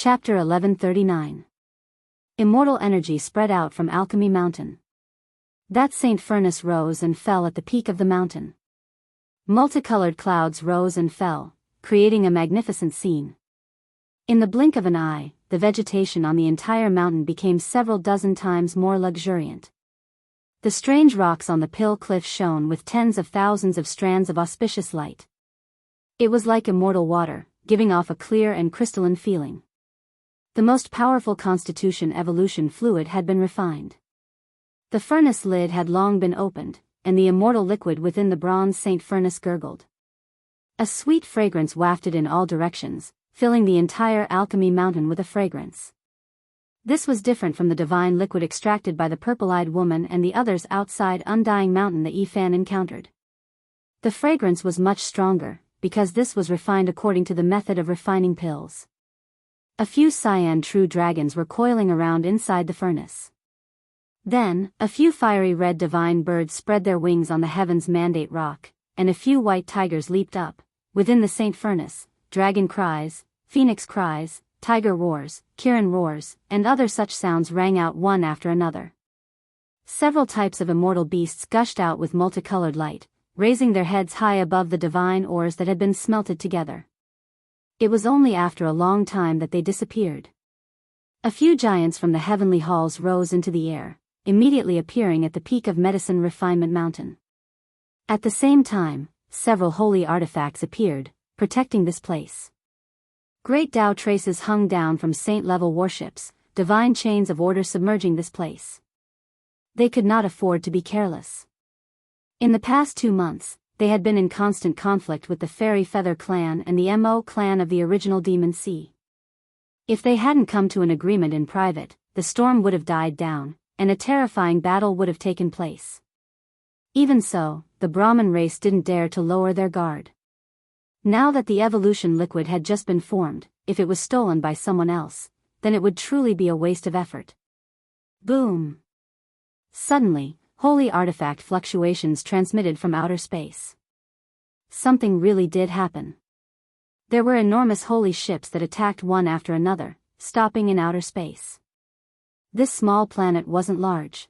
Chapter 1139. Immortal energy spread out from Alchemy Mountain. That Saint Furnace rose and fell at the peak of the mountain. Multicolored clouds rose and fell, creating a magnificent scene. In the blink of an eye, the vegetation on the entire mountain became several dozen times more luxuriant. The strange rocks on the Pill Cliff shone with tens of thousands of strands of auspicious light. It was like immortal water, giving off a clear and crystalline feeling. The most powerful constitution evolution fluid had been refined. The furnace lid had long been opened, and the immortal liquid within the bronze Saint Furnace gurgled. A sweet fragrance wafted in all directions, filling the entire Alchemy Mountain with a fragrance. This was different from the divine liquid extracted by the purple-eyed woman and the others outside Undying Mountain that Yifan encountered. The fragrance was much stronger, because this was refined according to the method of refining pills. A few cyan true dragons were coiling around inside the furnace. Then, a few fiery red divine birds spread their wings on the heaven's mandate rock, and a few white tigers leaped up. Within the Saint Furnace, dragon cries, phoenix cries, tiger roars, Kirin roars, and other such sounds rang out one after another. Several types of immortal beasts gushed out with multicolored light, raising their heads high above the divine ores that had been smelted together. It was only after a long time that they disappeared. A few giants from the heavenly halls rose into the air, immediately appearing at the peak of Medicine Refinement Mountain. At the same time, several holy artifacts appeared, protecting this place. Great Tao traces hung down from saint-level warships, divine chains of order submerging this place. They could not afford to be careless. In the past 2 months, they had been in constant conflict with the Fairy Feather clan and the Mo clan of the original Demon Sea. If they hadn't come to an agreement in private, the storm would have died down, and a terrifying battle would have taken place. Even so, the Brahmin race didn't dare to lower their guard. Now that the evolution liquid had just been formed, if it was stolen by someone else, then it would truly be a waste of effort. Boom! Suddenly, holy artifact fluctuations transmitted from outer space. Something really did happen. There were enormous holy ships that attacked one after another, stopping in outer space. This small planet wasn't large.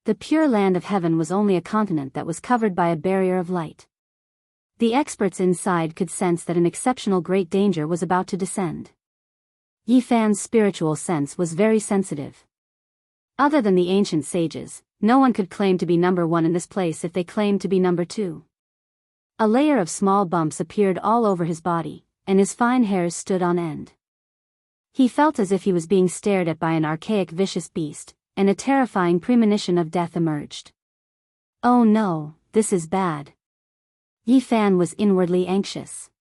The pure land of heaven was only a continent that was covered by a barrier of light. The experts inside could sense that an exceptional great danger was about to descend. Yifan's spiritual sense was very sensitive. Other than the ancient sages, no one could claim to be number one in this place if they claimed to be number two. A layer of small bumps appeared all over his body, and his fine hairs stood on end. He felt as if he was being stared at by an archaic vicious beast, and a terrifying premonition of death emerged. Oh no, this is bad. Yifan was inwardly anxious.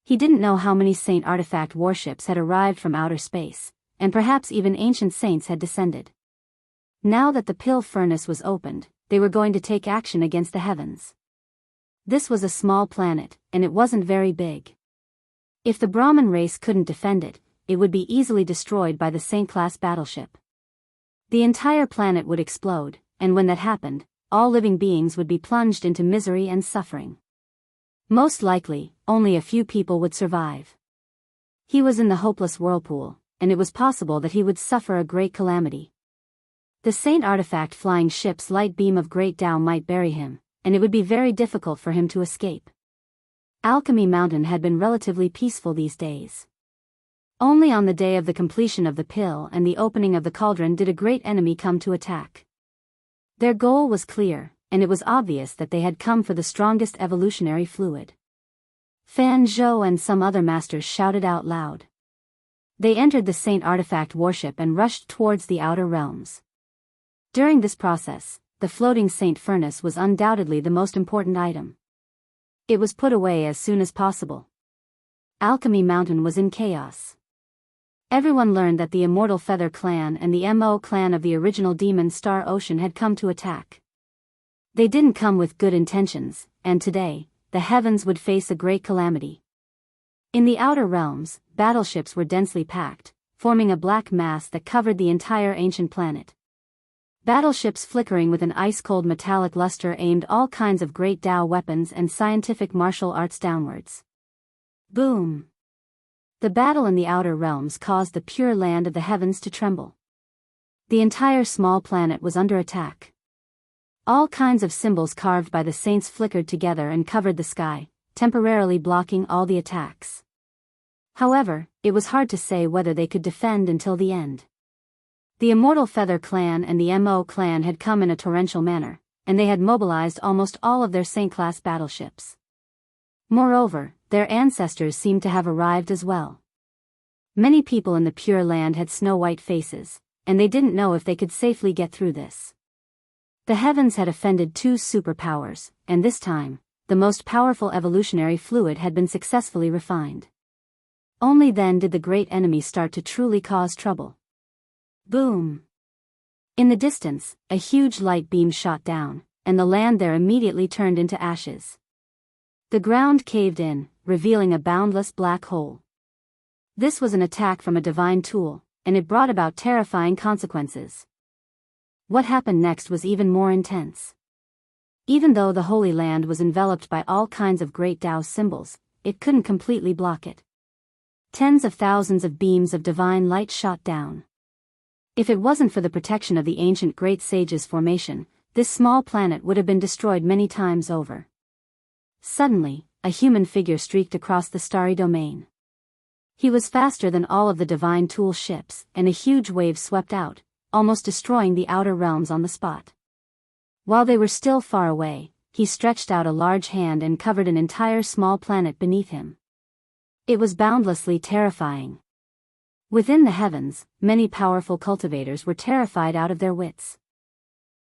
He didn't know how many saint artifact warships had arrived from outer space, and perhaps even ancient saints had descended. Now that the pill furnace was opened, they were going to take action against the heavens. This was a small planet, and it wasn't very big. If the Brahmin race couldn't defend it, it would be easily destroyed by the Saint-class battleship. The entire planet would explode, and when that happened, all living beings would be plunged into misery and suffering. Most likely, only a few people would survive. He was in the hopeless whirlpool, and it was possible that he would suffer a great calamity. The Saint artifact flying ship's light beam of Great Tao might bury him, and it would be very difficult for him to escape. Alchemy Mountain had been relatively peaceful these days. Only on the day of the completion of the pill and the opening of the cauldron did a great enemy come to attack. Their goal was clear, and it was obvious that they had come for the strongest evolutionary fluid. Fan Zhou and some other masters shouted out loud. They entered the Saint artifact warship and rushed towards the outer realms. During this process, the floating Saint Furnace was undoubtedly the most important item. It was put away as soon as possible. Alchemy Mountain was in chaos. Everyone learned that the Immortal Feather clan and the Mo clan of the original Demon Star Ocean had come to attack. They didn't come with good intentions, and today, the heavens would face a great calamity. In the outer realms, battleships were densely packed, forming a black mass that covered the entire ancient planet. Battleships flickering with an ice-cold metallic luster aimed all kinds of great Tao weapons and scientific martial arts downwards. Boom! The battle in the outer realms caused the pure land of the heavens to tremble. The entire small planet was under attack. All kinds of symbols carved by the saints flickered together and covered the sky, temporarily blocking all the attacks. However, it was hard to say whether they could defend until the end. The Immortal Feather clan and the Mo clan had come in a torrential manner, and they had mobilized almost all of their Saint-class battleships. Moreover, their ancestors seemed to have arrived as well. Many people in the Pure Land had snow-white faces, and they didn't know if they could safely get through this. The heavens had offended two superpowers, and this time, the most powerful evolutionary fluid had been successfully refined. Only then did the great enemy start to truly cause trouble. Boom! In the distance, a huge light beam shot down, and the land there immediately turned into ashes. The ground caved in, revealing a boundless black hole. This was an attack from a divine tool, and it brought about terrifying consequences. What happened next was even more intense. Even though the Holy Land was enveloped by all kinds of great Tao symbols, it couldn't completely block it. Tens of thousands of beams of divine light shot down. If it wasn't for the protection of the ancient Great Sage's formation, this small planet would have been destroyed many times over. Suddenly, a human figure streaked across the starry domain. He was faster than all of the divine tool ships, and a huge wave swept out, almost destroying the outer realms on the spot. While they were still far away, he stretched out a large hand and covered an entire small planet beneath him. It was boundlessly terrifying. Within the heavens, many powerful cultivators were terrified out of their wits.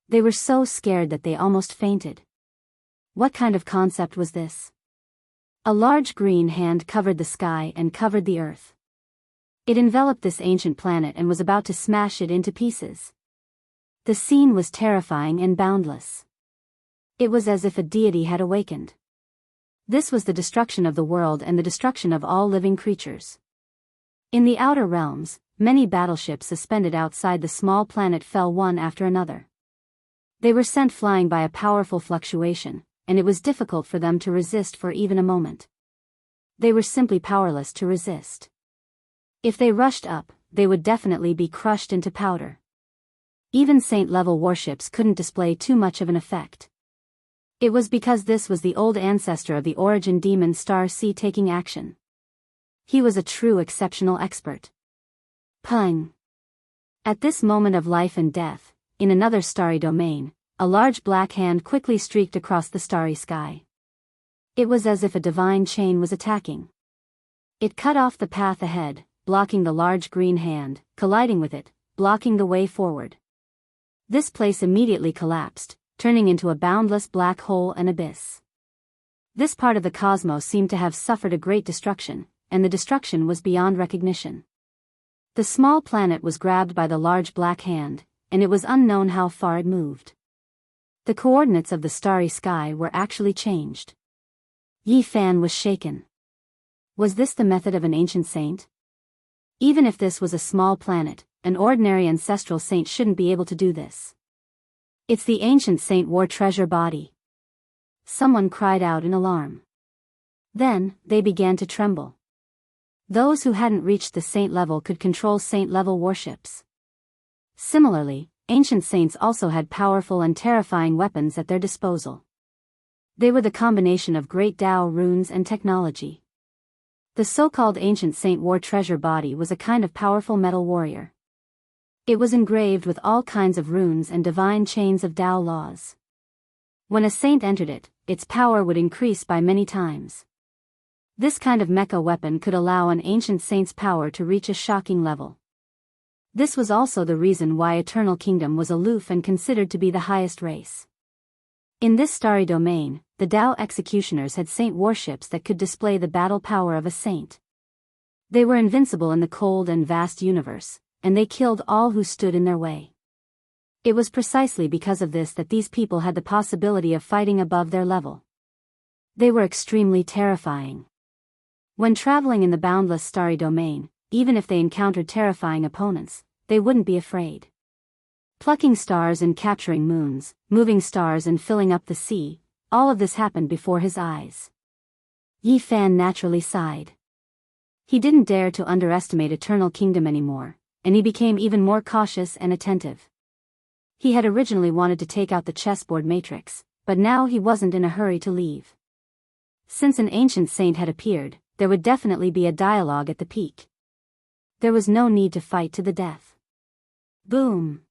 They were so scared that they almost fainted. What kind of concept was this? A large green hand covered the sky and covered the earth. It enveloped this ancient planet and was about to smash it into pieces. The scene was terrifying and boundless. It was as if a deity had awakened. This was the destruction of the world and the destruction of all living creatures. In the outer realms, many battleships suspended outside the small planet fell one after another. They were sent flying by a powerful fluctuation, and it was difficult for them to resist for even a moment. They were simply powerless to resist. If they rushed up, they would definitely be crushed into powder. Even saint-level warships couldn't display too much of an effect. It was because this was the old ancestor of the origin demon Star Sea taking action. He was a true exceptional expert. Pung! At this moment of life and death, in another starry domain, a large black hand quickly streaked across the starry sky. It was as if a divine chain was attacking. It cut off the path ahead, blocking the large green hand, colliding with it, blocking the way forward. This place immediately collapsed, turning into a boundless black hole and abyss. This part of the cosmos seemed to have suffered a great destruction, and the destruction was beyond recognition. The small planet was grabbed by the large black hand, and it was unknown how far it moved. The coordinates of the starry sky were actually changed. Yi Fan was shaken. Was this the method of an ancient saint? Even if this was a small planet, an ordinary ancestral saint shouldn't be able to do this. It's the ancient saint war treasure body. Someone cried out in alarm. Then, they began to tremble. Those who hadn't reached the saint level could control saint-level warships. Similarly, ancient saints also had powerful and terrifying weapons at their disposal. They were the combination of great Tao runes and technology. The so-called ancient saint war treasure body was a kind of powerful metal warrior. It was engraved with all kinds of runes and divine chains of Tao laws. When a saint entered it, its power would increase by many times. This kind of mecha weapon could allow an ancient saint's power to reach a shocking level. This was also the reason why Eternal Kingdom was aloof and considered to be the highest race. In this starry domain, the Tao executioners had saint warships that could display the battle power of a saint. They were invincible in the cold and vast universe, and they killed all who stood in their way. It was precisely because of this that these people had the possibility of fighting above their level. They were extremely terrifying. When traveling in the boundless starry domain, even if they encountered terrifying opponents, they wouldn't be afraid. Plucking stars and capturing moons, moving stars and filling up the sea, all of this happened before his eyes. Yi Fan naturally sighed. He didn't dare to underestimate Eternal Kingdom anymore, and he became even more cautious and attentive. He had originally wanted to take out the chessboard matrix, but now he wasn't in a hurry to leave. Since an ancient saint had appeared, there would definitely be a dialogue at the peak. There was no need to fight to the death. Boom!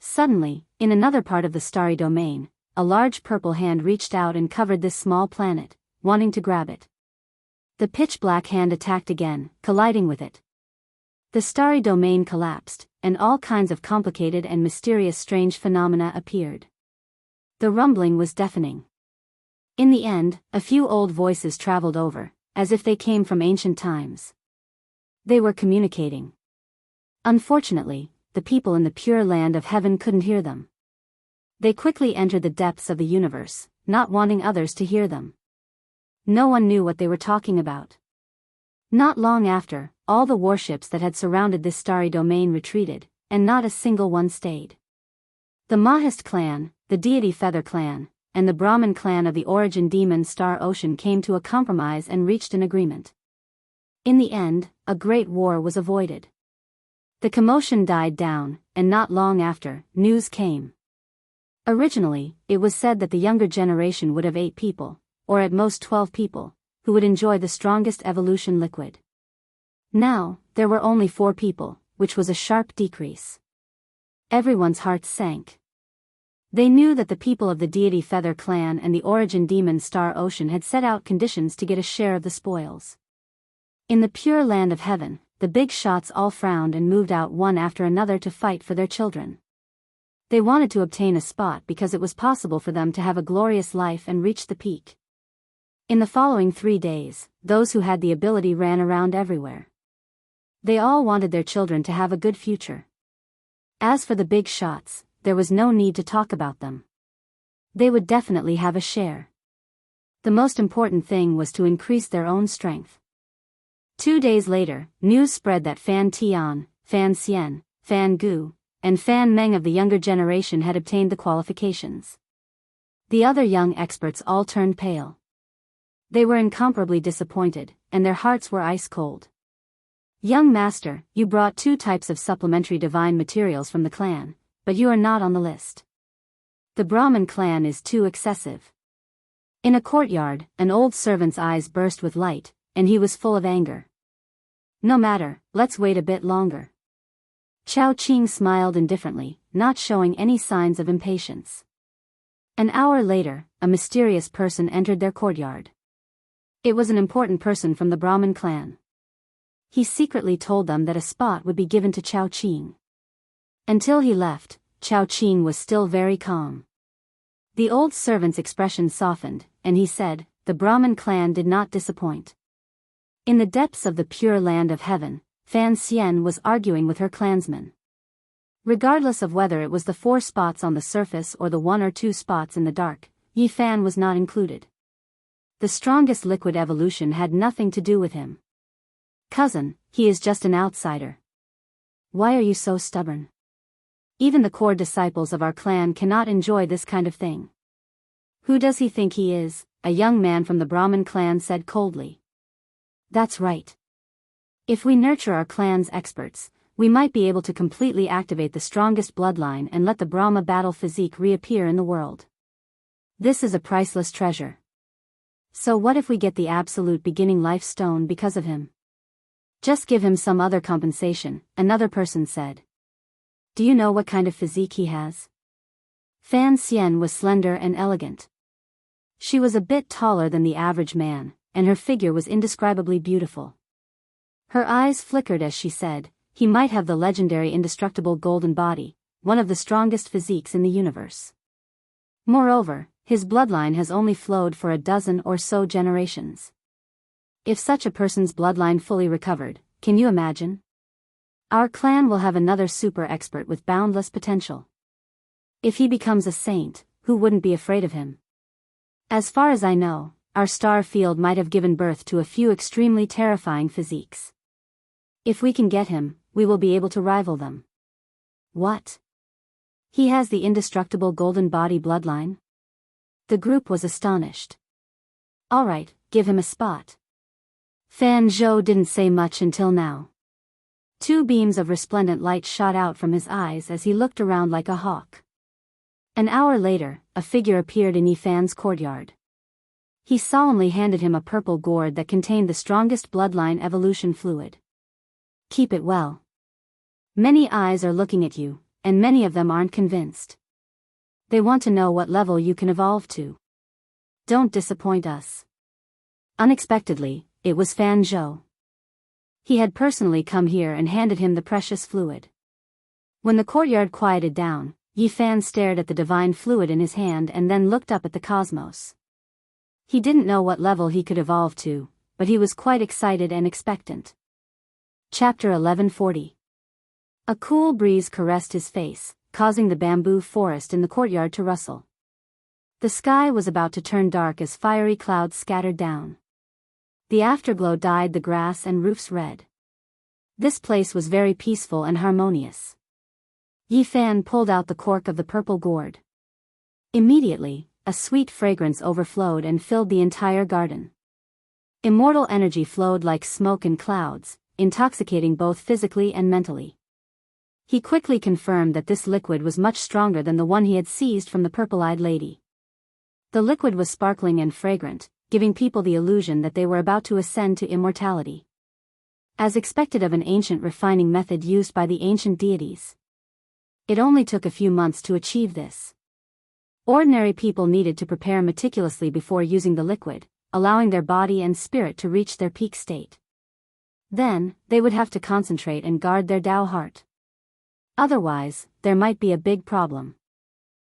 Suddenly, in another part of the starry domain, a large purple hand reached out and covered this small planet, wanting to grab it. The pitch-black hand attacked again, colliding with it. The starry domain collapsed, and all kinds of complicated and mysterious strange phenomena appeared. The rumbling was deafening. In the end, a few old voices traveled over, as if they came from ancient times. They were communicating. Unfortunately, the people in the pure land of heaven couldn't hear them. They quickly entered the depths of the universe, not wanting others to hear them. No one knew what they were talking about. Not long after, all the warships that had surrounded this starry domain retreated, and not a single one stayed. The Mahist clan, the Deity Feather clan, and the Brahmin clan of the Origin Demon Star Ocean came to a compromise and reached an agreement. In the end, a great war was avoided. The commotion died down, and not long after, news came. Originally, it was said that the younger generation would have 8 people, or at most 12 people, who would enjoy the strongest evolution liquid. Now, there were only 4 people, which was a sharp decrease. Everyone's hearts sank. They knew that the people of the Deity Feather clan and the Origin Demon Star Ocean had set out conditions to get a share of the spoils. In the pure land of heaven, the big shots all frowned and moved out one after another to fight for their children. They wanted to obtain a spot because it was possible for them to have a glorious life and reach the peak. In the following 3 days, those who had the ability ran around everywhere. They all wanted their children to have a good future. As for the big shots, there was no need to talk about them. They would definitely have a share. The most important thing was to increase their own strength. 2 days later, news spread that Fan Tian, Fan Xian, Fan Gu, and Fan Meng of the younger generation had obtained the qualifications. The other young experts all turned pale. They were incomparably disappointed, and their hearts were ice cold. Young master, you brought 2 types of supplementary divine materials from the clan, but you are not on the list. The Brahmin clan is too excessive. In a courtyard, an old servant's eyes burst with light, and he was full of anger. No matter, let's wait a bit longer. Chao Qing smiled indifferently, not showing any signs of impatience. An hour later, a mysterious person entered their courtyard. It was an important person from the Brahmin clan. He secretly told them that a spot would be given to Chao Qing. Until he left, Chao Qing was still very calm. The old servant's expression softened, and he said, the Brahmin clan did not disappoint. In the depths of the pure land of heaven, Fan Xian was arguing with her clansmen. Regardless of whether it was the 4 spots on the surface or the 1 or 2 spots in the dark, Yi Fan was not included. The strongest liquid evolution had nothing to do with him. Cousin, he is just an outsider. Why are you so stubborn? Even the core disciples of our clan cannot enjoy this kind of thing. Who does he think he is? A young man from the Brahmin clan said coldly. That's right. If we nurture our clan's experts, we might be able to completely activate the strongest bloodline and let the Brahma battle physique reappear in the world. This is a priceless treasure. So what if we get the absolute beginning life stone because of him? Just give him some other compensation, another person said. Do you know what kind of physique he has? Fan Xian was slender and elegant. She was a bit taller than the average man, and her figure was indescribably beautiful. Her eyes flickered as she said, he might have the legendary indestructible golden body, one of the strongest physiques in the universe. Moreover, his bloodline has only flowed for a dozen or so generations. If such a person's bloodline fully recovered, can you imagine? Our clan will have another super expert with boundless potential. If he becomes a saint, who wouldn't be afraid of him? As far as I know, our star field might have given birth to a few extremely terrifying physiques. If we can get him, we will be able to rival them. What? He has the indestructible golden body bloodline? The group was astonished. All right, give him a spot. Fan Zhou didn't say much until now. Two beams of resplendent light shot out from his eyes as he looked around like a hawk. An hour later, a figure appeared in Yi Fan's courtyard. He solemnly handed him a purple gourd that contained the strongest bloodline evolution fluid. Keep it well. Many eyes are looking at you, and many of them aren't convinced. They want to know what level you can evolve to. Don't disappoint us. Unexpectedly, it was Fan Zhou. He had personally come here and handed him the precious fluid. When the courtyard quieted down, Yi Fan stared at the divine fluid in his hand and then looked up at the cosmos. He didn't know what level he could evolve to, but he was quite excited and expectant. Chapter 1140. A cool breeze caressed his face, causing the bamboo forest in the courtyard to rustle. The sky was about to turn dark as fiery clouds scattered down. The afterglow dyed the grass and roofs red. This place was very peaceful and harmonious. Yi Fan pulled out the cork of the purple gourd. Immediately, a sweet fragrance overflowed and filled the entire garden. Immortal energy flowed like smoke and clouds, intoxicating both physically and mentally. He quickly confirmed that this liquid was much stronger than the one he had seized from the purple-eyed lady. The liquid was sparkling and fragrant, giving people the illusion that they were about to ascend to immortality. As expected of an ancient refining method used by the ancient deities. It only took a few months to achieve this. Ordinary people needed to prepare meticulously before using the liquid, allowing their body and spirit to reach their peak state. Then, they would have to concentrate and guard their Tao heart. Otherwise, there might be a big problem.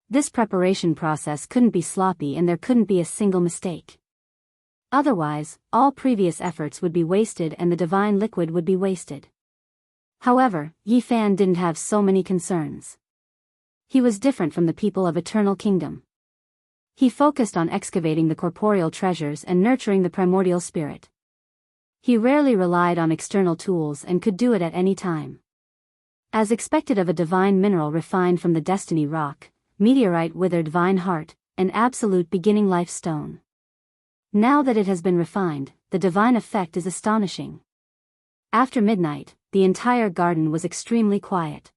This preparation process couldn't be sloppy and there couldn't be a single mistake. Otherwise, all previous efforts would be wasted and the divine liquid would be wasted. However, Yi Fan didn't have so many concerns. He was different from the people of Eternal Kingdom. He focused on excavating the corporeal treasures and nurturing the primordial spirit. He rarely relied on external tools and could do it at any time. As expected of a divine mineral refined from the destiny rock, meteorite withered vine heart, an absolute beginning life stone. Now that it has been refined, the divine effect is astonishing. After midnight, the entire garden was extremely quiet.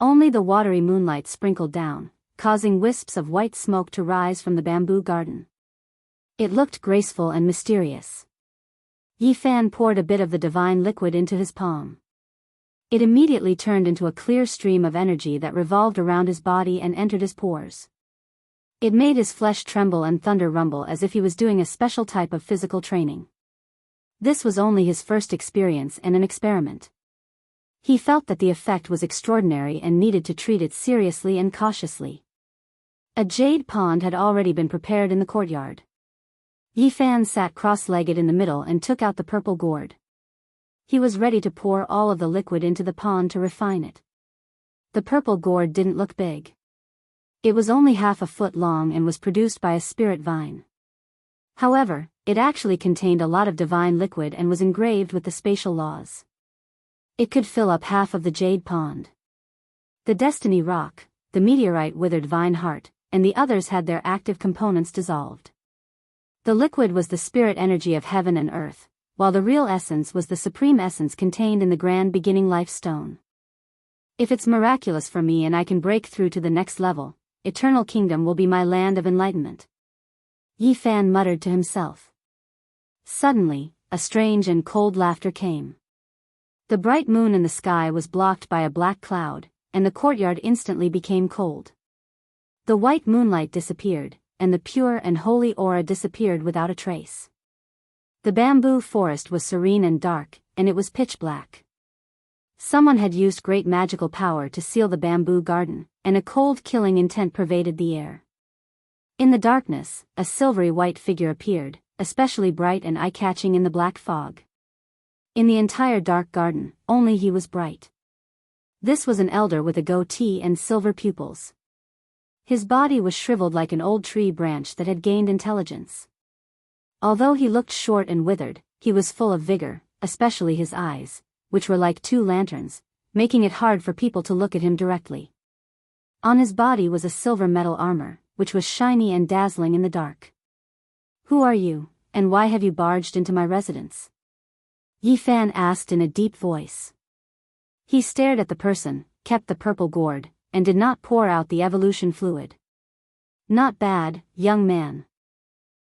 Only the watery moonlight sprinkled down, causing wisps of white smoke to rise from the bamboo garden. It looked graceful and mysterious. Yi Fan poured a bit of the divine liquid into his palm. It immediately turned into a clear stream of energy that revolved around his body and entered his pores. It made his flesh tremble and thunder rumble as if he was doing a special type of physical training. This was only his first experience and an experiment. He felt that the effect was extraordinary and needed to treat it seriously and cautiously. A jade pond had already been prepared in the courtyard. Yi Fan sat cross-legged in the middle and took out the purple gourd. He was ready to pour all of the liquid into the pond to refine it. The purple gourd didn't look big. It was only half a foot long and was produced by a spirit vine. However, it actually contained a lot of divine liquid and was engraved with the spatial laws. It could fill up half of the jade pond. The destiny rock, the meteorite withered vine heart, and the others had their active components dissolved. The liquid was the spirit energy of heaven and earth, while the real essence was the supreme essence contained in the grand beginning life stone. If it's miraculous for me and I can break through to the next level, Eternal Kingdom will be my land of enlightenment. Yi Fan muttered to himself. Suddenly, a strange and cold laughter came. The bright moon in the sky was blocked by a black cloud, and the courtyard instantly became cold. The white moonlight disappeared, and the pure and holy aura disappeared without a trace. The bamboo forest was serene and dark, and it was pitch black. Someone had used great magical power to seal the bamboo garden, and a cold killing intent pervaded the air. In the darkness, a silvery white figure appeared, especially bright and eye-catching in the black fog. In the entire dark garden, only he was bright. This was an elder with a goatee and silver pupils. His body was shriveled like an old tree branch that had gained intelligence. Although he looked short and withered, he was full of vigor, especially his eyes, which were like two lanterns, making it hard for people to look at him directly. On his body was a silver metal armor, which was shiny and dazzling in the dark. "Who are you, and why have you barged into my residence?" Yi Fan asked in a deep voice. He stared at the person, kept the purple gourd, and did not pour out the evolution fluid. Not bad, young man.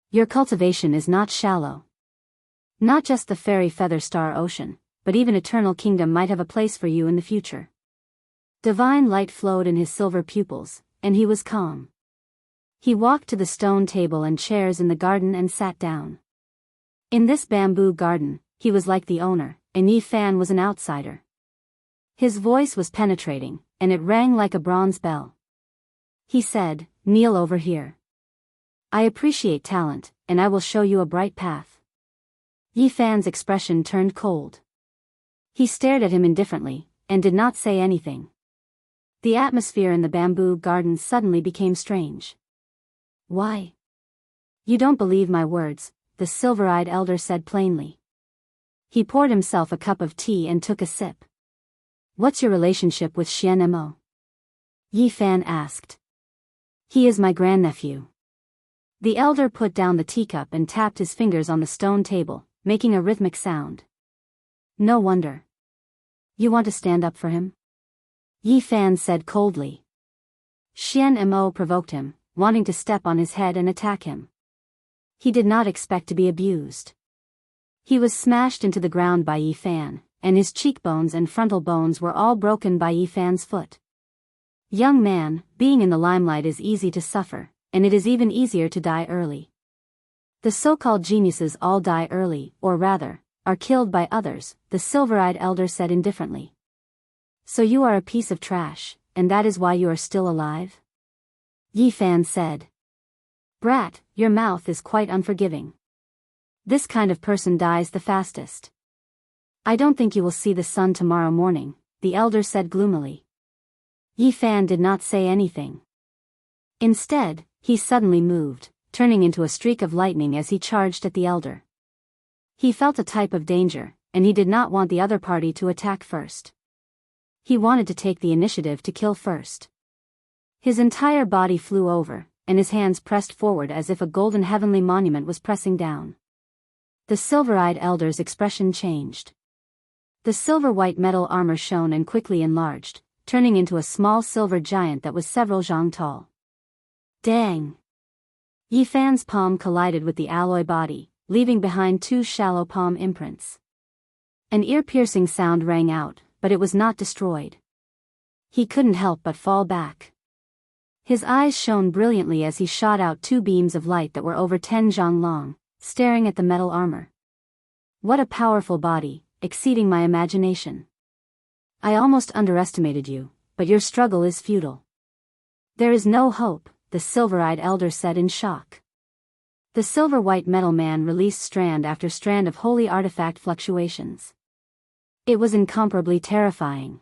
Your cultivation is not shallow. Not just the fairy feather star ocean, but even eternal kingdom might have a place for you in the future. Divine light flowed in his silver pupils, and he was calm. He walked to the stone table and chairs in the garden and sat down. In this bamboo garden, he was like the owner, and Yi Fan was an outsider. His voice was penetrating, and it rang like a bronze bell. He said, "Kneel over here. I appreciate talent, and I will show you a bright path." Yi Fan's expression turned cold. He stared at him indifferently, and did not say anything. The atmosphere in the bamboo garden suddenly became strange. "Why? You don't believe my words," the silver-eyed elder said plainly. He poured himself a cup of tea and took a sip. "What's your relationship with Xianmo?" Yi Fan asked. "He is my grandnephew." The elder put down the teacup and tapped his fingers on the stone table, making a rhythmic sound. "No wonder. You want to stand up for him?" Yi Fan said coldly. Xianmo provoked him, wanting to step on his head and attack him. He did not expect to be abused. He was smashed into the ground by Yi Fan, and his cheekbones and frontal bones were all broken by Yi Fan's foot. "Young man, being in the limelight is easy to suffer, and it is even easier to die early. The so-called geniuses all die early, or rather, are killed by others," the silver-eyed elder said indifferently. "So you are a piece of trash, and that is why you are still alive?" Yi Fan said. "Brat, your mouth is quite unforgiving. This kind of person dies the fastest." "I don't think you will see the sun tomorrow morning," the elder said gloomily. Yi Fan did not say anything. Instead, he suddenly moved, turning into a streak of lightning as he charged at the elder. He felt a type of danger, and he did not want the other party to attack first. He wanted to take the initiative to kill first. His entire body flew over, and his hands pressed forward as if a golden heavenly monument was pressing down. The silver-eyed elder's expression changed. The silver-white metal armor shone and quickly enlarged, turning into a small silver giant that was several zhang tall. Dang! Yi Fan's palm collided with the alloy body, leaving behind two shallow palm imprints. An ear-piercing sound rang out, but it was not destroyed. He couldn't help but fall back. His eyes shone brilliantly as he shot out two beams of light that were over 10 zhang long, staring at the metal armor. "What a powerful body, exceeding my imagination. I almost underestimated you, but your struggle is futile." "There is no hope," the silver-eyed elder said in shock. The silver-white metal man released strand after strand of holy artifact fluctuations. It was incomparably terrifying.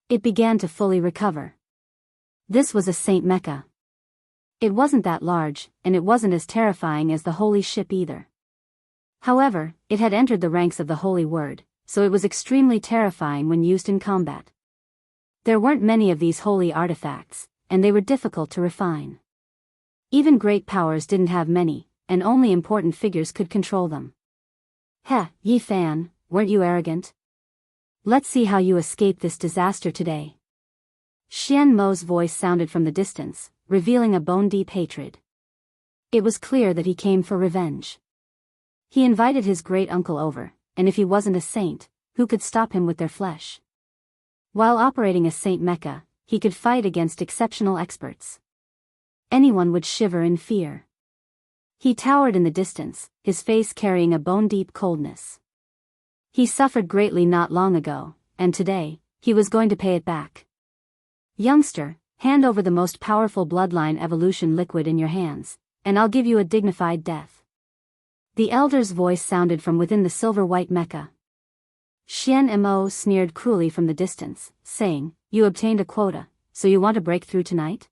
It began to fully recover. This was a Saint Mecca. It wasn't that large, and it wasn't as terrifying as the holy ship either. However, it had entered the ranks of the holy word, so it was extremely terrifying when used in combat. There weren't many of these holy artifacts, and they were difficult to refine. Even great powers didn't have many, and only important figures could control them. "Heh, Yi Fan, weren't you arrogant? Let's see how you escape this disaster today." Xianmo's voice sounded from the distance, revealing a bone-deep hatred. It was clear that he came for revenge. He invited his great-uncle over, and if he wasn't a saint, who could stop him with their flesh? While operating as Saint Mecca, he could fight against exceptional experts. Anyone would shiver in fear. He towered in the distance, his face carrying a bone-deep coldness. He suffered greatly not long ago, and today, he was going to pay it back. "Youngster, hand over the most powerful bloodline evolution liquid in your hands, and I'll give you a dignified death." The elder's voice sounded from within the silver-white mecha. Xianmo sneered cruelly from the distance, saying, "You obtained a quota, so you want to break through tonight?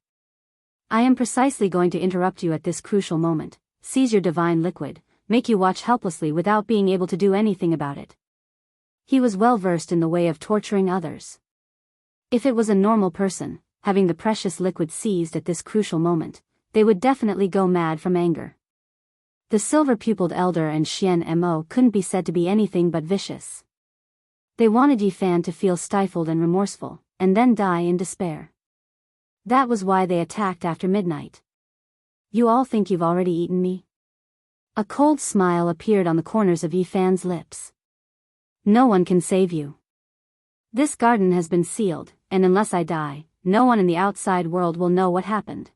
I am precisely going to interrupt you at this crucial moment, seize your divine liquid, make you watch helplessly without being able to do anything about it." He was well versed in the way of torturing others. If it was a normal person, having the precious liquid seized at this crucial moment, they would definitely go mad from anger. The silver-pupiled elder and Xian Mo couldn't be said to be anything but vicious. They wanted Yifan to feel stifled and remorseful, and then die in despair. That was why they attacked after midnight. You all think you've already eaten me? A cold smile appeared on the corners of Yifan's lips. No one can save you. This garden has been sealed, and unless I die, no one in the outside world will know what happened.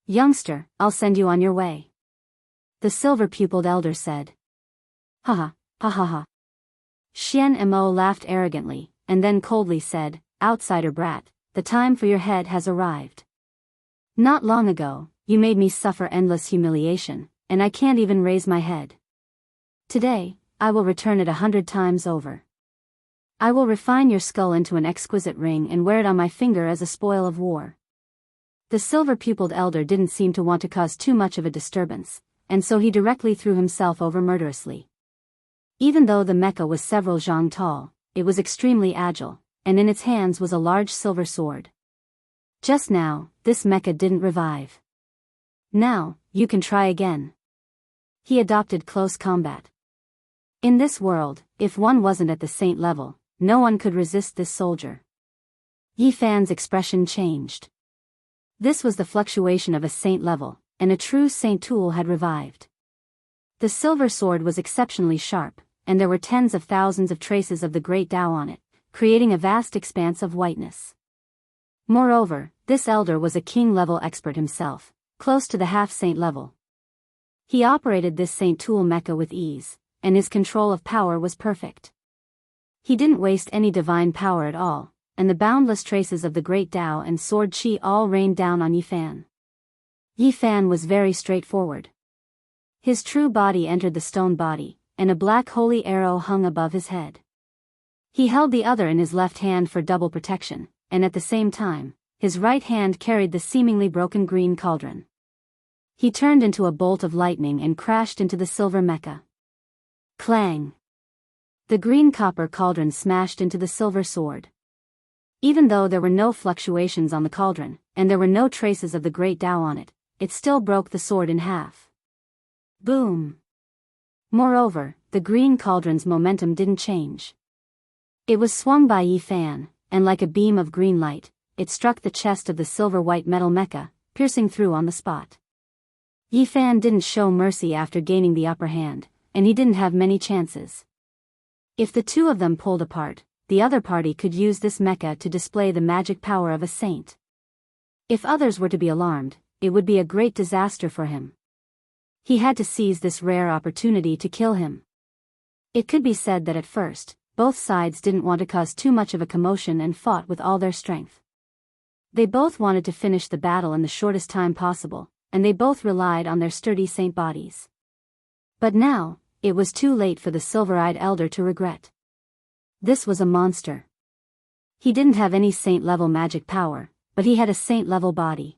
Youngster, I'll send you on your way. The silver-pupiled elder said. Ha ha, ha ha ha. Xian Mo laughed arrogantly, and then coldly said, outsider brat, the time for your head has arrived. Not long ago, you made me suffer endless humiliation, and I can't even raise my head. Today, I will return it 100 times over. I will refine your skull into an exquisite ring and wear it on my finger as a spoil of war. The silver-pupiled elder didn't seem to want to cause too much of a disturbance, and so he directly threw himself over murderously. Even though the mecha was several zhang tall, it was extremely agile, and in its hands was a large silver sword. Just now, this mecha didn't revive. Now, you can try again. He adopted close combat. In this world, if one wasn't at the saint level, no one could resist this soldier. Yifan's expression changed. This was the fluctuation of a saint level, and a true saint tool had revived. The silver sword was exceptionally sharp, and there were tens of thousands of traces of the great Tao on it, creating a vast expanse of whiteness. Moreover, this elder was a king-level expert himself, close to the half-saint level. He operated this saint tool mecha with ease, and his control of power was perfect. He didn't waste any divine power at all, and the boundless traces of the great Tao and sword chi all rained down on Yifan. Yifan was very straightforward. His true body entered the stone body, and a black holy arrow hung above his head. He held the other in his left hand for double protection, and at the same time, his right hand carried the seemingly broken green cauldron. He turned into a bolt of lightning and crashed into the silver mecha. Clang! The green copper cauldron smashed into the silver sword. Even though there were no fluctuations on the cauldron, and there were no traces of the great Tao on it, it still broke the sword in half. Boom! Moreover, the green cauldron's momentum didn't change. It was swung by Yifan, and like a beam of green light, it struck the chest of the silver-white metal mecha, piercing through on the spot. Yifan didn't show mercy after gaining the upper hand, and he didn't have many chances. If the two of them pulled apart, the other party could use this mecha to display the magic power of a saint. If others were to be alarmed, it would be a great disaster for him. He had to seize this rare opportunity to kill him. It could be said that at first, both sides didn't want to cause too much of a commotion and fought with all their strength. They both wanted to finish the battle in the shortest time possible, and they both relied on their sturdy saint bodies. But now, it was too late for the silver-eyed elder to regret. This was a monster. He didn't have any saint-level magic power, but he had a saint-level body.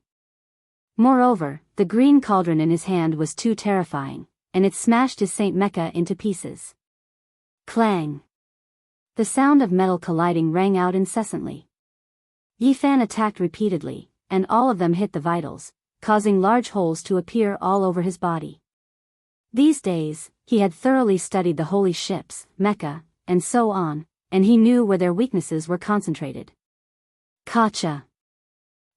Moreover, the green cauldron in his hand was too terrifying, and it smashed his saint mecha into pieces. Clang! The sound of metal colliding rang out incessantly. Yifan attacked repeatedly, and all of them hit the vitals, causing large holes to appear all over his body. These days, he had thoroughly studied the holy ships, mecha, and so on, and he knew where their weaknesses were concentrated. Kacha!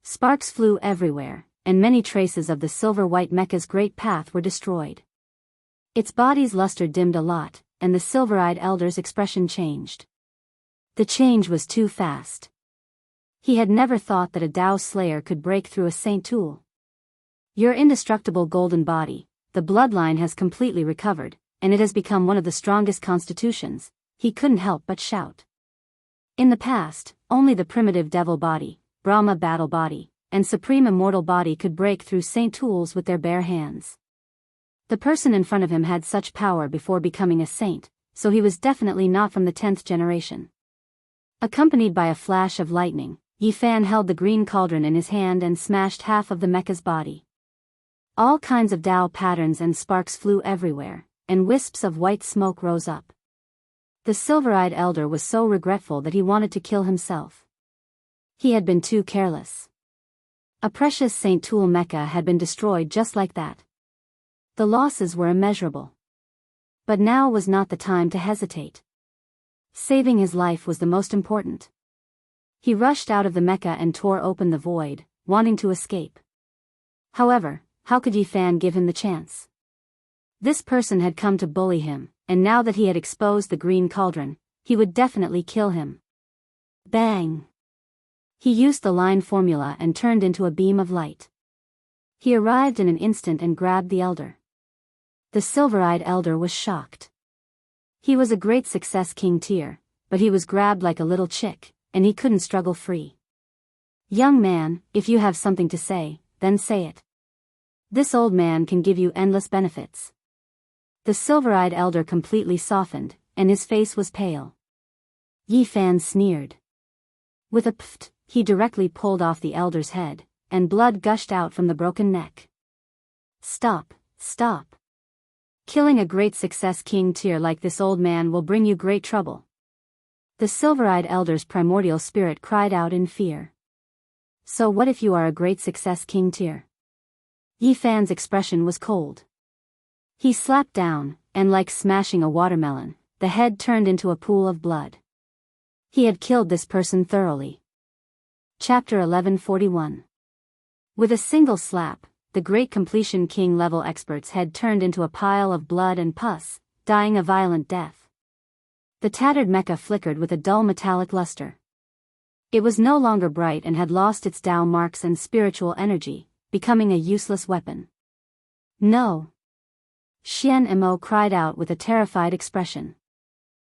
Sparks flew everywhere, and many traces of the silver-white mecha's great path were destroyed. Its body's luster dimmed a lot, and the silver-eyed elder's expression changed. The change was too fast. He had never thought that a Tao Slayer could break through a saint tool. Your indestructible golden body, the bloodline has completely recovered, and it has become one of the strongest constitutions, he couldn't help but shout. In the past, only the primitive devil body, Brahma battle body, and supreme immortal body could break through saint tools with their bare hands. The person in front of him had such power before becoming a saint, so he was definitely not from the 10th generation. Accompanied by a flash of lightning, Yifan held the green cauldron in his hand and smashed half of the mecha's body. All kinds of Tao patterns and sparks flew everywhere, and wisps of white smoke rose up. The silver-eyed elder was so regretful that he wanted to kill himself. He had been too careless. A precious saint tool mecha had been destroyed just like that. The losses were immeasurable. But now was not the time to hesitate. Saving his life was the most important. He rushed out of the Mecca and tore open the void, wanting to escape. However, how could Yi Fan give him the chance? This person had come to bully him, and now that he had exposed the green cauldron, he would definitely kill him. Bang! He used the line formula and turned into a beam of light. He arrived in an instant and grabbed the elder. The silver-eyed elder was shocked. He was a great success king tier, but he was grabbed like a little chick, and he couldn't struggle free. Young man, if you have something to say, then say it. This old man can give you endless benefits. The silver-eyed elder completely softened, and his face was pale. Yi Fan sneered. With a pft, he directly pulled off the elder's head, and blood gushed out from the broken neck. Stop, stop. Killing a great success king tier like this old man will bring you great trouble. The silver-eyed elder's primordial spirit cried out in fear. So what if you are a great success king tier? Yi Fan's expression was cold. He slapped down, and like smashing a watermelon, the head turned into a pool of blood. He had killed this person thoroughly. Chapter 1141. With a single slap, the great completion king level expert's head turned into a pile of blood and pus, dying a violent death. The tattered mecha flickered with a dull metallic luster. It was no longer bright and had lost its Dao marks and spiritual energy, becoming a useless weapon. No! Xianmo cried out with a terrified expression.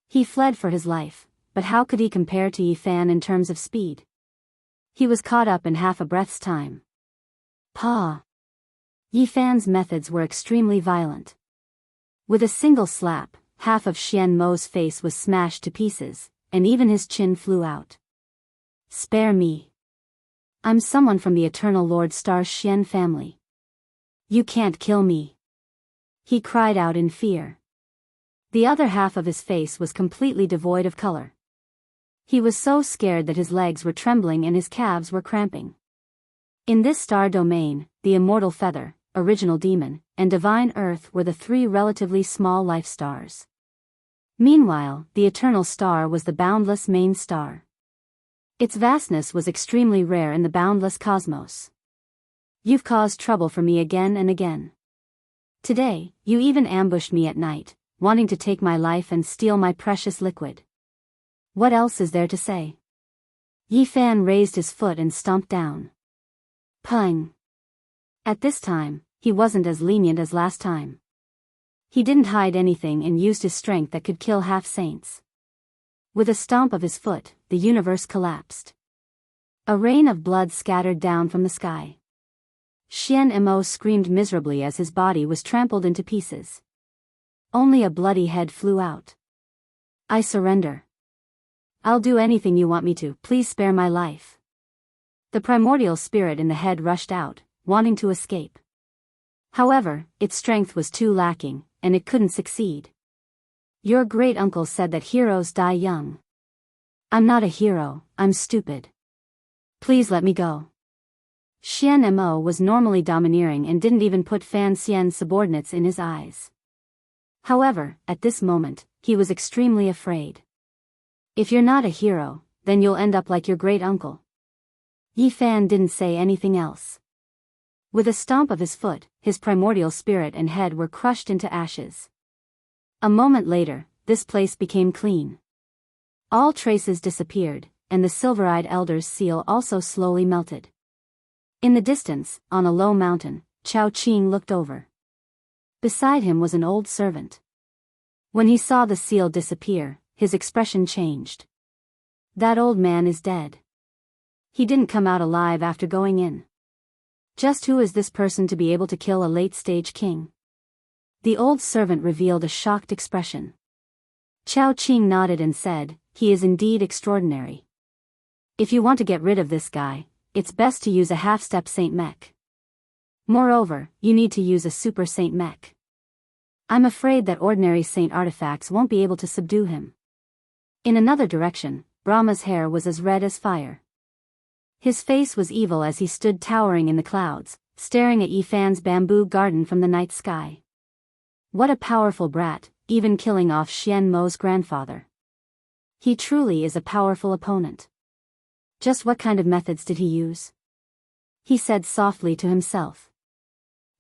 He fled for his life, but how could he compare to Yi Fan in terms of speed? He was caught up in half a breath's time. Pa! Yi Fan's methods were extremely violent. With a single slap, half of Xianmo's face was smashed to pieces, and even his chin flew out. Spare me. I'm someone from the Eternal Lord Star Xian family. You can't kill me. He cried out in fear. The other half of his face was completely devoid of color. He was so scared that his legs were trembling and his calves were cramping. In this star domain, the Immortal Feather, Original Demon, and Divine Earth were the three relatively small life stars. Meanwhile, the Eternal Star was the boundless main star. Its vastness was extremely rare in the boundless cosmos. You've caused trouble for me again and again. Today, you even ambushed me at night, wanting to take my life and steal my precious liquid. What else is there to say? Yi Fan raised his foot and stomped down. Pung! At this time, he wasn't as lenient as last time. He didn't hide anything and used his strength that could kill half-saints. With a stomp of his foot, the universe collapsed. A rain of blood scattered down from the sky. Xianmo screamed miserably as his body was trampled into pieces. Only a bloody head flew out. I surrender. I'll do anything you want me to, please spare my life. The primordial spirit in the head rushed out, wanting to escape. However, its strength was too lacking, and it couldn't succeed. Your great-uncle said that heroes die young. I'm not a hero, I'm stupid. Please let me go. Xianmo was normally domineering and didn't even put Fan Xian's subordinates in his eyes. However, at this moment, he was extremely afraid. If you're not a hero, then you'll end up like your great-uncle. Yi Fan didn't say anything else. With a stomp of his foot, his primordial spirit and head were crushed into ashes. A moment later, this place became clean. All traces disappeared, and the silver-eyed elder's seal also slowly melted. In the distance, on a low mountain, Chao Qing looked over. Beside him was an old servant. When he saw the seal disappear, his expression changed. That old man is dead. He didn't come out alive after going in. Just who is this person to be able to kill a late-stage king? The old servant revealed a shocked expression. Chao Qing nodded and said, he is indeed extraordinary. If you want to get rid of this guy, it's best to use a half-step Saint Mech. Moreover, you need to use a super Saint Mech. I'm afraid that ordinary Saint artifacts won't be able to subdue him. In another direction, Brahma's hair was as red as fire. His face was evil as he stood towering in the clouds, staring at Yi Fan's bamboo garden from the night sky. What a powerful brat, even killing off Xian Mo's grandfather. He truly is a powerful opponent. Just what kind of methods did he use? He said softly to himself.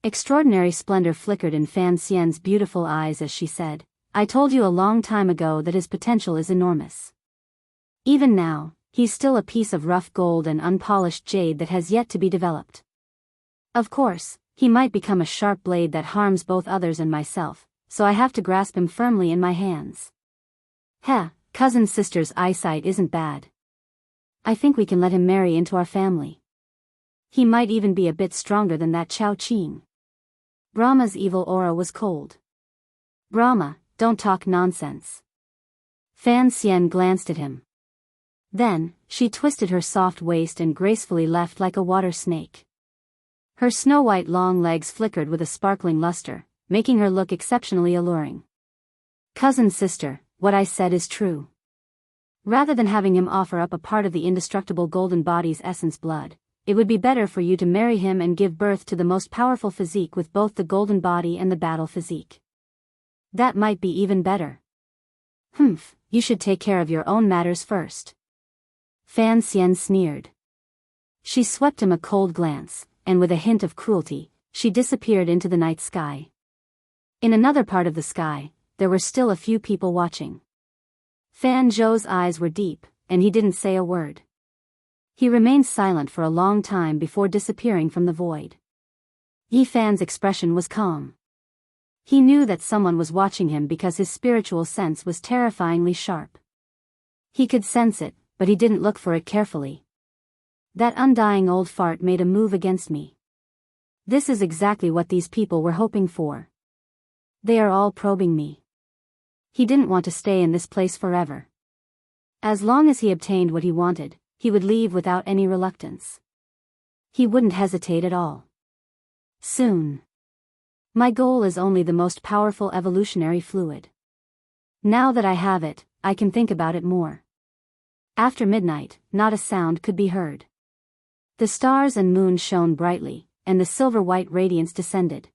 Extraordinary splendor flickered in Fan Xian's beautiful eyes as she said, I told you a long time ago that his potential is enormous. Even now, he's still a piece of rough gold and unpolished jade that has yet to be developed. Of course, he might become a sharp blade that harms both others and myself, so I have to grasp him firmly in my hands. Heh, cousin's sister's eyesight isn't bad. I think we can let him marry into our family. He might even be a bit stronger than that Chao Qing. Brahma's evil aura was cold. Brahma, don't talk nonsense. Fan Xian glanced at him. Then, she twisted her soft waist and gracefully left like a water snake. Her snow-white long legs flickered with a sparkling luster, making her look exceptionally alluring. Cousin sister, what I said is true. Rather than having him offer up a part of the indestructible golden body's essence blood, it would be better for you to marry him and give birth to the most powerful physique with both the golden body and the battle physique. That might be even better. Humph, you should take care of your own matters first. Fan Xian sneered. She swept him a cold glance, and with a hint of cruelty, she disappeared into the night sky. In another part of the sky, there were still a few people watching. Fan Zhou's eyes were deep, and he didn't say a word. He remained silent for a long time before disappearing from the void. Yi Fan's expression was calm. He knew that someone was watching him because his spiritual sense was terrifyingly sharp. He could sense it, but he didn't look for it carefully. That undying old fart made a move against me. This is exactly what these people were hoping for. They are all probing me. He didn't want to stay in this place forever. As long as he obtained what he wanted, he would leave without any reluctance. He wouldn't hesitate at all. Soon. My goal is only the most powerful evolutionary fluid. Now that I have it, I can think about it more. After midnight, not a sound could be heard. The stars and moon shone brightly, and the silver-white radiance descended.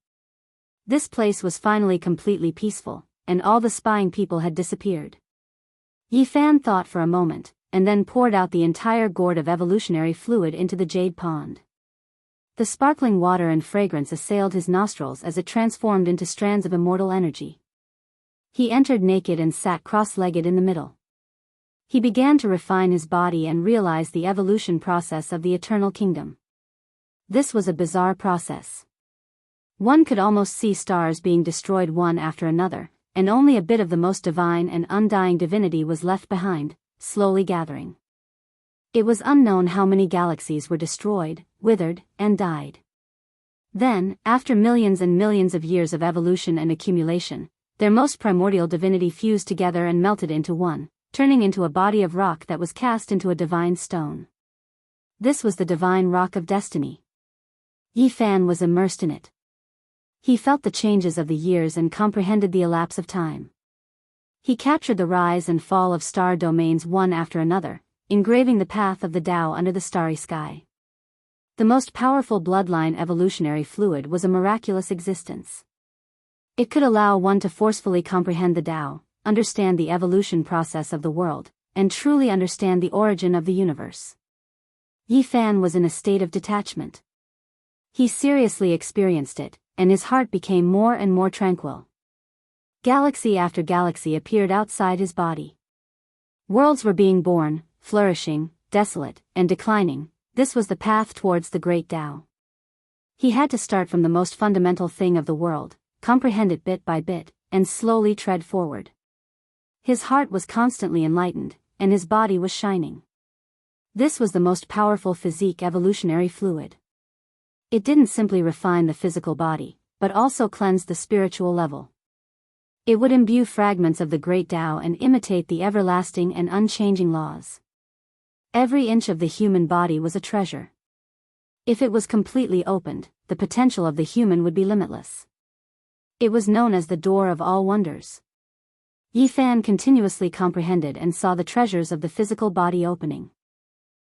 This place was finally completely peaceful, and all the spying people had disappeared. Yi Fan thought for a moment, and then poured out the entire gourd of evolutionary fluid into the jade pond. The sparkling water and fragrance assailed his nostrils as it transformed into strands of immortal energy. He entered naked and sat cross-legged in the middle. He began to refine his body and realize the evolution process of the Eternal Kingdom. This was a bizarre process. One could almost see stars being destroyed one after another, and only a bit of the most divine and undying divinity was left behind, slowly gathering. It was unknown how many galaxies were destroyed, withered, and died. Then, after millions and millions of years of evolution and accumulation, their most primordial divinity fused together and melted into one, turning into a body of rock that was cast into a divine stone. This was the divine rock of destiny. Yi Fan was immersed in it. He felt the changes of the years and comprehended the elapse of time. He captured the rise and fall of star domains one after another, engraving the path of the Tao under the starry sky. The most powerful bloodline evolutionary fluid was a miraculous existence. It could allow one to forcefully comprehend the Tao, understand the evolution process of the world, and truly understand the origin of the universe. Yi Fan was in a state of detachment. He seriously experienced it, and his heart became more and more tranquil. Galaxy after galaxy appeared outside his body. Worlds were being born, flourishing, desolate, and declining. This was the path towards the great Tao. He had to start from the most fundamental thing of the world, comprehend it bit by bit, and slowly tread forward. His heart was constantly enlightened, and his body was shining. This was the most powerful physique evolutionary fluid. It didn't simply refine the physical body, but also cleansed the spiritual level. It would imbue fragments of the great Tao and imitate the everlasting and unchanging laws. Every inch of the human body was a treasure. If it was completely opened, the potential of the human would be limitless. It was known as the door of all wonders. Yi Fan continuously comprehended and saw the treasures of the physical body opening.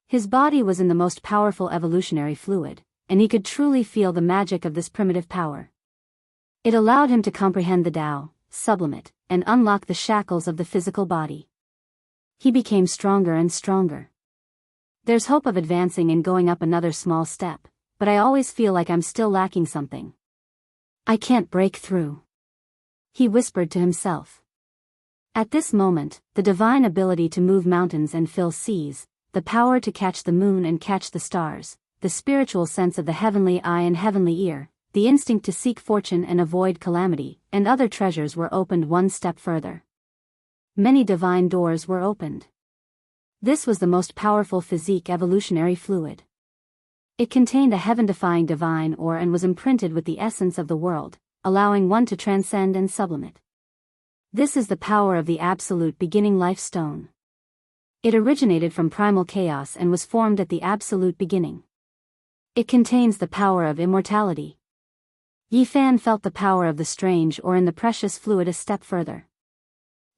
His body was in the most powerful evolutionary fluid, and he could truly feel the magic of this primitive power. It allowed him to comprehend the Tao, sublimate, and unlock the shackles of the physical body. He became stronger and stronger. There's hope of advancing and going up another small step, but I always feel like I'm still lacking something. I can't break through. He whispered to himself. At this moment, the divine ability to move mountains and fill seas, the power to catch the moon and catch the stars, the spiritual sense of the heavenly eye and heavenly ear, the instinct to seek fortune and avoid calamity, and other treasures were opened one step further. Many divine doors were opened. This was the most powerful physique evolutionary fluid. It contained a heaven-defying divine ore and was imprinted with the essence of the world, allowing one to transcend and sublimate. This is the power of the absolute beginning life stone. It originated from primal chaos and was formed at the absolute beginning. It contains the power of immortality. Yi Fan felt the power of the strange ore in the precious fluid a step further.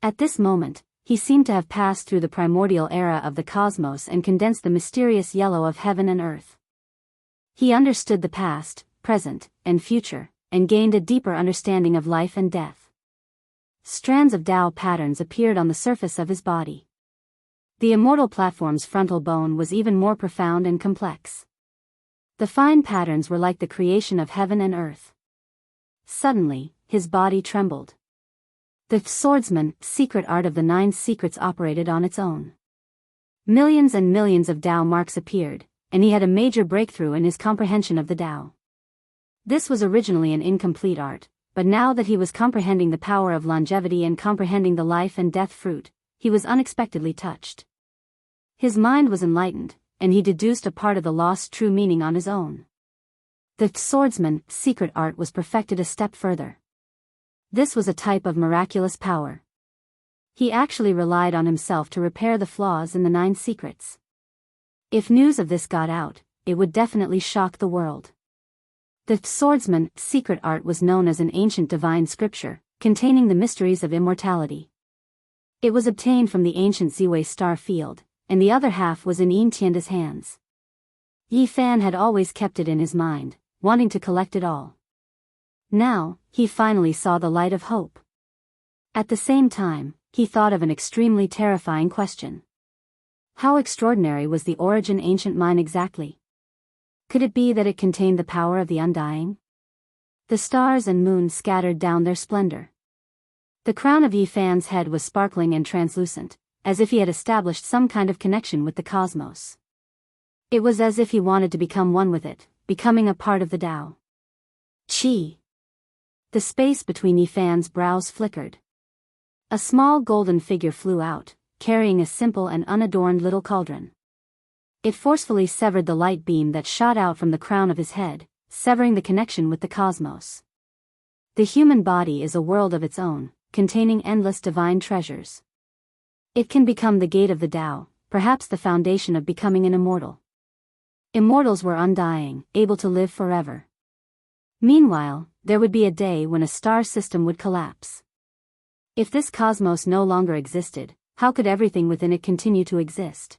At this moment, he seemed to have passed through the primordial era of the cosmos and condensed the mysterious yellow of heaven and earth. He understood the past, present, and future, and gained a deeper understanding of life and death. Strands of Tao patterns appeared on the surface of his body. The immortal platform's frontal bone was even more profound and complex. The fine patterns were like the creation of heaven and earth. Suddenly, his body trembled. The swordsman, secret art of the 9 secrets operated on its own. Millions and millions of Tao marks appeared, and he had a major breakthrough in his comprehension of the Tao. This was originally an incomplete art, but now that he was comprehending the power of longevity and comprehending the life and death fruit, he was unexpectedly touched. His mind was enlightened, and he deduced a part of the lost true meaning on his own. The swordsman, secret art was perfected a step further. This was a type of miraculous power. He actually relied on himself to repair the flaws in the 9 secrets. If news of this got out, it would definitely shock the world. The swordsman, secret art was known as an ancient divine scripture, containing the mysteries of immortality. It was obtained from the ancient Ziwei star field, and the other half was in Yin Tianda's hands. Yi Fan had always kept it in his mind, wanting to collect it all. Now, he finally saw the light of hope. At the same time, he thought of an extremely terrifying question. How extraordinary was the origin ancient mine exactly? Could it be that it contained the power of the undying? The stars and moon scattered down their splendor. The crown of Yi Fan's head was sparkling and translucent, as if he had established some kind of connection with the cosmos. It was as if he wanted to become one with it, becoming a part of the Tao. Qi. The space between Yi Fan's brows flickered. A small golden figure flew out, carrying a simple and unadorned little cauldron. It forcefully severed the light beam that shot out from the crown of his head, severing the connection with the cosmos. The human body is a world of its own, containing endless divine treasures. It can become the gate of the Tao, perhaps the foundation of becoming an immortal. Immortals were undying, able to live forever. Meanwhile, there would be a day when a star system would collapse. If this cosmos no longer existed, how could everything within it continue to exist?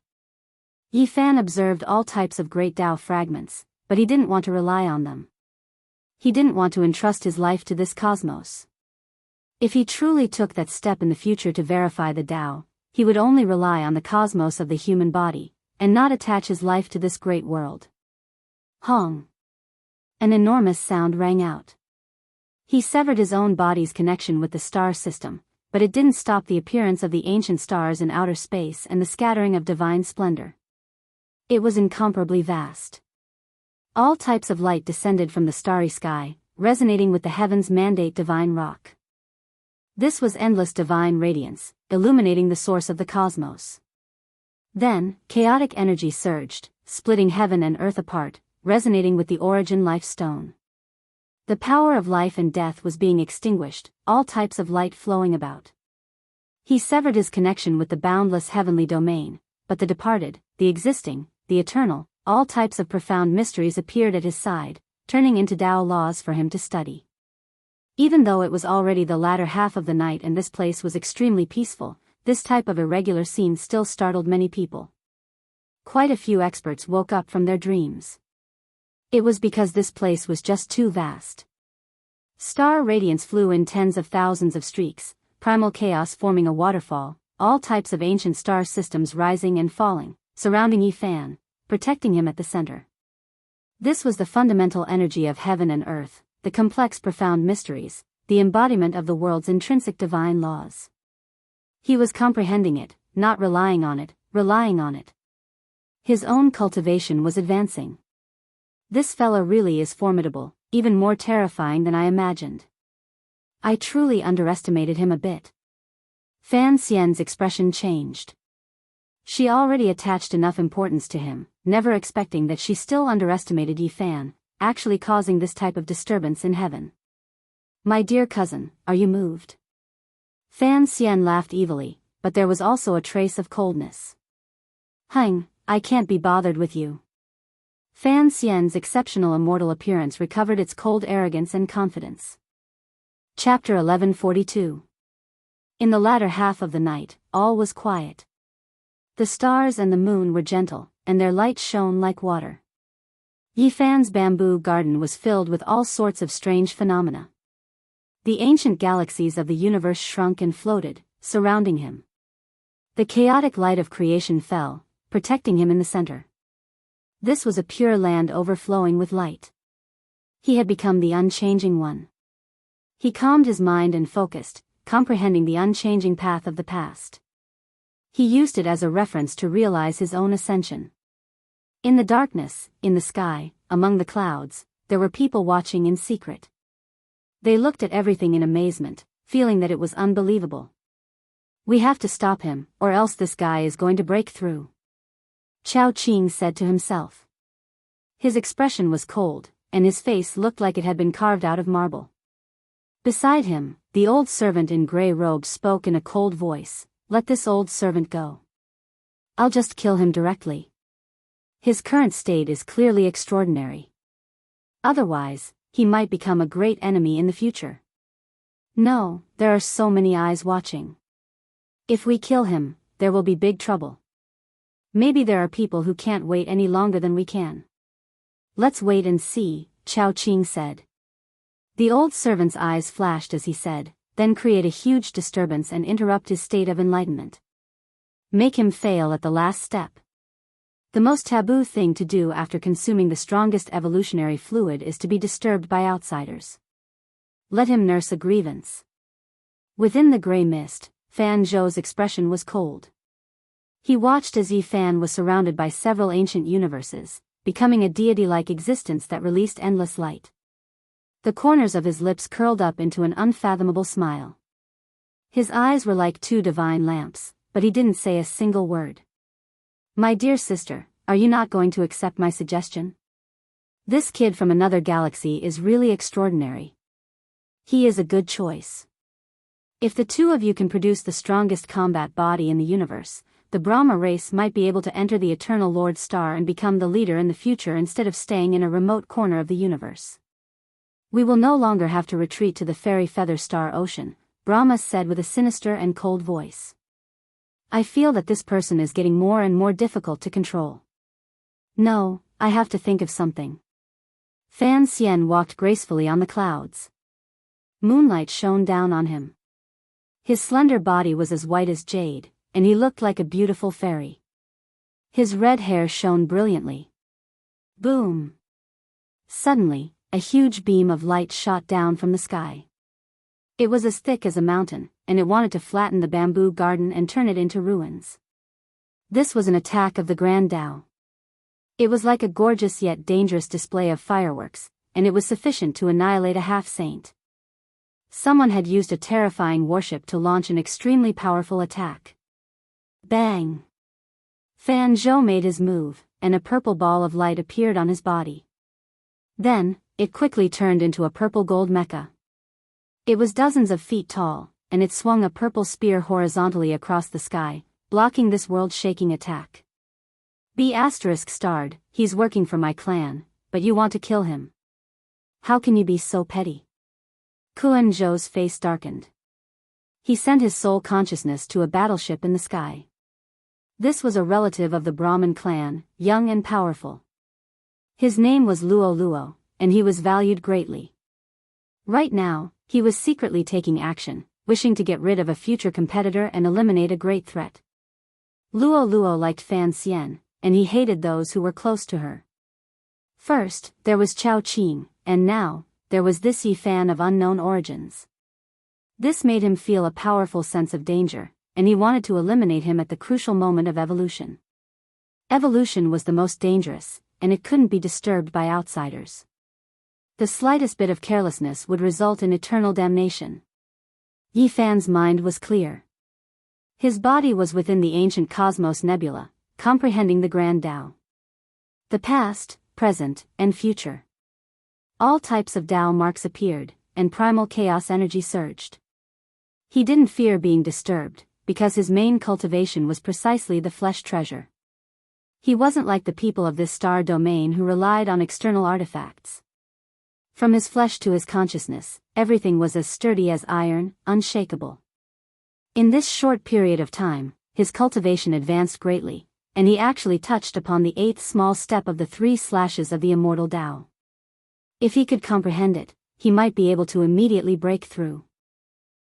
Yi Fan observed all types of great Tao fragments, but he didn't want to rely on them. He didn't want to entrust his life to this cosmos. If he truly took that step in the future to verify the Tao, he would only rely on the cosmos of the human body, and not attach his life to this great world. Hong. An enormous sound rang out. He severed his own body's connection with the star system, but it didn't stop the appearance of the ancient stars in outer space and the scattering of divine splendor. It was incomparably vast. All types of light descended from the starry sky, resonating with the heavens' mandate divine rock. This was endless divine radiance, illuminating the source of the cosmos. Then, chaotic energy surged, splitting heaven and earth apart, resonating with the origin life stone. The power of life and death was being extinguished, all types of light flowing about. He severed his connection with the boundless heavenly domain, but the departed, the existing, the eternal, all types of profound mysteries appeared at his side, turning into Tao laws for him to study. Even though it was already the latter half of the night and this place was extremely peaceful, this type of irregular scene still startled many people. Quite a few experts woke up from their dreams. It was because this place was just too vast. Star radiance flew in tens of thousands of streaks, primal chaos forming a waterfall, all types of ancient star systems rising and falling, surrounding Yifan, protecting him at the center. This was the fundamental energy of heaven and earth, the complex profound mysteries, the embodiment of the world's intrinsic divine laws. He was comprehending it, not relying on it, relying on it. His own cultivation was advancing. This fella really is formidable, even more terrifying than I imagined. I truly underestimated him a bit. Fan Xian's expression changed. She already attached enough importance to him, never expecting that she still underestimated Yifan, actually causing this type of disturbance in heaven. My dear cousin, are you moved? Fan Xian laughed evilly, but there was also a trace of coldness. Hang, I can't be bothered with you. Fan Xian's exceptional immortal appearance recovered its cold arrogance and confidence. Chapter 1142. In the latter half of the night, all was quiet. The stars and the moon were gentle, and their light shone like water. Yifan's bamboo garden was filled with all sorts of strange phenomena. The ancient galaxies of the universe shrunk and floated, surrounding him. The chaotic light of creation fell, protecting him in the center. This was a pure land overflowing with light. He had become the unchanging one. He calmed his mind and focused, comprehending the unchanging path of the past. He used it as a reference to realize his own ascension. In the darkness, in the sky, among the clouds, there were people watching in secret. They looked at everything in amazement, feeling that it was unbelievable. We have to stop him, or else this guy is going to break through. Chao Qing said to himself. His expression was cold, and his face looked like it had been carved out of marble. Beside him, the old servant in gray robes spoke in a cold voice. Let this old servant go. I'll just kill him directly. His current state is clearly extraordinary. Otherwise, he might become a great enemy in the future. No, there are so many eyes watching. If we kill him, there will be big trouble. Maybe there are people who can't wait any longer than we can. Let's wait and see, Chao Qing said. The old servant's eyes flashed as he said, then create a huge disturbance and interrupt his state of enlightenment. Make him fail at the last step. The most taboo thing to do after consuming the strongest evolutionary fluid is to be disturbed by outsiders. Let him nurse a grievance. Within the gray mist, Fan Zhou's expression was cold. He watched as Yifan was surrounded by several ancient universes, becoming a deity-like existence that released endless light. The corners of his lips curled up into an unfathomable smile. His eyes were like two divine lamps, but he didn't say a single word. My dear sister, are you not going to accept my suggestion? This kid from another galaxy is really extraordinary. He is a good choice. If the two of you can produce the strongest combat body in the universe, the Brahma race might be able to enter the Eternal Lord Star and become the leader in the future instead of staying in a remote corner of the universe. We will no longer have to retreat to the fairy feather star ocean, Brahma said with a sinister and cold voice. I feel that this person is getting more and more difficult to control. No, I have to think of something. Fan Xian walked gracefully on the clouds. Moonlight shone down on him. His slender body was as white as jade, and he looked like a beautiful fairy. His red hair shone brilliantly. Boom! Suddenly, a huge beam of light shot down from the sky. It was as thick as a mountain, and it wanted to flatten the bamboo garden and turn it into ruins. This was an attack of the Grand Tao. It was like a gorgeous yet dangerous display of fireworks, and it was sufficient to annihilate a half-saint. Someone had used a terrifying warship to launch an extremely powerful attack. Bang! Fan Zhou made his move, and a purple ball of light appeared on his body. Then, it quickly turned into a purple-gold mecha. It was dozens of feet tall, and it swung a purple spear horizontally across the sky, blocking this world-shaking attack. B***starred, he's working for my clan, but you want to kill him. How can you be so petty? Kuan Zhou's face darkened. He sent his soul consciousness to a battleship in the sky. This was a relative of the Brahmin clan, young and powerful. His name was Luo Luo, and he was valued greatly. Right now, he was secretly taking action, wishing to get rid of a future competitor and eliminate a great threat. Luo Luo liked Fan Xian, and he hated those who were close to her. First, there was Chao Qing, and now, there was this Yi Fan of unknown origins. This made him feel a powerful sense of danger, and he wanted to eliminate him at the crucial moment of evolution. Evolution was the most dangerous, and it couldn't be disturbed by outsiders. The slightest bit of carelessness would result in eternal damnation. Yi Fan's mind was clear. His body was within the ancient cosmos nebula, comprehending the grand Tao. The past, present, and future. All types of Tao marks appeared, and primal chaos energy surged. He didn't fear being disturbed, because his main cultivation was precisely the flesh treasure. He wasn't like the people of this star domain who relied on external artifacts. From his flesh to his consciousness, everything was as sturdy as iron, unshakable. In this short period of time, his cultivation advanced greatly, and he actually touched upon the 8th small step of the 3 slashes of the immortal Tao. If he could comprehend it, he might be able to immediately break through.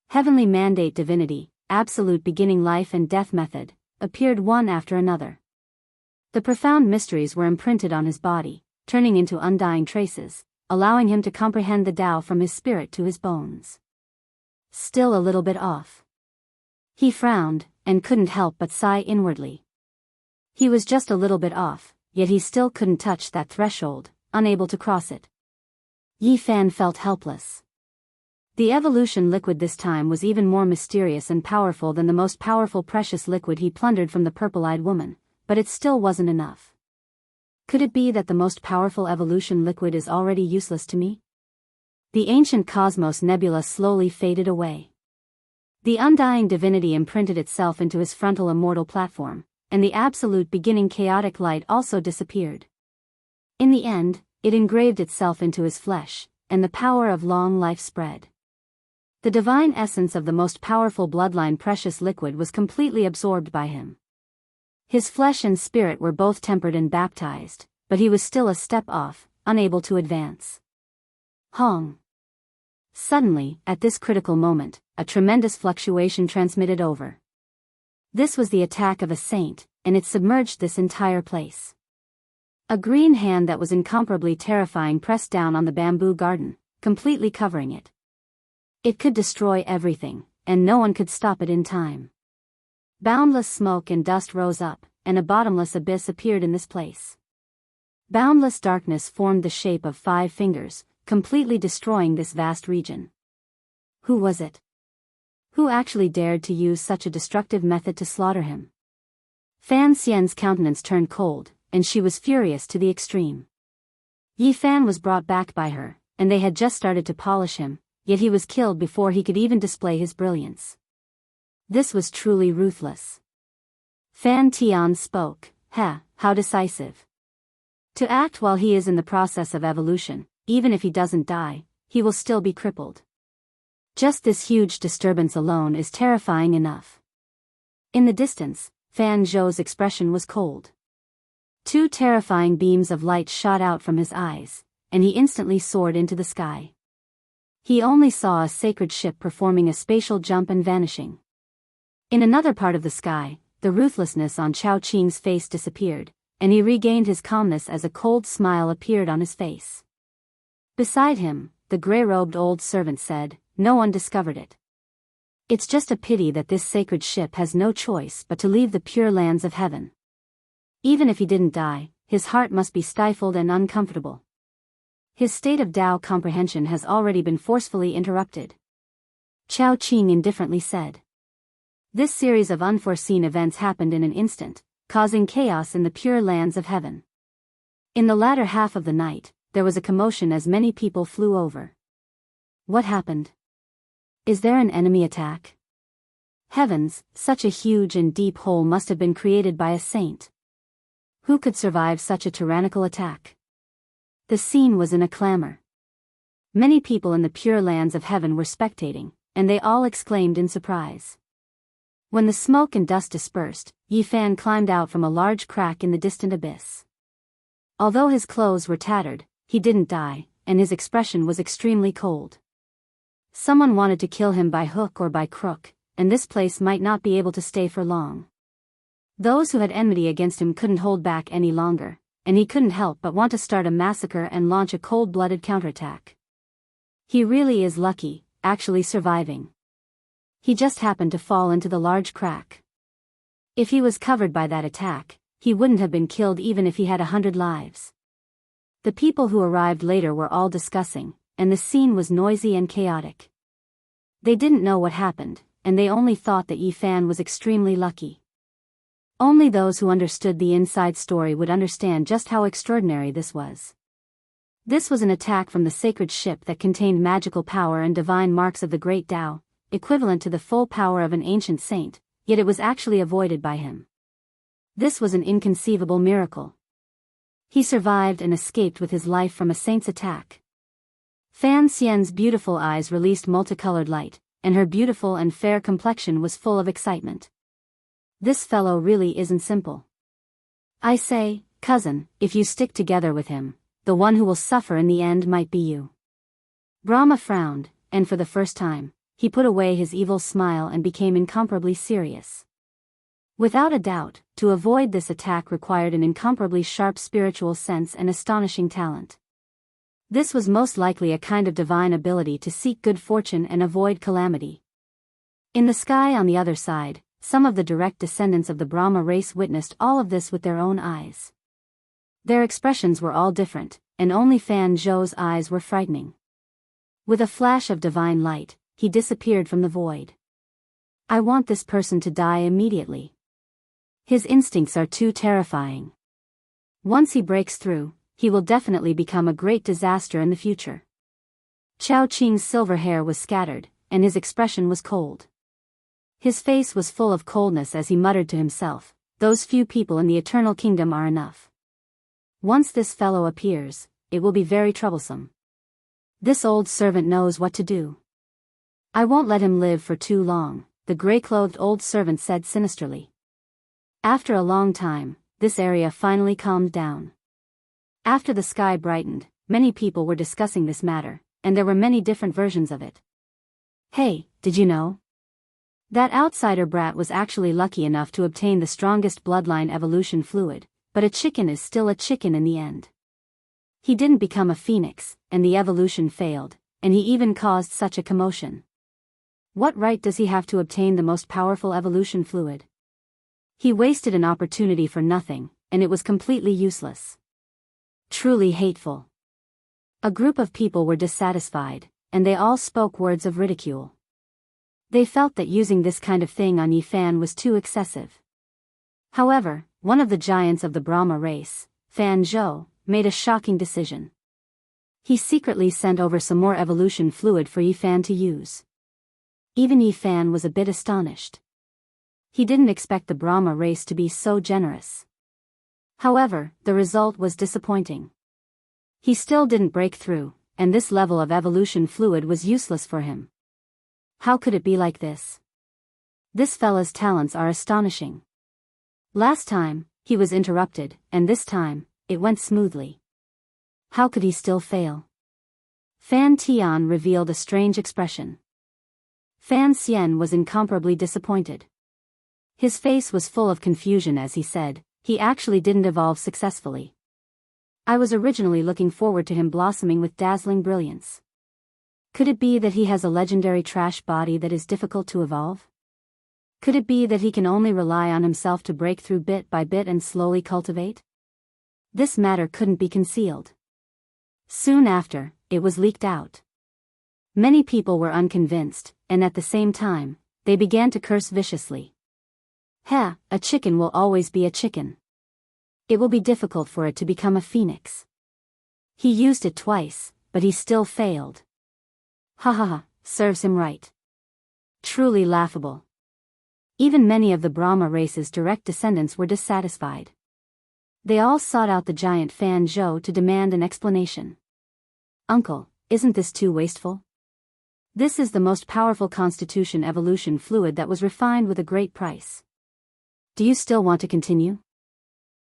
Heavenly Mandate Divinity, Absolute Beginning Life and Death Method, appeared one after another. The profound mysteries were imprinted on his body, turning into undying traces, allowing him to comprehend the Tao from his spirit to his bones. Still a little bit off. He frowned, and couldn't help but sigh inwardly. He was just a little bit off, yet he still couldn't touch that threshold, unable to cross it. Yi Fan felt helpless. The evolution liquid this time was even more mysterious and powerful than the most powerful precious liquid he plundered from the purple-eyed woman, but it still wasn't enough. Could it be that the most powerful evolution liquid is already useless to me? The ancient cosmos nebula slowly faded away. The undying divinity imprinted itself into his frontal immortal platform, and the absolute beginning chaotic light also disappeared. In the end, it engraved itself into his flesh, and the power of long life spread. The divine essence of the most powerful bloodline precious liquid was completely absorbed by him. His flesh and spirit were both tempered and baptized, but he was still a step off, unable to advance. Hong. Suddenly, at this critical moment, a tremendous fluctuation transmitted over. This was the attack of a saint, and it submerged this entire place. A green hand that was incomparably terrifying pressed down on the bamboo garden, completely covering it. It could destroy everything, and no one could stop it in time. Boundless smoke and dust rose up, and a bottomless abyss appeared in this place. Boundless darkness formed the shape of 5 fingers, completely destroying this vast region. Who was it? Who actually dared to use such a destructive method to slaughter him? Fan Xian's countenance turned cold, and she was furious to the extreme. Yi Fan was brought back by her, and they had just started to polish him, yet he was killed before he could even display his brilliance. This was truly ruthless. Fan Tian spoke, how decisive. To act while he is in the process of evolution, even if he doesn't die, he will still be crippled. Just this huge disturbance alone is terrifying enough. In the distance, Fan Zhou's expression was cold. 2 terrifying beams of light shot out from his eyes, and he instantly soared into the sky. He only saw a sacred ship performing a spatial jump and vanishing. In another part of the sky, the ruthlessness on Chao Qing's face disappeared, and he regained his calmness as a cold smile appeared on his face. Beside him, the gray-robed old servant said, "No one discovered it. It's just a pity that this sacred ship has no choice but to leave the pure lands of heaven." Even if he didn't die, his heart must be stifled and uncomfortable. His state of Tao comprehension has already been forcefully interrupted. Chao Qing indifferently said. This series of unforeseen events happened in an instant, causing chaos in the pure lands of heaven. In the latter half of the night, there was a commotion as many people flew over. What happened? Is there an enemy attack? Heavens, such a huge and deep hole must have been created by a saint. Who could survive such a tyrannical attack? The scene was in a clamor. Many people in the pure lands of heaven were spectating, and they all exclaimed in surprise. When the smoke and dust dispersed, Yi Fan climbed out from a large crack in the distant abyss. Although his clothes were tattered, he didn't die, and his expression was extremely cold. Someone wanted to kill him by hook or by crook, and this place might not be able to stay for long. Those who had enmity against him couldn't hold back any longer, and he couldn't help but want to start a massacre and launch a cold-blooded counterattack. He really is lucky, actually surviving. He just happened to fall into the large crack. If he was covered by that attack, he wouldn't have been killed even if he had 100 lives. The people who arrived later were all discussing, and the scene was noisy and chaotic. They didn't know what happened, and they only thought that Yi Fan was extremely lucky. Only those who understood the inside story would understand just how extraordinary this was. This was an attack from the sacred ship that contained magical power and divine marks of the great Tao, equivalent to the full power of an ancient saint, yet it was actually avoided by him. This was an inconceivable miracle. He survived and escaped with his life from a saint's attack. Fan Xian's beautiful eyes released multicolored light, and her beautiful and fair complexion was full of excitement. This fellow really isn't simple. I say, cousin, if you stick together with him, the one who will suffer in the end might be you. Brahma frowned, and for the first time, he put away his evil smile and became incomparably serious. Without a doubt, to avoid this attack required an incomparably sharp spiritual sense and astonishing talent. This was most likely a kind of divine ability to seek good fortune and avoid calamity. In the sky on the other side, some of the direct descendants of the Brahma race witnessed all of this with their own eyes. Their expressions were all different, and only Fan Zhou's eyes were frightening. With a flash of divine light, he disappeared from the void. I want this person to die immediately. His instincts are too terrifying. Once he breaks through, he will definitely become a great disaster in the future. Chao Qing's silver hair was scattered, and his expression was cold. His face was full of coldness as he muttered to himself, those few people in the eternal kingdom are enough. Once this fellow appears, it will be very troublesome. This old servant knows what to do. I won't let him live for too long, the gray-clothed old servant said sinisterly. After a long time, this area finally calmed down. After the sky brightened, many people were discussing this matter, and there were many different versions of it. Hey, did you know? That outsider brat was actually lucky enough to obtain the strongest bloodline evolution fluid, but a chicken is still a chicken in the end. He didn't become a phoenix, and the evolution failed, and he even caused such a commotion. What right does he have to obtain the most powerful evolution fluid? He wasted an opportunity for nothing, and it was completely useless. Truly hateful. A group of people were dissatisfied, and they all spoke words of ridicule. They felt that using this kind of thing on Yi Fan was too excessive. However, one of the giants of the Brahma race, Fan Zhou, made a shocking decision. He secretly sent over some more evolution fluid for Yi Fan to use. Even Yi Fan was a bit astonished. He didn't expect the Brahma race to be so generous. However, the result was disappointing. He still didn't break through, and this level of evolution fluid was useless for him. How could it be like this? This fella's talents are astonishing. Last time, he was interrupted, and this time, it went smoothly. How could he still fail? Fan Tian revealed a strange expression. Fan Xian was incomparably disappointed. His face was full of confusion as he said, he actually didn't evolve successfully. I was originally looking forward to him blossoming with dazzling brilliance. Could it be that he has a legendary trash body that is difficult to evolve? Could it be that he can only rely on himself to break through bit by bit and slowly cultivate? This matter couldn't be concealed. Soon after, it was leaked out. Many people were unconvinced, and at the same time, they began to curse viciously. A chicken will always be a chicken. It will be difficult for it to become a phoenix. He used it twice, but he still failed. Ha, serves him right. Truly laughable. Even many of the Brahma race's direct descendants were dissatisfied. They all sought out the giant Fan Zhou to demand an explanation. Uncle, isn't this too wasteful? This is the most powerful constitution evolution fluid that was refined with a great price. Do you still want to continue?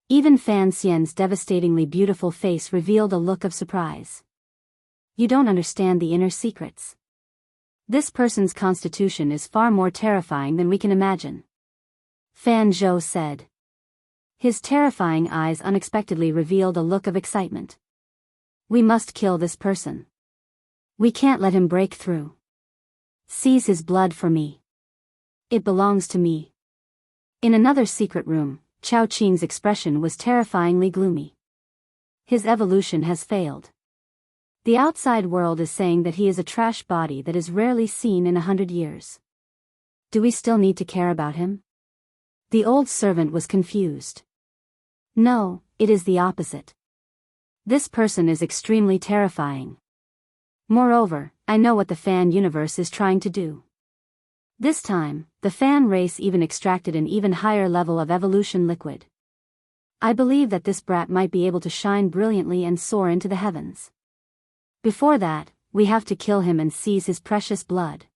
Even Fan Xian's devastatingly beautiful face revealed a look of surprise. You don't understand the inner secrets. This person's constitution is far more terrifying than we can imagine. Fan Zhou said. His terrifying eyes unexpectedly revealed a look of excitement. We must kill this person. We can't let him break through. Seize his blood for me. It belongs to me. In another secret room, Chao Qing's expression was terrifyingly gloomy. His evolution has failed. The outside world is saying that he is a trash body that is rarely seen in 100 years. Do we still need to care about him? The old servant was confused. No, it is the opposite. This person is extremely terrifying. Moreover, I know what the fan universe is trying to do. This time, the fan race even extracted an even higher level of evolution liquid. I believe that this brat might be able to shine brilliantly and soar into the heavens. Before that, we have to kill him and seize his precious blood.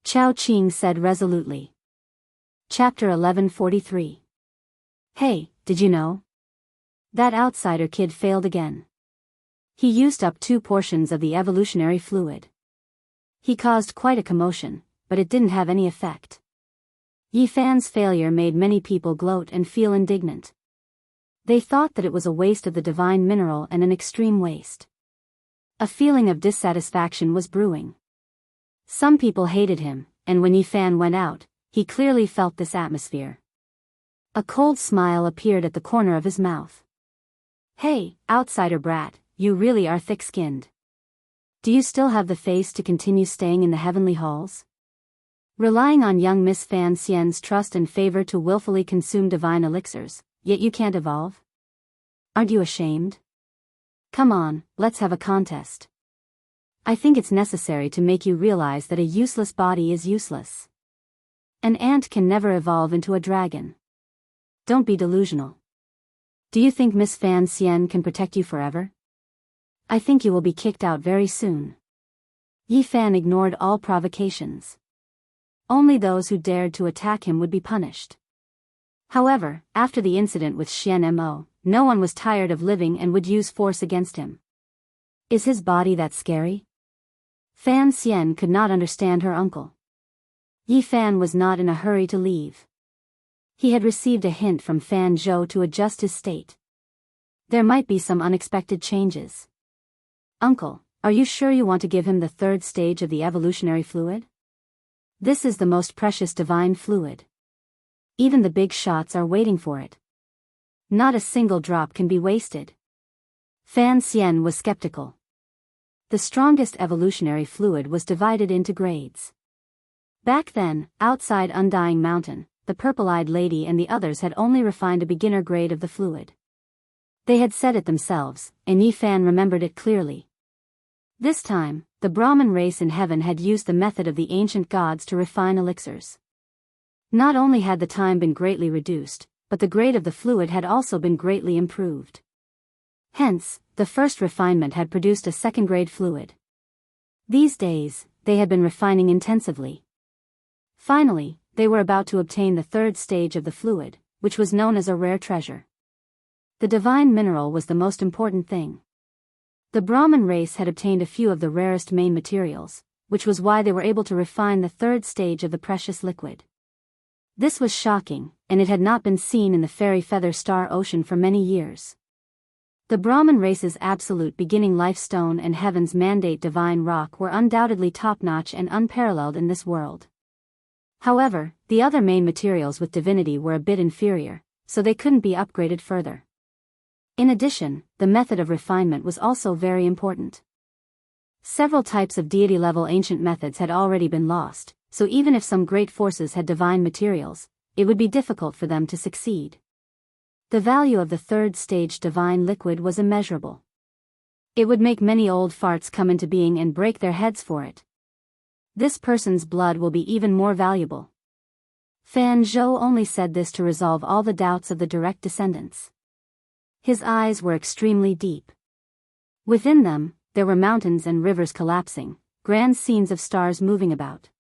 Chao Qing said resolutely. Chapter 1143. Hey, did you know? That outsider kid failed again. He used up 2 portions of the evolutionary fluid. He caused quite a commotion, but it didn't have any effect. Yi Fan's failure made many people gloat and feel indignant. They thought that it was a waste of the divine mineral and an extreme waste. A feeling of dissatisfaction was brewing. Some people hated him, and when Yi Fan went out, he clearly felt this atmosphere. A cold smile appeared at the corner of his mouth. Hey, outsider brat, you really are thick-skinned. Do you still have the face to continue staying in the heavenly halls? Relying on young Miss Fan Xian's trust and favor to willfully consume divine elixirs, yet you can't evolve? Aren't you ashamed? Come on, let's have a contest. I think it's necessary to make you realize that a useless body is useless. An ant can never evolve into a dragon. Don't be delusional. Do you think Miss Fan Xian can protect you forever? I think you will be kicked out very soon. Yi Fan ignored all provocations. Only those who dared to attack him would be punished. However, after the incident with Xian Mo, no one was tired of living and would use force against him. Is his body that scary? Fan Xian could not understand her uncle. Yi Fan was not in a hurry to leave. He had received a hint from Fan Zhou to adjust his state. There might be some unexpected changes. Uncle, are you sure you want to give him the 3rd stage of the evolutionary fluid? This is the most precious divine fluid. Even the big shots are waiting for it. Not a single drop can be wasted. Fan Xian was skeptical. The strongest evolutionary fluid was divided into grades. Back then, outside Undying Mountain, the purple-eyed lady and the others had only refined a beginner grade of the fluid. They had said it themselves, and Yi Fan remembered it clearly. This time, the Brahmin race in heaven had used the method of the ancient gods to refine elixirs. Not only had the time been greatly reduced, but the grade of the fluid had also been greatly improved. Hence, the first refinement had produced a 2nd-grade fluid. These days, they had been refining intensively. Finally, they were about to obtain the 3rd stage of the fluid, which was known as a rare treasure. The divine mineral was the most important thing. The Brahmin race had obtained a few of the rarest main materials, which was why they were able to refine the 3rd stage of the precious liquid. This was shocking, and it had not been seen in the fairy feather star ocean for many years. The Brahmin race's absolute beginning life stone and heaven's mandate divine rock were undoubtedly top-notch and unparalleled in this world. However, the other main materials with divinity were a bit inferior, so they couldn't be upgraded further. In addition, the method of refinement was also very important. Several types of deity-level ancient methods had already been lost, so even if some great forces had divine materials, it would be difficult for them to succeed. The value of the 3rd stage divine liquid was immeasurable. It would make many old farts come into being and break their heads for it. This person's blood will be even more valuable. Fan Zhou only said this to resolve all the doubts of the direct descendants. His eyes were extremely deep. Within them, there were mountains and rivers collapsing, grand scenes of stars moving about.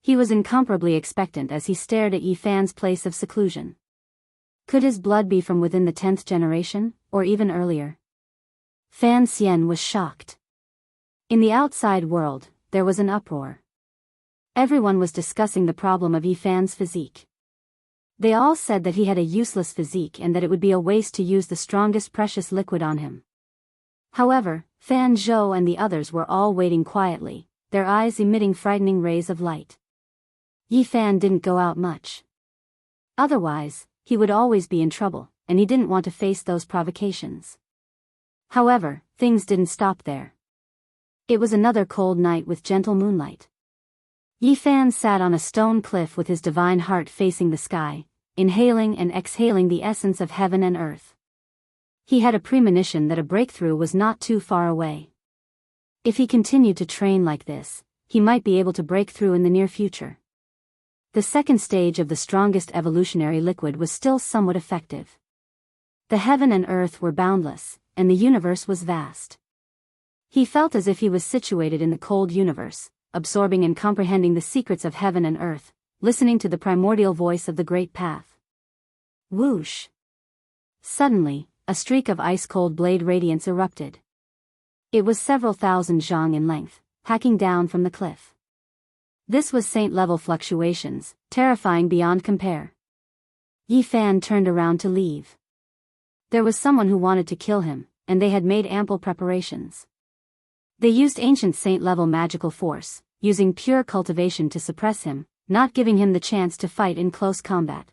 He was incomparably expectant as he stared at Yi Fan's place of seclusion. Could his blood be from within the 10th generation, or even earlier? Fan Xian was shocked. In the outside world, there was an uproar. Everyone was discussing the problem of Yifan's physique. They all said that he had a useless physique and that it would be a waste to use the strongest precious liquid on him. However, Fan Zhou and the others were all waiting quietly, their eyes emitting frightening rays of light. Yifan didn't go out much. Otherwise, he would always be in trouble, and he didn't want to face those provocations. However, things didn't stop there. It was another cold night with gentle moonlight. Yifan sat on a stone cliff with his divine heart facing the sky, inhaling and exhaling the essence of heaven and earth. He had a premonition that a breakthrough was not too far away. If he continued to train like this, he might be able to break through in the near future. The second stage of the strongest evolutionary liquid was still somewhat effective. The heaven and earth were boundless, and the universe was vast. He felt as if he was situated in the cold universe, absorbing and comprehending the secrets of heaven and earth, listening to the primordial voice of the great path. Whoosh! Suddenly, a streak of ice-cold blade radiance erupted. It was several thousand zhang in length, hacking down from the cliff. This was saint-level fluctuations, terrifying beyond compare. Yifan turned around to leave. There was someone who wanted to kill him, and they had made ample preparations. They used ancient saint-level magical force, using pure cultivation to suppress him, not giving him the chance to fight in close combat.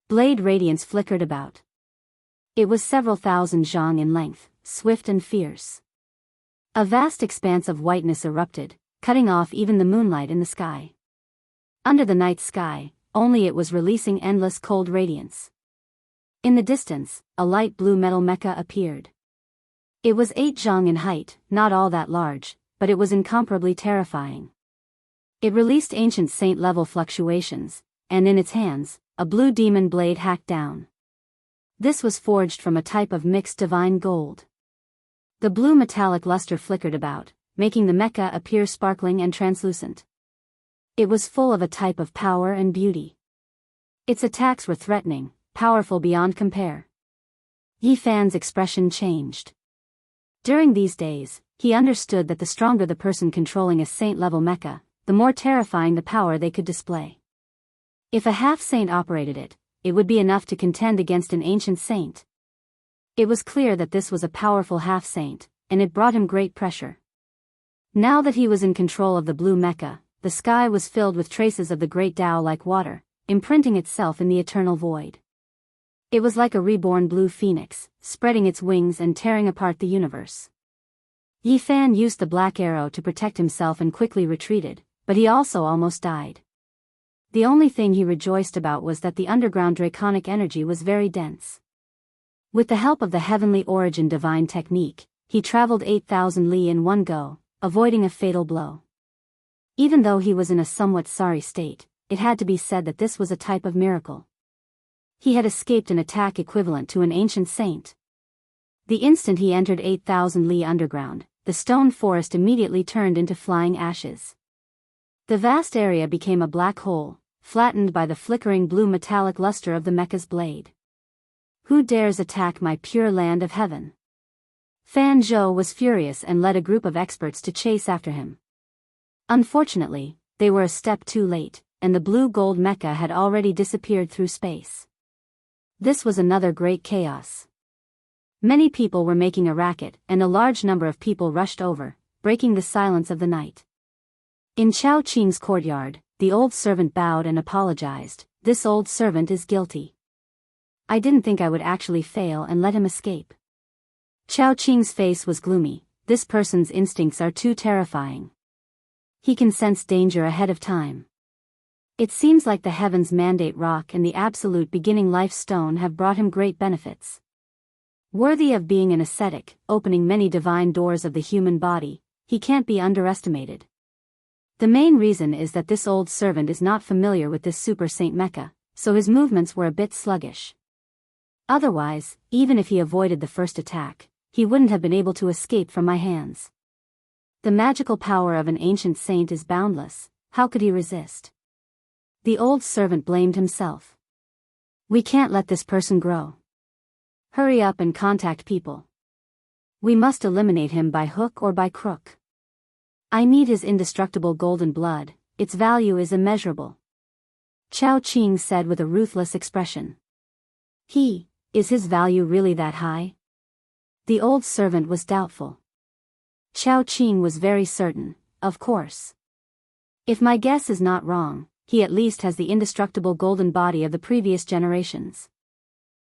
Blade radiance flickered about. It was several thousand zhang in length, swift and fierce. A vast expanse of whiteness erupted, cutting off even the moonlight in the sky. Under the night sky, only it was releasing endless cold radiance. In the distance, a light blue metal mecha appeared. It was 8 zhang in height, not all that large, but it was incomparably terrifying. It released ancient saint-level fluctuations, and in its hands, a blue demon blade hacked down. This was forged from a type of mixed divine gold. The blue metallic luster flickered about, making the mecha appear sparkling and translucent. It was full of a type of power and beauty. Its attacks were threatening, powerful beyond compare. Yifan's expression changed. During these days, he understood that the stronger the person controlling a saint-level mecha, the more terrifying the power they could display. If a half-saint operated it, it would be enough to contend against an ancient saint. It was clear that this was a powerful half-saint, and it brought him great pressure. Now that he was in control of the blue mecha, the sky was filled with traces of the great Tao like water, imprinting itself in the eternal void. It was like a reborn blue phoenix, spreading its wings and tearing apart the universe. Yifan used the black arrow to protect himself and quickly retreated, but he also almost died. The only thing he rejoiced about was that the underground draconic energy was very dense. With the help of the heavenly origin divine technique, he traveled 8,000 li in one go, avoiding a fatal blow. Even though he was in a somewhat sorry state, it had to be said that this was a type of miracle. He had escaped an attack equivalent to an ancient saint. The instant he entered 8,000 li underground, the stone forest immediately turned into flying ashes. The vast area became a black hole, flattened by the flickering blue metallic luster of the mecha's blade. Who dares attack my pure land of heaven? Fan Zhou was furious and led a group of experts to chase after him. Unfortunately, they were a step too late, and the blue-gold mecha had already disappeared through space. This was another great chaos. Many people were making a racket, and a large number of people rushed over, breaking the silence of the night. In Chao Qing's courtyard, the old servant bowed and apologized. This old servant is guilty. I didn't think I would actually fail and let him escape. Chao Qing's face was gloomy. This person's instincts are too terrifying. He can sense danger ahead of time. It seems like the Heaven's Mandate Rock and the Absolute Beginning Life Stone have brought him great benefits. Worthy of being an ascetic, opening many divine doors of the human body, he can't be underestimated. The main reason is that this old servant is not familiar with this super saint mecha, so his movements were a bit sluggish. Otherwise, even if he avoided the first attack, he wouldn't have been able to escape from my hands. The magical power of an ancient saint is boundless. How could he resist? The old servant blamed himself. We can't let this person grow. Hurry up and contact people. We must eliminate him by hook or by crook. I need his indestructible golden blood. its value is immeasurable. Chao Qing said with a ruthless expression. Is his value really that high? The old servant was doubtful. Chao Qing was very certain, of course. If my guess is not wrong, he at least has the indestructible golden body of the previous generations.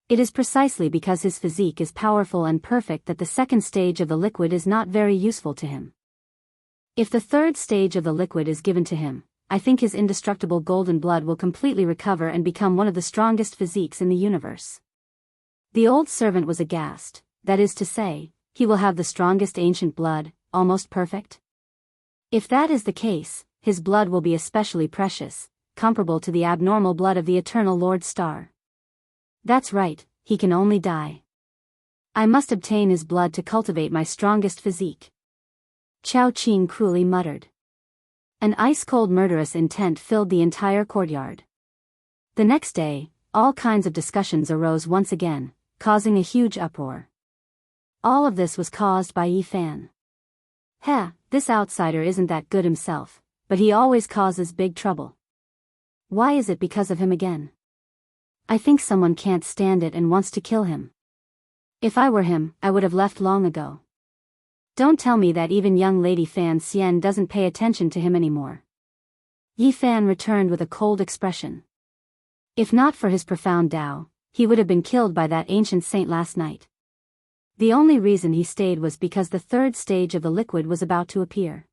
It is precisely because his physique is powerful and perfect that the second stage of the liquid is not very useful to him. If the third stage of the liquid is given to him, I think his indestructible golden blood will completely recover and become one of the strongest physiques in the universe. The old servant was aghast, that is to say, he will have the strongest ancient blood, almost perfect? If that is the case, his blood will be especially precious, comparable to the abnormal blood of the eternal Lord Star. That's right, he can only die. I must obtain his blood to cultivate my strongest physique. Chao Qing cruelly muttered. An ice-cold murderous intent filled the entire courtyard. The next day, all kinds of discussions arose once again, causing a huge uproar. All of this was caused by Yi Fan. This outsider isn't that good himself, but he always causes big trouble. Why is it because of him again? I think someone can't stand it and wants to kill him. If I were him, I would have left long ago. Don't tell me that even young Lady Fan Xian doesn't pay attention to him anymore. Yi Fan returned with a cold expression. If not for his profound Tao, he would have been killed by that ancient saint last night. The only reason he stayed was because the third stage of the liquid was about to appear.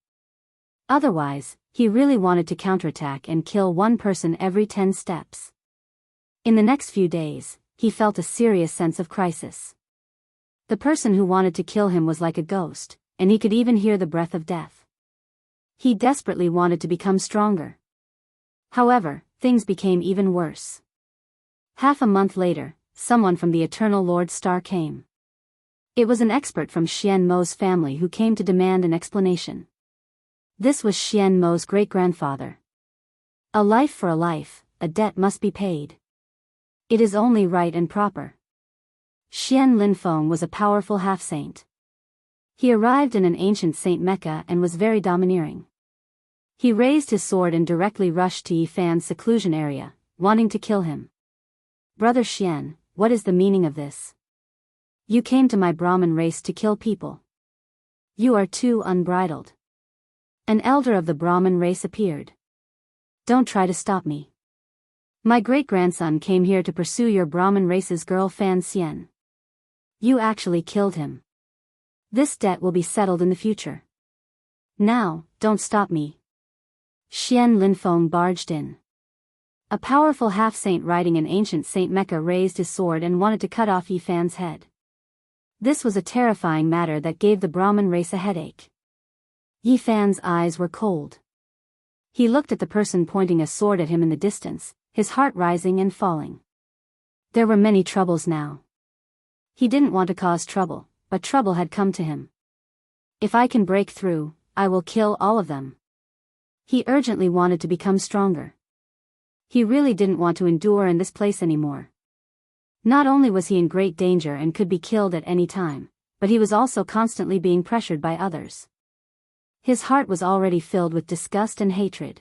Otherwise, he really wanted to counterattack and kill one person every 10 steps. In the next few days, he felt a serious sense of crisis. The person who wanted to kill him was like a ghost, and he could even hear the breath of death. He desperately wanted to become stronger. However, things became even worse. Half a month later, someone from the Eternal Lord Star came. It was an expert from Xian Mo's family who came to demand an explanation. This was Xian Mo's great-grandfather. A life for a life, a debt must be paid. It is only right and proper. Xian Linfeng was a powerful half-saint. He arrived in an ancient Saint Mecca and was very domineering. He raised his sword and directly rushed to Yi Fan's seclusion area, wanting to kill him. Brother Xian, what is the meaning of this? You came to my Brahmin race to kill people. You are too unbridled. An elder of the Brahmin race appeared. Don't try to stop me. My great-grandson came here to pursue your Brahmin race's girl Fan Xian. You actually killed him. This debt will be settled in the future. Now, don't stop me. Xian Linfeng barged in. A powerful half-saint riding an ancient Saint Mecca raised his sword and wanted to cut off Yi Fan's head. This was a terrifying matter that gave the Brahmin race a headache. Yi Fan's eyes were cold. He looked at the person pointing a sword at him in the distance, his heart rising and falling. There were many troubles now. He didn't want to cause trouble, but trouble had come to him. If I can break through, I will kill all of them. He urgently wanted to become stronger. He really didn't want to endure in this place anymore. Not only was he in great danger and could be killed at any time, but he was also constantly being pressured by others. His heart was already filled with disgust and hatred.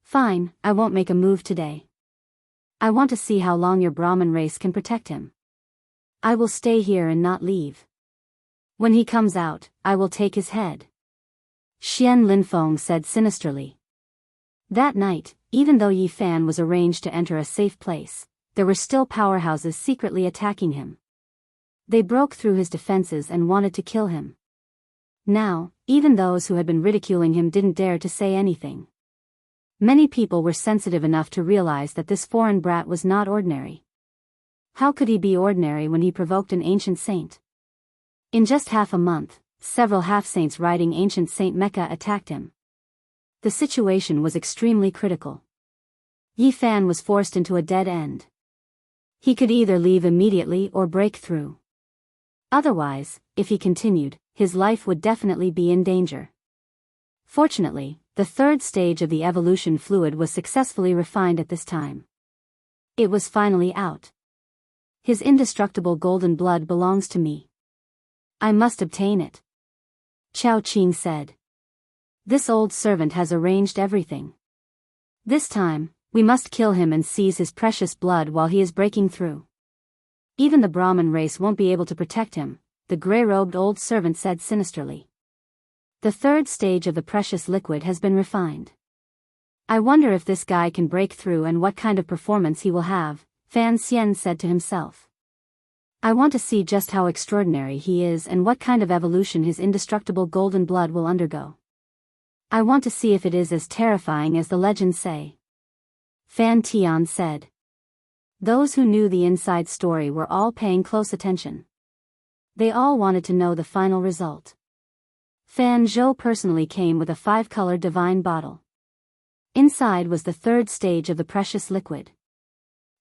Fine, I won't make a move today. I want to see how long your Brahmin race can protect him. I will stay here and not leave. When he comes out, I will take his head. Xian Linfeng said sinisterly. That night, even though Yi Fan was arranged to enter a safe place, there were still powerhouses secretly attacking him. They broke through his defenses and wanted to kill him. Now, even those who had been ridiculing him didn't dare to say anything. Many people were sensitive enough to realize that this foreign brat was not ordinary. How could he be ordinary when he provoked an ancient saint? In just half a month, several half-saints riding ancient Saint Mecca attacked him. The situation was extremely critical. Yi Fan was forced into a dead end. He could either leave immediately or break through. Otherwise, if he continued, his life would definitely be in danger. Fortunately, the third stage of the evolution fluid was successfully refined at this time. It was finally out. His indestructible golden blood belongs to me. I must obtain it. Chao Qing said. This old servant has arranged everything. This time, we must kill him and seize his precious blood while he is breaking through. Even the Brahmin race won't be able to protect him, the grey-robed old servant said sinisterly. The third stage of the precious liquid has been refined. I wonder if this guy can break through and what kind of performance he will have, Fan Xian said to himself. I want to see just how extraordinary he is and what kind of evolution his indestructible golden blood will undergo. I want to see if it is as terrifying as the legends say. Fan Tian said. Those who knew the inside story were all paying close attention. They all wanted to know the final result. Fan Zhou personally came with a 5-color divine bottle. Inside was the third stage of the precious liquid.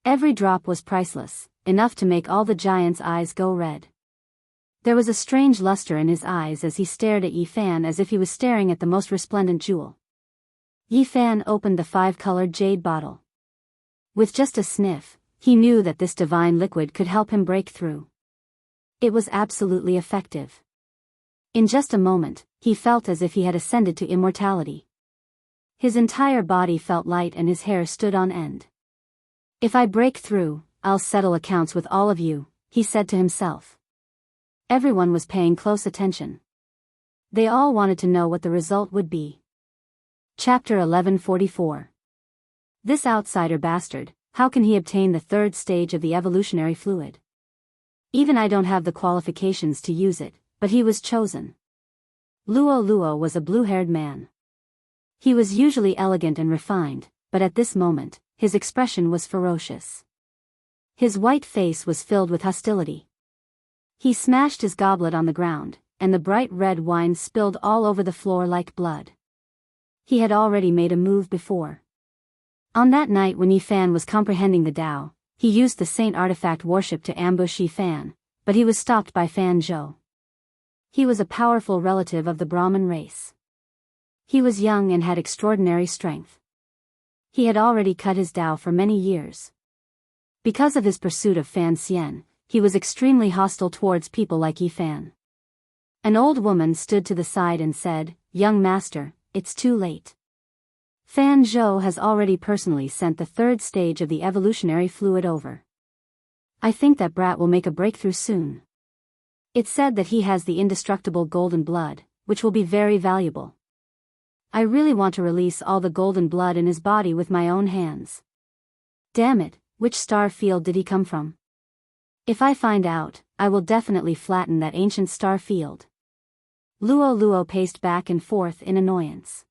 Every drop was priceless, enough to make all the giant's eyes go red. There was a strange luster in his eyes as he stared at Yi Fan as if he was staring at the most resplendent jewel. Yi Fan opened the 5-colored jade bottle. With just a sniff, he knew that this divine liquid could help him break through. It was absolutely effective. In just a moment, he felt as if he had ascended to immortality. His entire body felt light and his hair stood on end. If I break through, I'll settle accounts with all of you, he said to himself. Everyone was paying close attention. They all wanted to know what the result would be. Chapter 1144. This outsider bastard, how can he obtain the third stage of the evolutionary fluid? Even I don't have the qualifications to use it, but he was chosen. Luo Luo was a blue-haired man. He was usually elegant and refined, but at this moment, his expression was ferocious. His white face was filled with hostility. He smashed his goblet on the ground, and the bright red wine spilled all over the floor like blood. He had already made a move before. On that night when Yi Fan was comprehending the Tao, he used the saint artifact worship to ambush Yi Fan, but he was stopped by Fan Zhou. He was a powerful relative of the Brahmin race. He was young and had extraordinary strength. He had already cut his Tao for many years. Because of his pursuit of Fan Xian, he was extremely hostile towards people like Yi Fan. An old woman stood to the side and said, "Young master, it's too late. Fan Zhou has already personally sent the third stage of the evolutionary fluid over. I think that brat will make a breakthrough soon. It's said that he has the indestructible golden blood, which will be very valuable. I really want to release all the golden blood in his body with my own hands. Damn it, which star field did he come from? If I find out, I will definitely flatten that ancient star field." Luo Luo paced back and forth in annoyance.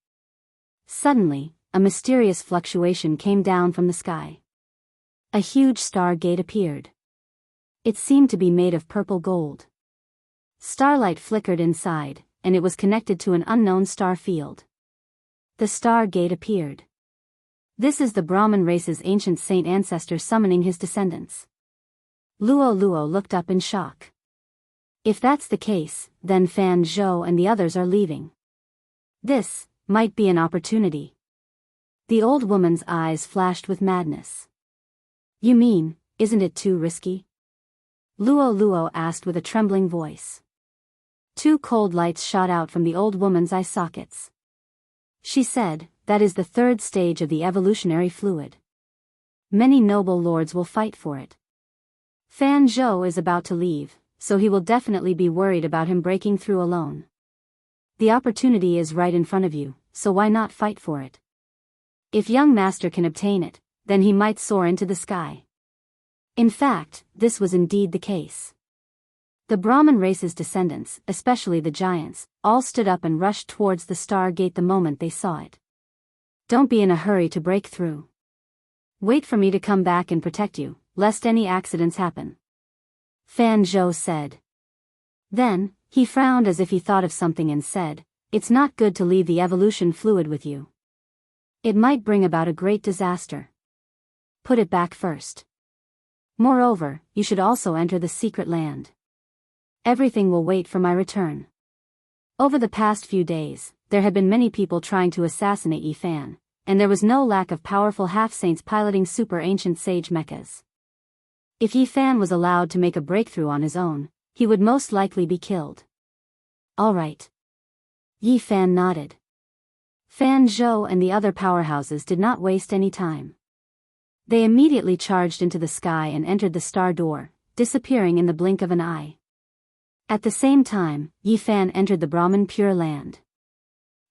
Suddenly, a mysterious fluctuation came down from the sky. A huge star gate appeared. It seemed to be made of purple gold. Starlight flickered inside, and it was connected to an unknown star field. The star gate appeared. This is the Brahmin race's ancient saint ancestor summoning his descendants. Luo Luo looked up in shock. If that's the case, then Fan Zhou and the others are leaving. This might be an opportunity. The old woman's eyes flashed with madness. You mean, isn't it too risky? Luo Luo asked with a trembling voice. Two cold lights shot out from the old woman's eye sockets. She said, that is the third stage of the evolutionary fluid. Many noble lords will fight for it. Fan Zhou is about to leave, so he will definitely be worried about him breaking through alone. The opportunity is right in front of you, so why not fight for it? If young master can obtain it, then he might soar into the sky. In fact, this was indeed the case. The Brahmin race's descendants, especially the giants, all stood up and rushed towards the star gate the moment they saw it. Don't be in a hurry to break through. Wait for me to come back and protect you, lest any accidents happen. Fan Zhou said. Then, he frowned as if he thought of something and said, it's not good to leave the evolution fluid with you. It might bring about a great disaster. Put it back first. Moreover, you should also enter the secret land. Everything will wait for my return. Over the past few days, there had been many people trying to assassinate Yi Fan, and there was no lack of powerful half-saints piloting super-ancient sage mechas. If Yi Fan was allowed to make a breakthrough on his own, he would most likely be killed. All right. Yi Fan nodded. Fan Zhou and the other powerhouses did not waste any time. They immediately charged into the sky and entered the star door, disappearing in the blink of an eye. At the same time, Yi Fan entered the Brahman Pure Land.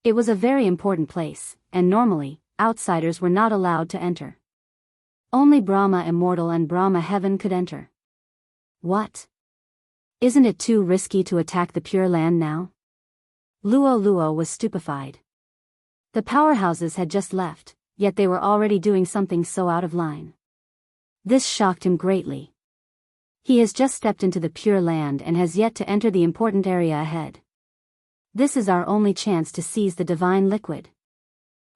It was a very important place, and normally, outsiders were not allowed to enter. Only Brahma Immortal and Brahma Heaven could enter. What? Isn't it too risky to attack the Pure Land now? Luo Luo was stupefied. The powerhouses had just left, yet they were already doing something so out of line. This shocked him greatly. He has just stepped into the Pure Land and has yet to enter the important area ahead. This is our only chance to seize the divine liquid,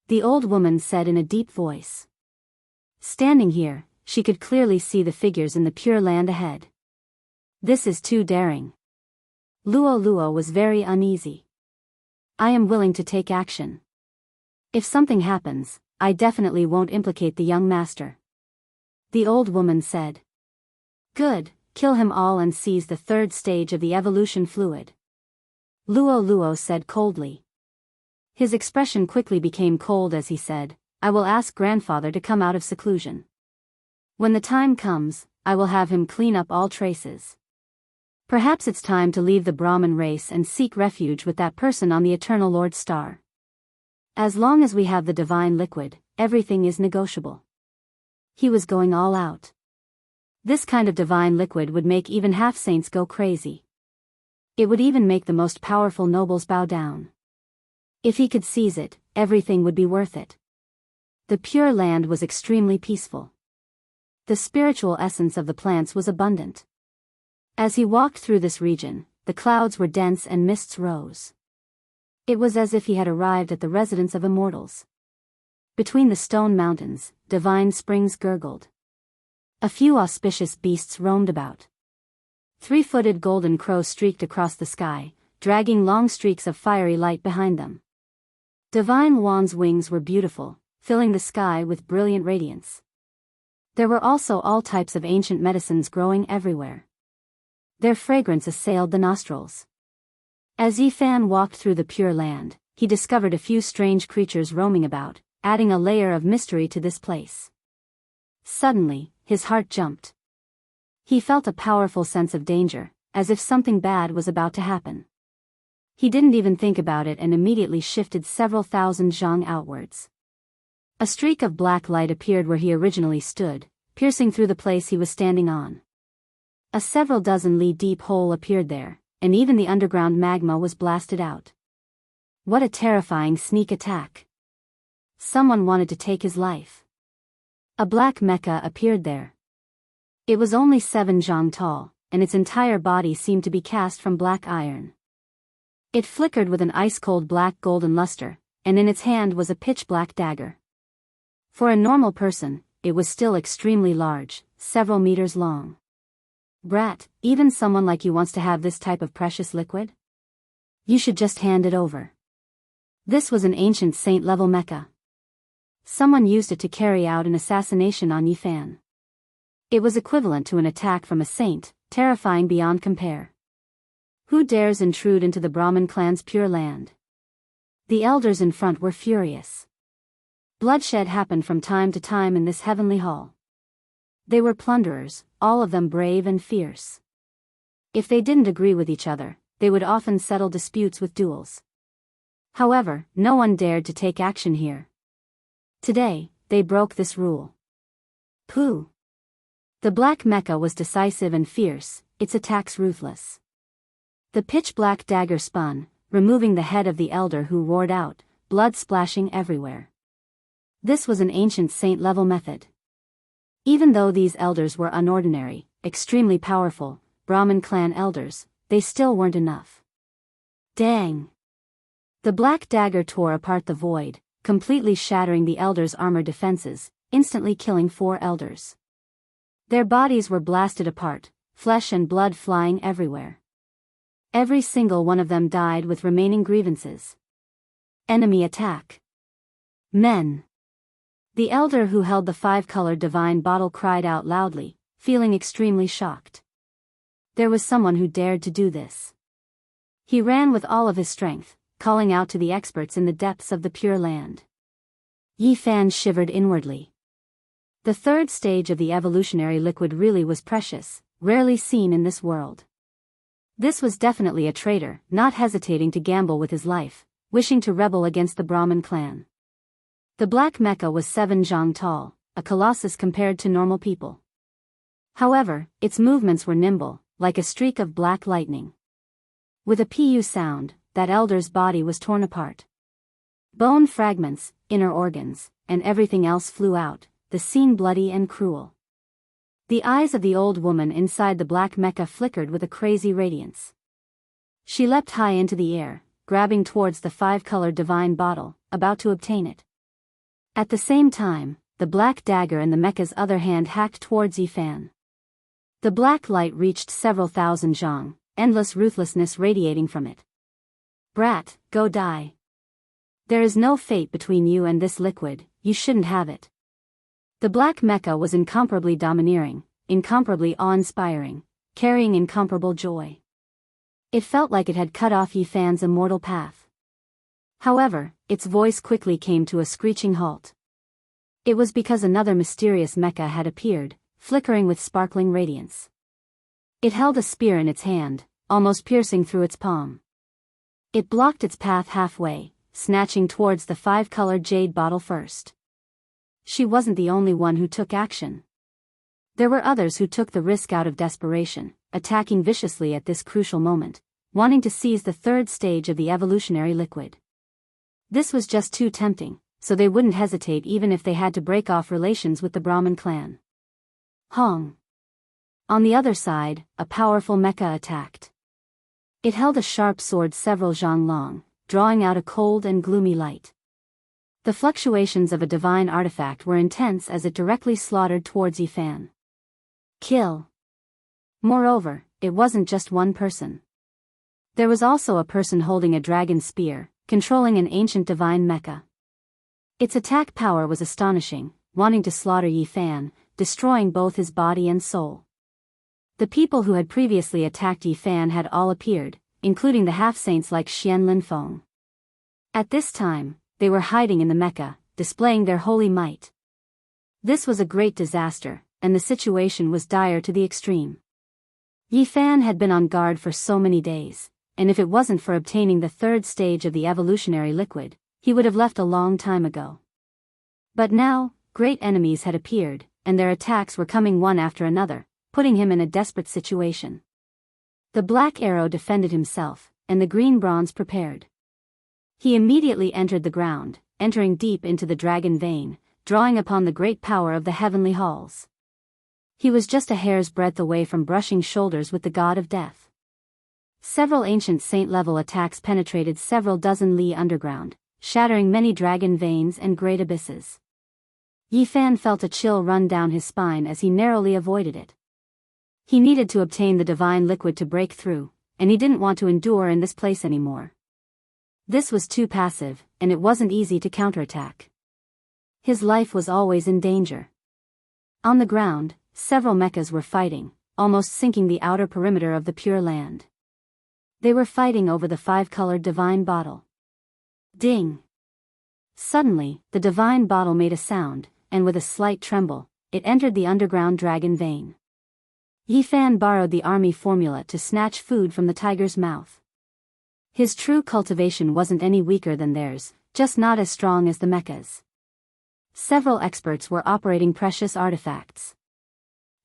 the old woman said in a deep voice. Standing here, she could clearly see the figures in the Pure Land ahead. This is too daring. Luo Luo was very uneasy. I am willing to take action. If something happens, I definitely won't implicate the young master. The old woman said. Good, kill him all and seize the third stage of the evolution fluid. Luo Luo said coldly. His expression quickly became cold as he said, I will ask grandfather to come out of seclusion. When the time comes, I will have him clean up all traces. Perhaps it's time to leave the Brahmin race and seek refuge with that person on the Eternal Lord Star. As long as we have the divine liquid, everything is negotiable. He was going all out. This kind of divine liquid would make even half-saints go crazy. It would even make the most powerful nobles bow down. If he could seize it, everything would be worth it. The Pure Land was extremely peaceful. The spiritual essence of the plants was abundant. As he walked through this region, the clouds were dense and mists rose. It was as if he had arrived at the residence of immortals. Between the stone mountains, divine springs gurgled. A few auspicious beasts roamed about. 3-footed golden crows streaked across the sky, dragging long streaks of fiery light behind them. Divine Wan's wings were beautiful, filling the sky with brilliant radiance. There were also all types of ancient medicines growing everywhere. Their fragrance assailed the nostrils. As Yi Fan walked through the Pure Land, he discovered a few strange creatures roaming about, adding a layer of mystery to this place. Suddenly, his heart jumped. He felt a powerful sense of danger, as if something bad was about to happen. He didn't even think about it and immediately shifted several thousand zhang outwards. A streak of black light appeared where he originally stood, piercing through the place he was standing on. A several dozen li deep hole appeared there, and even the underground magma was blasted out. What a terrifying sneak attack. Someone wanted to take his life. A black mecha appeared there. It was only 7 zhang tall, and its entire body seemed to be cast from black iron. It flickered with an ice-cold black golden luster, and in its hand was a pitch-black dagger. For a normal person, it was still extremely large, several meters long. Brat, even someone like you wants to have this type of precious liquid? You should just hand it over. This was an ancient saint-level mecha. Someone used it to carry out an assassination on Yi Fan. It was equivalent to an attack from a saint, terrifying beyond compare. Who dares intrude into the Brahmin clan's Pure Land? The elders in front were furious. Bloodshed happened from time to time in this heavenly hall. They were plunderers, all of them brave and fierce. If they didn't agree with each other, they would often settle disputes with duels. However, no one dared to take action here. Today, they broke this rule. Pooh! The black mecha was decisive and fierce, its attacks ruthless. The pitch-black dagger spun, removing the head of the elder who roared out, blood splashing everywhere. This was an ancient saint-level method. Even though these elders were unordinary, extremely powerful, Brahmin clan elders, they still weren't enough. Dang! The black dagger tore apart the void, completely shattering the elders' armor defenses, instantly killing 4 elders. Their bodies were blasted apart, flesh and blood flying everywhere. Every single one of them died with remaining grievances. Enemy attack. Men. The elder who held the 5-colored divine bottle cried out loudly, feeling extremely shocked. There was someone who dared to do this. He ran with all of his strength, calling out to the experts in the depths of the Pure Land. Yi Fan shivered inwardly. The third stage of the evolutionary liquid really was precious, rarely seen in this world. This was definitely a traitor, not hesitating to gamble with his life, wishing to rebel against the Brahmin clan. The black mecha was 7 zhang tall, a colossus compared to normal people. However, its movements were nimble, like a streak of black lightning. With a pu sound, that elder's body was torn apart. Bone fragments, inner organs, and everything else flew out, the scene bloody and cruel. The eyes of the old woman inside the black mecha flickered with a crazy radiance. She leapt high into the air, grabbing towards the 5-colored divine bottle, about to obtain it. At the same time, the black dagger in the mecha's other hand hacked towards Yi Fan. The black light reached several thousand zhang, endless ruthlessness radiating from it. Brat, go die. There is no fate between you and this liquid, you shouldn't have it. The black mecha was incomparably domineering, incomparably awe-inspiring, carrying incomparable joy. It felt like it had cut off Yi Fan's immortal path. However, its voice quickly came to a screeching halt. It was because another mysterious mecha had appeared, flickering with sparkling radiance. It held a spear in its hand, almost piercing through its palm. It blocked its path halfway, snatching towards the 5-colored jade bottle first. She wasn't the only one who took action. There were others who took the risk out of desperation, attacking viciously at this crucial moment, wanting to seize the third stage of the evolutionary liquid. This was just too tempting, so they wouldn't hesitate even if they had to break off relations with the Brahmin clan. Hong. On the other side, a powerful mecha attacked. It held a sharp sword several zhang long, drawing out a cold and gloomy light. The fluctuations of a divine artifact were intense as it directly slaughtered towards Yi Fan. Kill. Moreover, it wasn't just one person. There was also a person holding a dragon spear, controlling an ancient divine mecha. Its attack power was astonishing, wanting to slaughter Yi Fan, destroying both his body and soul. The people who had previously attacked Yi Fan had all appeared, including the half-saints like Xian Linfeng. At this time, they were hiding in the mecha, displaying their holy might. This was a great disaster, and the situation was dire to the extreme. Yi Fan had been on guard for so many days, and if it wasn't for obtaining the third stage of the evolutionary liquid, he would have left a long time ago. But now, great enemies had appeared, and their attacks were coming one after another, putting him in a desperate situation. The black arrow defended himself, and the green bronze prepared. He immediately entered the ground, entering deep into the dragon vein, drawing upon the great power of the heavenly halls. He was just a hair's breadth away from brushing shoulders with the god of death. Several ancient saint-level attacks penetrated several dozen li underground, shattering many dragon veins and great abysses. Yi Fan felt a chill run down his spine as he narrowly avoided it. He needed to obtain the divine liquid to break through, and he didn't want to endure in this place anymore. This was too passive, and it wasn't easy to counterattack. His life was always in danger. On the ground, several mechas were fighting, almost sinking the outer perimeter of the Pure Land. They were fighting over the 5-colored divine bottle. Ding! Suddenly, the divine bottle made a sound, and with a slight tremble, it entered the underground dragon vein. Yi Fan borrowed the army formula to snatch food from the tiger's mouth. His true cultivation wasn't any weaker than theirs, just not as strong as the mechas. Several experts were operating precious artifacts.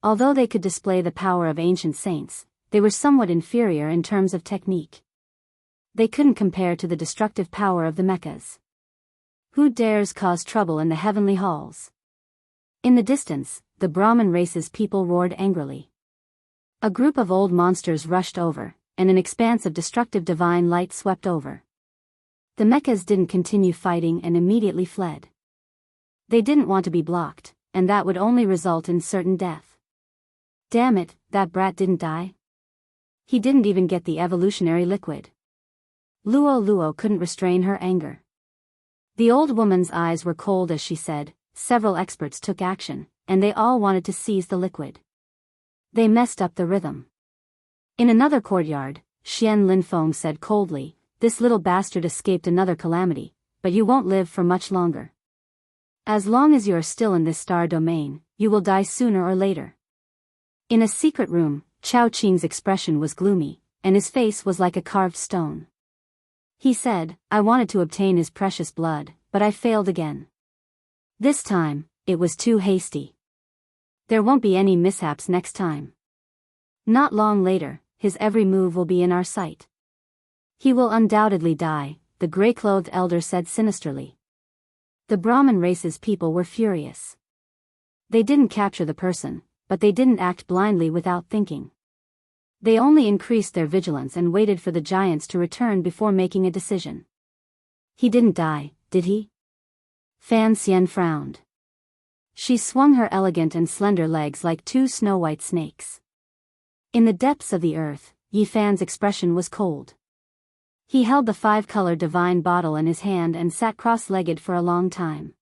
Although they could display the power of ancient saints, they were somewhat inferior in terms of technique. They couldn't compare to the destructive power of the mechas. Who dares cause trouble in the heavenly halls? In the distance, the Brahmin race's people roared angrily. A group of old monsters rushed over, and an expanse of destructive divine light swept over. The mechas didn't continue fighting and immediately fled. They didn't want to be blocked, and that would only result in certain death. Damn it, that brat didn't die. He didn't even get the evolutionary liquid. Luo couldn't restrain her anger. The old woman's eyes were cold as she said, several experts took action, and they all wanted to seize the liquid. They messed up the rhythm. In another courtyard, Xian Linfeng said coldly, this little bastard escaped another calamity, but you won't live for much longer. As long as you are still in this star domain, you will die sooner or later." In a secret room, Chao Qing's expression was gloomy, and his face was like a carved stone. He said, "I wanted to obtain his precious blood, but I failed again. This time, it was too hasty. There won't be any mishaps next time. Not long later, his every move will be in our sight." "He will undoubtedly die," the gray-clothed elder said sinisterly. The Brahmin race's people were furious. They didn't capture the person, but they didn't act blindly without thinking. They only increased their vigilance and waited for the giants to return before making a decision. "He didn't die, did he?" Fan Xian frowned. She swung her elegant and slender legs like two snow-white snakes. In the depths of the earth, Yi Fan's expression was cold. He held the five-color divine bottle in his hand and sat cross-legged for a long time.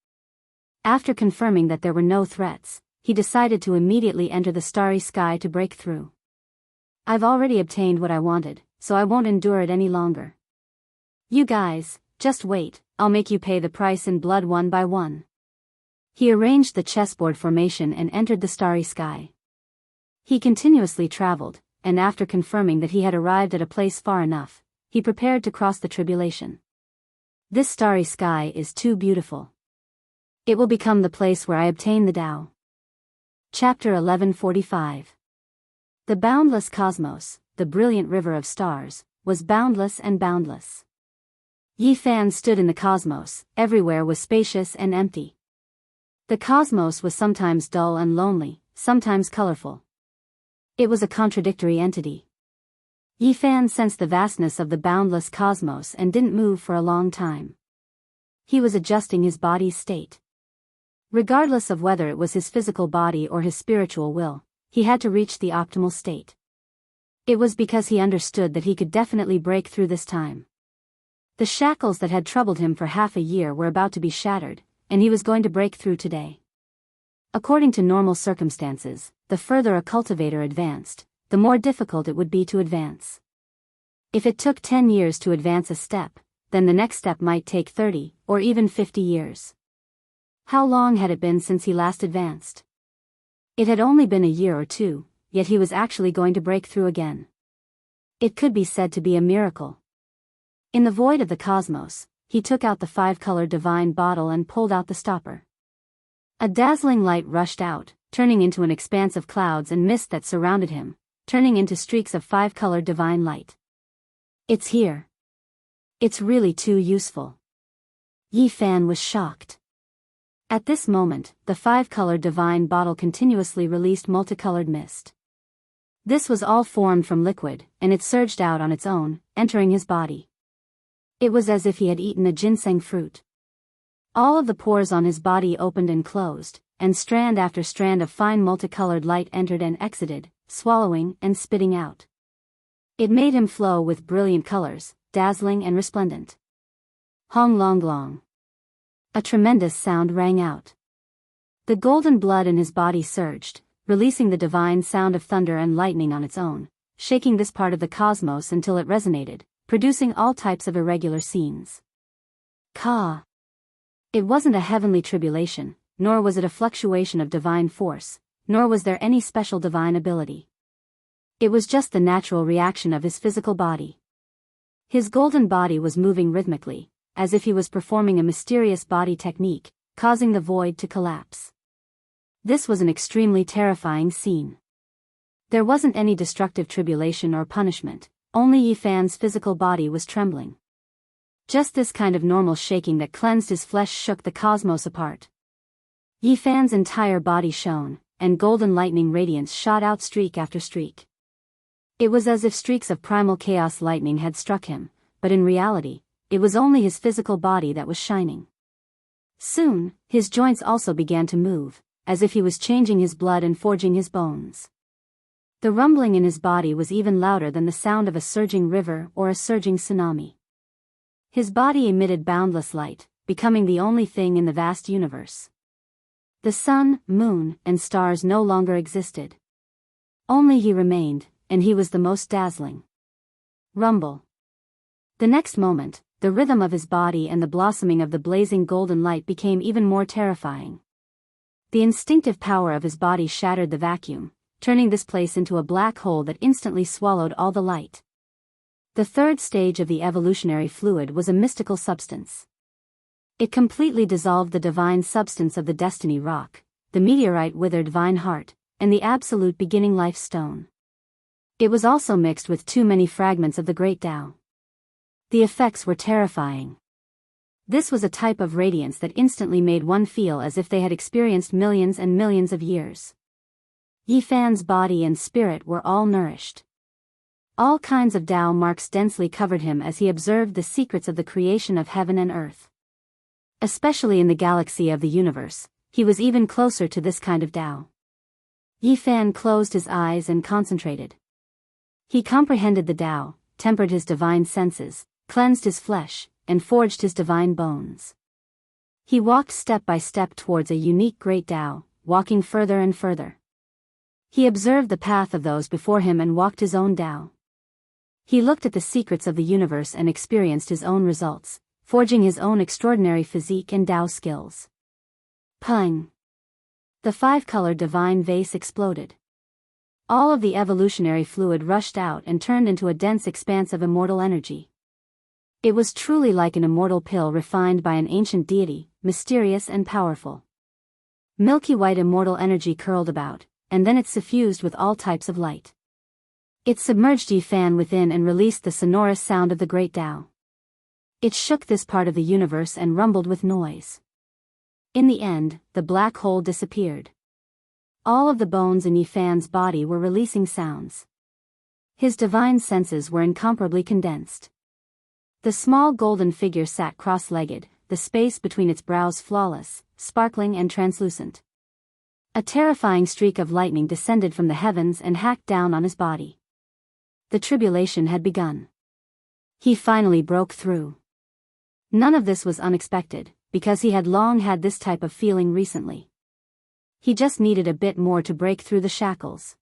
After confirming that there were no threats, he decided to immediately enter the starry sky to break through. "I've already obtained what I wanted, so I won't endure it any longer. You guys, just wait, I'll make you pay the price in blood one by one." He arranged the chessboard formation and entered the starry sky. He continuously traveled, and after confirming that he had arrived at a place far enough, he prepared to cross the tribulation. "This starry sky is too beautiful. It will become the place where I obtain the Tao." Chapter 1145. The boundless cosmos, the brilliant river of stars, was boundless and boundless. Yi Fan stood in the cosmos, everywhere was spacious and empty. The cosmos was sometimes dull and lonely, sometimes colorful. It was a contradictory entity. Yi Fan sensed the vastness of the boundless cosmos and didn't move for a long time. He was adjusting his body's state. Regardless of whether it was his physical body or his spiritual will, he had to reach the optimal state. It was because he understood that he could definitely break through this time. The shackles that had troubled him for half a year were about to be shattered, and he was going to break through today. According to normal circumstances, the further a cultivator advanced, the more difficult it would be to advance. If it took 10 years to advance a step, then the next step might take 30, or even 50 years. How long had it been since he last advanced? It had only been a year or two, yet he was actually going to break through again. It could be said to be a miracle. In the void of the cosmos, he took out the five-colored divine bottle and pulled out the stopper. A dazzling light rushed out, turning into an expanse of clouds and mist that surrounded him, turning into streaks of five-colored divine light. "It's here. It's really too useful." Yi Fan was shocked. At this moment, the five-colored divine bottle continuously released multicolored mist. This was all formed from liquid, and it surged out on its own, entering his body. It was as if he had eaten a ginseng fruit. All of the pores on his body opened and closed, and strand after strand of fine multicolored light entered and exited, swallowing and spitting out. It made him flow with brilliant colors, dazzling and resplendent. Hong long long. A tremendous sound rang out. The golden blood in his body surged, releasing the divine sound of thunder and lightning on its own, shaking this part of the cosmos until it resonated, producing all types of irregular scenes. Ka. It wasn't a heavenly tribulation, nor was it a fluctuation of divine force, nor was there any special divine ability. It was just the natural reaction of his physical body. His golden body was moving rhythmically, as if he was performing a mysterious body technique, causing the void to collapse. This was an extremely terrifying scene. There wasn't any destructive tribulation or punishment, only Yi Fan's physical body was trembling. Just this kind of normal shaking that cleansed his flesh shook the cosmos apart. Yi Fan's entire body shone, and golden lightning radiance shot out streak after streak. It was as if streaks of primal chaos lightning had struck him, but in reality, it was only his physical body that was shining. Soon, his joints also began to move, as if he was changing his blood and forging his bones. The rumbling in his body was even louder than the sound of a surging river or a surging tsunami. His body emitted boundless light, becoming the only thing in the vast universe. The sun, moon, and stars no longer existed. Only he remained, and he was the most dazzling. Rumble. The next moment, the rhythm of his body and the blossoming of the blazing golden light became even more terrifying. The instinctive power of his body shattered the vacuum, turning this place into a black hole that instantly swallowed all the light. The third stage of the evolutionary fluid was a mystical substance. It completely dissolved the divine substance of the destiny rock, the meteorite-withered divine heart, and the absolute beginning life stone. It was also mixed with too many fragments of the great Tao. The effects were terrifying. This was a type of radiance that instantly made one feel as if they had experienced millions and millions of years. Yi Fan's body and spirit were all nourished. All kinds of Tao marks densely covered him as he observed the secrets of the creation of heaven and earth. Especially in the galaxy of the universe, he was even closer to this kind of Tao. Yi Fan closed his eyes and concentrated. He comprehended the Tao, tempered his divine senses, cleansed his flesh, and forged his divine bones. He walked step by step towards a unique great Tao, walking further and further. He observed the path of those before him and walked his own Tao. He looked at the secrets of the universe and experienced his own results, forging his own extraordinary physique and Tao skills. Pung! The five-colored divine vase exploded. All of the evolutionary fluid rushed out and turned into a dense expanse of immortal energy. It was truly like an immortal pill refined by an ancient deity, mysterious and powerful. Milky white immortal energy curled about, and then it suffused with all types of light. It submerged Yi Fan within and released the sonorous sound of the great Tao. It shook this part of the universe and rumbled with noise. In the end, the black hole disappeared. All of the bones in Yi Fan's body were releasing sounds. His divine senses were incomparably condensed. The small golden figure sat cross-legged, the space between its brows flawless, sparkling and translucent. A terrifying streak of lightning descended from the heavens and hacked down on his body. The tribulation had begun. He finally broke through. None of this was unexpected, because he had long had this type of feeling recently. He just needed a bit more to break through the shackles.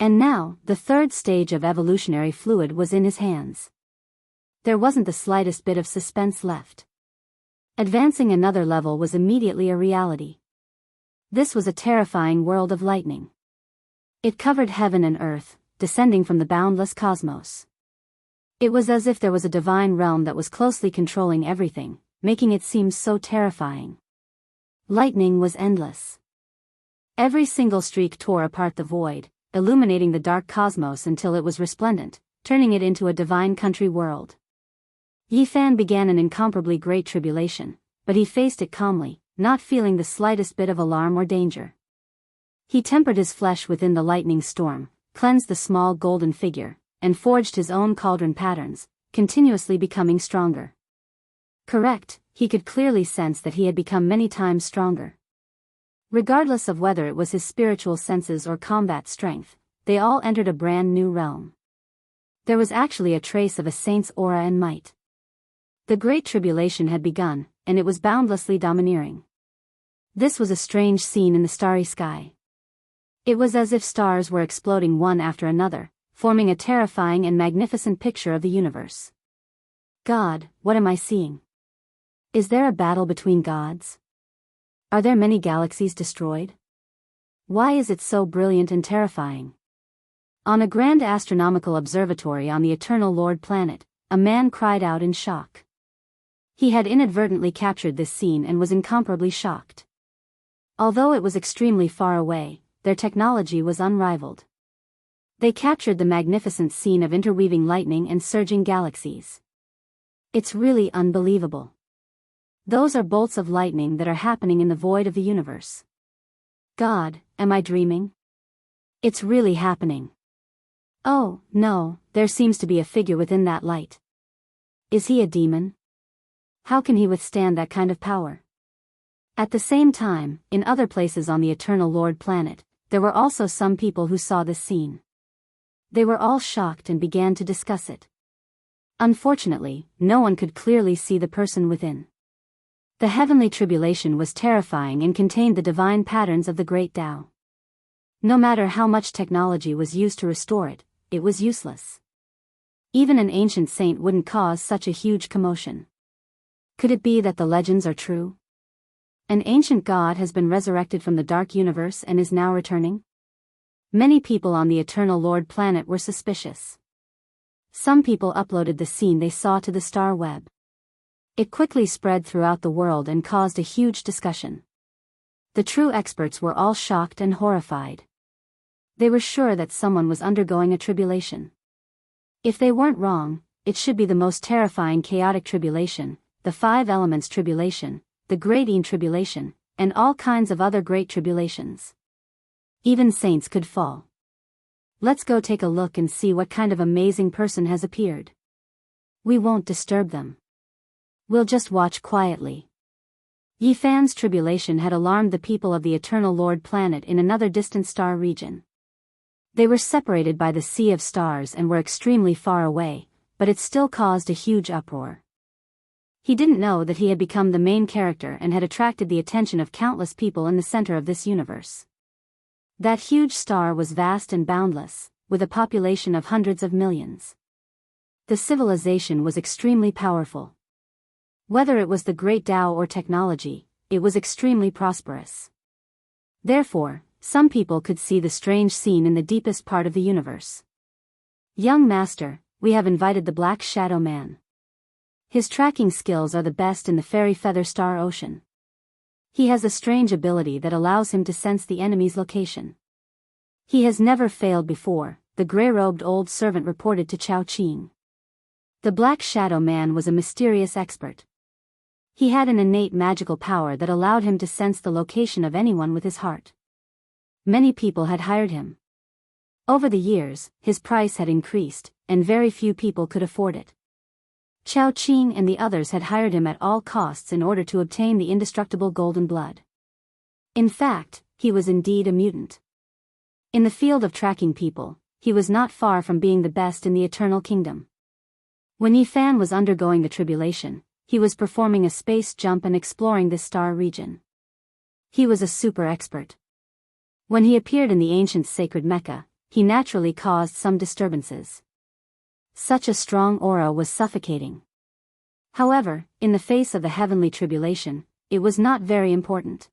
And now, the third stage of evolutionary fluid was in his hands. There wasn't the slightest bit of suspense left. Advancing another level was immediately a reality. This was a terrifying world of lightning. It covered heaven and earth, descending from the boundless cosmos. It was as if there was a divine realm that was closely controlling everything, making it seem so terrifying. Lightning was endless. Every single streak tore apart the void, illuminating the dark cosmos until it was resplendent, turning it into a divine country world. Yi Fan began an incomparably great tribulation, but he faced it calmly, not feeling the slightest bit of alarm or danger. He tempered his flesh within the lightning storm, cleansed the small golden figure, and forged his own cauldron patterns, continuously becoming stronger. Correct, he could clearly sense that he had become many times stronger. Regardless of whether it was his spiritual senses or combat strength, they all entered a brand new realm. There was actually a trace of a saint's aura and might. The Great Tribulation had begun, and it was boundlessly domineering. This was a strange scene in the starry sky. It was as if stars were exploding one after another, forming a terrifying and magnificent picture of the universe. God, what am I seeing? Is there a battle between gods? Are there many galaxies destroyed? Why is it so brilliant and terrifying? On a grand astronomical observatory on the Eternal Lord planet, a man cried out in shock. He had inadvertently captured this scene and was incomparably shocked. Although it was extremely far away, their technology was unrivaled. They captured the magnificent scene of interweaving lightning and surging galaxies. It's really unbelievable. Those are bolts of lightning that are happening in the void of the universe. God, am I dreaming? It's really happening. Oh, no, there seems to be a figure within that light. Is he a demon? How can he withstand that kind of power? At the same time, in other places on the Eternal Lord planet, there were also some people who saw this scene. They were all shocked and began to discuss it. Unfortunately, no one could clearly see the person within. The heavenly tribulation was terrifying and contained the divine patterns of the great Tao. No matter how much technology was used to restore it, it was useless. Even an ancient saint wouldn't cause such a huge commotion. Could it be that the legends are true? An ancient god has been resurrected from the dark universe and is now returning? Many people on the Eternal Lord planet were suspicious. Some people uploaded the scene they saw to the star web. It quickly spread throughout the world and caused a huge discussion. The true experts were all shocked and horrified. They were sure that someone was undergoing a tribulation. If they weren't wrong, it should be the most terrifying chaotic tribulation, the 5 elements tribulation, the Great Tribulation, and all kinds of other great tribulations. Even saints could fall. Let's go take a look and see what kind of amazing person has appeared. We won't disturb them. We'll just watch quietly. Yifan's tribulation had alarmed the people of the Eternal Lord planet in another distant star region. They were separated by the sea of stars and were extremely far away, but it still caused a huge uproar. He didn't know that he had become the main character and had attracted the attention of countless people in the center of this universe. That huge star was vast and boundless, with a population of hundreds of millions. The civilization was extremely powerful. Whether it was the great Tao or technology, it was extremely prosperous. Therefore, some people could see the strange scene in the deepest part of the universe. Young master, we have invited the Black Shadow Man. His tracking skills are the best in the Fairy Feather Star Ocean. He has a strange ability that allows him to sense the enemy's location. He has never failed before, the gray-robed old servant reported to Chao Qing. The Black Shadow Man was a mysterious expert. He had an innate magical power that allowed him to sense the location of anyone with his heart. Many people had hired him. Over the years, his price had increased, and very few people could afford it. Chao Qing and the others had hired him at all costs in order to obtain the indestructible golden blood. In fact, he was indeed a mutant. In the field of tracking people, he was not far from being the best in the Eternal Kingdom. When Yifan was undergoing the tribulation, he was performing a space jump and exploring this star region. He was a super expert. When he appeared in the ancient sacred Mecca, he naturally caused some disturbances. Such a strong aura was suffocating. However, in the face of the heavenly tribulation, it was not very important.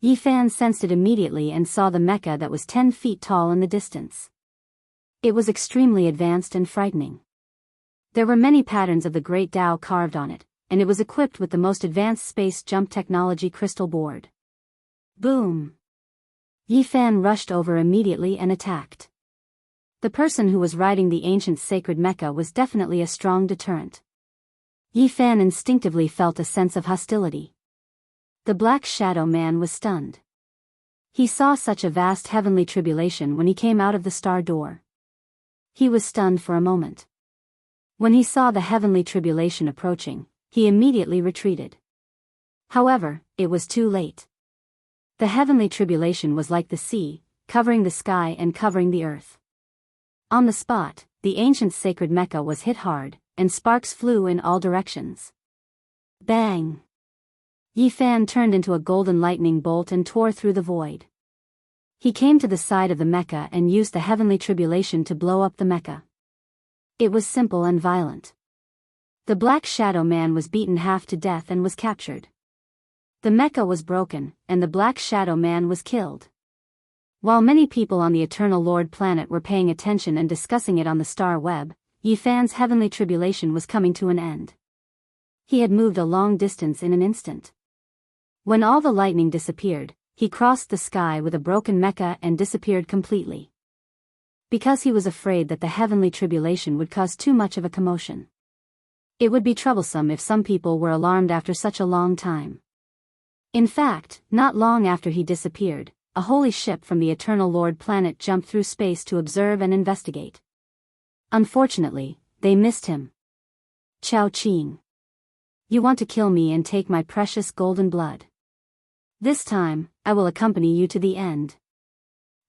Yifan sensed it immediately and saw the Mecca that was 10 feet tall in the distance. It was extremely advanced and frightening. There were many patterns of the Great Tao carved on it, and it was equipped with the most advanced space jump technology crystal board. Boom! Yifan rushed over immediately and attacked. The person who was riding the ancient sacred Mecca was definitely a strong deterrent. Yifan instinctively felt a sense of hostility. The Black Shadow Man was stunned. He saw such a vast heavenly tribulation when he came out of the star door. He was stunned for a moment. When he saw the heavenly tribulation approaching, he immediately retreated. However, it was too late. The heavenly tribulation was like the sea, covering the sky and covering the earth. On the spot, the ancient sacred Mecca was hit hard, and sparks flew in all directions. Bang! Yifan turned into a golden lightning bolt and tore through the void. He came to the side of the Mecca and used the heavenly tribulation to blow up the Mecca. It was simple and violent. The Black Shadow Man was beaten half to death and was captured. The Mecca was broken, and the Black Shadow Man was killed. While many people on the Eternal Lord planet were paying attention and discussing it on the star web, Yifan's heavenly tribulation was coming to an end. He had moved a long distance in an instant. When all the lightning disappeared, he crossed the sky with a broken Mecca and disappeared completely. Because he was afraid that the heavenly tribulation would cause too much of a commotion. It would be troublesome if some people were alarmed after such a long time. In fact, not long after he disappeared, a holy ship from the Eternal Lord planet jumped through space to observe and investigate. Unfortunately, they missed him. Chao Qing. You want to kill me and take my precious golden blood. This time, I will accompany you to the end.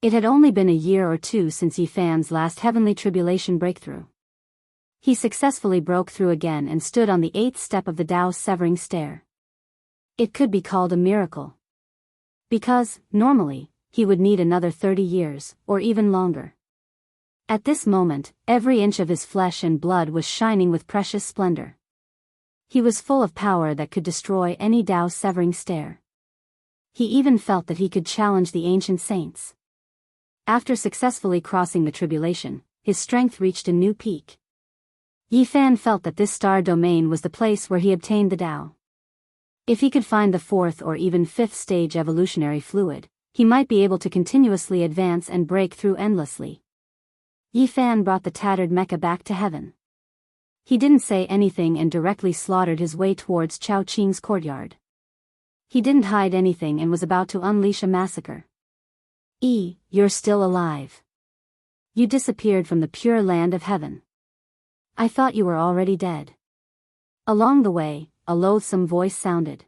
It had only been a year or two since Yifan's last heavenly tribulation breakthrough. He successfully broke through again and stood on the 8th step of the Tao severing stair. It could be called a miracle. Because, normally, he would need another 30 years, or even longer. At this moment, every inch of his flesh and blood was shining with precious splendor. He was full of power that could destroy any Dao-severing stare. He even felt that he could challenge the ancient saints. After successfully crossing the tribulation, his strength reached a new peak. Yi Fan felt that this star domain was the place where he obtained the Dao. If he could find the fourth or even fifth stage evolutionary fluid, he might be able to continuously advance and break through endlessly. Yi Fan brought the tattered mecha back to heaven. He didn't say anything and directly slaughtered his way towards Chao Qing's courtyard. He didn't hide anything and was about to unleash a massacre. You're still alive. You disappeared from the pure land of heaven. I thought you were already dead. Along the way, a loathsome voice sounded.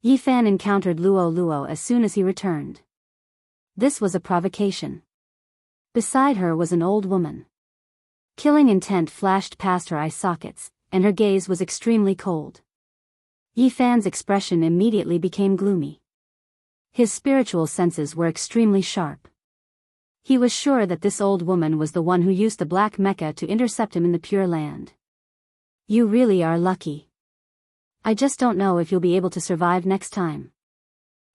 Yi Fan encountered Luo Luo as soon as he returned. This was a provocation. Beside her was an old woman. Killing intent flashed past her eye sockets, and her gaze was extremely cold. Yi Fan's expression immediately became gloomy. His spiritual senses were extremely sharp. He was sure that this old woman was the one who used the black mecha to intercept him in the Pure Land. You really are lucky. I just don't know if you'll be able to survive next time.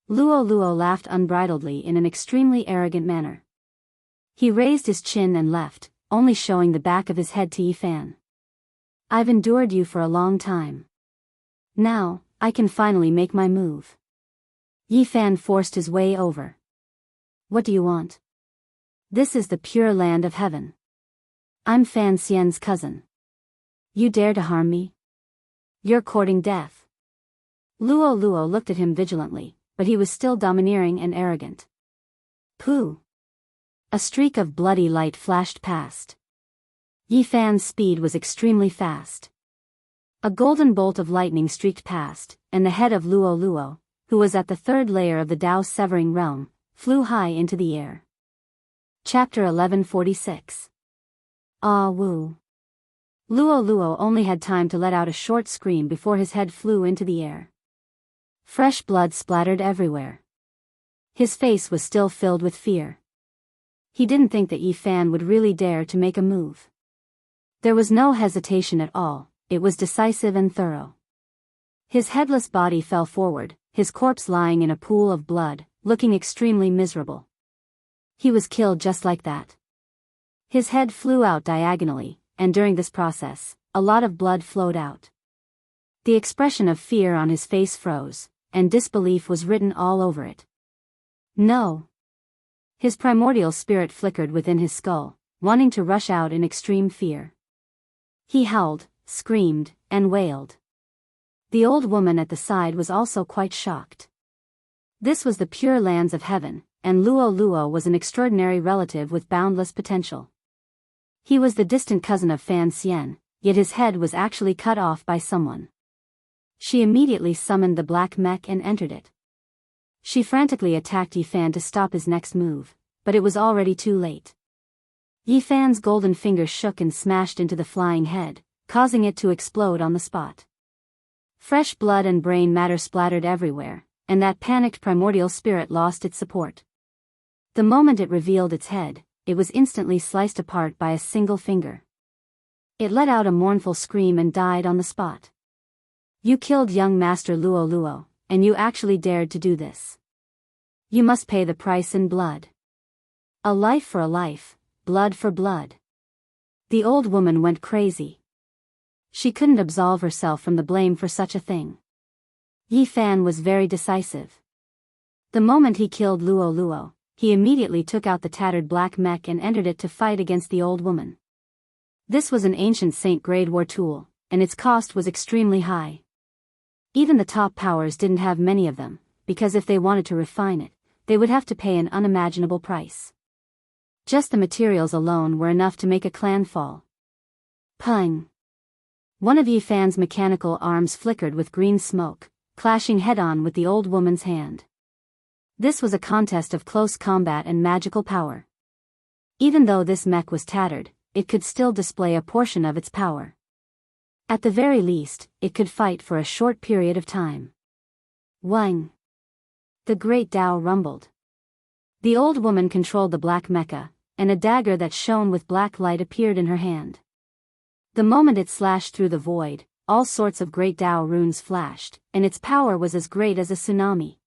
Luo Luo laughed unbridledly in an extremely arrogant manner. He raised his chin and left, only showing the back of his head to Yi Fan. I've endured you for a long time. Now, I can finally make my move. Yi Fan forced his way over. What do you want? This is the pure land of heaven. I'm Fan Xian's cousin. You dare to harm me? You're courting death. Luo Luo looked at him vigilantly, but he was still domineering and arrogant. Pooh! A streak of bloody light flashed past. Yi Fan's speed was extremely fast. A golden bolt of lightning streaked past, and the head of Luo Luo, who was at the third layer of the Dao-severing realm, flew high into the air. Chapter 1146. Ah Wu. Luo Luo only had time to let out a short scream before his head flew into the air. Fresh blood splattered everywhere. His face was still filled with fear. He didn't think that Yi Fan would really dare to make a move. There was no hesitation at all, it was decisive and thorough. His headless body fell forward, his corpse lying in a pool of blood, looking extremely miserable. He was killed just like that. His head flew out diagonally, and during this process, a lot of blood flowed out. The expression of fear on his face froze, and disbelief was written all over it. No! His primordial spirit flickered within his skull, wanting to rush out in extreme fear. He howled, screamed, and wailed. The old woman at the side was also quite shocked. This was the pure lands of heaven, and Luo Luo was an extraordinary relative with boundless potential. He was the distant cousin of Fan Xian, yet his head was actually cut off by someone. She immediately summoned the black mech and entered it. She frantically attacked Yi Fan to stop his next move, but it was already too late. Yi Fan's golden fingers shook and smashed into the flying head, causing it to explode on the spot. Fresh blood and brain matter splattered everywhere, and that panicked primordial spirit lost its support. The moment it revealed its head, it was instantly sliced apart by a single finger. It let out a mournful scream and died on the spot. You killed young Master Luo Luo, and you actually dared to do this. You must pay the price in blood. A life for a life, blood for blood. The old woman went crazy. She couldn't absolve herself from the blame for such a thing. Yi Fan was very decisive. The moment he killed Luo Luo, he immediately took out the tattered black mech and entered it to fight against the old woman. This was an ancient Saint Grade War tool, and its cost was extremely high. Even the top powers didn't have many of them, because if they wanted to refine it, they would have to pay an unimaginable price. Just the materials alone were enough to make a clan fall. Pung! One of Yi Fan's mechanical arms flickered with green smoke, clashing head-on with the old woman's hand. This was a contest of close combat and magical power. Even though this mech was tattered, it could still display a portion of its power. At the very least, it could fight for a short period of time. Wang! The great Dao rumbled. The old woman controlled the black mecha, and a dagger that shone with black light appeared in her hand. The moment it slashed through the void, all sorts of great Dao runes flashed, and its power was as great as a tsunami.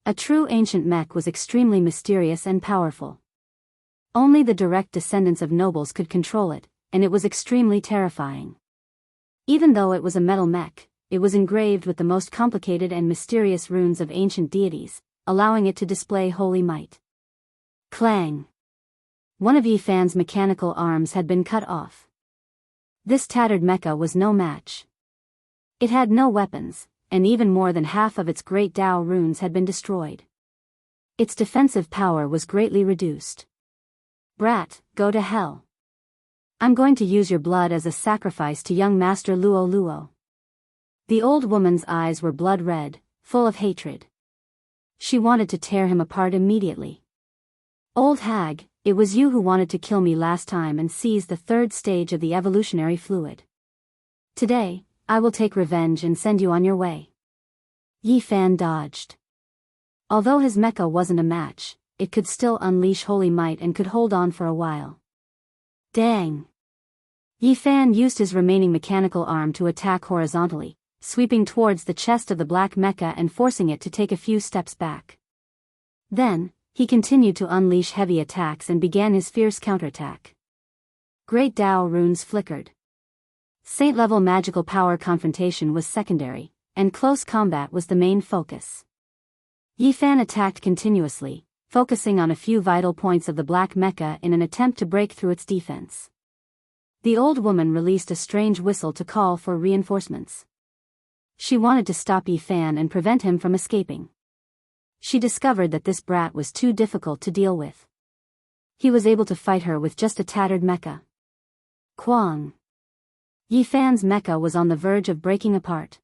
A true ancient mech was extremely mysterious and powerful. Only the direct descendants of nobles could control it, and it was extremely terrifying. Even though it was a metal mech, it was engraved with the most complicated and mysterious runes of ancient deities, allowing it to display holy might. Clang! One of Yi Fan's mechanical arms had been cut off. This tattered mecha was no match. It had no weapons, and even more than half of its great Dao runes had been destroyed. Its defensive power was greatly reduced. Brat, go to hell. I'm going to use your blood as a sacrifice to young Master Luo Luo. The old woman's eyes were blood red, full of hatred. She wanted to tear him apart immediately. Old hag, it was you who wanted to kill me last time and seize the third stage of the evolutionary fluid. Today, I will take revenge and send you on your way. Yi Fan dodged. Although his mecha wasn't a match, it could still unleash holy might and could hold on for a while. Dang! Yi Fan used his remaining mechanical arm to attack horizontally, sweeping towards the chest of the black mecha and forcing it to take a few steps back. Then, he continued to unleash heavy attacks and began his fierce counterattack. Great Dao runes flickered. Saint-level magical power confrontation was secondary, and close combat was the main focus. Yi Fan attacked continuously, focusing on a few vital points of the black mecha in an attempt to break through its defense. The old woman released a strange whistle to call for reinforcements. She wanted to stop Yi Fan and prevent him from escaping. She discovered that this brat was too difficult to deal with. He was able to fight her with just a tattered mecha. Quang! Yi Fan's mecha was on the verge of breaking apart.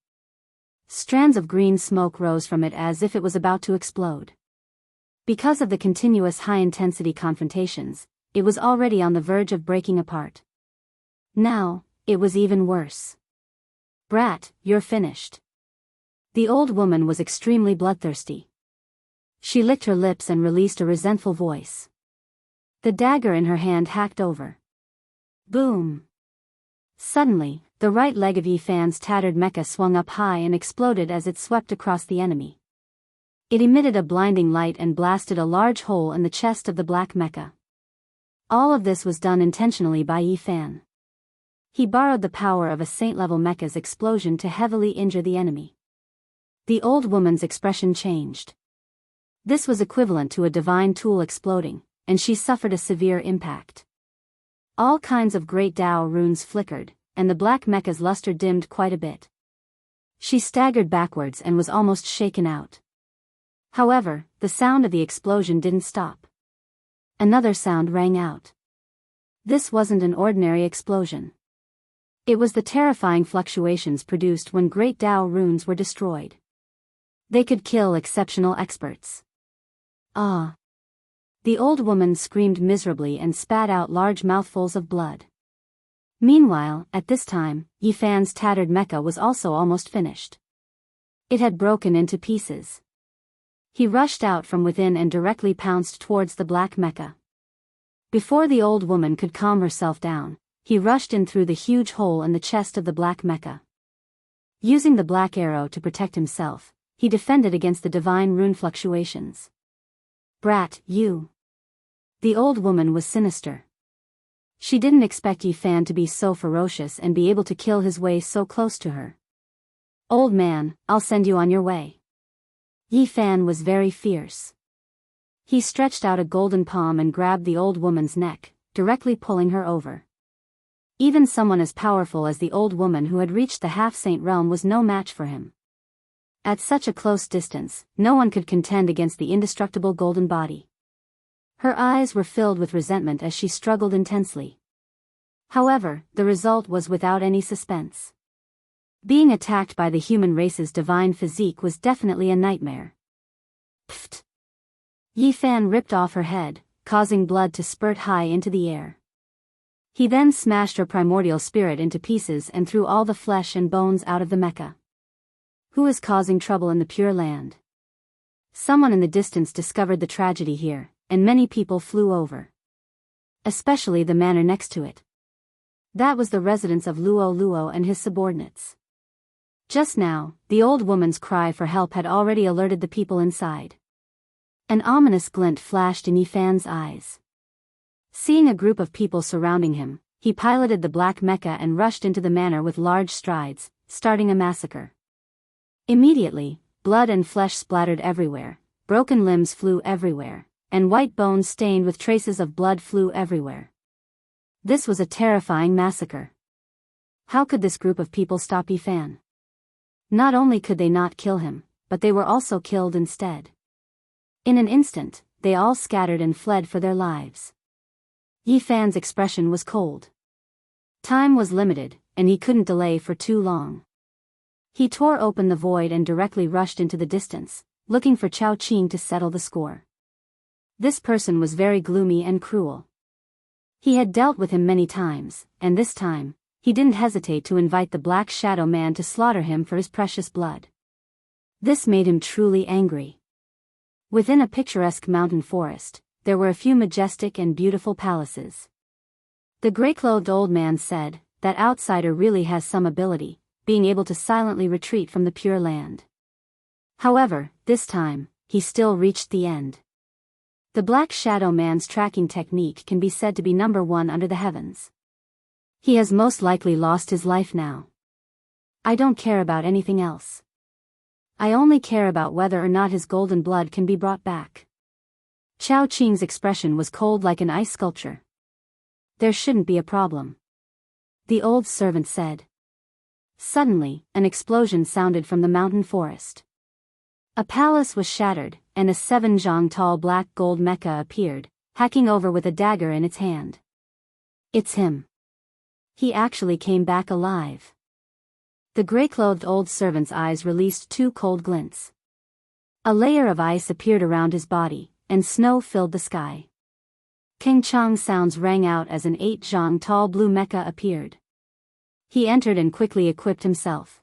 Strands of green smoke rose from it as if it was about to explode. Because of the continuous high-intensity confrontations, it was already on the verge of breaking apart. Now, it was even worse. Brat, you're finished. The old woman was extremely bloodthirsty. She licked her lips and released a resentful voice. The dagger in her hand hacked over. Boom! Suddenly, the right leg of Yi Fan's tattered mecha swung up high and exploded as it swept across the enemy. It emitted a blinding light and blasted a large hole in the chest of the black mecha. All of this was done intentionally by Yi Fan. He borrowed the power of a saint-level mecha's explosion to heavily injure the enemy. The old woman's expression changed. This was equivalent to a divine tool exploding, and she suffered a severe impact. All kinds of great Dao runes flickered, and the black mecha's luster dimmed quite a bit. She staggered backwards and was almost shaken out. However, the sound of the explosion didn't stop. Another sound rang out. This wasn't an ordinary explosion. It was the terrifying fluctuations produced when great Dao runes were destroyed. They could kill exceptional experts. Ah! The old woman screamed miserably and spat out large mouthfuls of blood. Meanwhile, at this time, Yi Fan's tattered mecha was also almost finished. It had broken into pieces. He rushed out from within and directly pounced towards the black mecha. Before the old woman could calm herself down, he rushed in through the huge hole in the chest of the black mecha. Using the black arrow to protect himself, he defended against the divine rune fluctuations. Brat, you! The old woman was sinister. She didn't expect Yi Fan to be so ferocious and be able to kill his way so close to her. Old man, I'll send you on your way. Yi Fan was very fierce. He stretched out a golden palm and grabbed the old woman's neck, directly pulling her over. Even someone as powerful as the old woman who had reached the half-saint realm was no match for him. At such a close distance, no one could contend against the indestructible golden body. Her eyes were filled with resentment as she struggled intensely. However, the result was without any suspense. Being attacked by the human race's divine physique was definitely a nightmare. Pfft! Yi Fan ripped off her head, causing blood to spurt high into the air. He then smashed her primordial spirit into pieces and threw all the flesh and bones out of the mecha. Who is causing trouble in the Pure Land? Someone in the distance discovered the tragedy here, and many people flew over. especially the manor next to it. That was the residence of Luo Luo and his subordinates. Just now, the old woman's cry for help had already alerted the people inside. An ominous glint flashed in Yifan's eyes. Seeing a group of people surrounding him, he piloted the black mecha and rushed into the manor with large strides, starting a massacre. Immediately, blood and flesh splattered everywhere, broken limbs flew everywhere, and white bones stained with traces of blood flew everywhere. This was a terrifying massacre. How could this group of people stop Yifan? Not only could they not kill him, but they were also killed instead. In an instant, they all scattered and fled for their lives. Yifan's expression was cold. Time was limited, and he couldn't delay for too long. He tore open the void and directly rushed into the distance, looking for Chao Qing to settle the score. This person was very gloomy and cruel. He had dealt with him many times, and this time, he didn't hesitate to invite the Black Shadow Man to slaughter him for his precious blood. This made him truly angry. Within a picturesque mountain forest, there were a few majestic and beautiful palaces. The gray-clothed old man said, "That outsider really has some ability, being able to silently retreat from the Pure Land." However, this time, he still reached the end. The Black Shadow Man's tracking technique can be said to be number one under the heavens. He has most likely lost his life now. I don't care about anything else. I only care about whether or not his golden blood can be brought back. Chao Qing's expression was cold like an ice sculpture. There shouldn't be a problem, the old servant said. Suddenly, an explosion sounded from the mountain forest. A palace was shattered, and a 7 zhang tall black gold mecha appeared, hacking over with a dagger in its hand. It's him. He actually came back alive. The gray-clothed old servant's eyes released 2 cold glints. A layer of ice appeared around his body, and snow filled the sky. King Chang's sounds rang out as an 8 zhang tall blue mecha appeared. He entered and quickly equipped himself.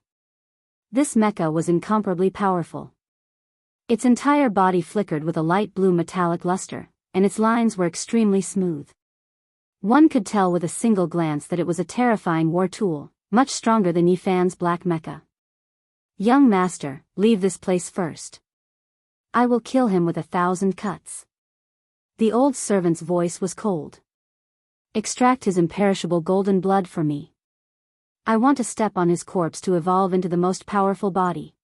This mecha was incomparably powerful. Its entire body flickered with a light blue metallic luster, and its lines were extremely smooth. One could tell with a single glance that it was a terrifying war tool, much stronger than Yifan's black mecha. Young master, leave this place first. I will kill him with 1,000 cuts. The old servant's voice was cold. Extract his imperishable golden blood for me. I want to step on his corpse to evolve into the most powerful body.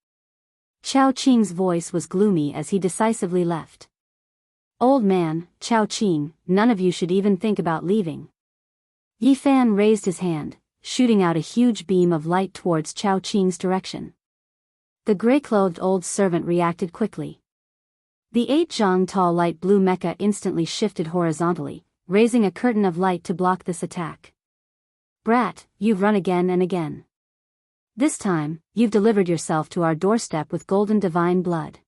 Chao Qing's voice was gloomy as he decisively left. Old man, Chao Qing, none of you should even think about leaving. Yifan raised his hand, shooting out a huge beam of light towards Chao Qing's direction. The gray-clothed old servant reacted quickly. The 8 zhang tall light blue mecha instantly shifted horizontally, raising a curtain of light to block this attack. Brat, you've run again and again. This time, you've delivered yourself to our doorstep with golden divine blood.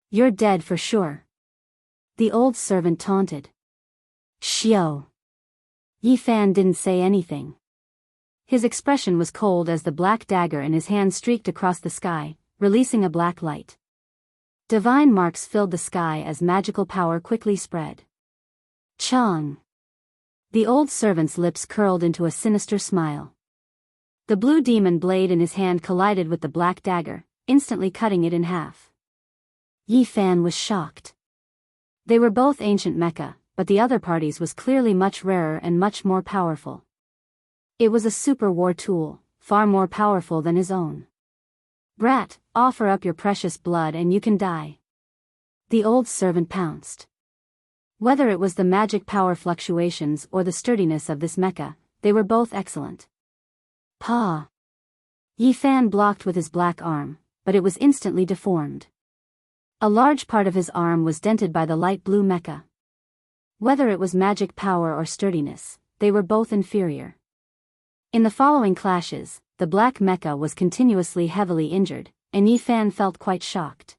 You're dead for sure. The old servant taunted. Xiao. Yifan didn't say anything. His expression was cold as the black dagger in his hand streaked across the sky, releasing a black light. Divine marks filled the sky as magical power quickly spread. Chang. The old servant's lips curled into a sinister smile. The blue demon blade in his hand collided with the black dagger, instantly cutting it in half. Yifan was shocked. They were both ancient mecha, but the other party's was clearly much rarer and much more powerful. It was a super war tool, far more powerful than his own. Brat, offer up your precious blood and you can die. The old servant pounced. Whether it was the magic power fluctuations or the sturdiness of this mecha, they were both excellent. Pa! Yifan blocked with his black arm, but it was instantly deformed. A large part of his arm was dented by the light blue mecha. Whether it was magic power or sturdiness, they were both inferior. In the following clashes, the black mecha was continuously heavily injured, and Yifan felt quite shocked.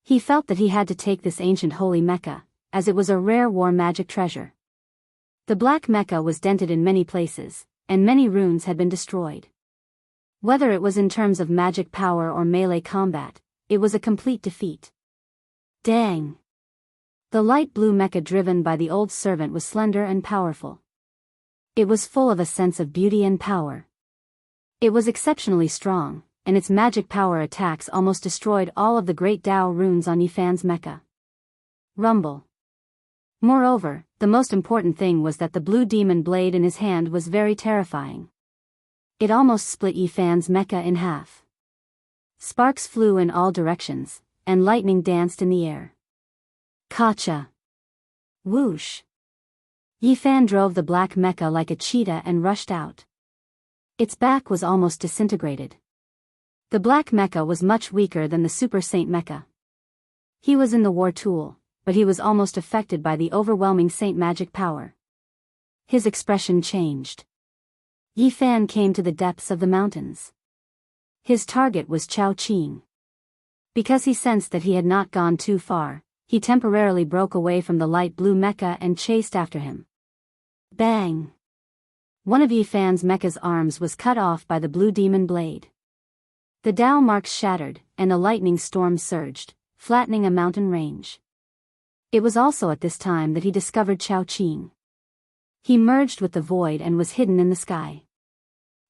He felt that he had to take this ancient holy mecha, as it was a rare war magic treasure. The black mecha was dented in many places, and many runes had been destroyed. Whether it was in terms of magic power or melee combat, it was a complete defeat. Dang! The light blue mecha driven by the old servant was slender and powerful. It was full of a sense of beauty and power. It was exceptionally strong, and its magic power attacks almost destroyed all of the great Dao runes on Yifan's mecha. Rumble. Moreover, the most important thing was that the blue demon blade in his hand was very terrifying. It almost split Yifan's mecha in half. Sparks flew in all directions, and lightning danced in the air. Kacha. Whoosh. Yifan drove the black mecha like a cheetah and rushed out. Its back was almost disintegrated. The black mecha was much weaker than the Super Saint mecha. He was in the war tool, but he was almost affected by the overwhelming saint magic power. His expression changed. Yifan came to the depths of the mountains. His target was Chao Qing. Because he sensed that he had not gone too far, he temporarily broke away from the light blue mecha and chased after him. Bang! One of Yifan's mecha's arms was cut off by the blue demon blade. The Dao marks shattered, and a lightning storm surged, flattening a mountain range. It was also at this time that he discovered Chao Qing. He merged with the void and was hidden in the sky.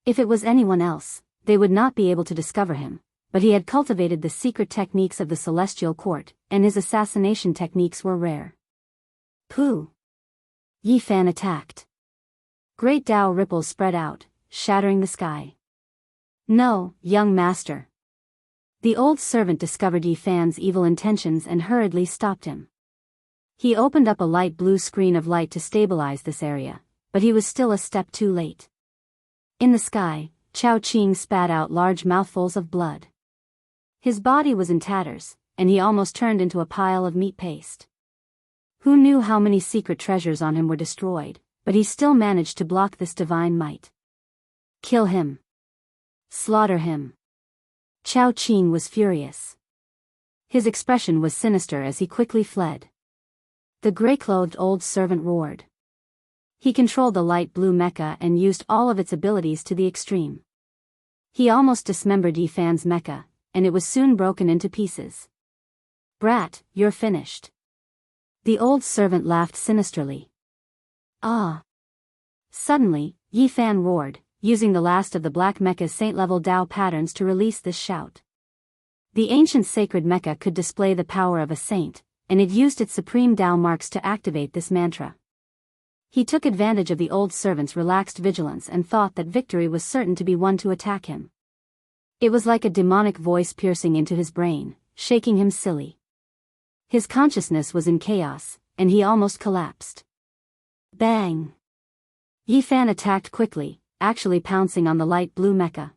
If it was anyone else, they would not be able to discover him, but he had cultivated the secret techniques of the Celestial Court, and his assassination techniques were rare. Pooh! Yifan attacked. Great Dao ripples spread out, shattering the sky. No, young master. The old servant discovered Yifan's evil intentions and hurriedly stopped him. He opened up a light blue screen of light to stabilize this area, but he was still a step too late. In the sky, Chao Qing spat out large mouthfuls of blood. His body was in tatters, and he almost turned into a pile of meat paste. Who knew how many secret treasures on him were destroyed, but he still managed to block this divine might. Kill him. Slaughter him. Chao Qing was furious. His expression was sinister as he quickly fled. The gray-clothed old servant roared. He controlled the light blue mecha and used all of its abilities to the extreme. He almost dismembered Yifan's mecha, and it was soon broken into pieces. Brat, you're finished. The old servant laughed sinisterly. Ah! Suddenly, Yifan roared, using the last of the black mecha's saint-level Dao patterns to release this shout. The ancient sacred mecha could display the power of a saint, and it used its supreme Dao marks to activate this mantra. He took advantage of the old servant's relaxed vigilance and thought that victory was certain to be won to attack him. It was like a demonic voice piercing into his brain, shaking him silly. His consciousness was in chaos, and he almost collapsed. Bang! Yifan attacked quickly, actually pouncing on the light blue mecha.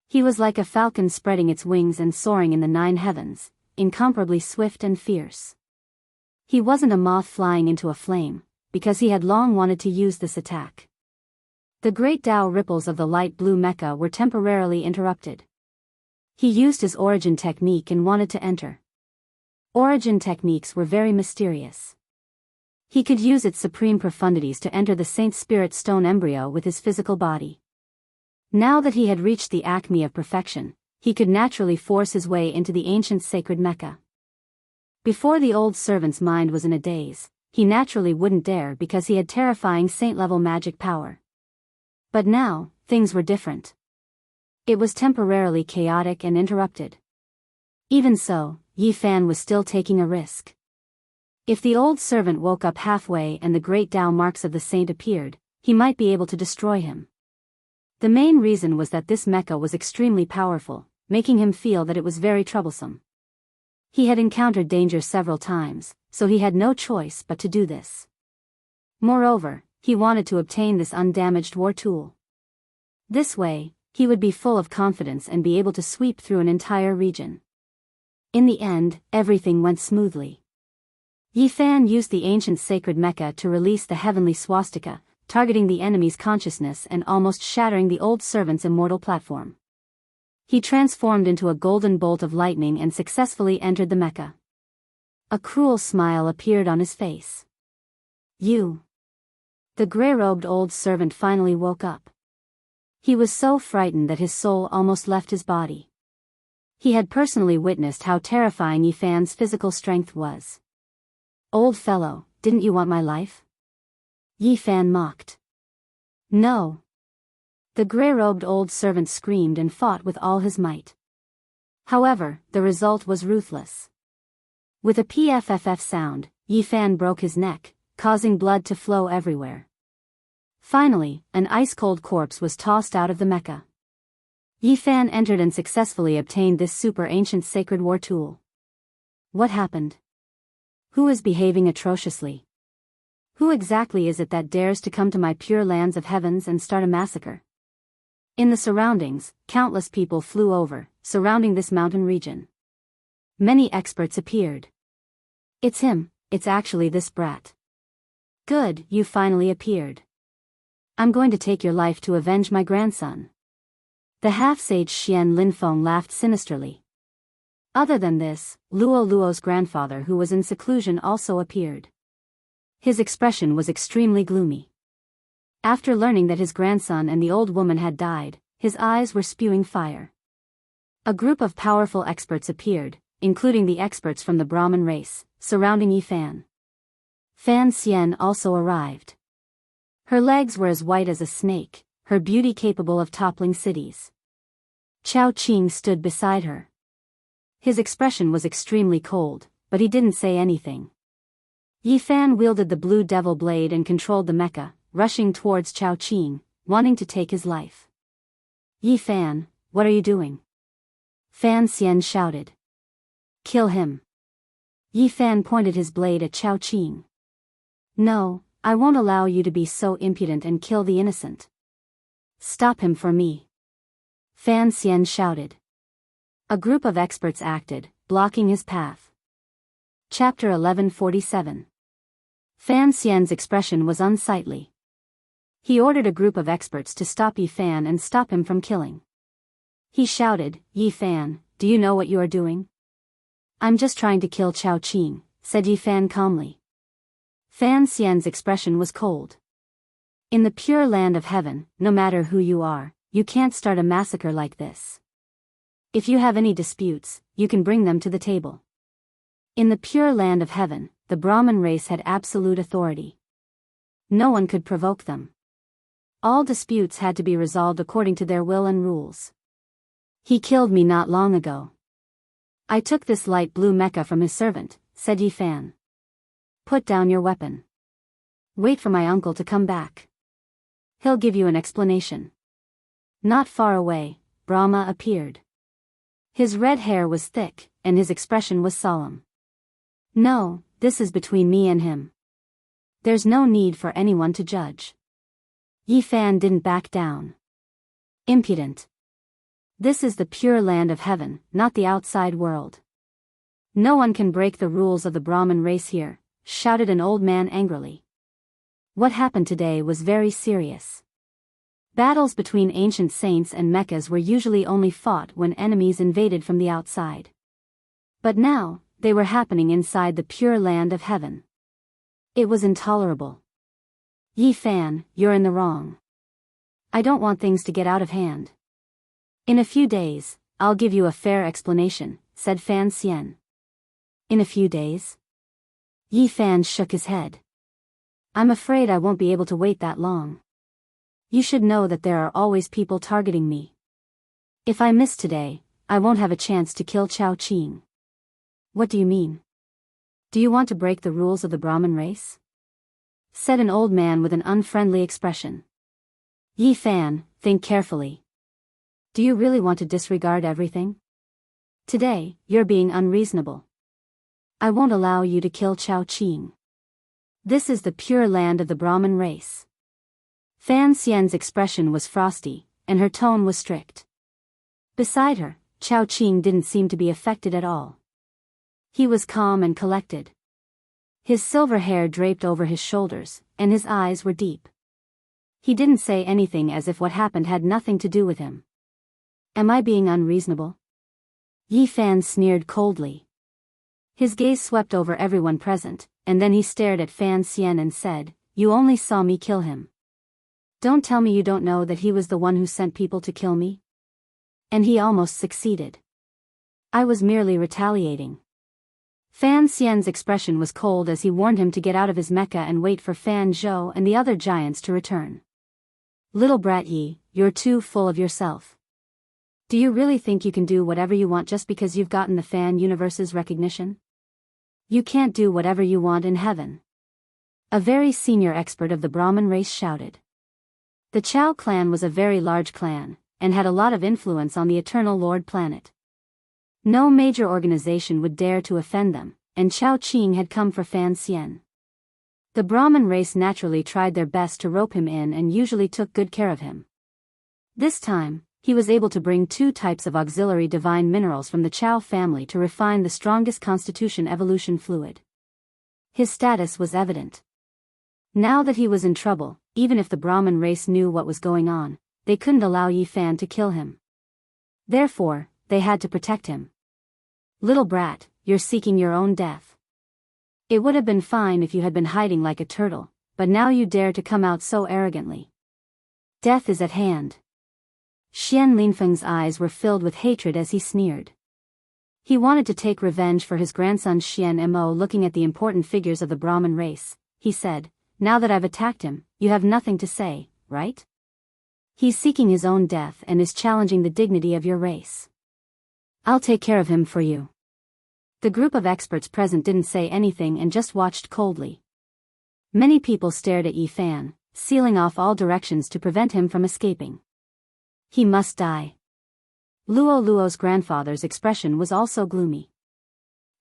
He was like a falcon spreading its wings and soaring in the 9 heavens, incomparably swift and fierce. He wasn't a moth flying into a flame, because he had long wanted to use this attack. The great Dao ripples of the light blue mecha were temporarily interrupted. He used his origin technique and wanted to enter. Origin techniques were very mysterious. He could use its supreme profundities to enter the Saint Spirit Stone embryo with his physical body. Now that he had reached the acme of perfection, he could naturally force his way into the ancient sacred mecha. Before the old servant's mind was in a daze, he naturally wouldn't dare because he had terrifying saint-level magic power. But now, things were different. It was temporarily chaotic and interrupted. Even so, Yifan was still taking a risk. If the old servant woke up halfway and the great Dao marks of the saint appeared, he might be able to destroy him. The main reason was that this mecha was extremely powerful, making him feel that it was very troublesome. He had encountered danger several times, so he had no choice but to do this. Moreover, he wanted to obtain this undamaged war tool. This way, he would be full of confidence and be able to sweep through an entire region. In the end, everything went smoothly. Yifan used the ancient sacred mecha to release the heavenly swastika, targeting the enemy's consciousness and almost shattering the old servant's immortal platform. He transformed into a golden bolt of lightning and successfully entered the mecha. A cruel smile appeared on his face. You. The gray-robed old servant finally woke up. He was so frightened that his soul almost left his body. He had personally witnessed how terrifying Yifan's physical strength was. Old fellow, didn't you want my life? Yi Fan mocked. No. The grey-robed old servant screamed and fought with all his might. However, the result was ruthless. With a pfff sound, Yi Fan broke his neck, causing blood to flow everywhere. Finally, an ice-cold corpse was tossed out of the mecha. Yi Fan entered and successfully obtained this super-ancient sacred war tool. What happened? Who is behaving atrociously? Who exactly is it that dares to come to my pure lands of heavens and start a massacre? In the surroundings, countless people flew over, surrounding this mountain region. Many experts appeared. It's him, it's actually this brat. Good, you finally appeared. I'm going to take your life to avenge my grandson. The half-sage Xian Linfeng laughed sinisterly. Other than this, Luo Luo's grandfather who was in seclusion also appeared. His expression was extremely gloomy. After learning that his grandson and the old woman had died, his eyes were spewing fire. A group of powerful experts appeared, including the experts from the Brahmin race, surrounding Yi Fan. Fan Xian also arrived. Her legs were as white as a snake, her beauty capable of toppling cities. Chao Qing stood beside her. His expression was extremely cold, but he didn't say anything. Yi Fan wielded the blue devil blade and controlled the mecha, rushing towards Chao Qing, wanting to take his life. Yi Fan, what are you doing? Fan Xian shouted. Kill him. Yi Fan pointed his blade at Chao Qing. No, I won't allow you to be so impudent and kill the innocent. Stop him for me. Fan Xian shouted. A group of experts acted, blocking his path. Chapter 1147. Fan Xian's expression was unsightly. He ordered a group of experts to stop Yi Fan and stop him from killing. He shouted, Yi Fan, do you know what you are doing? I'm just trying to kill Chao Qing, said Yi Fan calmly. Fan Xian's expression was cold. In the pure land of heaven, no matter who you are, you can't start a massacre like this. If you have any disputes, you can bring them to the table. In the pure land of heaven, the Brahmin race had absolute authority. No one could provoke them. All disputes had to be resolved according to their will and rules. He killed me not long ago. I took this light blue mecha from his servant, said Yi Fan. Put down your weapon. Wait for my uncle to come back. He'll give you an explanation. Not far away, Brahma appeared. His red hair was thick, and his expression was solemn. No, this is between me and him. There's no need for anyone to judge. Yi Fan didn't back down. Impudent. This is the pure land of heaven, not the outside world. No one can break the rules of the Brahmin race here, shouted an old man angrily. What happened today was very serious. Battles between ancient saints and mechas were usually only fought when enemies invaded from the outside. But now, they were happening inside the pure land of heaven. It was intolerable. Yi Fan, you're in the wrong. I don't want things to get out of hand. In a few days, I'll give you a fair explanation, said Fan Xian. In a few days? Yi Fan shook his head. I'm afraid I won't be able to wait that long. You should know that there are always people targeting me. If I miss today, I won't have a chance to kill Chao Qing. What do you mean? Do you want to break the rules of the Brahmin race? Said an old man with an unfriendly expression. Yi Fan, think carefully. Do you really want to disregard everything? Today, you're being unreasonable. I won't allow you to kill Chao Qing. This is the pure land of the Brahmin race. Fan Xian's expression was frosty, and her tone was strict. Beside her, Chao Qing didn't seem to be affected at all. He was calm and collected. His silver hair draped over his shoulders, and his eyes were deep. He didn't say anything as if what happened had nothing to do with him. Am I being unreasonable? Yi Fan sneered coldly. His gaze swept over everyone present, and then he stared at Fan Xian and said, You only saw me kill him. Don't tell me you don't know that he was the one who sent people to kill me? And he almost succeeded. I was merely retaliating. Fan Xian's expression was cold as he warned him to get out of his mecha and wait for Fan Zhou and the other giants to return. Little brat Yi, you're too full of yourself. Do you really think you can do whatever you want just because you've gotten the Fan universe's recognition? You can't do whatever you want in heaven. A very senior expert of the Brahmin race shouted. The Chao clan was a very large clan, and had a lot of influence on the Eternal Lord planet. No major organization would dare to offend them, and Chao Qing had come for Fan Xian. The Brahmin race naturally tried their best to rope him in and usually took good care of him. This time, he was able to bring 2 types of auxiliary divine minerals from the Chao family to refine the strongest constitution evolution fluid. His status was evident. Now that he was in trouble, even if the Brahmin race knew what was going on, they couldn't allow Yi Fan to kill him. Therefore, they had to protect him. Little brat, you're seeking your own death. It would have been fine if you had been hiding like a turtle, but now you dare to come out so arrogantly. Death is at hand. Xian Linfeng's eyes were filled with hatred as he sneered. He wanted to take revenge for his grandson Xian Mo. Looking at the important figures of the Brahmin race, he said, now that I've attacked him, you have nothing to say, right? He's seeking his own death and is challenging the dignity of your race. I'll take care of him for you. The group of experts present didn't say anything and just watched coldly. Many people stared at Yi Fan, sealing off all directions to prevent him from escaping. He must die. Luo's grandfather's expression was also gloomy.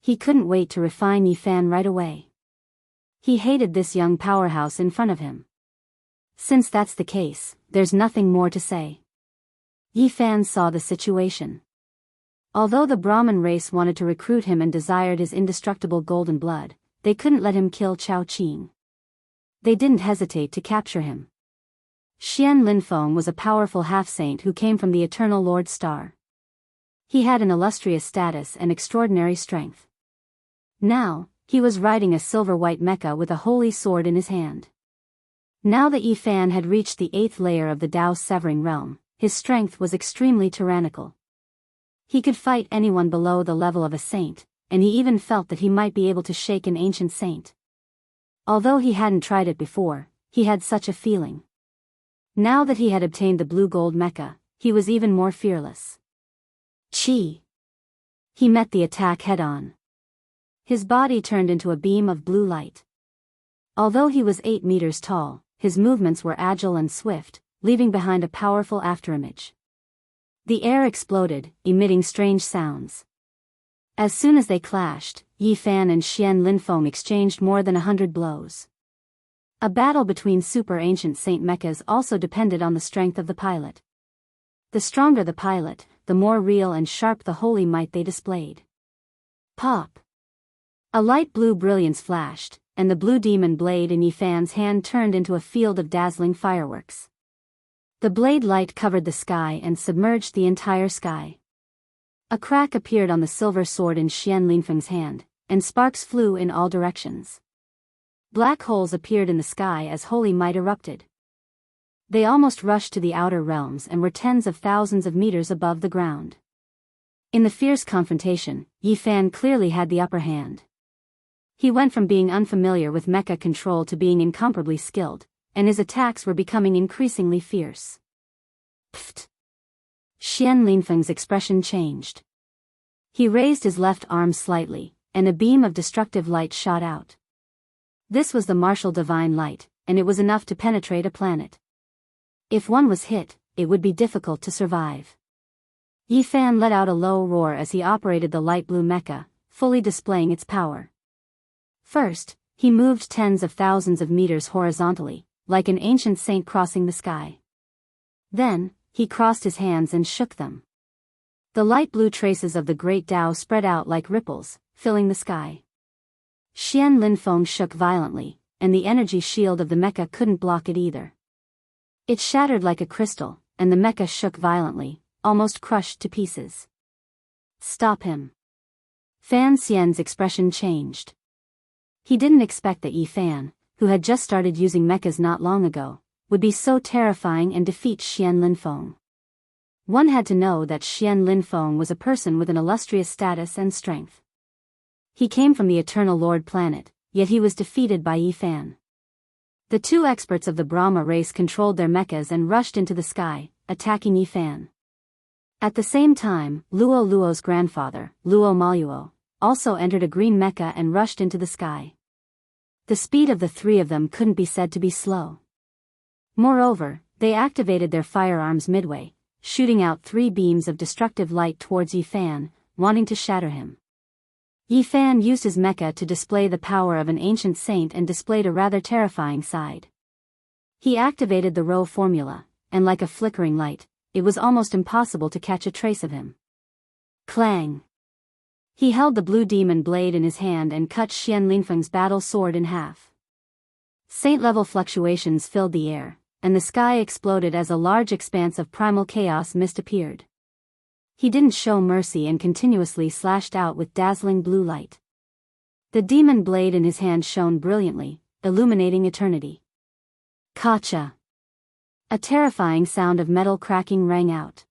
He couldn't wait to refine Yi Fan right away. He hated this young powerhouse in front of him. Since that's the case, there's nothing more to say. Yi Fan saw the situation. Although the Brahmin race wanted to recruit him and desired his indestructible golden blood, they couldn't let him kill Chao Qing. They didn't hesitate to capture him. Xian Linfeng was a powerful half-saint who came from the Eternal Lord Star. He had an illustrious status and extraordinary strength. Now, he was riding a silver-white mecha with a holy sword in his hand. Now that Yi Fan had reached the 8th layer of the Daoist severing realm, his strength was extremely tyrannical. He could fight anyone below the level of a saint, and he even felt that he might be able to shake an ancient saint. Although he hadn't tried it before, he had such a feeling. Now that he had obtained the blue gold mecha, he was even more fearless. Chi! He met the attack head-on. His body turned into a beam of blue light. Although he was 8 meters tall, his movements were agile and swift, leaving behind a powerful afterimage. The air exploded, emitting strange sounds. As soon as they clashed, Yi Fan and Xian Linfeng exchanged more than 100 blows. A battle between super ancient saint mechas also depended on the strength of the pilot. The stronger the pilot, the more real and sharp the holy might they displayed. Pop! A light blue brilliance flashed, and the blue demon blade in Yi Fan's hand turned into a field of dazzling fireworks. The blade light covered the sky and submerged the entire sky. A crack appeared on the silver sword in Xian Linfeng's hand, and sparks flew in all directions. Black holes appeared in the sky as holy might erupted. They almost rushed to the outer realms and were tens of thousands of meters above the ground. In the fierce confrontation, Yi Fan clearly had the upper hand. He went from being unfamiliar with mecha control to being incomparably skilled, and his attacks were becoming increasingly fierce. Pfft! Xian Linfeng's expression changed. He raised his left arm slightly, and a beam of destructive light shot out. This was the martial divine light, and it was enough to penetrate a planet. If one was hit, it would be difficult to survive. Yi Fan let out a low roar as he operated the light blue mecha, fully displaying its power. First, he moved tens of thousands of meters horizontally, like an ancient saint crossing the sky. Then, he crossed his hands and shook them. The light blue traces of the great Tao spread out like ripples, filling the sky. Xian Linfeng shook violently, and the energy shield of the mecha couldn't block it either. It shattered like a crystal, and the mecha shook violently, almost crushed to pieces. Stop him. Fan Xian's expression changed. He didn't expect that Yi Fan, who had just started using mechas not long ago, would be so terrifying and defeat Xian Linfeng. One had to know that Xian Linfeng was a person with an illustrious status and strength. He came from the Eternal Lord planet, yet he was defeated by Yi Fan. The two experts of the Brahma race controlled their mechas and rushed into the sky, attacking Yi Fan. At the same time, Luo Luo's grandfather, Luo Maluo, also entered a green mecha and rushed into the sky. The speed of the three of them couldn't be said to be slow. Moreover, they activated their firearms midway, shooting out 3 beams of destructive light towards Yi Fan, wanting to shatter him. Yi Fan used his mecha to display the power of an ancient saint and displayed a rather terrifying side. He activated the Rho formula, and like a flickering light, it was almost impossible to catch a trace of him. Clang! He held the blue demon blade in his hand and cut Xian Linfeng's battle sword in half. Saint-level fluctuations filled the air, and the sky exploded as a large expanse of primal chaos mist appeared. He didn't show mercy and continuously slashed out with dazzling blue light. The demon blade in his hand shone brilliantly, illuminating eternity. Kacha! A terrifying sound of metal cracking rang out.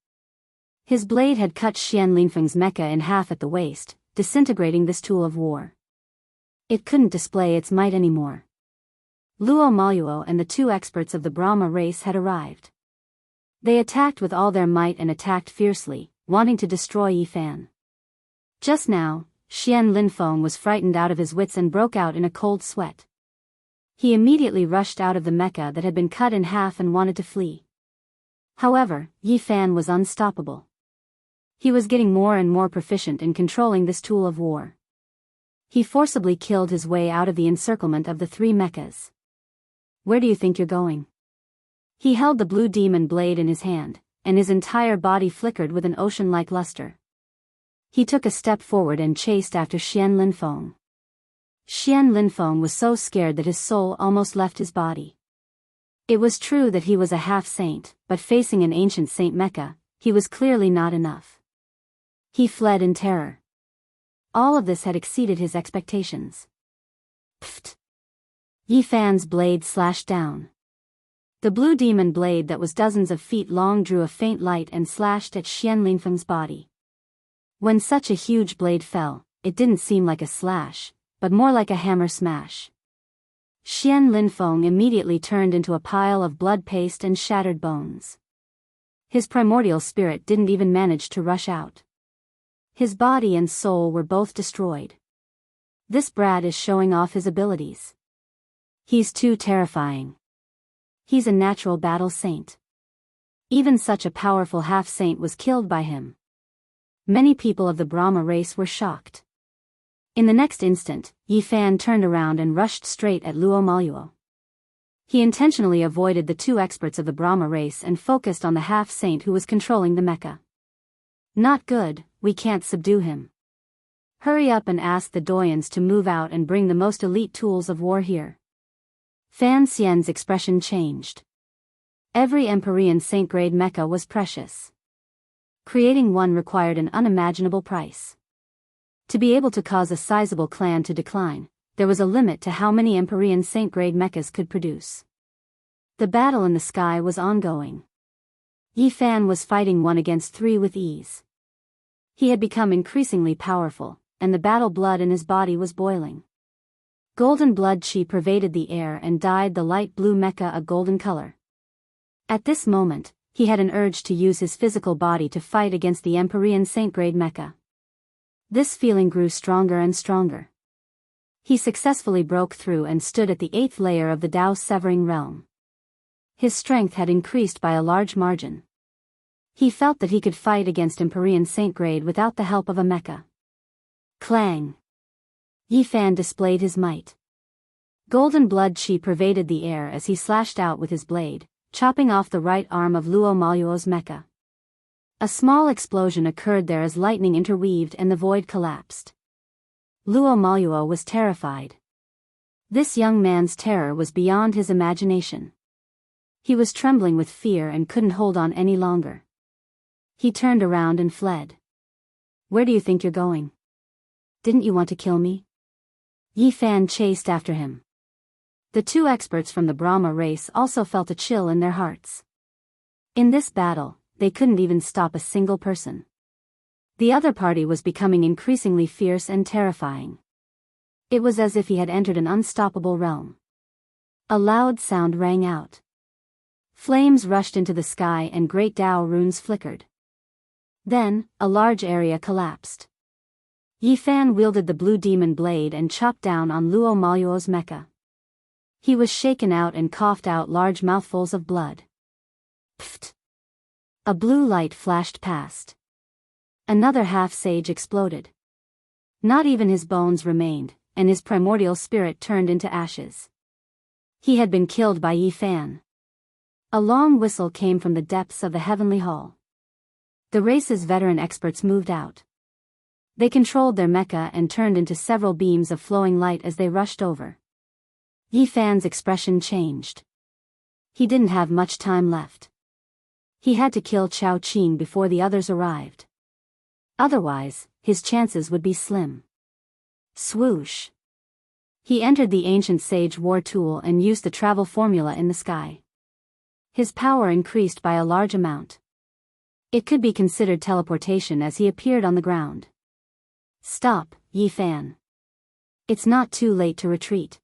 His blade had cut Xian Linfeng's mecha in half at the waist, disintegrating this tool of war. It couldn't display its might anymore. Luo Maluo and the two experts of the Brahma race had arrived. They attacked with all their might and attacked fiercely, wanting to destroy Yi Fan. Just now, Xian Linfeng was frightened out of his wits and broke out in a cold sweat. He immediately rushed out of the mecha that had been cut in half and wanted to flee. However, Yi Fan was unstoppable. He was getting more and more proficient in controlling this tool of war. He forcibly killed his way out of the encirclement of the 3 mechas. Where do you think you're going? He held the blue demon blade in his hand, and his entire body flickered with an ocean-like luster. He took a step forward and chased after Xian Linfeng. Xian Linfeng was so scared that his soul almost left his body. It was true that he was a half-saint, but facing an ancient saint mecha, he was clearly not enough. He fled in terror. All of this had exceeded his expectations. Pfft! Yi Fan's blade slashed down. The blue demon blade that was dozens of feet long drew a faint light and slashed at Xian Linfeng's body. When such a huge blade fell, it didn't seem like a slash, but more like a hammer smash. Xian Linfeng immediately turned into a pile of blood paste and shattered bones. His primordial spirit didn't even manage to rush out. His body and soul were both destroyed. This brat is showing off his abilities. He's too terrifying. He's a natural battle saint. Even such a powerful half-saint was killed by him. Many people of the Brahma race were shocked. In the next instant, Yi Fan turned around and rushed straight at Luo Maluo. He intentionally avoided the 2 experts of the Brahma race and focused on the half-saint who was controlling the mecha. Not good, we can't subdue him. Hurry up and ask the Doyens to move out and bring the most elite tools of war here. Fan Xian's expression changed. Every Empyrean saint-grade mecha was precious. Creating one required an unimaginable price. To be able to cause a sizable clan to decline, there was a limit to how many Empyrean saint-grade mechas could produce. The battle in the sky was ongoing. Yi Fan was fighting 1 against 3 with ease. He had become increasingly powerful, and the battle blood in his body was boiling. Golden blood chi pervaded the air and dyed the light blue mecha a golden color. At this moment, he had an urge to use his physical body to fight against the Empyrean saint-grade mecha. This feeling grew stronger and stronger. He successfully broke through and stood at the 8th layer of the Daoist severing realm. His strength had increased by a large margin. He felt that he could fight against Empyrean saint-grade without the help of a mecha. Clang! Yi Fan displayed his might. Golden blood chi pervaded the air as he slashed out with his blade, chopping off the right arm of Luo Maluo's mecha. A small explosion occurred there as lightning interweaved and the void collapsed. Luo Maluo was terrified. This young man's terror was beyond his imagination. He was trembling with fear and couldn't hold on any longer. He turned around and fled. Where do you think you're going? Didn't you want to kill me? Yi Fan chased after him. The 2 experts from the Brahma race also felt a chill in their hearts. In this battle, they couldn't even stop a single person. The other party was becoming increasingly fierce and terrifying. It was as if he had entered an unstoppable realm. A loud sound rang out. Flames rushed into the sky and great Dao runes flickered. Then, a large area collapsed. Yi Fan wielded the blue demon blade and chopped down on Luo Maluo's mecha. He was shaken out and coughed out large mouthfuls of blood. Pfft! A blue light flashed past. Another half-sage exploded. Not even his bones remained, and his primordial spirit turned into ashes. He had been killed by Yi Fan. A long whistle came from the depths of the heavenly hall. The race's veteran experts moved out. They controlled their mecha and turned into several beams of flowing light as they rushed over. Yi Fan's expression changed. He didn't have much time left. He had to kill Chao Qing before the others arrived. Otherwise, his chances would be slim. Swoosh! He entered the ancient sage war tool and used the travel formula in the sky. His power increased by a large amount. It could be considered teleportation as he appeared on the ground. Stop, Yi Fan. It's not too late to retreat.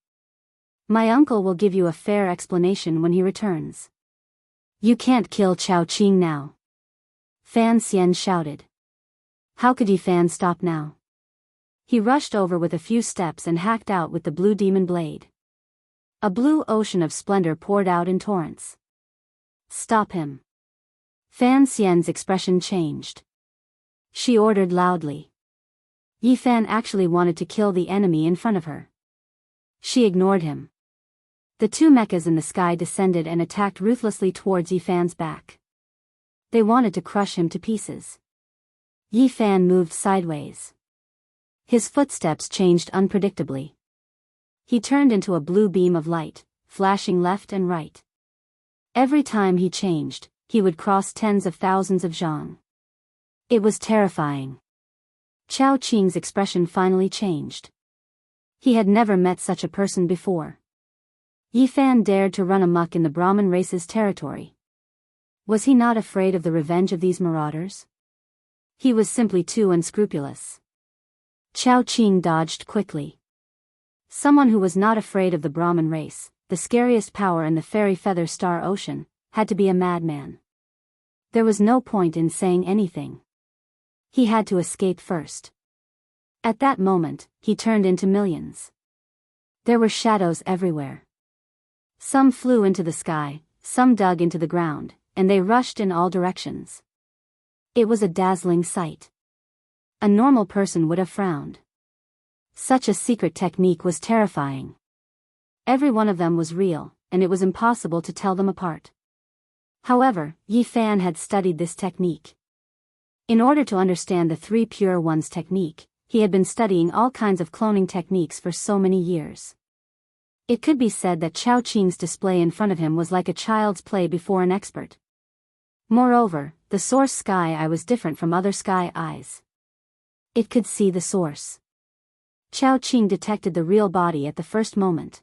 My uncle will give you a fair explanation when he returns. You can't kill Chao Qing now. Fan Xian shouted. How could Yi Fan stop now? He rushed over with a few steps and hacked out with the blue demon blade. A blue ocean of splendor poured out in torrents. Stop him. Fan Xian's expression changed. She ordered loudly. Yi Fan actually wanted to kill the enemy in front of her. She ignored him. The two mechas in the sky descended and attacked ruthlessly towards Yi Fan's back. They wanted to crush him to pieces. Yi Fan moved sideways. His footsteps changed unpredictably. He turned into a blue beam of light, flashing left and right. Every time he changed, he would cross tens of thousands of zhang. It was terrifying. Chao Qing's expression finally changed. He had never met such a person before. Yi Fan dared to run amok in the Brahmin race's territory. Was he not afraid of the revenge of these marauders? He was simply too unscrupulous. Chao Qing dodged quickly. Someone who was not afraid of the Brahmin race, the scariest power in the fairy feather star ocean, had to be a madman. There was no point in saying anything. He had to escape first. At that moment, he turned into millions. There were shadows everywhere. Some flew into the sky, some dug into the ground, and they rushed in all directions. It was a dazzling sight. A normal person would have frowned. Such a secret technique was terrifying. Every one of them was real, and it was impossible to tell them apart. However, Yi Fan had studied this technique. In order to understand the Three Pure Ones technique, he had been studying all kinds of cloning techniques for so many years. It could be said that Chao Qing's display in front of him was like a child's play before an expert. Moreover, the source sky eye was different from other sky eyes. It could see the source. Chao Qing detected the real body at the first moment.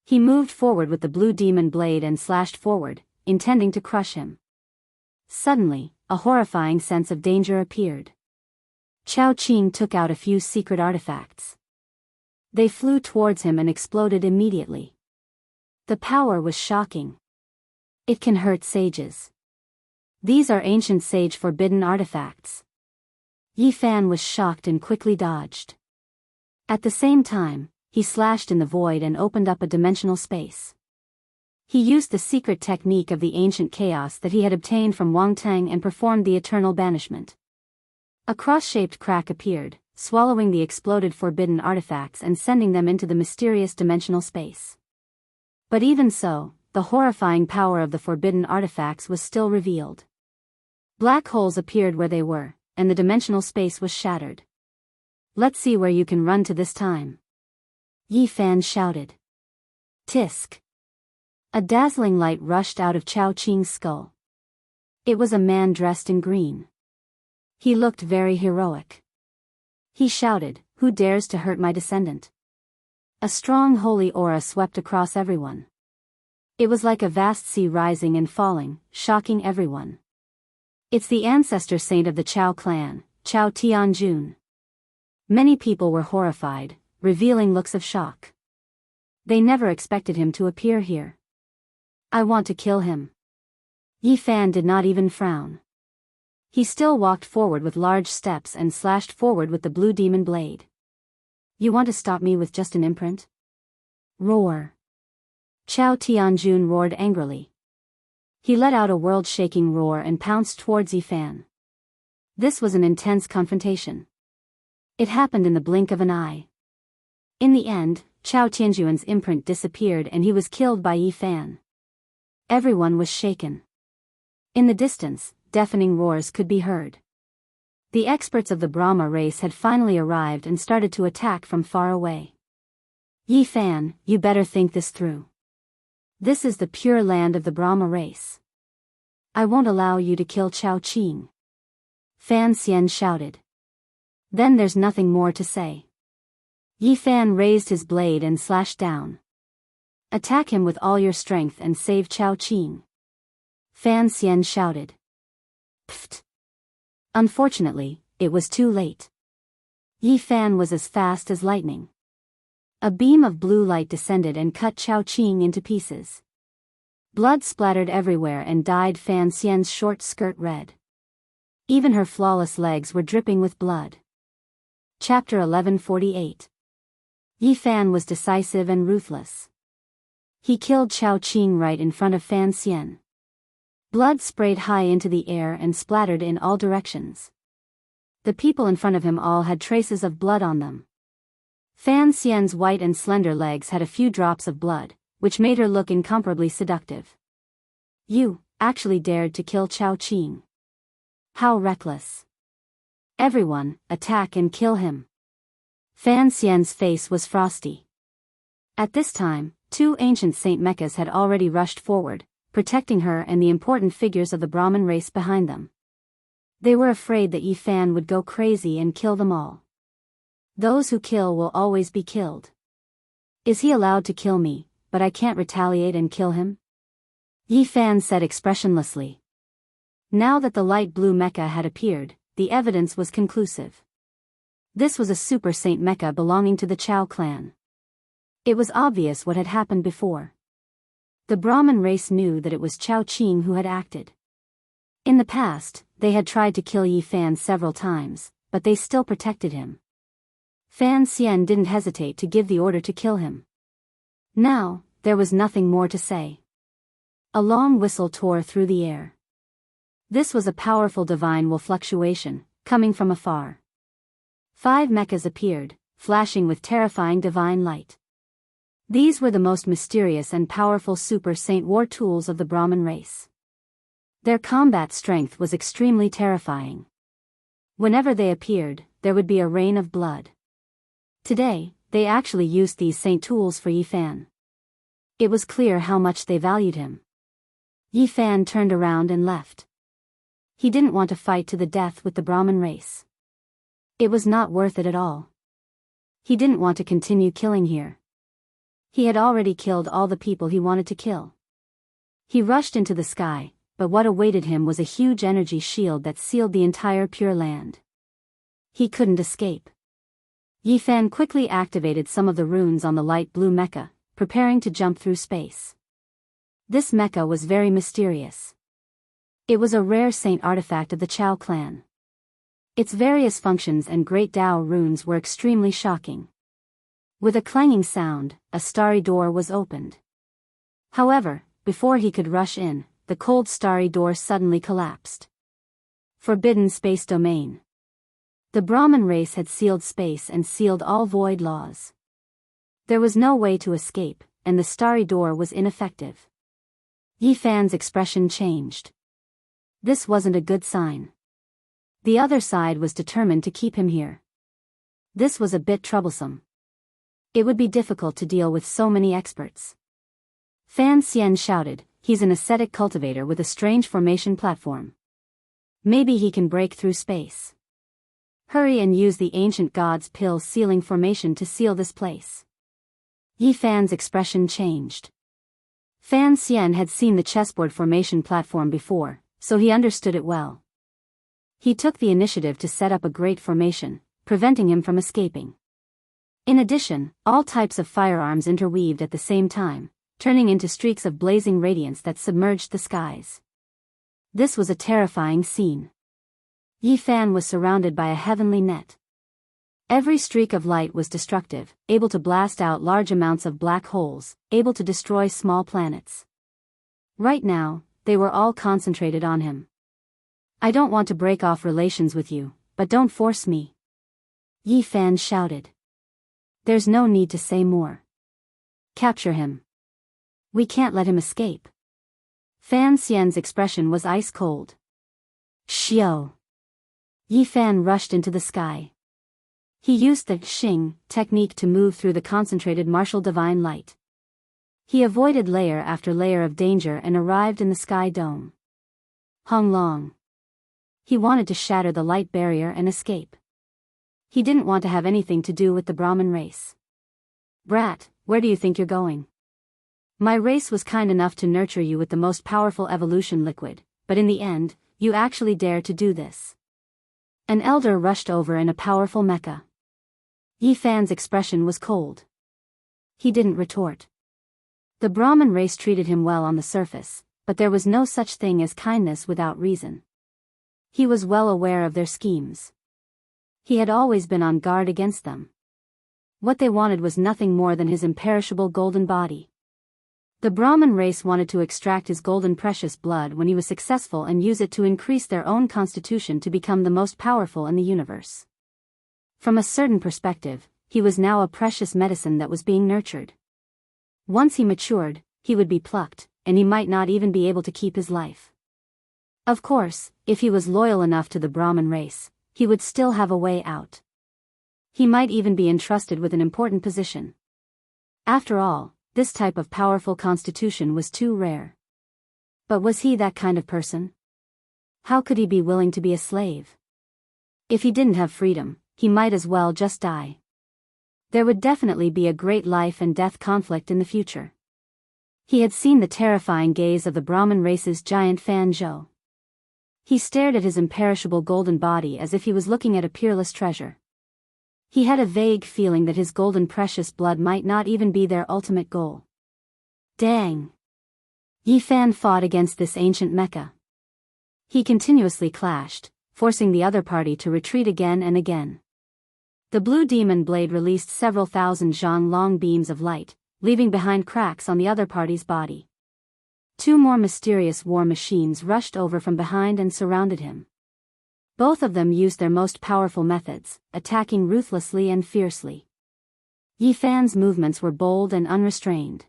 He moved forward with the blue demon blade and slashed forward, intending to crush him. Suddenly, a horrifying sense of danger appeared. Chao Qing took out a few secret artifacts. They flew towards him and exploded immediately. The power was shocking. It can hurt sages. These are ancient sage forbidden artifacts. Yi Fan was shocked and quickly dodged. At the same time, he slashed in the void and opened up a dimensional space. He used the secret technique of the ancient chaos that he had obtained from Wang Tang and performed the eternal banishment. A cross-shaped crack appeared, swallowing the exploded forbidden artifacts and sending them into the mysterious dimensional space. But even so, the horrifying power of the forbidden artifacts was still revealed. Black holes appeared where they were, and the dimensional space was shattered. Let's see where you can run to this time. Yi Fan shouted. Tisk. A dazzling light rushed out of Chao Qing's skull. It was a man dressed in green. He looked very heroic. He shouted, "Who dares to hurt my descendant?" A strong holy aura swept across everyone. It was like a vast sea rising and falling, shocking everyone. It's the ancestor saint of the Chao clan, Chao Tianjun. Many people were horrified, revealing looks of shock. They never expected him to appear here. I want to kill him. Yi Fan did not even frown. He still walked forward with large steps and slashed forward with the blue demon blade. You want to stop me with just an imprint? Roar. Chao Tianjun roared angrily. He let out a world-shaking roar and pounced towards Yi Fan. This was an intense confrontation. It happened in the blink of an eye. In the end, Chao Tianjun's imprint disappeared and he was killed by Yi Fan. Everyone was shaken. In the distance, deafening roars could be heard. The experts of the Brahma race had finally arrived and started to attack from far away. Yi Fan, you better think this through. This is the pure land of the Brahma race. I won't allow you to kill Chao Qing. Fan Xian shouted. Then there's nothing more to say. Yi Fan raised his blade and slashed down. Attack him with all your strength and save Chao Qing. Fan Xian shouted. Pfft. Unfortunately, it was too late. Yi Fan was as fast as lightning. A beam of blue light descended and cut Chao Qing into pieces. Blood splattered everywhere and dyed Fan Xian's short skirt red. Even her flawless legs were dripping with blood. Chapter 1148. Yi Fan was decisive and ruthless. He killed Chao Qing right in front of Fan Xian. Blood sprayed high into the air and splattered in all directions. The people in front of him all had traces of blood on them. Fan Xian's white and slender legs had a few drops of blood, which made her look incomparably seductive. You actually dared to kill Chao Qing. How reckless. Everyone, attack and kill him. Fan Xian's face was frosty. At this time, two ancient Saint Mechas had already rushed forward, protecting her and the important figures of the Brahmin race behind them. They were afraid that Yi Fan would go crazy and kill them all. Those who kill will always be killed. Is he allowed to kill me, but I can't retaliate and kill him? Yi Fan said expressionlessly. Now that the light blue mecha had appeared, the evidence was conclusive. This was a super Saint Mecha belonging to the Chao clan. It was obvious what had happened before. The Brahmin race knew that it was Chao Qing who had acted. In the past, they had tried to kill Yi Fan several times, but they still protected him. Fan Xian didn't hesitate to give the order to kill him. Now, there was nothing more to say. A long whistle tore through the air. This was a powerful divine will fluctuation, coming from afar. 5 mechas appeared, flashing with terrifying divine light. These were the most mysterious and powerful super saint war tools of the Brahmin race. Their combat strength was extremely terrifying. Whenever they appeared, there would be a rain of blood. Today, they actually used these saint tools for Yi Fan. It was clear how much they valued him. Yi Fan turned around and left. He didn't want to fight to the death with the Brahmin race. It was not worth it at all. He didn't want to continue killing here. He had already killed all the people he wanted to kill. He rushed into the sky, but what awaited him was a huge energy shield that sealed the entire Pure Land. He couldn't escape. Yi Fan quickly activated some of the runes on the light blue mecha, preparing to jump through space. This mecha was very mysterious. It was a rare saint artifact of the Chao clan. Its various functions and great Dao runes were extremely shocking. With a clanging sound, a starry door was opened. However, before he could rush in, the cold starry door suddenly collapsed. Forbidden space domain. The Brahmin race had sealed space and sealed all void laws. There was no way to escape, and the starry door was ineffective. Yi Fan's expression changed. This wasn't a good sign. The other side was determined to keep him here. This was a bit troublesome. It would be difficult to deal with so many experts. Fan Xian shouted, he's an ascetic cultivator with a strange formation platform. Maybe he can break through space. Hurry and use the ancient god's pill sealing formation to seal this place. Yi Fan's expression changed. Fan Xian had seen the chessboard formation platform before, so he understood it well. He took the initiative to set up a great formation, preventing him from escaping. In addition, all types of firearms interweaved at the same time, turning into streaks of blazing radiance that submerged the skies. This was a terrifying scene. Yi Fan was surrounded by a heavenly net. Every streak of light was destructive, able to blast out large amounts of black holes, able to destroy small planets. Right now, they were all concentrated on him. I don't want to break off relations with you, but don't force me. Yi Fan shouted. There's no need to say more. Capture him. We can't let him escape. Fan Xian's expression was ice cold. Xiao. Yi Fan rushed into the sky. He used the Xing technique to move through the concentrated martial divine light. He avoided layer after layer of danger and arrived in the sky dome. Hung Long. He wanted to shatter the light barrier and escape. He didn't want to have anything to do with the Brahmin race. Brat, where do you think you're going? My race was kind enough to nurture you with the most powerful evolution liquid, but in the end, you actually dare to do this. An elder rushed over in a powerful mecha. Yi Fan's expression was cold. He didn't retort. The Brahmin race treated him well on the surface, but there was no such thing as kindness without reason. He was well aware of their schemes. He had always been on guard against them. What they wanted was nothing more than his imperishable golden body. The Brahmin race wanted to extract his golden precious blood when he was successful and use it to increase their own constitution to become the most powerful in the universe. From a certain perspective, he was now a precious medicine that was being nurtured. Once he matured, he would be plucked, and he might not even be able to keep his life. Of course, if he was loyal enough to the Brahmin race, he would still have a way out. He might even be entrusted with an important position. After all, this type of powerful constitution was too rare. But was he that kind of person? How could he be willing to be a slave? If he didn't have freedom, he might as well just die. There would definitely be a great life and death conflict in the future. He had seen the terrifying gaze of the Brahmin race's giant Fan Zhou. He stared at his imperishable golden body as if he was looking at a peerless treasure. He had a vague feeling that his golden precious blood might not even be their ultimate goal. Dang! Yi Fan fought against this ancient mecha. He continuously clashed, forcing the other party to retreat again and again. The blue demon blade released several thousand zhang long beams of light, leaving behind cracks on the other party's body. Two more mysterious war machines rushed over from behind and surrounded him. Both of them used their most powerful methods, attacking ruthlessly and fiercely. Yi Fan's movements were bold and unrestrained.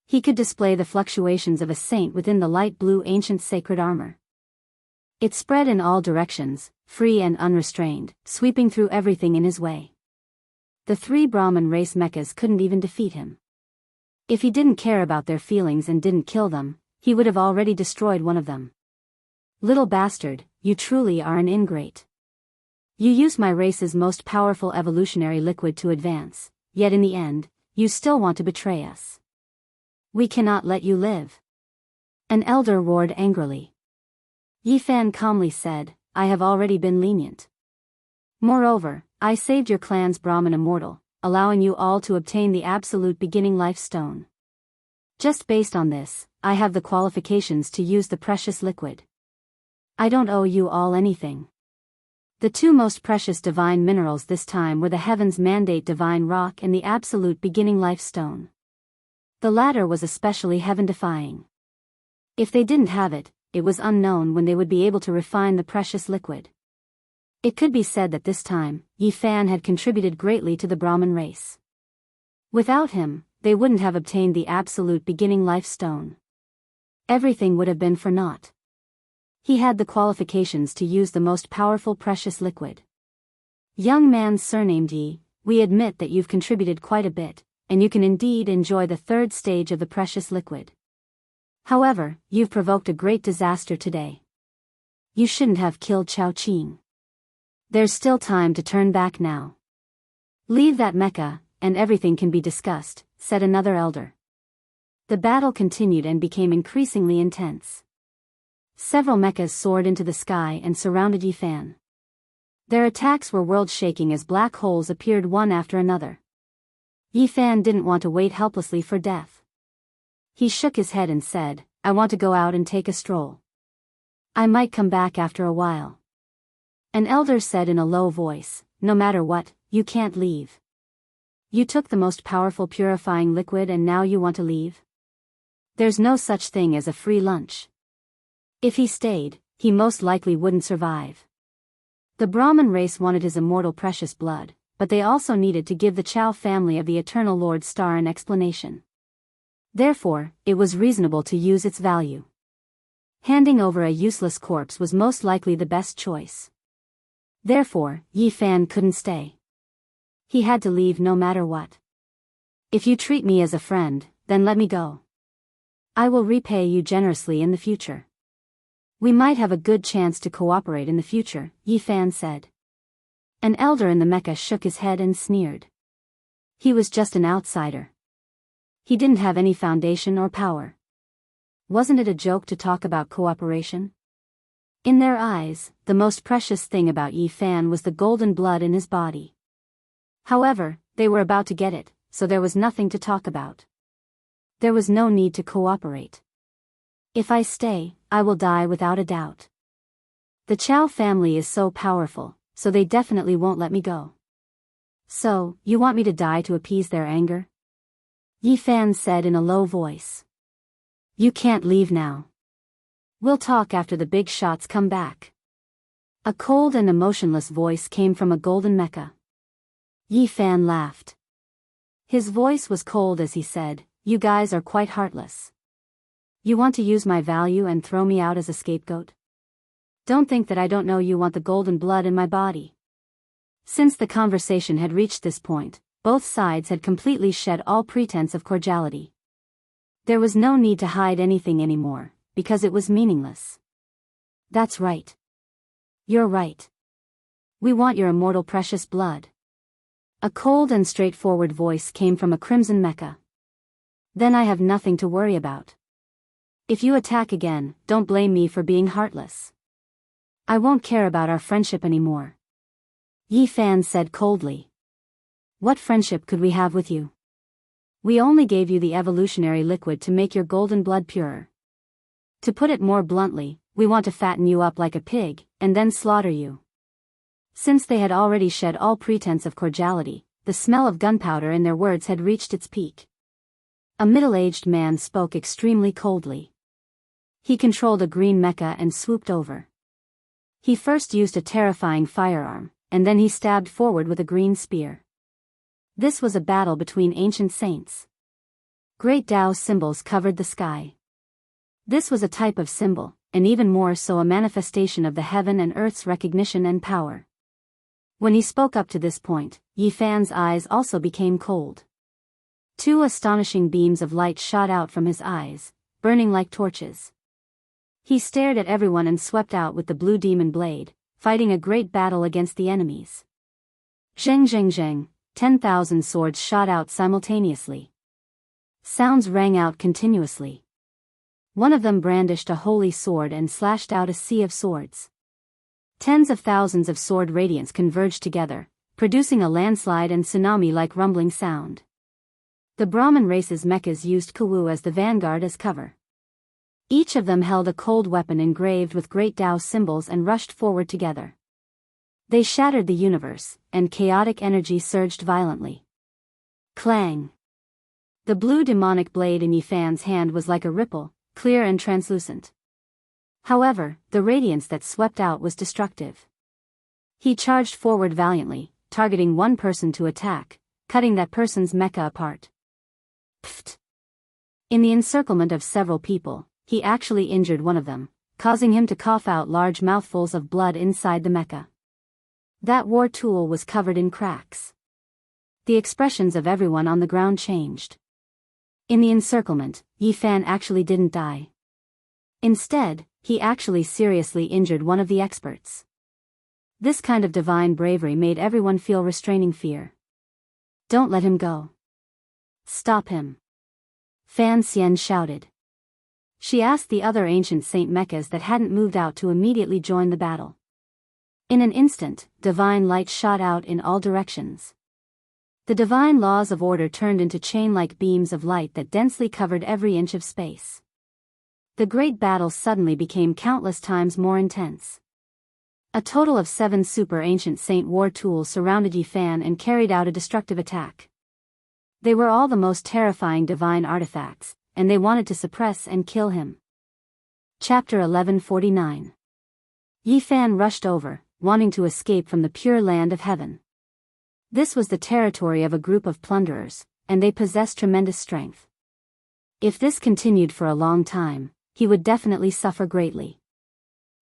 He could display the fluctuations of a saint within the light blue ancient sacred armor. It spread in all directions, free and unrestrained, sweeping through everything in his way. The three Brahmin race mechas couldn't even defeat him. If he didn't care about their feelings and didn't kill them, he would have already destroyed one of them. Little bastard, you truly are an ingrate. You use my race's most powerful evolutionary liquid to advance, yet in the end, you still want to betray us. We cannot let you live. An elder roared angrily. Yi Fan calmly said, I have already been lenient. Moreover, I saved your clan's Brahmin immortal, allowing you all to obtain the absolute beginning life stone. Just based on this, I have the qualifications to use the precious liquid. I don't owe you all anything. The two most precious divine minerals this time were the Heaven's Mandate Divine Rock and the Absolute Beginning Life Stone. The latter was especially heaven-defying. If they didn't have it, it was unknown when they would be able to refine the precious liquid. It could be said that this time, Yi Fan had contributed greatly to the Brahmin race. Without him, they wouldn't have obtained the Absolute Beginning Life Stone. Everything would have been for naught. He had the qualifications to use the most powerful precious liquid. Young man surnamed Yi, we admit that you've contributed quite a bit, and you can indeed enjoy the third stage of the precious liquid. However, you've provoked a great disaster today. You shouldn't have killed Chao Qing. There's still time to turn back now. Leave that mecha, and everything can be discussed, said another elder. The battle continued and became increasingly intense. Several mechas soared into the sky and surrounded Yi Fan. Their attacks were world-shaking as black holes appeared one after another. Yi Fan didn't want to wait helplessly for death. He shook his head and said, "I want to go out and take a stroll. I might come back after a while." An elder said in a low voice, "No matter what, you can't leave. You took the most powerful purifying liquid and now you want to leave? There's no such thing as a free lunch." If he stayed, he most likely wouldn't survive. The Brahmin race wanted his immortal precious blood, but they also needed to give the Chao family of the Eternal Lord Star an explanation. Therefore, it was reasonable to use its value. Handing over a useless corpse was most likely the best choice. Therefore, Yi Fan couldn't stay. He had to leave no matter what. "If you treat me as a friend, then let me go. I will repay you generously in the future. We might have a good chance to cooperate in the future," Yi Fan said. An elder in the Mecca shook his head and sneered. He was just an outsider. He didn't have any foundation or power. Wasn't it a joke to talk about cooperation? In their eyes, the most precious thing about Yi Fan was the golden blood in his body. However, they were about to get it, so there was nothing to talk about. There was no need to cooperate. "If I stay, I will die without a doubt. The Chao family is so powerful, so they definitely won't let me go." "So, you want me to die to appease their anger?" Yi Fan said in a low voice. "You can't leave now. We'll talk after the big shots come back." A cold and emotionless voice came from a golden mecha. Yi Fan laughed. His voice was cold as he said, "You guys are quite heartless. You want to use my value and throw me out as a scapegoat? Don't think that I don't know you want the golden blood in my body." Since the conversation had reached this point, both sides had completely shed all pretense of cordiality. There was no need to hide anything anymore, because it was meaningless. "That's right. You're right. We want your immortal precious blood." A cold and straightforward voice came from a crimson mecha. "Then I have nothing to worry about. If you attack again, don't blame me for being heartless. I won't care about our friendship anymore." Yi Fan said coldly. "What friendship could we have with you? We only gave you the evolutionary liquid to make your golden blood purer. To put it more bluntly, we want to fatten you up like a pig, and then slaughter you." Since they had already shed all pretense of cordiality, the smell of gunpowder in their words had reached its peak. A middle-aged man spoke extremely coldly. He controlled a green mecha and swooped over. He first used a terrifying firearm, and then he stabbed forward with a green spear. This was a battle between ancient saints. Great Dao symbols covered the sky. This was a type of symbol, and even more so a manifestation of the heaven and earth's recognition and power. When he spoke up to this point, Yi Fan's eyes also became cold. Two astonishing beams of light shot out from his eyes, burning like torches. He stared at everyone and swept out with the blue demon blade, fighting a great battle against the enemies. Zheng zheng zheng, 10,000 swords shot out simultaneously. Sounds rang out continuously. One of them brandished a holy sword and slashed out a sea of swords. Tens of thousands of sword radiance converged together, producing a landslide and tsunami-like rumbling sound. The Brahmin race's mechas used Kawu as the vanguard as cover. Each of them held a cold weapon engraved with great Dao symbols and rushed forward together. They shattered the universe, and chaotic energy surged violently. Clang! The blue demonic blade in Yi Fan's hand was like a ripple, clear and translucent. However, the radiance that swept out was destructive. He charged forward valiantly, targeting one person to attack, cutting that person's mecha apart. Pfft! In the encirclement of several people, he actually injured one of them, causing him to cough out large mouthfuls of blood inside the mecha. That war tool was covered in cracks. The expressions of everyone on the ground changed. In the encirclement, Yi Fan actually didn't die. Instead, he actually seriously injured one of the experts. This kind of divine bravery made everyone feel restraining fear. "Don't let him go. Stop him," Fan Xian shouted. She asked the other ancient saint mechas that hadn't moved out to immediately join the battle. In In an instant, divine light shot out in all directions. The divine laws of order turned into chain-like beams of light that densely covered every inch of space. The great battle suddenly became countless times more intense. A total of 7 super ancient saint war tools surrounded Yi Fan and carried out a destructive attack. They were all the most terrifying divine artifacts, and they wanted to suppress and kill him. Chapter 1149. Yi Fan rushed over, wanting to escape from the pure land of heaven. This was the territory of a group of plunderers, and they possessed tremendous strength. If this continued for a long time, he would definitely suffer greatly.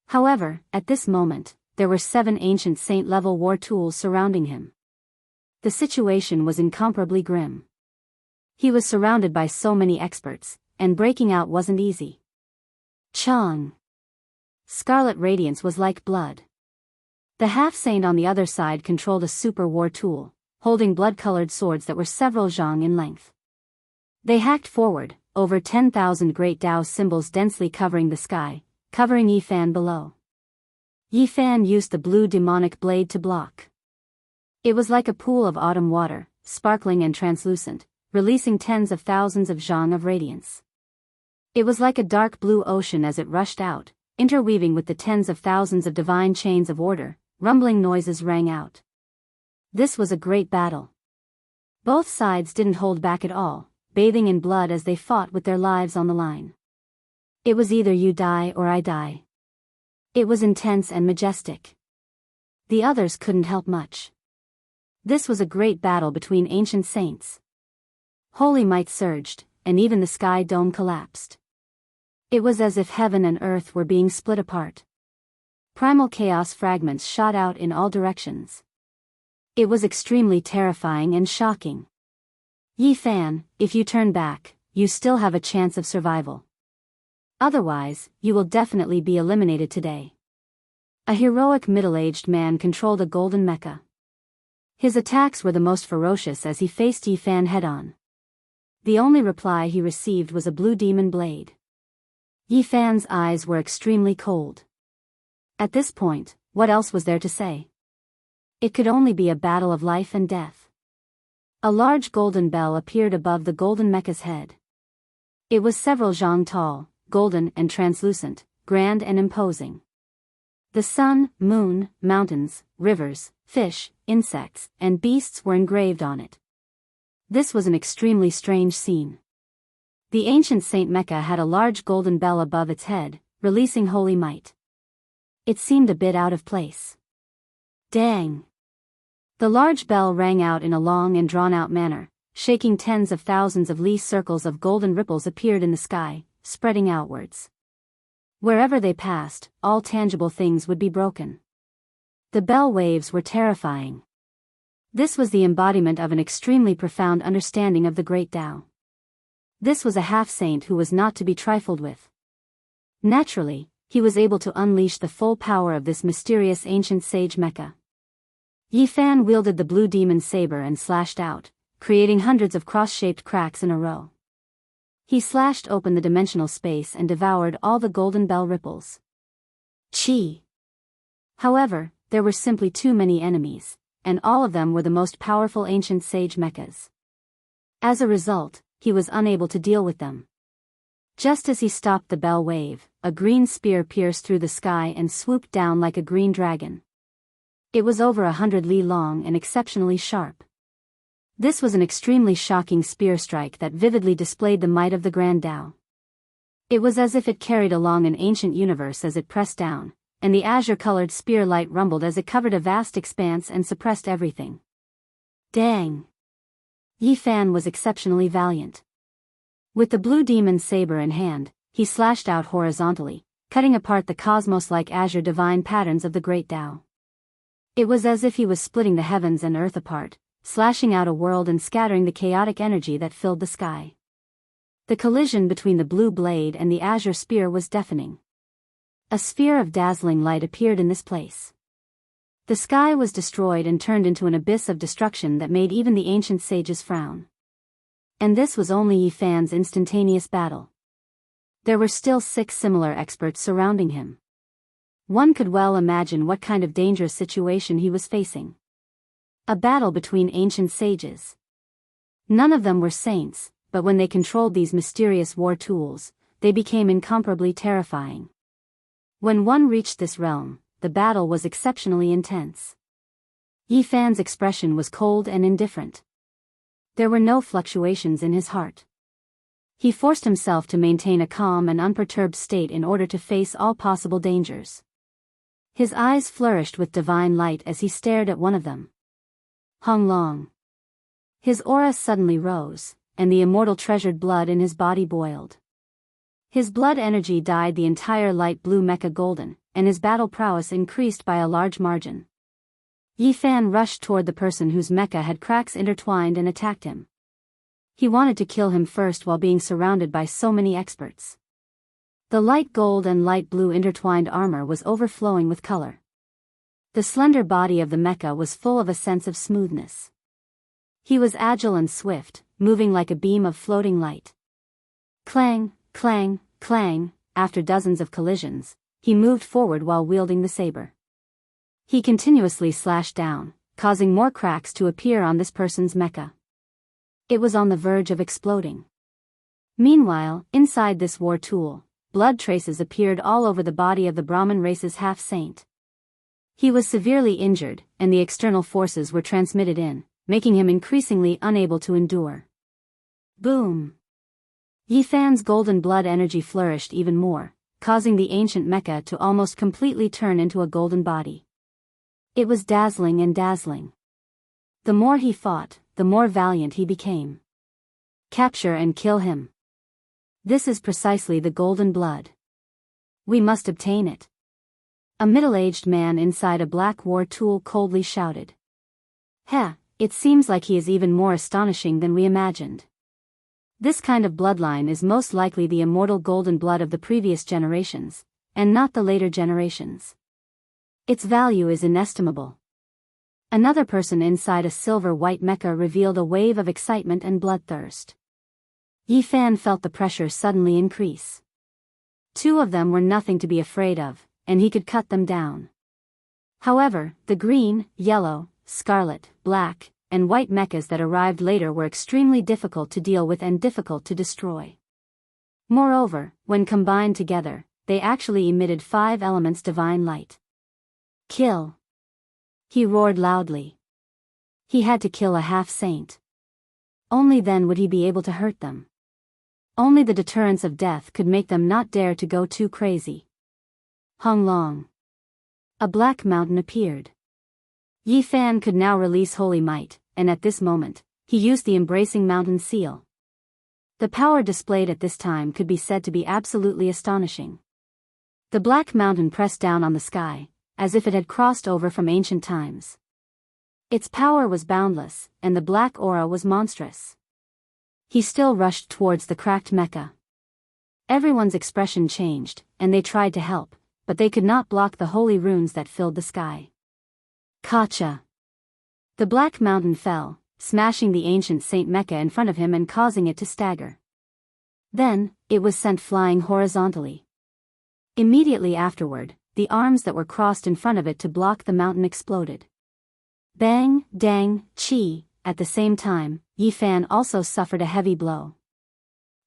However, at this moment, there were 7 ancient saint-level war tools surrounding him. The situation was incomparably grim. He was surrounded by so many experts, and breaking out wasn't easy. Chang. Scarlet radiance was like blood. The half-saint on the other side controlled a super war tool, holding blood-colored swords that were several zhang in length. They hacked forward, over 10,000 great Dao symbols densely covering the sky, covering Yi Fan below. Yi Fan used the blue demonic blade to block. It was like a pool of autumn water, sparkling and translucent, releasing tens of thousands of zhang of radiance. It was like a dark blue ocean as it rushed out, interweaving with the tens of thousands of divine chains of order. Rumbling noises rang out. This was a great battle. Both sides didn't hold back at all, bathing in blood as they fought with their lives on the line. It was either you die or I die. It was intense and majestic. The others couldn't help much. This was a great battle between ancient saints. Holy might surged, and even the sky dome collapsed. It was as if heaven and earth were being split apart. Primal chaos fragments shot out in all directions. It was extremely terrifying and shocking. Yi Fan, if you turn back, you still have a chance of survival. Otherwise, you will definitely be eliminated today. A heroic middle-aged man controlled a golden mecha. His attacks were the most ferocious as he faced Yi Fan head-on. The only reply he received was a blue demon blade. Yi Fan's eyes were extremely cold. At this point, what else was there to say? It could only be a battle of life and death. A large golden bell appeared above the golden mecha's head. It was several zhang tall, golden and translucent, grand and imposing. The sun, moon, mountains, rivers, fish, insects, and beasts were engraved on it. This was an extremely strange scene. The ancient Saint Mecha had a large golden bell above its head, releasing holy might. It seemed a bit out of place. Dang! The large bell rang out in a long and drawn-out manner, shaking tens of thousands of Li circles of golden ripples appeared in the sky, spreading outwards. Wherever they passed, all tangible things would be broken. The bell waves were terrifying. This was the embodiment of an extremely profound understanding of the Great Tao. This was a half-saint who was not to be trifled with. Naturally, he was able to unleash the full power of this mysterious ancient sage mecha. Yi Fan wielded the blue demon saber and slashed out, creating hundreds of cross-shaped cracks in a row. He slashed open the dimensional space and devoured all the golden bell ripples. Chi! However, there were simply too many enemies, and all of them were the most powerful ancient sage mechas. As a result, he was unable to deal with them. Just as he stopped the bell wave, a green spear pierced through the sky and swooped down like a green dragon. It was over 100 li long and exceptionally sharp. This was an extremely shocking spear strike that vividly displayed the might of the Grand Tao. It was as if it carried along an ancient universe as it pressed down, and the azure-colored spear light rumbled as it covered a vast expanse and suppressed everything. Dang! Yi Fan was exceptionally valiant. With the blue demon saber in hand, he slashed out horizontally, cutting apart the cosmos-like azure divine patterns of the Great Tao. It was as if he was splitting the heavens and earth apart, slashing out a world and scattering the chaotic energy that filled the sky. The collision between the blue blade and the azure spear was deafening. A sphere of dazzling light appeared in this place. The sky was destroyed and turned into an abyss of destruction that made even the ancient sages frown. And this was only Yi Fan's instantaneous battle. There were still 6 similar experts surrounding him. One could well imagine what kind of dangerous situation he was facing. A battle between ancient sages. None of them were saints, but when they controlled these mysterious war tools, they became incomparably terrifying. When one reached this realm, the battle was exceptionally intense. Yi Fan's expression was cold and indifferent. There were no fluctuations in his heart. He forced himself to maintain a calm and unperturbed state in order to face all possible dangers. His eyes flourished with divine light as he stared at one of them. Hong Long. His aura suddenly rose, and the immortal treasured blood in his body boiled. His blood energy dyed the entire light blue mecha golden, and his battle prowess increased by a large margin. Yi Fan rushed toward the person whose mecha had cracks intertwined and attacked him. He wanted to kill him first while being surrounded by so many experts. The light gold and light blue intertwined armor was overflowing with color. The slender body of the mecha was full of a sense of smoothness. He was agile and swift, moving like a beam of floating light. Clang, clang, clang, after dozens of collisions, he moved forward while wielding the saber. He continuously slashed down, causing more cracks to appear on this person's mecha. It was on the verge of exploding. Meanwhile, inside this war tool, blood traces appeared all over the body of the Brahmin race's half-saint. He was severely injured, and the external forces were transmitted in, making him increasingly unable to endure. Boom! Yi Fan's golden blood energy flourished even more, causing the ancient mecha to almost completely turn into a golden body. It was dazzling and dazzling. The more he fought, the more valiant he became. Capture and kill him. This is precisely the golden blood. We must obtain it. A middle-aged man inside a black war tool coldly shouted. Heh, it seems like he is even more astonishing than we imagined. This kind of bloodline is most likely the immortal golden blood of the previous generations, and not the later generations. Its value is inestimable. Another person inside a silver-white mecha revealed a wave of excitement and bloodthirst. Yi Fan felt the pressure suddenly increase. Two of them were nothing to be afraid of, and he could cut them down. However, the green, yellow, scarlet, black, and white mechas that arrived later were extremely difficult to deal with and difficult to destroy. Moreover, when combined together, they actually emitted 5 elements divine light. Kill! He roared loudly. He had to kill a half-saint. Only then would he be able to hurt them. Only the deterrence of death could make them not dare to go too crazy. Hong Long. A black mountain appeared. Yi Fan could now release holy might, and at this moment, he used the embracing mountain seal. The power displayed at this time could be said to be absolutely astonishing. The black mountain pressed down on the sky, as if it had crossed over from ancient times. Its power was boundless, and the black aura was monstrous. He still rushed towards the cracked mecha. Everyone's expression changed, and they tried to help, but they could not block the holy runes that filled the sky. Kacha! The black mountain fell, smashing the ancient saint mecha in front of him and causing it to stagger. Then, it was sent flying horizontally. Immediately afterward, the arms that were crossed in front of it to block the mountain exploded. Bang, dang, chi! At the same time, Yi Fan also suffered a heavy blow.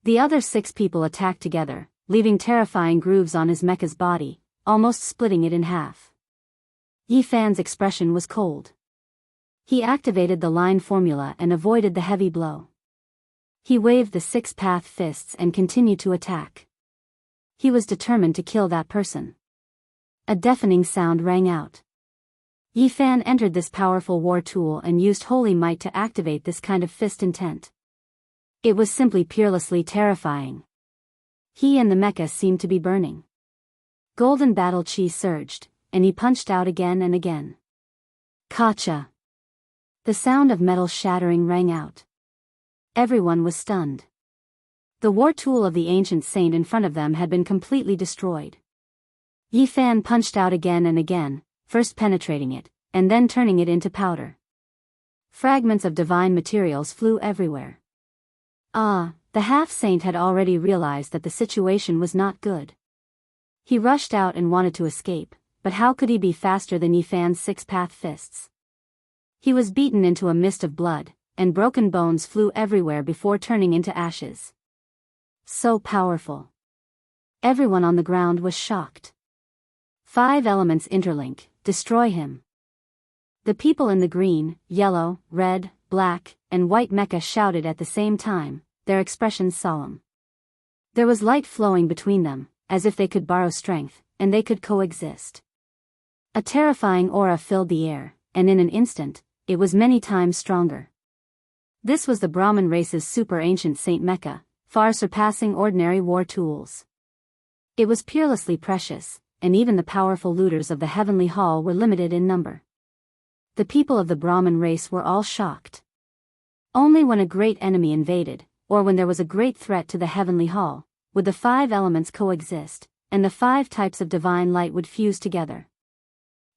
The other 6 people attacked together, leaving terrifying grooves on his mecha's body, almost splitting it in half. Yi Fan's expression was cold. He activated the line formula and avoided the heavy blow. He waved the 6-path fists and continued to attack. He was determined to kill that person. A deafening sound rang out. Yi Fan entered this powerful war tool and used holy might to activate this kind of fist intent. It was simply peerlessly terrifying. He and the mecha seemed to be burning. Golden battle chi surged, and he punched out again and again. Kacha! The sound of metal shattering rang out. Everyone was stunned. The war tool of the ancient saint in front of them had been completely destroyed. Yi Fan punched out again and again, first penetrating it, and then turning it into powder. Fragments of divine materials flew everywhere. The half-saint had already realized that the situation was not good. He rushed out and wanted to escape, but how could he be faster than Yi Fan's six-path fists? He was beaten into a mist of blood, and broken bones flew everywhere before turning into ashes. So powerful. Everyone on the ground was shocked. 5 elements interlink, destroy him. The people in the green, yellow, red, black, and white mecha shouted at the same time, their expressions solemn. There was light flowing between them, as if they could borrow strength, and they could coexist. A terrifying aura filled the air, and in an instant, it was many times stronger. This was the Brahmin race's super-ancient Saint Mecha, far surpassing ordinary war tools. It was peerlessly precious, and even the powerful looters of the heavenly hall were limited in number. The people of the Brahmin race were all shocked. Only when a great enemy invaded, or when there was a great threat to the heavenly hall, would the 5 elements coexist, and the 5 types of divine light would fuse together.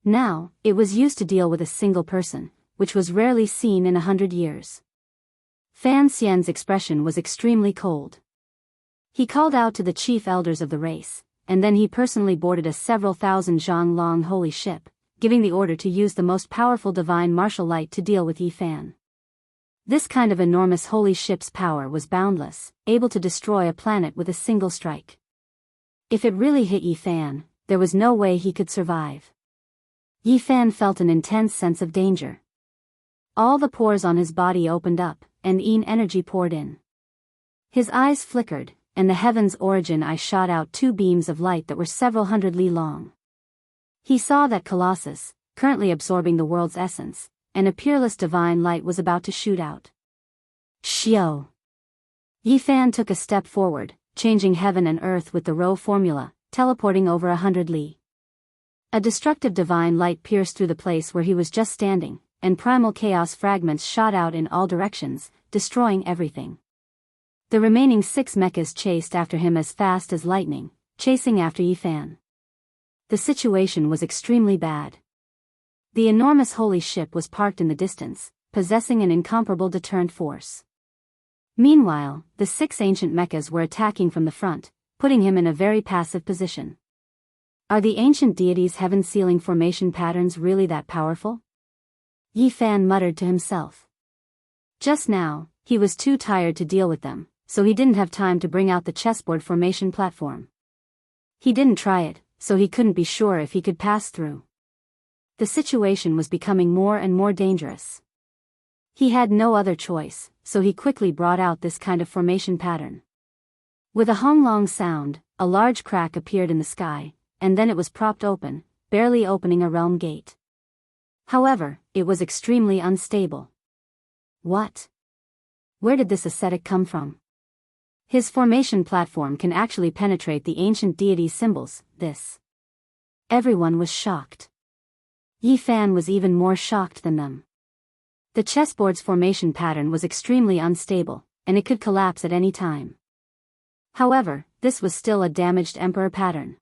Now, it was used to deal with a single person, which was rarely seen in 100 years. Fan Xian's expression was extremely cold. He called out to the chief elders of the race, and then he personally boarded a several thousand zhang long holy ship, giving the order to use the most powerful divine martial light to deal with Yi Fan. This kind of enormous holy ship's power was boundless, able to destroy a planet with a single strike. If it really hit Yi Fan, there was no way he could survive. Yi Fan felt an intense sense of danger. All the pores on his body opened up, and Yin energy poured in. His eyes flickered, and the heaven's origin eye shot out 2 beams of light that were several hundred li long. He saw that Colossus, currently absorbing the world's essence, and a peerless divine light was about to shoot out. Xiao! Yi Fan took a step forward, changing heaven and earth with the Rho formula, teleporting over 100 li. A destructive divine light pierced through the place where he was just standing, and primal chaos fragments shot out in all directions, destroying everything. The remaining 6 mechas chased after him as fast as lightning, chasing after Yi Fan. The situation was extremely bad. The enormous holy ship was parked in the distance, possessing an incomparable deterrent force. Meanwhile, the 6 ancient mechas were attacking from the front, putting him in a very passive position. Are the ancient deities' heaven-sealing formation patterns really that powerful? Yi Fan muttered to himself. Just now, he was too tired to deal with them, so he didn't have time to bring out the chessboard formation platform. He didn't try it, so he couldn't be sure if he could pass through. The situation was becoming more and more dangerous. He had no other choice, so he quickly brought out this kind of formation pattern. With a honglong sound, a large crack appeared in the sky, and then it was propped open, barely opening a realm gate. However, it was extremely unstable. What? Where did this ascetic come from? His formation platform can actually penetrate the ancient deity symbols, this. Everyone was shocked. Yi Fan was even more shocked than them. The chessboard's formation pattern was extremely unstable, and it could collapse at any time. However, this was still a damaged emperor pattern.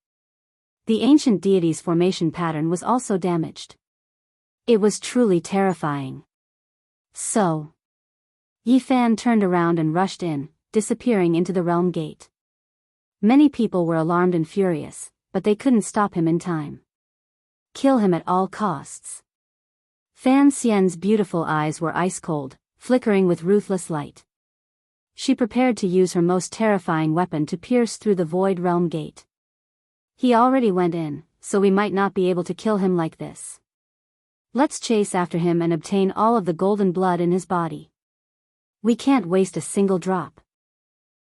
The ancient deity's formation pattern was also damaged. It was truly terrifying. So, Yi Fan turned around and rushed in, disappearing into the realm gate. Many people were alarmed and furious, but they couldn't stop him in time. Kill him at all costs. Fan Xian's beautiful eyes were ice-cold, flickering with ruthless light. She prepared to use her most terrifying weapon to pierce through the void realm gate. He already went in, so we might not be able to kill him like this. Let's chase after him and obtain all of the golden blood in his body. We can't waste a single drop.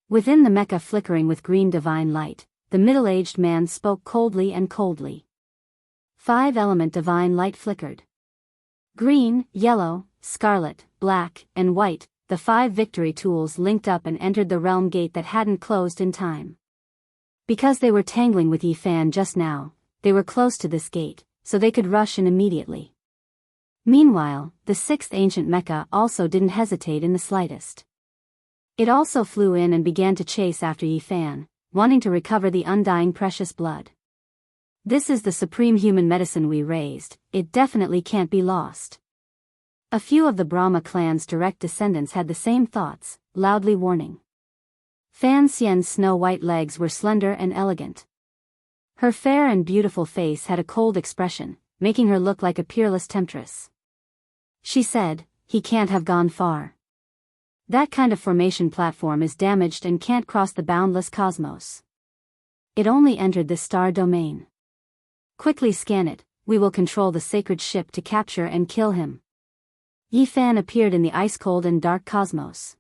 Within the mecha flickering with green divine light, the middle-aged man spoke coldly and coldly. 5-element divine light flickered. Green, yellow, scarlet, black, and white, the 5 victory tools linked up and entered the realm gate that hadn't closed in time. Because they were tangling with Yi Fan just now, they were close to this gate, so they could rush in immediately. Meanwhile, the 6th ancient mecha also didn't hesitate in the slightest. It also flew in and began to chase after Yi Fan, wanting to recover the undying precious blood. This is the supreme human medicine we raised, it definitely can't be lost. A few of the Brahma clan's direct descendants had the same thoughts, loudly warning. Fan Xian's snow-white legs were slender and elegant. Her fair and beautiful face had a cold expression, making her look like a peerless temptress. She said, "He can't have gone far. That kind of formation platform is damaged and can't cross the boundless cosmos. It only entered this star domain. Quickly scan it, we will control the sacred ship to capture and kill him." Yifan appeared in the ice-cold and dark cosmos.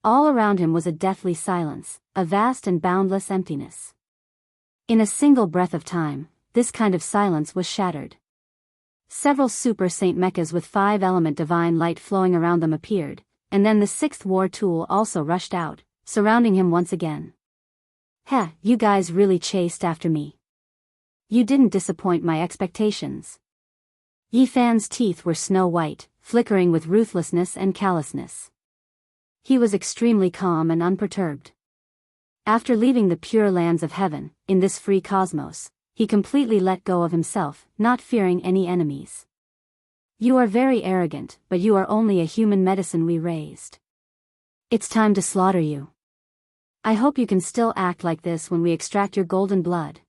All around him was a deathly silence, a vast and boundless emptiness. In a single breath of time, this kind of silence was shattered. Several super saint mechas with 5-element divine light flowing around them appeared, and then the 6th war tool also rushed out, surrounding him once again. "Heh, you guys really chased after me. You didn't disappoint my expectations." Yifan's teeth were snow-white, flickering with ruthlessness and callousness. He was extremely calm and unperturbed. After leaving the pure lands of heaven, in this free cosmos, he completely let go of himself, not fearing any enemies. "You are very arrogant, but you are only a human medicine we raised. It's time to slaughter you. I hope you can still act like this when we extract your golden blood."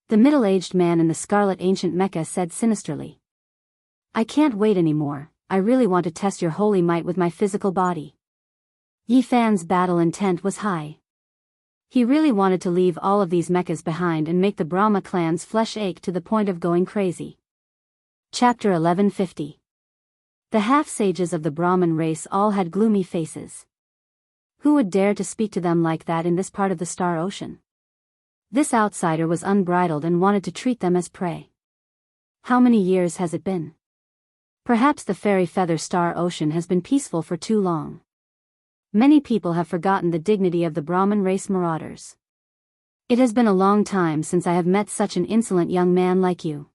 The middle-aged man in the scarlet ancient mecha said sinisterly. "I can't wait anymore, I really want to test your holy might with my physical body." Yifan's battle intent was high. He really wanted to leave all of these mechas behind and make the Brahma clan's flesh ache to the point of going crazy. Chapter 1150. The half-sages of the Brahmin race all had gloomy faces. Who would dare to speak to them like that in this part of the Star Ocean? This outsider was unbridled and wanted to treat them as prey. How many years has it been? Perhaps the fairy feather Star Ocean has been peaceful for too long. Many people have forgotten the dignity of the Brahmin race marauders. It has been a long time since I have met such an insolent young man like you.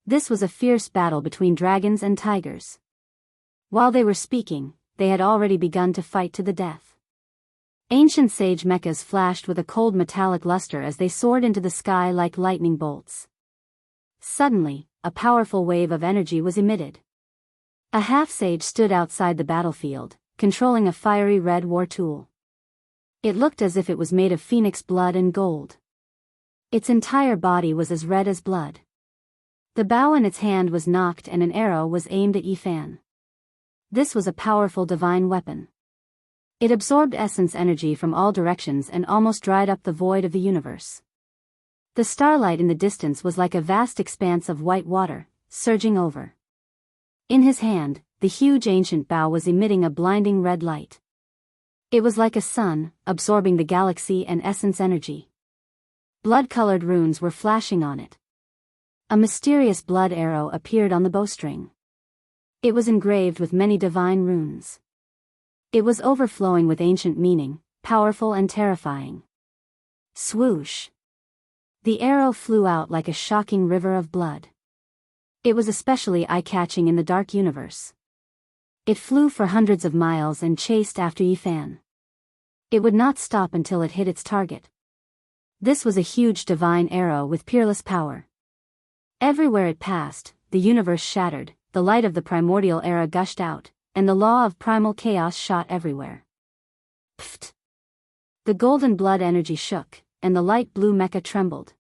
This was a fierce battle between dragons and tigers. While they were speaking, they had already begun to fight to the death. Ancient sage mechas flashed with a cold metallic luster as they soared into the sky like lightning bolts. Suddenly, a powerful wave of energy was emitted. A half-sage stood outside the battlefield, controlling a fiery red war tool. It looked as if it was made of phoenix blood and gold. Its entire body was as red as blood. The bow in its hand was knocked and an arrow was aimed at Yifan. This was a powerful divine weapon. It absorbed essence energy from all directions and almost dried up the void of the universe. The starlight in the distance was like a vast expanse of white water, surging over. In his hand, the huge ancient bow was emitting a blinding red light. It was like a sun, absorbing the galaxy and essence energy. Blood-colored runes were flashing on it. A mysterious blood arrow appeared on the bowstring. It was engraved with many divine runes. It was overflowing with ancient meaning, powerful and terrifying. Swoosh! The arrow flew out like a shocking river of blood. It was especially eye-catching in the dark universe. It flew for hundreds of miles and chased after Yifan. It would not stop until it hit its target. This was a huge divine arrow with peerless power. Everywhere it passed, the universe shattered, the light of the primordial era gushed out, and the law of primal chaos shot everywhere. Pfft! The golden blood energy shook, and the light blue mecha trembled.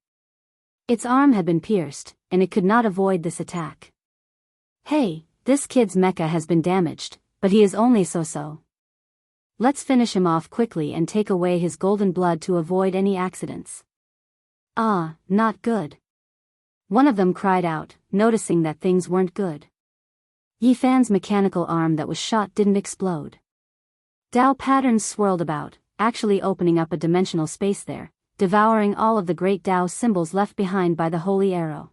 Its arm had been pierced, and it could not avoid this attack. "Hey, this kid's mecha has been damaged, but he is only so-so. Let's finish him off quickly and take away his golden blood to avoid any accidents." "Ah, not good." One of them cried out, noticing that things weren't good. Yifan's mechanical arm that was shot didn't explode. Dao patterns swirled about, actually opening up a dimensional space there, devouring all of the great Dao symbols left behind by the holy arrow.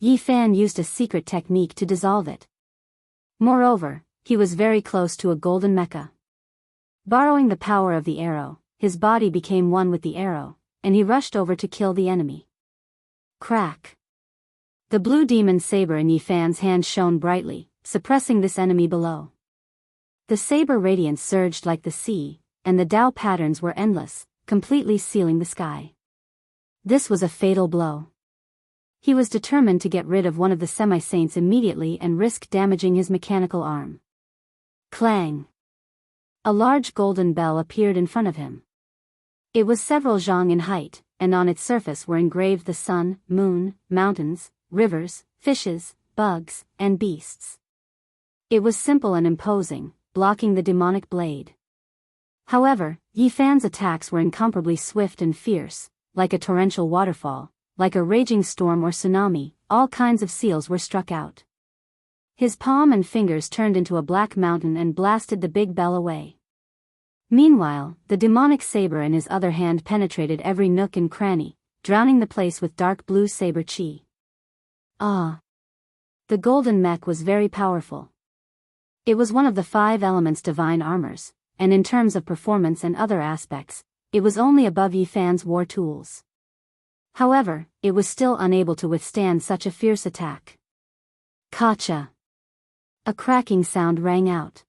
Yifan used a secret technique to dissolve it. Moreover, he was very close to a golden mecha. Borrowing the power of the arrow, his body became one with the arrow, and he rushed over to kill the enemy. Crack! The blue demon saber in Yifan's hand shone brightly, suppressing this enemy below. The saber radiance surged like the sea, and the Dao patterns were endless, completely sealing the sky. This was a fatal blow. He was determined to get rid of one of the semi-saints immediately and risk damaging his mechanical arm. Clang! A large golden bell appeared in front of him. It was several zhang in height, and on its surface were engraved the sun, moon, mountains, rivers, fishes, bugs, and beasts. It was simple and imposing, blocking the demonic blade. However, Yi Fan's attacks were incomparably swift and fierce, like a torrential waterfall, like a raging storm or tsunami. All kinds of seals were struck out. His palm and fingers turned into a black mountain and blasted the big bell away. Meanwhile, the demonic saber in his other hand penetrated every nook and cranny, drowning the place with dark blue saber chi. Ah! The golden mech was very powerful. It was one of the 5 elements' divine armors, and in terms of performance and other aspects, it was only above Yi Fan's war tools. However, it was still unable to withstand such a fierce attack. Kacha! A cracking sound rang out.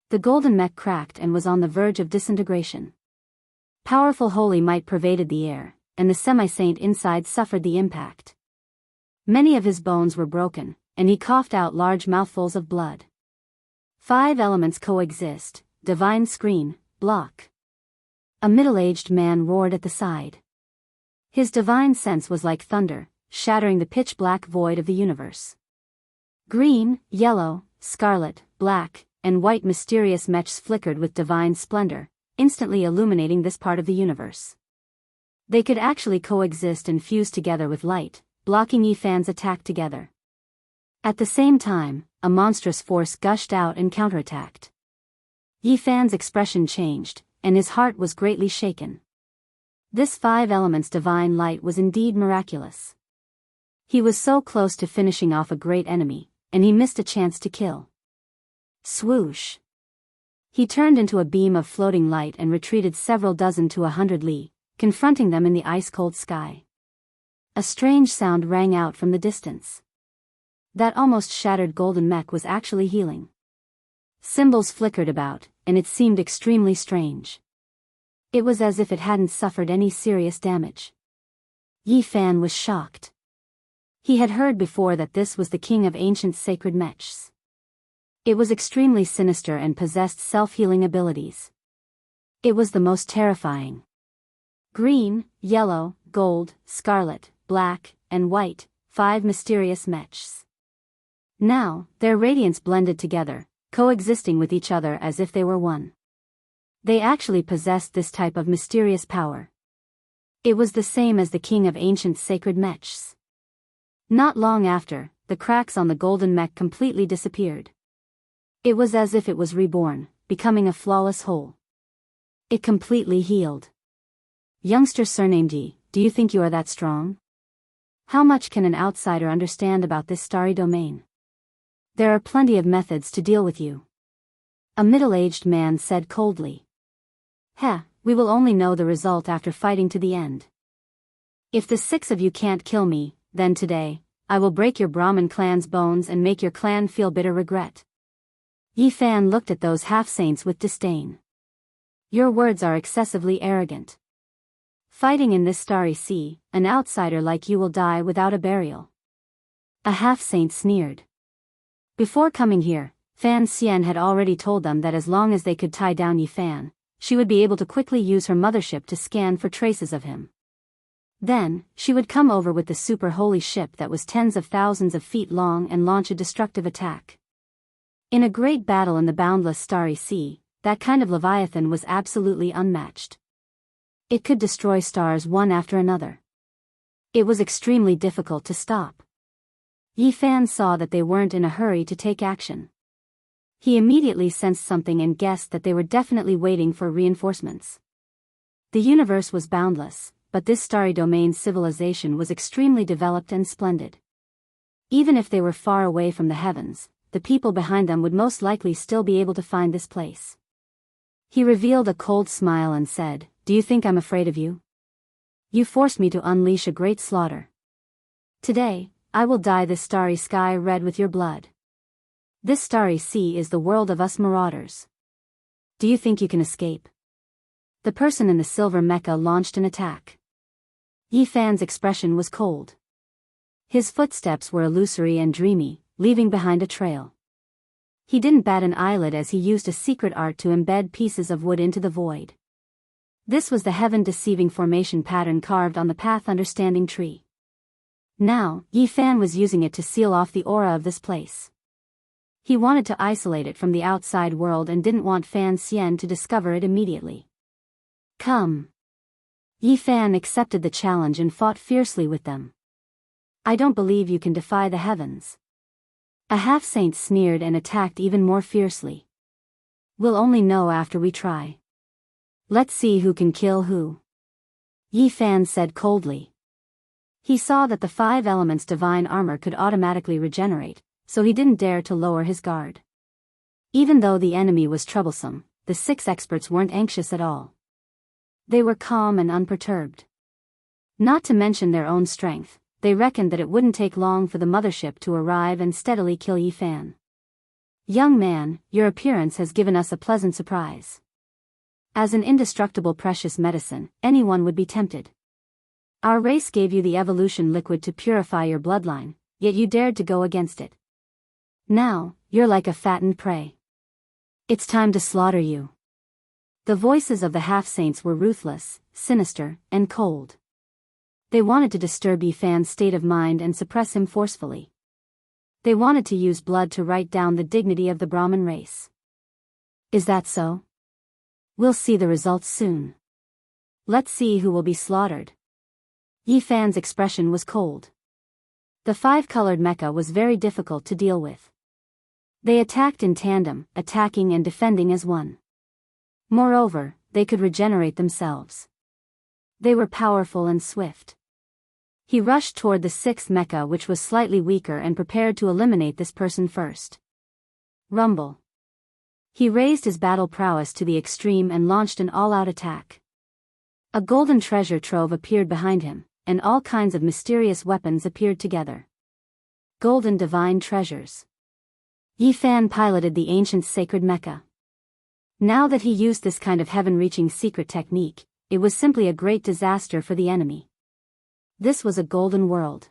The golden mech cracked and was on the verge of disintegration. Powerful holy might pervaded the air, and the semi-saint inside suffered the impact. Many of his bones were broken, and he coughed out large mouthfuls of blood. 5 elements coexist, divine screen, block. A middle-aged man roared at the side. His divine sense was like thunder, shattering the pitch-black void of the universe. Green, yellow, scarlet, black, and white mysterious mechs flickered with divine splendor, instantly illuminating this part of the universe. They could actually coexist and fuse together with light, blocking Yi Fan's attack together. At the same time, a monstrous force gushed out and counterattacked. Yi Fan's expression changed, and his heart was greatly shaken. This 5 elements divine light was indeed miraculous. He was so close to finishing off a great enemy, and he missed a chance to kill. Swoosh! He turned into a beam of floating light and retreated several dozen to 100 li, confronting them in the ice-cold sky. A strange sound rang out from the distance. That almost shattered golden mech was actually healing. Symbols flickered about, and it seemed extremely strange. It was as if it hadn't suffered any serious damage. Yi Fan was shocked. He had heard before that this was the king of ancient sacred mechs. It was extremely sinister and possessed self-healing abilities. It was the most terrifying. Green, yellow, gold, scarlet, black, and white, 5 mysterious mechs. Now, their radiance blended together, coexisting with each other as if they were one. They actually possessed this type of mysterious power. It was the same as the king of ancient sacred mechs. Not long after, the cracks on the golden mech completely disappeared. It was as if it was reborn, becoming a flawless whole. It completely healed. Youngster surnamed Yi, do you think you are that strong? How much can an outsider understand about this starry domain? There are plenty of methods to deal with you. A middle-aged man said coldly. We will only know the result after fighting to the end. If the 6 of you can't kill me, then today, I will break your Brahmin clan's bones and make your clan feel bitter regret. Yi Fan looked at those half-saints with disdain. Your words are excessively arrogant. Fighting in this starry sea, an outsider like you will die without a burial. A half-saint sneered. Before coming here, Fan Xian had already told them that as long as they could tie down Yi Fan, she would be able to quickly use her mothership to scan for traces of him. Then, she would come over with the super holy ship that was tens of thousands of feet long and launch a destructive attack. In a great battle in the boundless starry sea, that kind of leviathan was absolutely unmatched. It could destroy stars one after another. It was extremely difficult to stop. Yi Fan saw that they weren't in a hurry to take action. He immediately sensed something and guessed that they were definitely waiting for reinforcements. The universe was boundless, but this starry domain's civilization was extremely developed and splendid. Even if they were far away from the heavens, the people behind them would most likely still be able to find this place. He revealed a cold smile and said, "Do you think I'm afraid of you? You forced me to unleash a great slaughter. Today, I will dye this starry sky red with your blood. This starry sea is the world of us marauders. Do you think you can escape?" The person in the silver mecha launched an attack. Yi Fan's expression was cold. His footsteps were illusory and dreamy, leaving behind a trail. He didn't bat an eyelid as he used a secret art to embed pieces of wood into the void. This was the heaven-deceiving formation pattern carved on the path understanding tree. Now, Yi Fan was using it to seal off the aura of this place. He wanted to isolate it from the outside world and didn't want Fan Xian to discover it immediately. Come. Yi Fan accepted the challenge and fought fiercely with them. I don't believe you can defy the heavens. A half-saint sneered and attacked even more fiercely. We'll only know after we try. Let's see who can kill who. Yi Fan said coldly. He saw that the 5 elements' divine armor could automatically regenerate, so he didn't dare to lower his guard. Even though the enemy was troublesome, the 6 experts weren't anxious at all. They were calm and unperturbed. Not to mention their own strength, they reckoned that it wouldn't take long for the mothership to arrive and steadily kill Yi Fan. Young man, your appearance has given us a pleasant surprise. As an indestructible precious medicine, anyone would be tempted. Our race gave you the evolution liquid to purify your bloodline, yet you dared to go against it. Now, you're like a fattened prey. It's time to slaughter you. The voices of the half-saints were ruthless, sinister, and cold. They wanted to disturb Yi Fan's state of mind and suppress him forcefully. They wanted to use blood to write down the dignity of the Brahmin race. Is that so? We'll see the results soon. Let's see who will be slaughtered. Yi Fan's expression was cold. The 5-colored mecha was very difficult to deal with. They attacked in tandem, attacking and defending as one. Moreover, they could regenerate themselves. They were powerful and swift. He rushed toward the 6th mecha, which was slightly weaker, and prepared to eliminate this person first. Rumble. He raised his battle prowess to the extreme and launched an all-out attack. A golden treasure trove appeared behind him, and all kinds of mysterious weapons appeared together. Golden divine treasures. Yi Fan piloted the ancient sacred mecha. Now that he used this kind of heaven-reaching secret technique, it was simply a great disaster for the enemy. This was a golden world.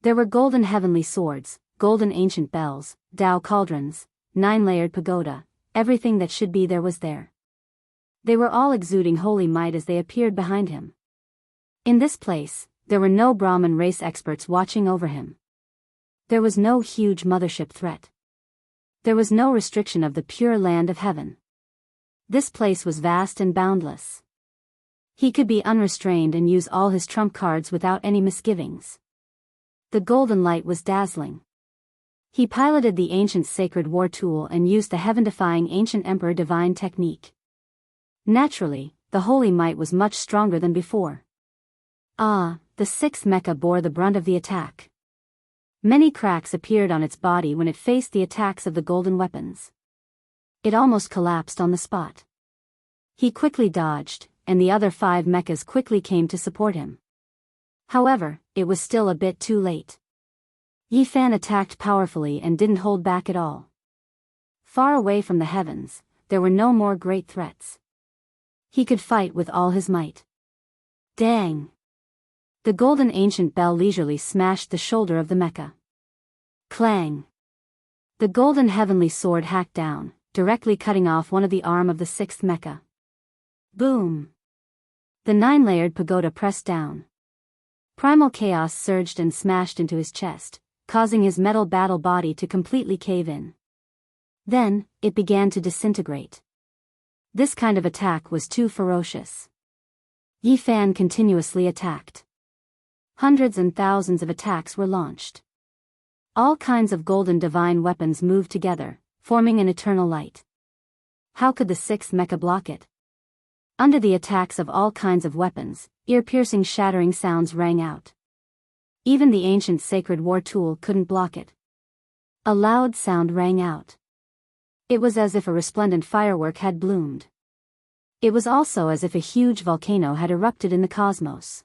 There were golden heavenly swords, golden ancient bells, Dao cauldrons, 9-layered pagoda, everything that should be there was there. They were all exuding holy might as they appeared behind him. In this place, there were no Brahmin race experts watching over him. There was no huge mothership threat. There was no restriction of the pure land of heaven. This place was vast and boundless. He could be unrestrained and use all his trump cards without any misgivings. The golden light was dazzling. He piloted the ancient sacred war tool and used the heaven-defying ancient emperor divine technique. Naturally, the holy might was much stronger than before. The 6th mecha bore the brunt of the attack. Many cracks appeared on its body when it faced the attacks of the golden weapons. It almost collapsed on the spot. He quickly dodged, and the other 5 mechas quickly came to support him. However, it was still a bit too late. Yi Fan attacked powerfully and didn't hold back at all. Far away from the heavens, there were no more great threats. He could fight with all his might. Dang! The golden ancient bell leisurely smashed the shoulder of the mecha. Clang! The golden heavenly sword hacked down, directly cutting off one of the arm of the 6th mecha. Boom! The 9-layered pagoda pressed down. Primal chaos surged and smashed into his chest, causing his metal battle body to completely cave in. Then, it began to disintegrate. This kind of attack was too ferocious. Yi Fan continuously attacked. Hundreds and thousands of attacks were launched. All kinds of golden divine weapons moved together, forming an eternal light. How could the 6th mecha block it? Under the attacks of all kinds of weapons, ear-piercing shattering sounds rang out. Even the ancient sacred war tool couldn't block it. A loud sound rang out. It was as if a resplendent firework had bloomed. It was also as if a huge volcano had erupted in the cosmos.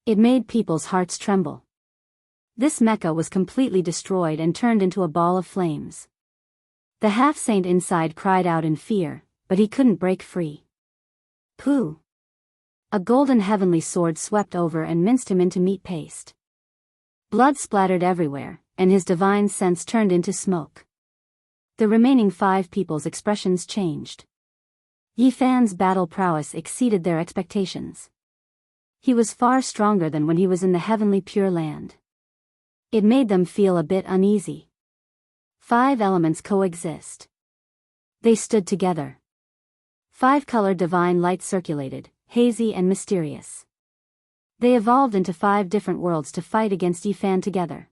It made people's hearts tremble. This mecha was completely destroyed and turned into a ball of flames. The half-saint inside cried out in fear, but he couldn't break free. Pooh! A golden heavenly sword swept over and minced him into meat paste. Blood splattered everywhere, and his divine sense turned into smoke. The remaining 5 people's expressions changed. Yi Fan's battle prowess exceeded their expectations. He was far stronger than when he was in the heavenly Pure Land. It made them feel a bit uneasy. 5 elements coexist. They stood together. 5-colored divine light circulated, hazy and mysterious. They evolved into 5 different worlds to fight against Yi Fan together.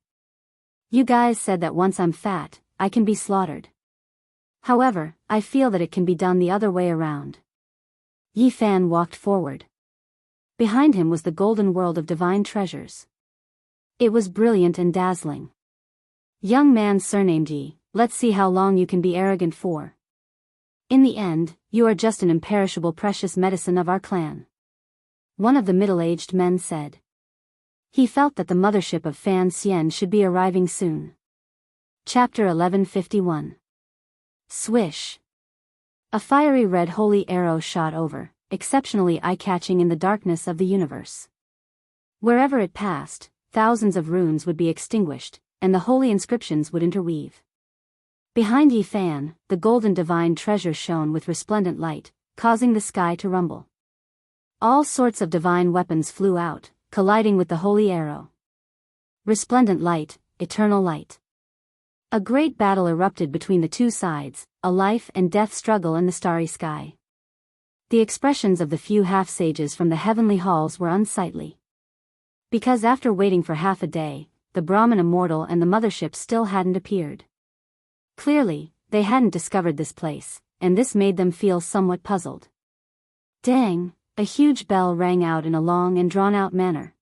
You guys said that once I'm fat, I can be slaughtered. However, I feel that it can be done the other way around. Yi Fan walked forward. Behind him was the golden world of divine treasures. It was brilliant and dazzling. Young man surnamed Yi, let's see how long you can be arrogant for. In the end, you are just an imperishable precious medicine of our clan. One of the middle-aged men said. He felt that the mothership of Fan Xian should be arriving soon. Chapter 1151. Swish. A fiery red holy arrow shot over, exceptionally eye-catching in the darkness of the universe. Wherever it passed, thousands of runes would be extinguished, and the holy inscriptions would interweave. Behind Yi Fan, the golden divine treasure shone with resplendent light, causing the sky to rumble. All sorts of divine weapons flew out, colliding with the holy arrow. Resplendent light, eternal light. A great battle erupted between the two sides, a life and death struggle in the starry sky. The expressions of the few half-sages from the heavenly halls were unsightly. Because after waiting for half a day, the Brahmin immortal and the mothership still hadn't appeared. Clearly, they hadn't discovered this place, and this made them feel somewhat puzzled. Dang, a huge bell rang out in a long and drawn-out manner.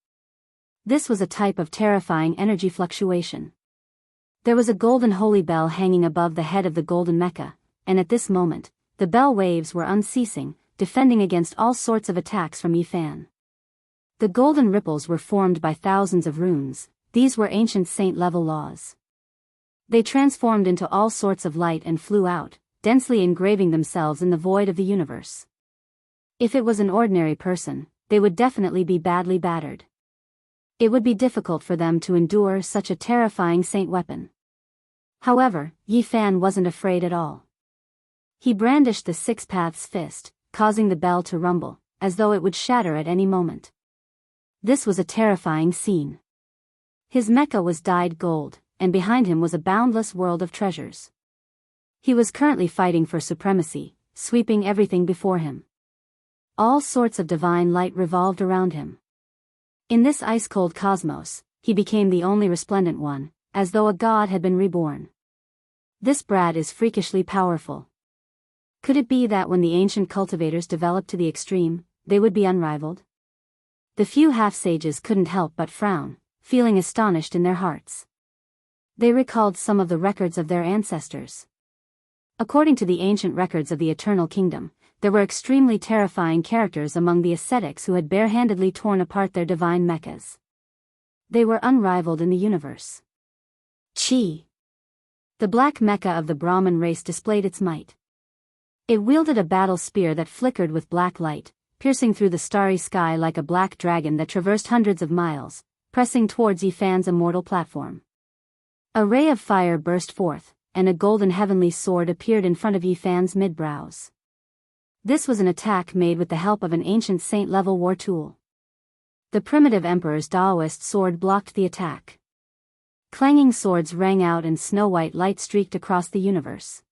This was a type of terrifying energy fluctuation. There was a golden holy bell hanging above the head of the golden Mecca, and at this moment, the bell waves were unceasing, defending against all sorts of attacks from Yi Fan. The golden ripples were formed by thousands of runes. These were ancient saint-level laws. They transformed into all sorts of light and flew out, densely engraving themselves in the void of the universe. If it was an ordinary person, they would definitely be badly battered. It would be difficult for them to endure such a terrifying saint weapon. However, Yi Fan wasn't afraid at all. He brandished the 6 paths fist, causing the bell to rumble, as though it would shatter at any moment. This was a terrifying scene. His Mecca was dyed gold, and behind him was a boundless world of treasures. He was currently fighting for supremacy, sweeping everything before him. All sorts of divine light revolved around him. In this ice-cold cosmos, he became the only resplendent one, as though a god had been reborn. This brat is freakishly powerful. Could it be that when the ancient cultivators developed to the extreme, they would be unrivaled? The few half-sages couldn't help but frown, feeling astonished in their hearts. They recalled some of the records of their ancestors. According to the ancient records of the Eternal Kingdom, there were extremely terrifying characters among the ascetics who had barehandedly torn apart their divine mechas. They were unrivaled in the universe. Chi. The black mecha of the Brahmin race displayed its might. It wielded a battle spear that flickered with black light, piercing through the starry sky like a black dragon that traversed hundreds of miles, pressing towards Yi Fan's immortal platform. A ray of fire burst forth, and a golden heavenly sword appeared in front of Yi Fan's mid-brows. This was an attack made with the help of an ancient saint-level war tool. The primitive emperor's Daoist sword blocked the attack. Clanging swords rang out and snow-white light streaked across the universe.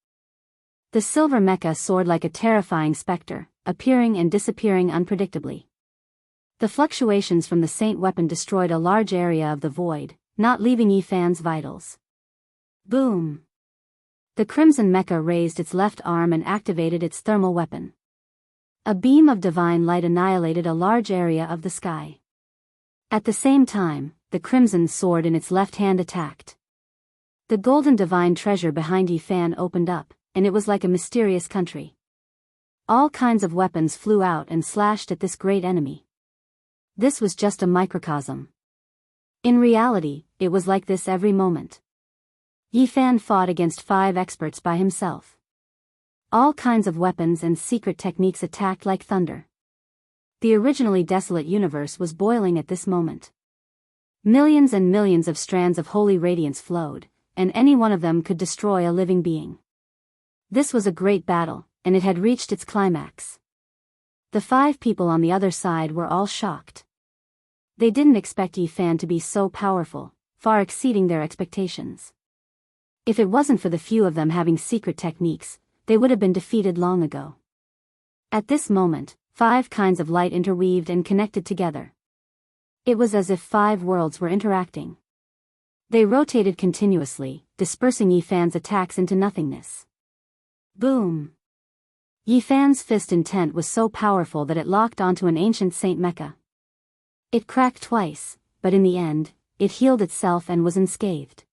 The silver mecha soared like a terrifying specter, appearing and disappearing unpredictably. The fluctuations from the saint weapon destroyed a large area of the void, not leaving Yi Fan's vitals. Boom! The crimson mecha raised its left arm and activated its thermal weapon. A beam of divine light annihilated a large area of the sky. At the same time, the crimson sword in its left hand attacked. The golden divine treasure behind Yi Fan opened up, and it was like a mysterious country. All kinds of weapons flew out and slashed at this great enemy. This was just a microcosm. In reality, it was like this every moment. Yi Fan fought against 5 experts by himself. All kinds of weapons and secret techniques attacked like thunder. The originally desolate universe was boiling at this moment. Millions and millions of strands of holy radiance flowed, and any one of them could destroy a living being. This was a great battle, and it had reached its climax. The 5 people on the other side were all shocked. They didn't expect Yi Fan to be so powerful, far exceeding their expectations. If it wasn't for the few of them having secret techniques, they would have been defeated long ago. At this moment, 5 kinds of light interweaved and connected together. It was as if 5 worlds were interacting. They rotated continuously, dispersing Yi Fan's attacks into nothingness. Boom! Yi Fan's fist intent was so powerful that it locked onto an ancient Saint Mecha. It cracked twice, but in the end, it healed itself and was unscathed.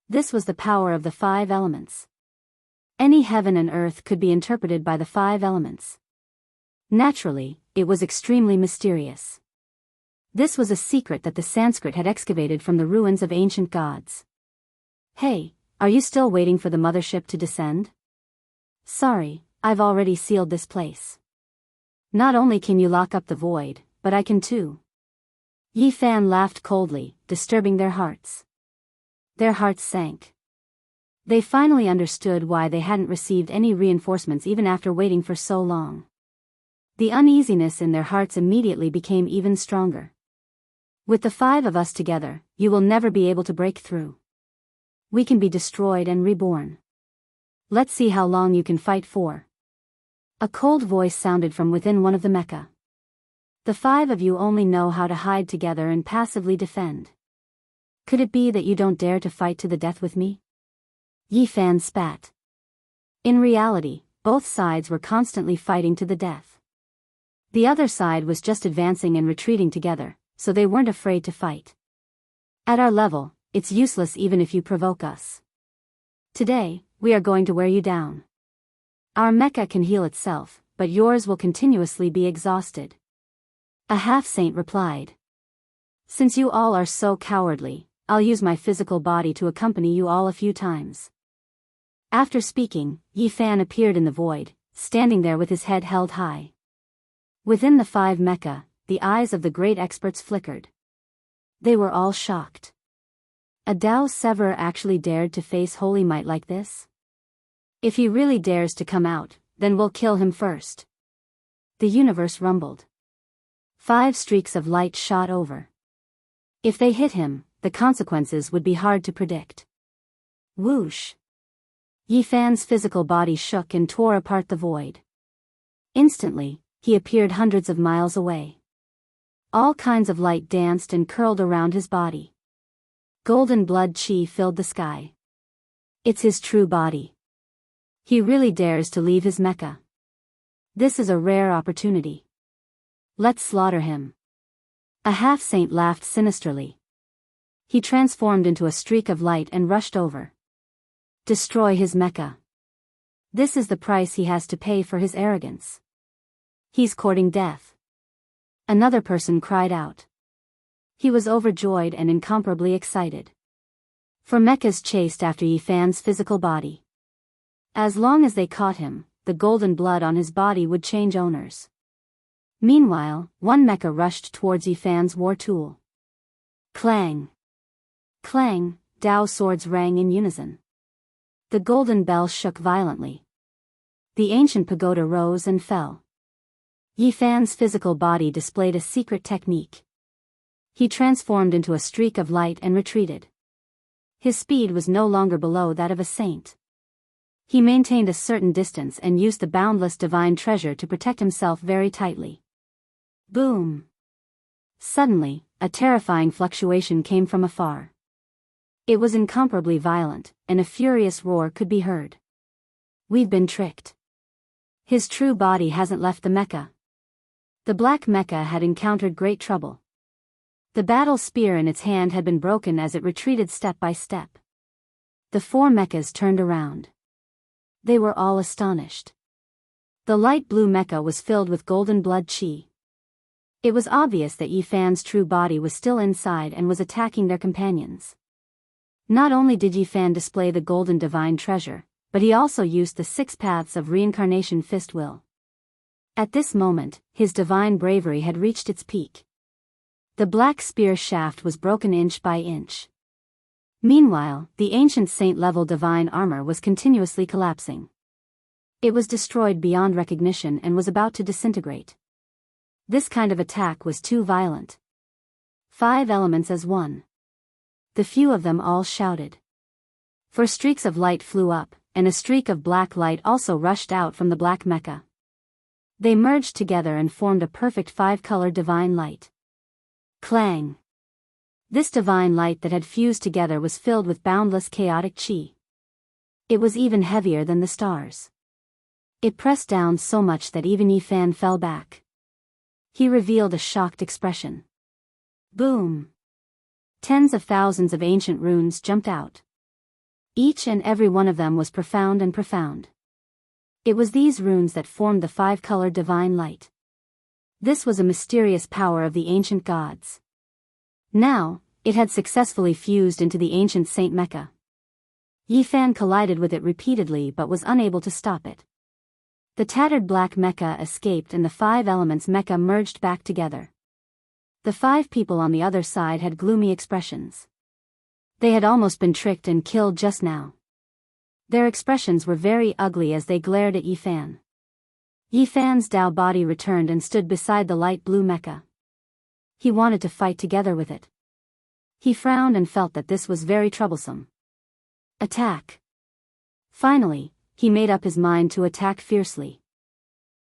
This was the power of the 5 elements. Any heaven and earth could be interpreted by the 5 elements. Naturally, it was extremely mysterious. This was a secret that the Sanskrit had excavated from the ruins of ancient gods. Hey, are you still waiting for the mothership to descend? Sorry, I've already sealed this place. Not only can you lock up the void, but I can too. Yi Fan laughed coldly, disturbing their hearts. Their hearts sank. They finally understood why they hadn't received any reinforcements even after waiting for so long. The uneasiness in their hearts immediately became even stronger. With the 5 of us together, you will never be able to break through. We can be destroyed and reborn. Let's see how long you can fight for. A cold voice sounded from within one of the mecha. The 5 of you only know how to hide together and passively defend. Could it be that you don't dare to fight to the death with me? Yi Fan spat. In reality, both sides were constantly fighting to the death. The other side was just advancing and retreating together, so they weren't afraid to fight. At our level, it's useless even if you provoke us. Today, we are going to wear you down. Our mecha can heal itself, but yours will continuously be exhausted. A half-saint replied. Since you all are so cowardly, I'll use my physical body to accompany you all a few times. After speaking, Yi Fan appeared in the void, standing there with his head held high. Within the 5 mecha, the eyes of the great experts flickered. They were all shocked. A Dao Severer actually dared to face holy might like this? If he really dares to come out, then we'll kill him first. The universe rumbled. 5 streaks of light shot over. If they hit him, the consequences would be hard to predict. Whoosh! Yi Fan's physical body shook and tore apart the void. Instantly, he appeared hundreds of miles away. All kinds of light danced and curled around his body. Golden blood chi filled the sky. It's his true body. He really dares to leave his mecha. This is a rare opportunity. Let's slaughter him. A half-saint laughed sinisterly. He transformed into a streak of light and rushed over. Destroy his mecha. This is the price he has to pay for his arrogance. He's courting death. Another person cried out. He was overjoyed and incomparably excited. For mechas chased after Yi Fan's physical body. As long as they caught him, the golden blood on his body would change owners. Meanwhile, one mecha rushed towards Yi Fan's war tool. Clang! Clang! Dao swords rang in unison. The golden bell shook violently. The ancient pagoda rose and fell. Yi Fan's physical body displayed a secret technique. He transformed into a streak of light and retreated. His speed was no longer below that of a saint. He maintained a certain distance and used the boundless divine treasure to protect himself very tightly. Boom! Suddenly, a terrifying fluctuation came from afar. It was incomparably violent, and a furious roar could be heard. We've been tricked. His true body hasn't left the mecha. The black mecha had encountered great trouble. The battle spear in its hand had been broken as it retreated step by step. The 4 mechas turned around. They were all astonished. The light blue mecha was filled with golden blood chi. It was obvious that Yi Fan's true body was still inside and was attacking their companions. Not only did Yi Fan display the golden divine treasure, but he also used the 6 paths of reincarnation fist will. At this moment, his divine bravery had reached its peak. The black spear shaft was broken inch by inch. Meanwhile, the ancient saint-level divine armor was continuously collapsing. It was destroyed beyond recognition and was about to disintegrate. This kind of attack was too violent. 5 elements as one. The few of them all shouted. For streaks of light flew up, and a streak of black light also rushed out from the black mecha. They merged together and formed a perfect 5-color divine light. Clang! This divine light that had fused together was filled with boundless chaotic chi. It was even heavier than the stars. It pressed down so much that even Yifan fell back. He revealed a shocked expression. Boom! Tens of thousands of ancient runes jumped out. Each and every one of them was profound and profound. It was these runes that formed the 5-color divine light. This was a mysterious power of the ancient gods. Now, it had successfully fused into the ancient Saint Mecha. Yifan collided with it repeatedly but was unable to stop it. The tattered black mecha escaped and the 5 elements mecha merged back together. The 5 people on the other side had gloomy expressions. They had almost been tricked and killed just now. Their expressions were very ugly as they glared at Yifan. Yifan's Dao body returned and stood beside the light blue mecha. He wanted to fight together with it. He frowned and felt that this was very troublesome. Attack! Finally, he made up his mind to attack fiercely.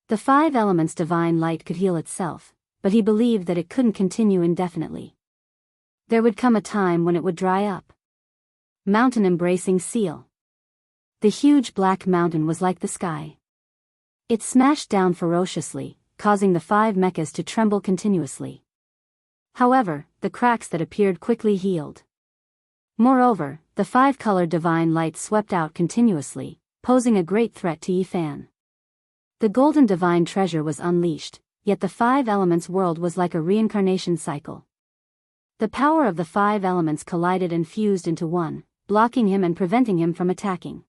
The 5 elements divine light could heal itself, but he believed that it couldn't continue indefinitely. There would come a time when it would dry up. Mountain embracing seal. The huge black mountain was like the sky. It smashed down ferociously, causing the 5 mechas to tremble continuously. However, the cracks that appeared quickly healed. Moreover, the 5-color divine light swept out continuously, posing a great threat to Yifan. The golden divine treasure was unleashed, yet the 5 elements world was like a reincarnation cycle. The power of the 5 elements collided and fused into one, blocking him and preventing him from attacking.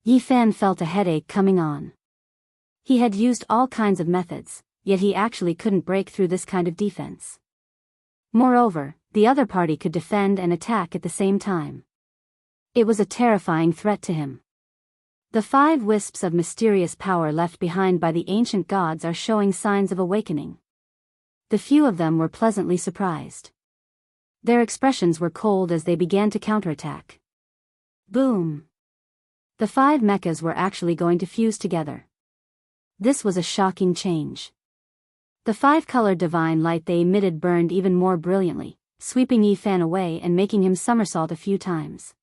Yifan felt a headache coming on. He had used all kinds of methods, yet he actually couldn't break through this kind of defense. Moreover, the other party could defend and attack at the same time. It was a terrifying threat to him. The 5 wisps of mysterious power left behind by the ancient gods are showing signs of awakening. The few of them were pleasantly surprised. Their expressions were cold as they began to counterattack. Boom! The 5 mechas were actually going to fuse together. This was a shocking change. The 5-color divine light they emitted burned even more brilliantly, sweeping Yifan away and making him somersault a few times.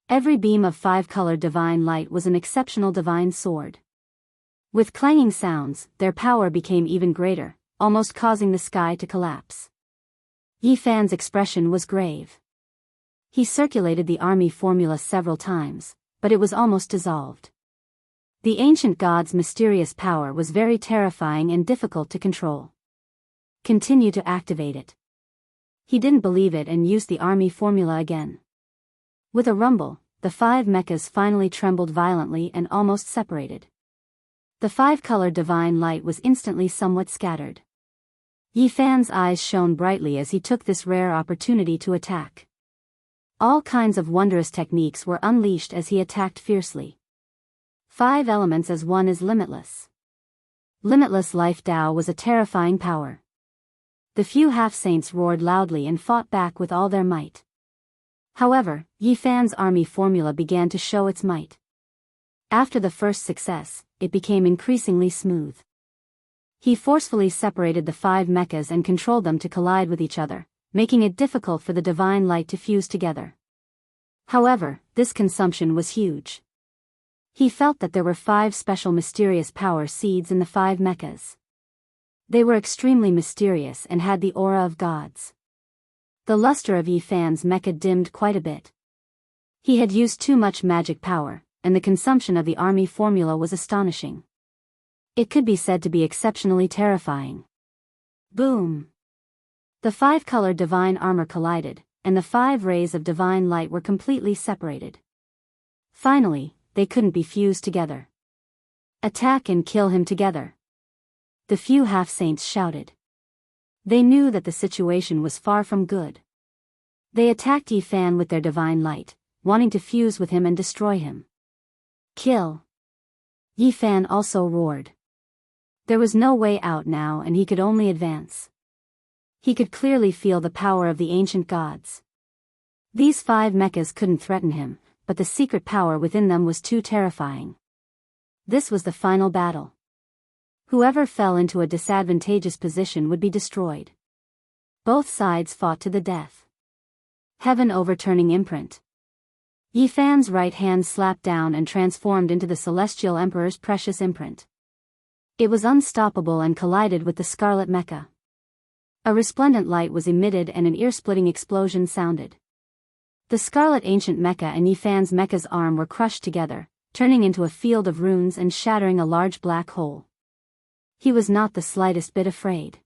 Every beam of 5-color divine light was an exceptional divine sword. With clanging sounds, their power became even greater, almost causing the sky to collapse. Yifan's expression was grave. He circulated the army formula several times, but it was almost dissolved. The ancient god's mysterious power was very terrifying and difficult to control. Continue to activate it. He didn't believe it and used the army formula again. With a rumble, the 5 mechas finally trembled violently and almost separated. The 5-color divine light was instantly somewhat scattered. Yifan's eyes shone brightly as he took this rare opportunity to attack. All kinds of wondrous techniques were unleashed as he attacked fiercely. 5 elements as one is limitless. Limitless life Dao was a terrifying power. The few half-saints roared loudly and fought back with all their might. However, Yifan's army formula began to show its might. After the first success, it became increasingly smooth. He forcefully separated the 5 mechas and controlled them to collide with each other, making it difficult for the divine light to fuse together. However, this consumption was huge. He felt that there were 5 special mysterious power seeds in the 5 mechas. They were extremely mysterious and had the aura of gods. The luster of Yifan's mecha dimmed quite a bit. He had used too much magic power, and the consumption of the army formula was astonishing. It could be said to be exceptionally terrifying. Boom! The 5-color divine armor collided, and the 5 rays of divine light were completely separated. Finally, they couldn't be fused together. Attack and kill him together. The few half-saints shouted. They knew that the situation was far from good. They attacked Yifan with their divine light, wanting to fuse with him and destroy him. Kill! Yi Fan also roared. There was no way out now and he could only advance. He could clearly feel the power of the ancient gods. These 5 mechas couldn't threaten him, but the secret power within them was too terrifying. This was the final battle. Whoever fell into a disadvantageous position would be destroyed. Both sides fought to the death. Heaven overturning imprint. Yi Fan's right hand slapped down and transformed into the Celestial Emperor's precious imprint. It was unstoppable and collided with the Scarlet Mecha. A resplendent light was emitted and an ear-splitting explosion sounded. The Scarlet Ancient Mecha and Yi Fan's mecha's arm were crushed together, turning into a field of runes and shattering a large black hole. He was not the slightest bit afraid.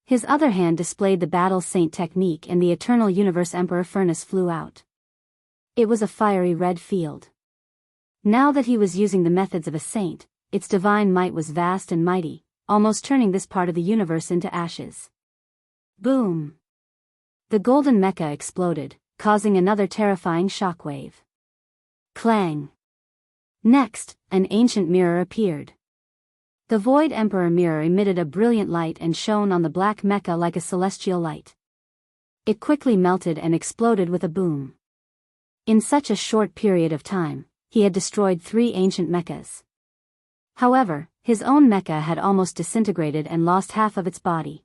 His other hand displayed the Battle Saint technique and the Eternal Universe Emperor furnace flew out. It was a fiery red field. Now that he was using the methods of a saint, its divine might was vast and mighty, almost turning this part of the universe into ashes. Boom! The golden mecha exploded, causing another terrifying shockwave. Clang! Next, an ancient mirror appeared. The Void Emperor mirror emitted a brilliant light and shone on the black mecha like a celestial light. It quickly melted and exploded with a boom. In such a short period of time, he had destroyed 3 ancient mechas. However, his own mecha had almost disintegrated and lost half of its body.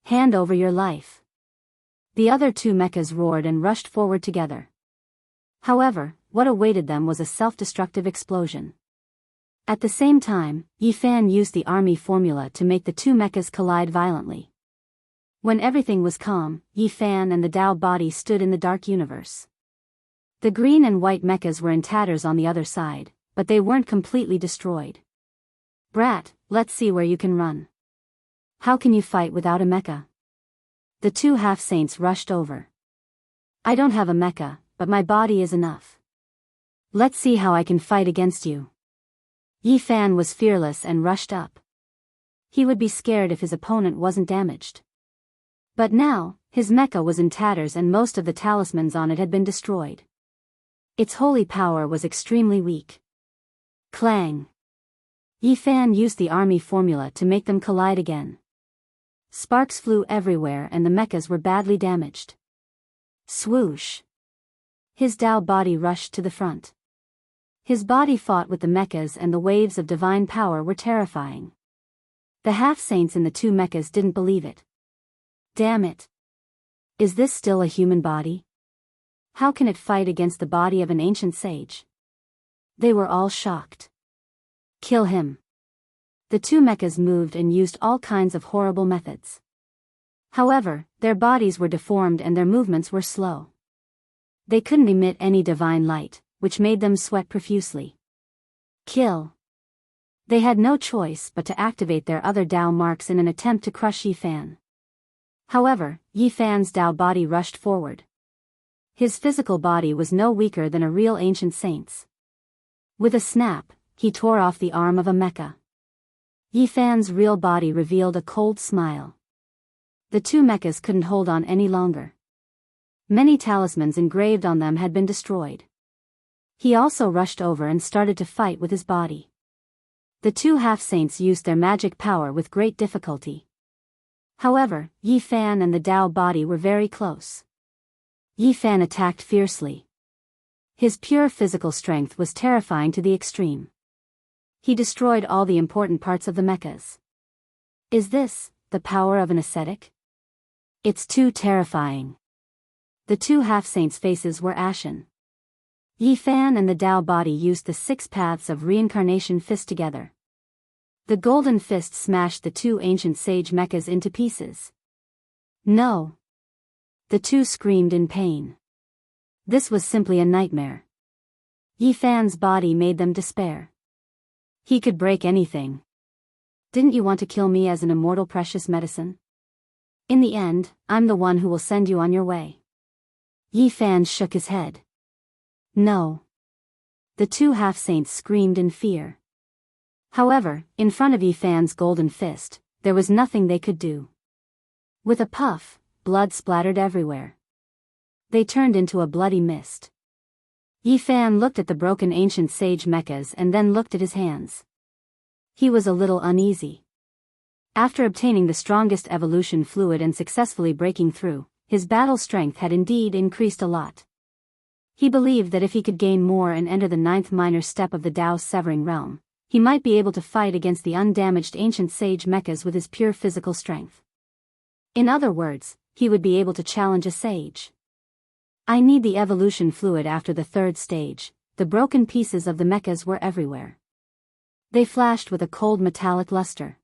Hand over your life. The other 2 mechas roared and rushed forward together. However, what awaited them was a self-destructive explosion. At the same time, Yi Fan used the army formula to make the 2 mechas collide violently. When everything was calm, Yi Fan and the Dao body stood in the dark universe. The green and white mechas were in tatters on the other side, but they weren't completely destroyed. Brat, let's see where you can run. How can you fight without a mecha? The 2 half-saints rushed over. I don't have a mecha, but my body is enough. Let's see how I can fight against you. Yi Fan was fearless and rushed up. He would be scared if his opponent wasn't damaged. But now, his mecha was in tatters and most of the talismans on it had been destroyed. Its holy power was extremely weak. Clang! Yi Fan used the army formula to make them collide again. Sparks flew everywhere and the mechas were badly damaged. Swoosh! His Dao body rushed to the front. His body fought with the mechas and the waves of divine power were terrifying. The half-saints in the 2 mechas didn't believe it. Damn it! Is this still a human body? How can it fight against the body of an ancient sage? They were all shocked. Kill him. The 2 mechas moved and used all kinds of horrible methods. However, their bodies were deformed and their movements were slow. They couldn't emit any divine light, which made them sweat profusely. Kill. They had no choice but to activate their other Dao marks in an attempt to crush Yi Fan. However, Yi Fan's Dao body rushed forward. His physical body was no weaker than a real ancient saint's. With a snap, he tore off the arm of a mecha. Yi Fan's real body revealed a cold smile. The 2 mechas couldn't hold on any longer. Many talismans engraved on them had been destroyed. He also rushed over and started to fight with his body. The 2 half-saints used their magic power with great difficulty. However, Yi Fan and the Dao body were very close. Yi Fan attacked fiercely. His pure physical strength was terrifying to the extreme. He destroyed all the important parts of the mechas. Is this the power of an ascetic? It's too terrifying. The 2 half-saints' faces were ashen. Yi Fan and the Dao body used the 6 paths of reincarnation fist together. The golden fist smashed the 2 ancient sage mechas into pieces. No! The 2 screamed in pain. This was simply a nightmare. Yi Fan's body made them despair. He could break anything. Didn't you want to kill me as an immortal precious medicine? In the end, I'm the one who will send you on your way. Yi Fan shook his head. No. The 2 half-saints screamed in fear. However, in front of Yi Fan's golden fist, there was nothing they could do. With a puff, blood splattered everywhere. They turned into a bloody mist. Yi Fan looked at the broken ancient sage mechas and then looked at his hands. He was a little uneasy. After obtaining the strongest evolution fluid and successfully breaking through, his battle strength had indeed increased a lot. He believed that if he could gain more and enter the 9th minor step of the Daoist severing realm, he might be able to fight against the undamaged ancient sage mechas with his pure physical strength. In other words, he would be able to challenge a sage. I need the evolution fluid after the 3rd stage. The broken pieces of the mechas were everywhere. They flashed with a cold metallic luster.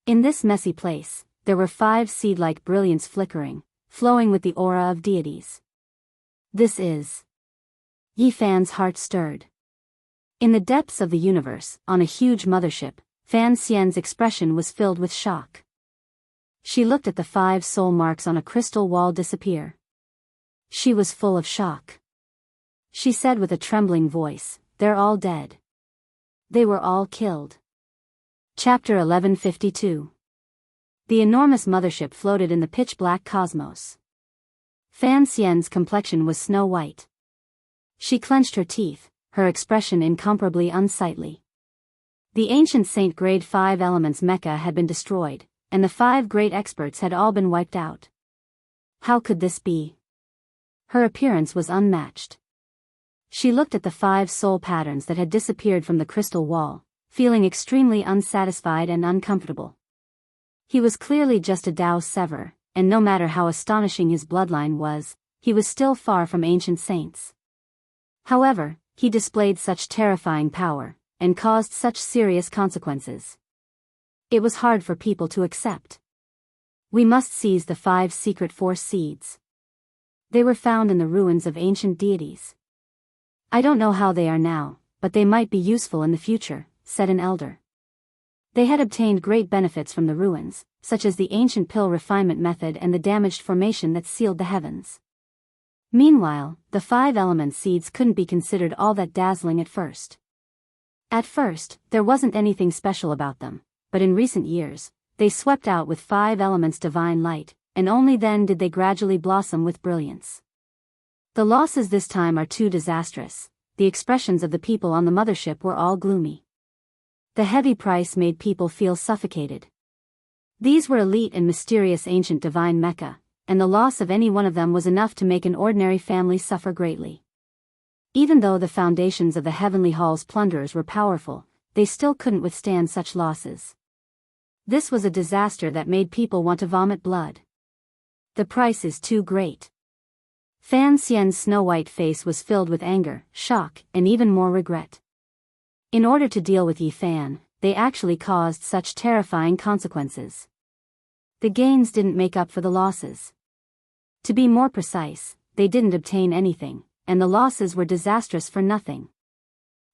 In this messy place, there were 5 seed-like brilliance flickering, flowing with the aura of deities. This is... Yi Fan's heart stirred. In the depths of the universe, on a huge mothership, Fan Xian's expression was filled with shock. She looked at the 5 soul marks on a crystal wall disappear. She was full of shock. She said with a trembling voice, "They're all dead. They were all killed." Chapter 1152. The enormous mothership floated in the pitch-black cosmos. Fan Xian's complexion was snow-white. She clenched her teeth, her expression incomparably unsightly. The ancient Saint Grade 5 Elements mecha had been destroyed, and the 5 great experts had all been wiped out. How could this be? Her appearance was unmatched. She looked at the 5 soul patterns that had disappeared from the crystal wall, feeling extremely unsatisfied and uncomfortable. He was clearly just a Daoist sever, and no matter how astonishing his bloodline was, he was still far from ancient saints. However, he displayed such terrifying power, and caused such serious consequences. It was hard for people to accept. We must seize the 5 secret force seeds. They were found in the ruins of ancient deities. I don't know how they are now, but they might be useful in the future, said an elder. They had obtained great benefits from the ruins, such as the ancient pill refinement method and the damaged formation that sealed the heavens. Meanwhile, the 5 element seeds couldn't be considered all that dazzling at first. At first, there wasn't anything special about them, but in recent years, they swept out with 5 elements divine light, and only then did they gradually blossom with brilliance. The losses this time are too disastrous. The expressions of the people on the mothership were all gloomy. The heavy price made people feel suffocated. These were elite and mysterious ancient divine mecha, and the loss of any one of them was enough to make an ordinary family suffer greatly. Even though the foundations of the Heavenly Hall's plunderers were powerful, they still couldn't withstand such losses. This was a disaster that made people want to vomit blood. The price is too great. Fan Xian's snow-white face was filled with anger, shock, and even more regret. In order to deal with Yi Fan, they actually caused such terrifying consequences. The gains didn't make up for the losses. To be more precise, they didn't obtain anything, and the losses were disastrous for nothing.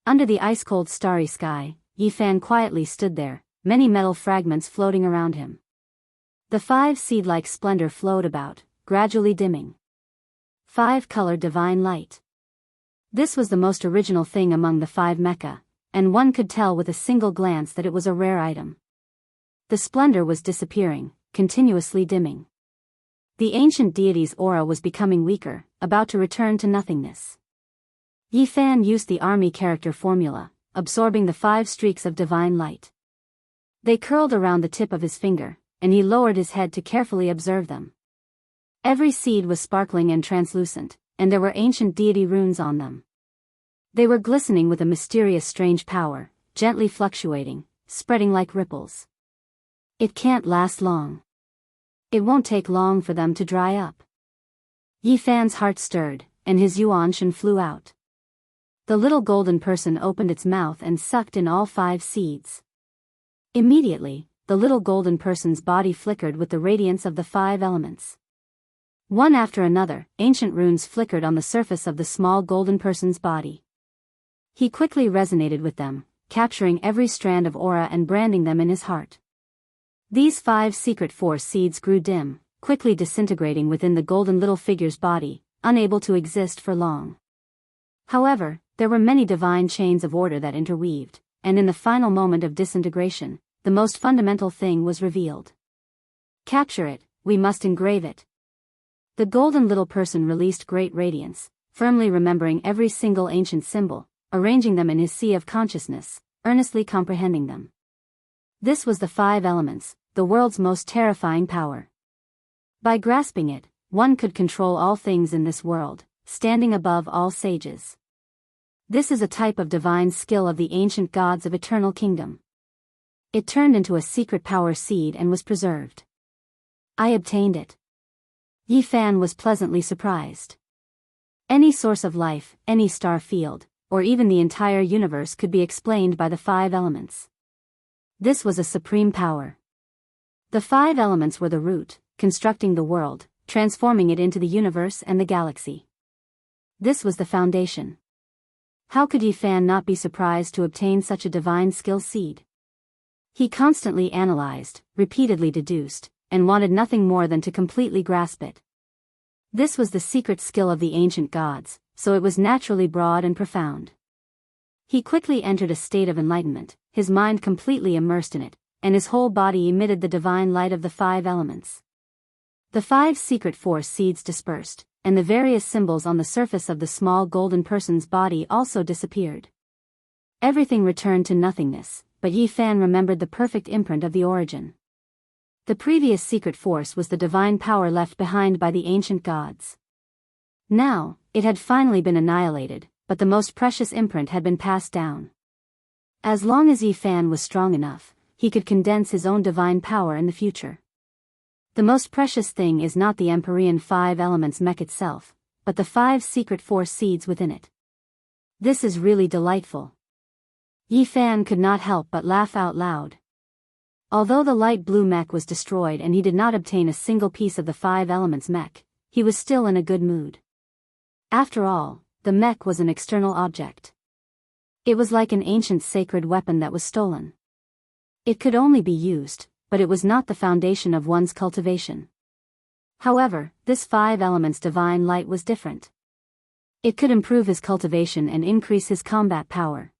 Under the ice-cold starry sky, Yi Fan quietly stood there, many metal fragments floating around him. The 5 seed-like splendor flowed about, gradually dimming. 5-colored divine light. This was the most original thing among the 5 mecha, and one could tell with a single glance that it was a rare item. The splendor was disappearing, continuously dimming. The ancient deity's aura was becoming weaker, about to return to nothingness. Yi Fan used the army character formula, absorbing the 5 streaks of divine light. They curled around the tip of his finger, and he lowered his head to carefully observe them. Every seed was sparkling and translucent, and there were ancient deity runes on them. They were glistening with a mysterious strange power, gently fluctuating, spreading like ripples. It can't last long. It won't take long for them to dry up. Yi Fan's heart stirred, and his yuan-shen flew out. The little golden person opened its mouth and sucked in all 5 seeds. Immediately, the little golden person's body flickered with the radiance of the 5 elements. One after another, ancient runes flickered on the surface of the small golden person's body. He quickly resonated with them, capturing every strand of aura and branding them in his heart. These 5 secret force seeds grew dim, quickly disintegrating within the golden little figure's body, unable to exist for long. However, there were many divine chains of order that interweaved, and in the final moment of disintegration, the most fundamental thing was revealed. Capture it, we must engrave it. The golden little person released great radiance, firmly remembering every single ancient symbol, arranging them in his sea of consciousness, earnestly comprehending them. This was the 5 elements, the world's most terrifying power. By grasping it, one could control all things in this world, standing above all sages. This is a type of divine skill of the ancient gods of eternal kingdom. It turned into a secret power seed and was preserved. I obtained it. Yi Fan was pleasantly surprised. Any source of life, any star field, or even the entire universe could be explained by the 5 elements. This was a supreme power. The 5 elements were the root, constructing the world, transforming it into the universe and the galaxy. This was the foundation. How could Yi Fan not be surprised to obtain such a divine skill seed? He constantly analyzed, repeatedly deduced, and wanted nothing more than to completely grasp it. This was the secret skill of the ancient gods, so it was naturally broad and profound. He quickly entered a state of enlightenment, his mind completely immersed in it, and his whole body emitted the divine light of the 5 elements. The 5 secret force seeds dispersed, and the various symbols on the surface of the small golden person's body also disappeared. Everything returned to nothingness, but Yi Fan remembered the perfect imprint of the origin. The previous secret force was the divine power left behind by the ancient gods. Now, it had finally been annihilated, but the most precious imprint had been passed down. As long as Yi Fan was strong enough, he could condense his own divine power in the future. The most precious thing is not the Empyrean 5 elements mech itself, but the 5 secret force seeds within it. This is really delightful. Yi Fan could not help but laugh out loud. Although the light blue mech was destroyed and he did not obtain a single piece of the 5 elements mech, he was still in a good mood. After all, the mech was an external object. It was like an ancient sacred weapon that was stolen. It could only be used, but it was not the foundation of one's cultivation. However, this 5 elements divine light was different. It could improve his cultivation and increase his combat power.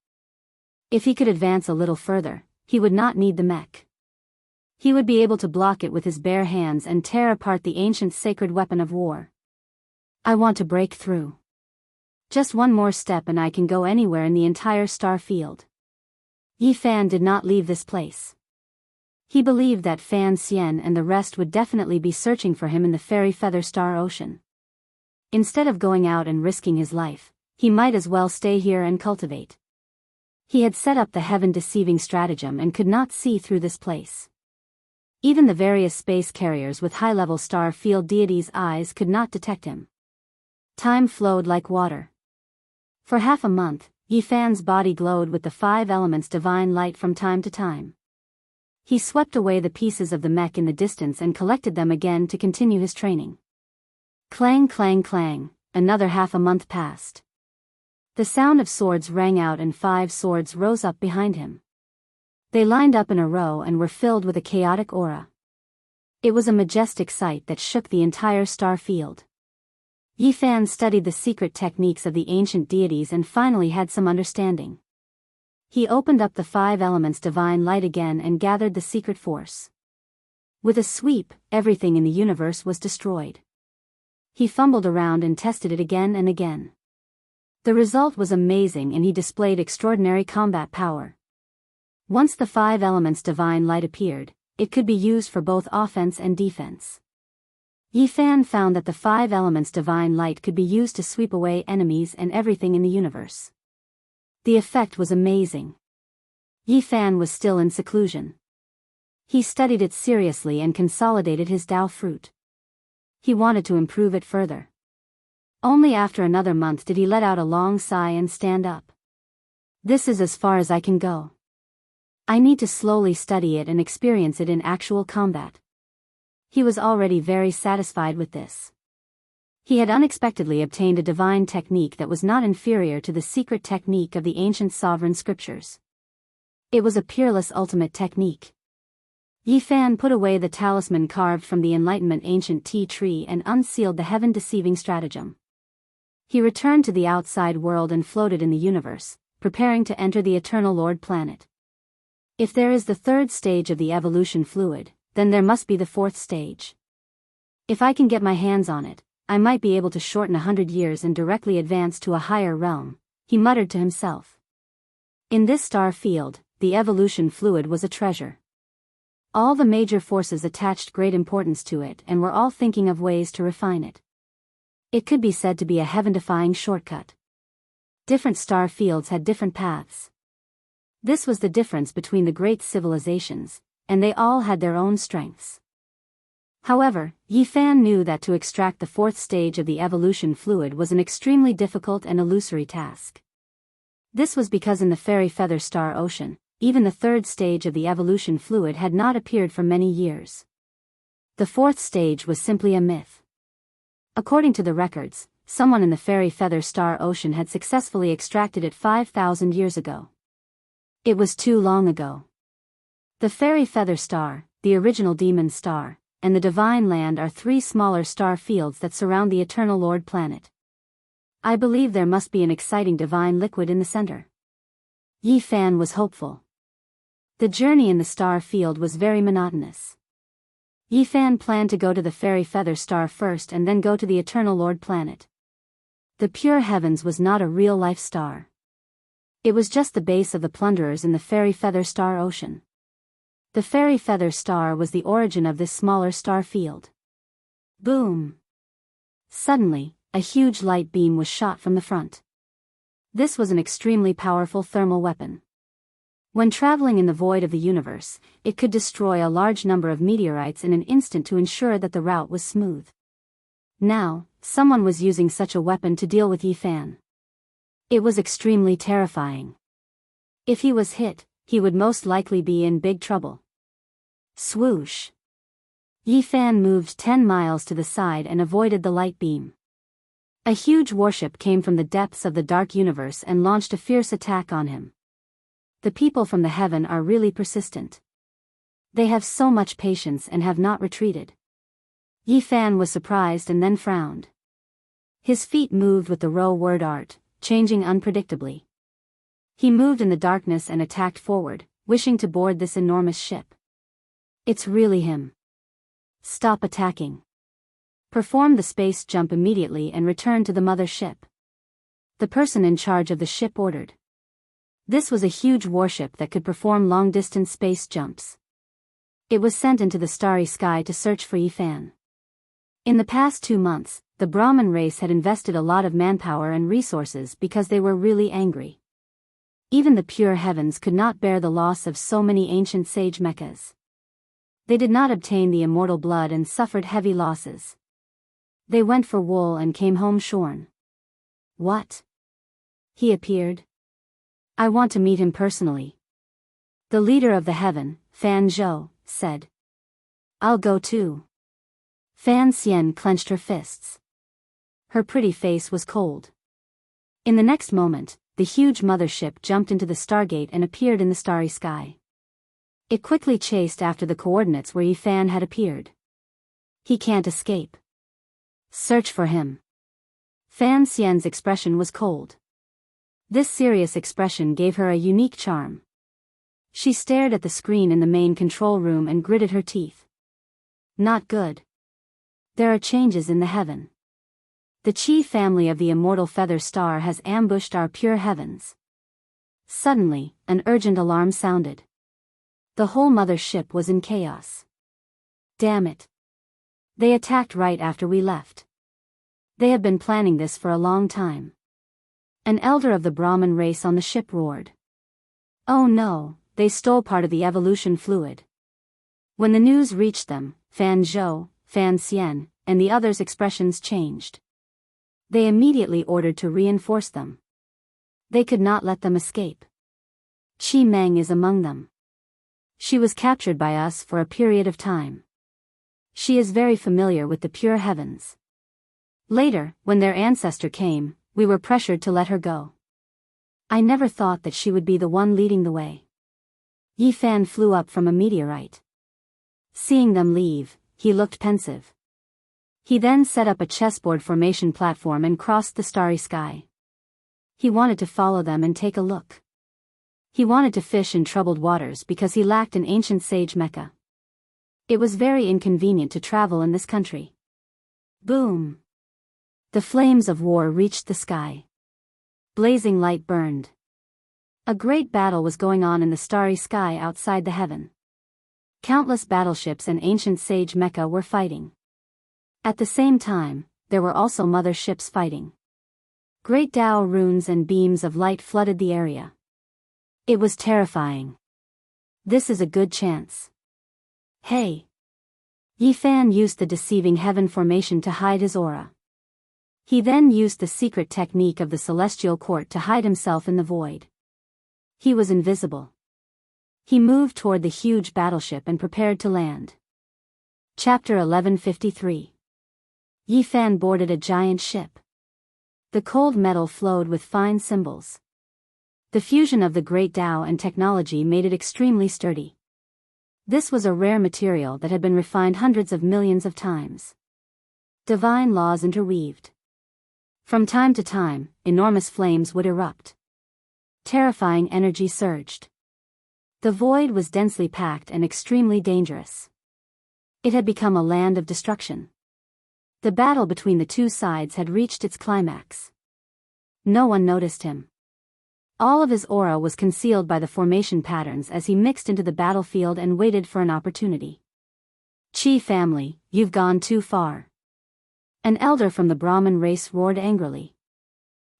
If he could advance a little further, he would not need the mech. He would be able to block it with his bare hands and tear apart the ancient sacred weapon of war. I want to break through. Just one more step and I can go anywhere in the entire star field. Yi Fan did not leave this place. He believed that Fan Xian and the rest would definitely be searching for him in the fairy feather star ocean. Instead of going out and risking his life, he might as well stay here and cultivate. He had set up the heaven-deceiving stratagem and could not see through this place. Even the various space carriers with high-level star field deities' eyes could not detect him. Time flowed like water. For half a month, Yi Fan's body glowed with the 5 elements divine light from time to time. He swept away the pieces of the mech in the distance and collected them again to continue his training. Clang clang clang, another half a month passed. The sound of swords rang out and 5 swords rose up behind him. They lined up in a row and were filled with a chaotic aura. It was a majestic sight that shook the entire star field. Yi Fan studied the secret techniques of the ancient deities and finally had some understanding. He opened up the 5 elements divine light again and gathered the secret force. With a sweep, everything in the universe was destroyed. He fumbled around and tested it again and again. The result was amazing and he displayed extraordinary combat power. Once the 5 elements divine light appeared, it could be used for both offense and defense. Yi Fan found that the 5 elements divine light could be used to sweep away enemies and everything in the universe. The effect was amazing. Yi Fan was still in seclusion. He studied it seriously and consolidated his Dao fruit. He wanted to improve it further. Only after another month did he let out a long sigh and stand up. This is as far as I can go. I need to slowly study it and experience it in actual combat. He was already very satisfied with this. He had unexpectedly obtained a divine technique that was not inferior to the secret technique of the ancient sovereign scriptures. It was a peerless ultimate technique. Yi Fan put away the talisman carved from the Enlightenment ancient tea tree and unsealed the heaven-deceiving stratagem. He returned to the outside world and floated in the universe, preparing to enter the Eternal Lord planet. If there is the 3rd stage of the evolution fluid, then there must be the 4th stage. If I can get my hands on it, I might be able to shorten 100 years and directly advance to a higher realm, he muttered to himself. In this star field, the evolution fluid was a treasure. All the major forces attached great importance to it and were all thinking of ways to refine it. It could be said to be a heaven-defying shortcut. Different star fields had different paths. This was the difference between the great civilizations, and they all had their own strengths. However, Yi Fan knew that to extract the fourth stage of the evolution fluid was an extremely difficult and illusory task. This was because in the fairy feather star ocean, even the third stage of the evolution fluid had not appeared for many years. The fourth stage was simply a myth. According to the records, someone in the fairy feather star ocean had successfully extracted it 5,000 years ago. It was too long ago. The fairy feather star, the original demon star, and the divine land are three smaller star fields that surround the eternal Lord planet. I believe there must be an exciting divine liquid in the center. Yi Fan was hopeful. The journey in the star field was very monotonous. Yi Fan planned to go to the fairy feather star first and then go to the eternal Lord planet. The pure heavens was not a real-life star. It was just the base of the plunderers in the fairy feather star ocean. The fairy feather star was the origin of this smaller star field. Boom! Suddenly, a huge light beam was shot from the front. This was an extremely powerful thermal weapon. When traveling in the void of the universe, it could destroy a large number of meteorites in an instant to ensure that the route was smooth. Now, someone was using such a weapon to deal with Yi Fan. It was extremely terrifying. If he was hit, he would most likely be in big trouble. Swoosh! Yi Fan moved 10 miles to the side and avoided the light beam. A huge warship came from the depths of the dark universe and launched a fierce attack on him. The people from the heaven are really persistent. They have so much patience and have not retreated. Yi Fan was surprised and then frowned. His feet moved with the row word art, changing unpredictably. He moved in the darkness and attacked forward, wishing to board this enormous ship. It's really him. Stop attacking. Perform the space jump immediately and return to the mother ship. The person in charge of the ship ordered. This was a huge warship that could perform long-distance space jumps. It was sent into the starry sky to search for Yi Fan. In the past 2 months, the Brahmin race had invested a lot of manpower and resources because they were really angry. Even the pure heavens could not bear the loss of so many ancient sage mechas. They did not obtain the immortal blood and suffered heavy losses. They went for wool and came home shorn. What? He appeared. I want to meet him personally. The leader of the heaven, Fan Zhou, said. I'll go too. Fan Xian clenched her fists. Her pretty face was cold. In the next moment, the huge mothership jumped into the stargate and appeared in the starry sky. It quickly chased after the coordinates where Yi Fan had appeared. He can't escape. Search for him. Fan Xian's expression was cold. This serious expression gave her a unique charm. She stared at the screen in the main control room and gritted her teeth. Not good. There are changes in the heaven. The Qi family of the immortal feather star has ambushed our pure heavens. Suddenly, an urgent alarm sounded. The whole mother ship was in chaos. Damn it. They attacked right after we left. They have been planning this for a long time. An elder of the Brahmin race on the ship roared. Oh no, they stole part of the evolution fluid. When the news reached them, Fan Zhou, Fan Xian, and the others' expressions changed. They immediately ordered to reinforce them. They could not let them escape. Qi Meng is among them. She was captured by us for a period of time. She is very familiar with the pure heavens. Later, when their ancestor came, we were pressured to let her go. I never thought that she would be the one leading the way. Yi Fan flew up from a meteorite. Seeing them leave, he looked pensive. He then set up a chessboard formation platform and crossed the starry sky. He wanted to follow them and take a look. He wanted to fish in troubled waters because he lacked an ancient sage mecha. It was very inconvenient to travel in this country. Boom! The flames of war reached the sky. Blazing light burned. A great battle was going on in the starry sky outside the heaven. Countless battleships and ancient sage mecha were fighting. At the same time, there were also mother ships fighting. Great Dao runes and beams of light flooded the area. It was terrifying. This is a good chance. Hey! Yi Fan used the deceiving heaven formation to hide his aura. He then used the secret technique of the celestial court to hide himself in the void. He was invisible. He moved toward the huge battleship and prepared to land. Chapter 1153. Yi Fan boarded a giant ship. The cold metal flowed with fine symbols. The fusion of the great Tao and technology made it extremely sturdy. This was a rare material that had been refined hundreds of millions of times. Divine laws interweaved. From time to time, enormous flames would erupt. Terrifying energy surged. The void was densely packed and extremely dangerous. It had become a land of destruction. The battle between the two sides had reached its climax. No one noticed him. All of his aura was concealed by the formation patterns as he mixed into the battlefield and waited for an opportunity. Qi family, you've gone too far. An elder from the Brahmin race roared angrily.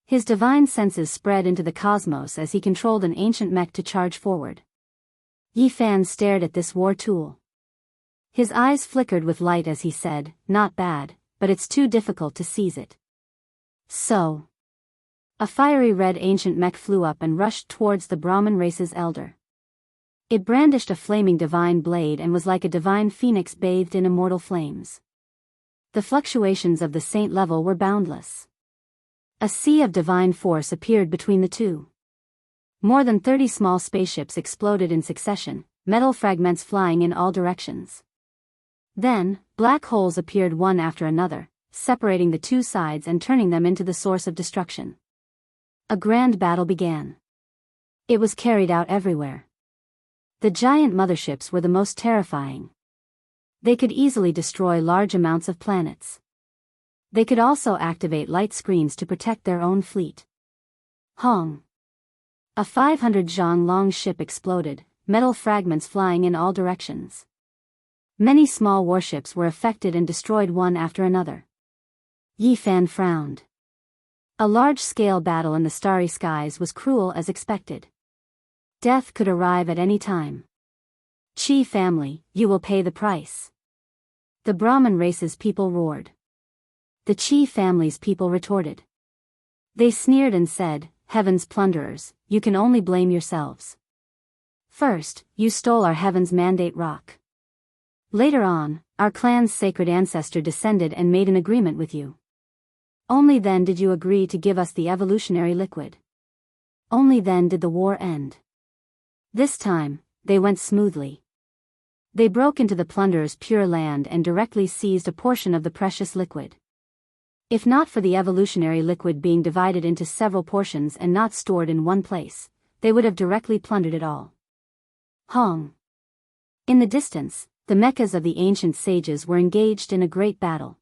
His divine senses spread into the cosmos as he controlled an ancient mech to charge forward. Yi Fan stared at this war tool. His eyes flickered with light as he said, "Not bad, but it's too difficult to seize it." So. A fiery red ancient mech flew up and rushed towards the Brahmin race's elder. It brandished a flaming divine blade and was like a divine phoenix bathed in immortal flames. The fluctuations of the saint level were boundless. A sea of divine force appeared between the two. More than 30 small spaceships exploded in succession, metal fragments flying in all directions. Then, black holes appeared one after another, separating the two sides and turning them into the source of destruction. A grand battle began. It was carried out everywhere. The giant motherships were the most terrifying. They could easily destroy large amounts of planets. They could also activate light screens to protect their own fleet. Hong! A 500 zhang long ship exploded, metal fragments flying in all directions. Many small warships were affected and destroyed one after another. Yi Fan frowned. A large-scale battle in the starry skies was cruel as expected. Death could arrive at any time. Qi family, you will pay the price. The Brahmin race's people roared. The Qi family's people retorted. They sneered and said, "Heaven's plunderers, you can only blame yourselves. First, you stole our heaven's mandate rock. Later on, our clan's sacred ancestor descended and made an agreement with you. Only then did you agree to give us the evolutionary liquid. Only then did the war end." This time, they went smoothly. They broke into the plunderer's pure land and directly seized a portion of the precious liquid. If not for the evolutionary liquid being divided into several portions and not stored in one place, they would have directly plundered it all. Hong! In the distance, the mechas of the ancient sages were engaged in a great battle.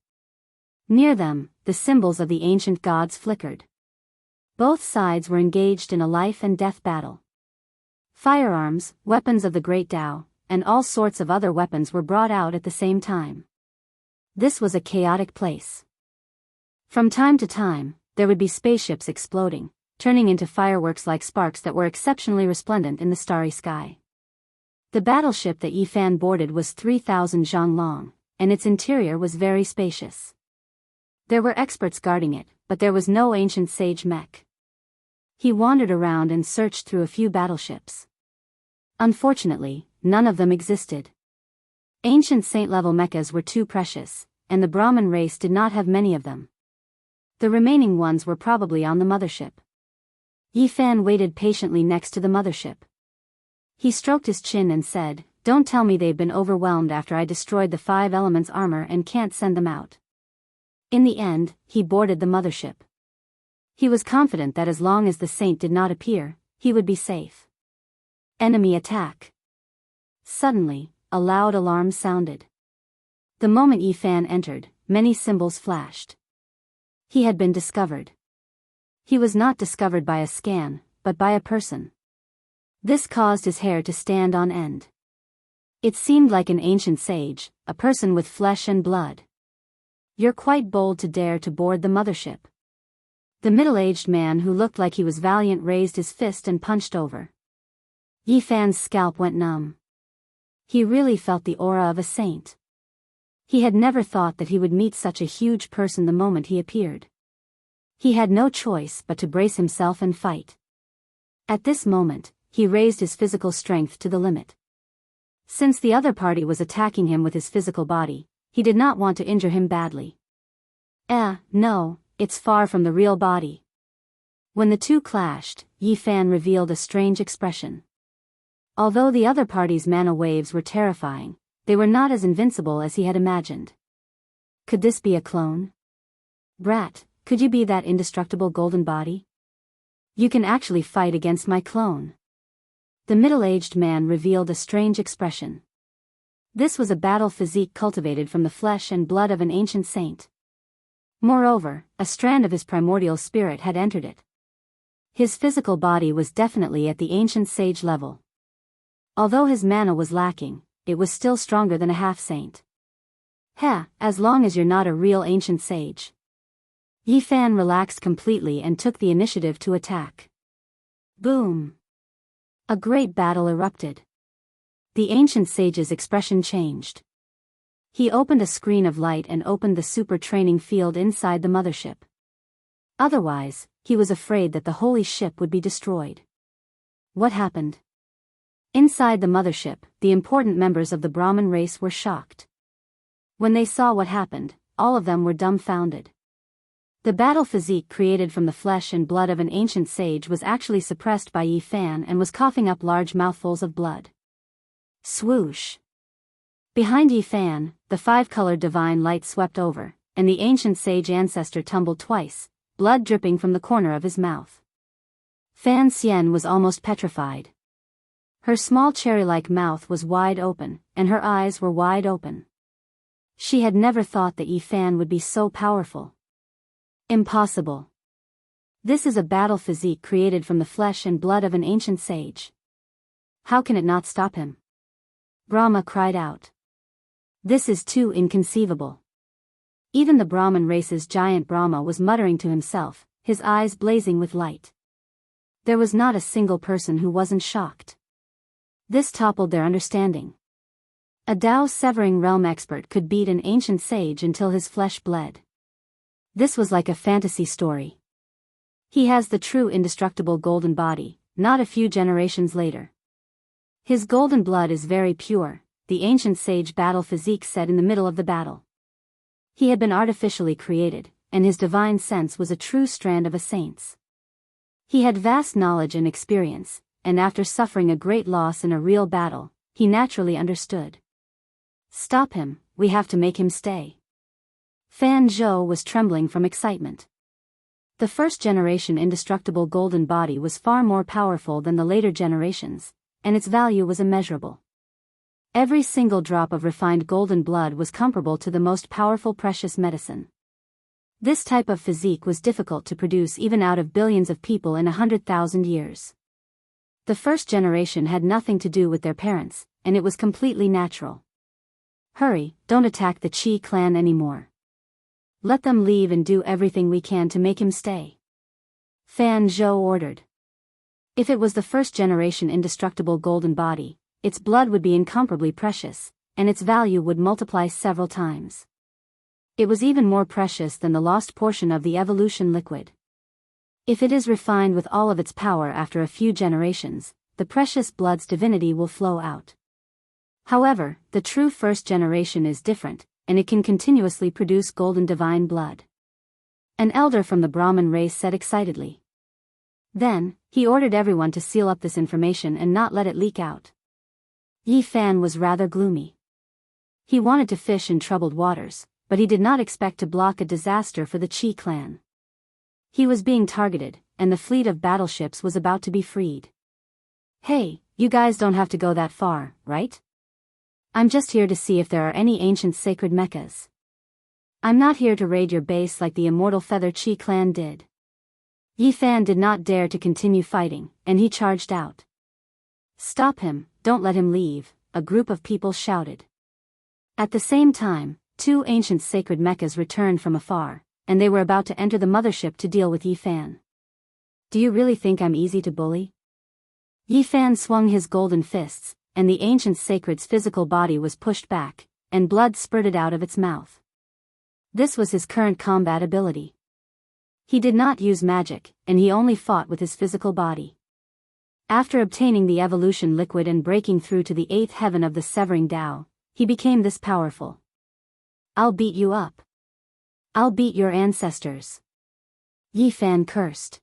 Near them, the symbols of the ancient gods flickered. Both sides were engaged in a life and death battle. Firearms, weapons of the great Tao, and all sorts of other weapons were brought out at the same time. This was a chaotic place. From time to time, there would be spaceships exploding, turning into fireworks like sparks that were exceptionally resplendent in the starry sky. The battleship that Yi Fan boarded was 3,000 zhang long, and its interior was very spacious. There were experts guarding it, but there was no ancient sage mech. He wandered around and searched through a few battleships. Unfortunately, none of them existed. Ancient saint-level mechas were too precious, and the Brahmin race did not have many of them. The remaining ones were probably on the mothership. Yi Fan waited patiently next to the mothership. He stroked his chin and said, "Don't tell me they've been overwhelmed after I destroyed the 5 elements armor and can't send them out." In the end, he boarded the mothership. He was confident that as long as the saint did not appear, he would be safe. Enemy attack. Suddenly, a loud alarm sounded. The moment Yi Fan entered, many symbols flashed. He had been discovered. He was not discovered by a scan, but by a person. This caused his hair to stand on end. It seemed like an ancient sage, a person with flesh and blood. "You're quite bold to dare to board the mothership." The middle-aged man who looked like he was valiant raised his fist and punched over. Yi Fan's scalp went numb. He really felt the aura of a saint. He had never thought that he would meet such a huge person the moment he appeared. He had no choice but to brace himself and fight. At this moment, he raised his physical strength to the limit. Since the other party was attacking him with his physical body, he did not want to injure him badly. No, it's far from the real body. When the two clashed, Yi Fan revealed a strange expression. Although the other party's mana waves were terrifying, they were not as invincible as he had imagined. Could this be a clone? "Brat, could you be that indestructible golden body? You can actually fight against my clone." The middle-aged man revealed a strange expression. This was a battle physique cultivated from the flesh and blood of an ancient saint. Moreover, a strand of his primordial spirit had entered it. His physical body was definitely at the ancient sage level. Although his mana was lacking, it was still stronger than a half-saint. As long as you're not a real ancient sage. Yi Fan relaxed completely and took the initiative to attack. Boom! A great battle erupted. The ancient sage's expression changed. He opened a screen of light and opened the super training field inside the mothership. Otherwise, he was afraid that the holy ship would be destroyed. What happened? Inside the mothership, the important members of the Brahmin race were shocked. When they saw what happened, all of them were dumbfounded. The battle physique created from the flesh and blood of an ancient sage was actually suppressed by Yi Fan and was coughing up large mouthfuls of blood. Swoosh! Behind Yi Fan, the five-colored divine light swept over, and the ancient sage ancestor tumbled twice, blood dripping from the corner of his mouth. Fan Xian was almost petrified. Her small cherry-like mouth was wide open, and her eyes were wide open. She had never thought that Yi Fan would be so powerful. Impossible. This is a battle physique created from the flesh and blood of an ancient sage. How can it not stop him? Brahma cried out. This is too inconceivable. Even the Brahmin race's giant Brahma was muttering to himself, his eyes blazing with light. There was not a single person who wasn't shocked. This toppled their understanding. A Dao-severing realm expert could beat an ancient sage until his flesh bled. This was like a fantasy story. He has the true indestructible golden body, not a few generations later. His golden blood is very pure, the ancient sage battle physique said in the middle of the battle. He had been artificially created, and his divine sense was a true strand of a saint's. He had vast knowledge and experience, and after suffering a great loss in a real battle, he naturally understood. Stop him, we have to make him stay. Fan Zhou was trembling from excitement. The first-generation indestructible golden body was far more powerful than the later generations, and its value was immeasurable. Every single drop of refined golden blood was comparable to the most powerful precious medicine. This type of physique was difficult to produce even out of billions of people in 100,000 years. The first generation had nothing to do with their parents, and it was completely natural. Hurry, don't attack the Qi clan anymore. Let them leave and do everything we can to make him stay. Fan Zhou ordered. If it was the first generation indestructible golden body, its blood would be incomparably precious, and its value would multiply several times. It was even more precious than the lost portion of the evolution liquid. If it is refined with all of its power after a few generations, the precious blood's divinity will flow out. However, the true first generation is different, and it can continuously produce golden divine blood. An elder from the Brahmin race said excitedly. Then, he ordered everyone to seal up this information and not let it leak out. Yi Fan was rather gloomy. He wanted to fish in troubled waters, but he did not expect to block a disaster for the Qi clan. He was being targeted, and the fleet of battleships was about to be freed. Hey, you guys don't have to go that far, right? I'm just here to see if there are any ancient sacred mechas. I'm not here to raid your base like the immortal Feather Chi clan did. Yi Fan did not dare to continue fighting, and he charged out. Stop him, don't let him leave, a group of people shouted. At the same time, two ancient sacred mechas returned from afar, and they were about to enter the mothership to deal with Yi Fan. Do you really think I'm easy to bully? Yi Fan swung his golden fists, and the ancient sacred's physical body was pushed back, and blood spurted out of its mouth. This was his current combat ability. He did not use magic, and he only fought with his physical body. After obtaining the evolution liquid and breaking through to the 8th heaven of the Severing Tao, he became this powerful. I'll beat you up. I'll beat your ancestors. Yi Fan cursed.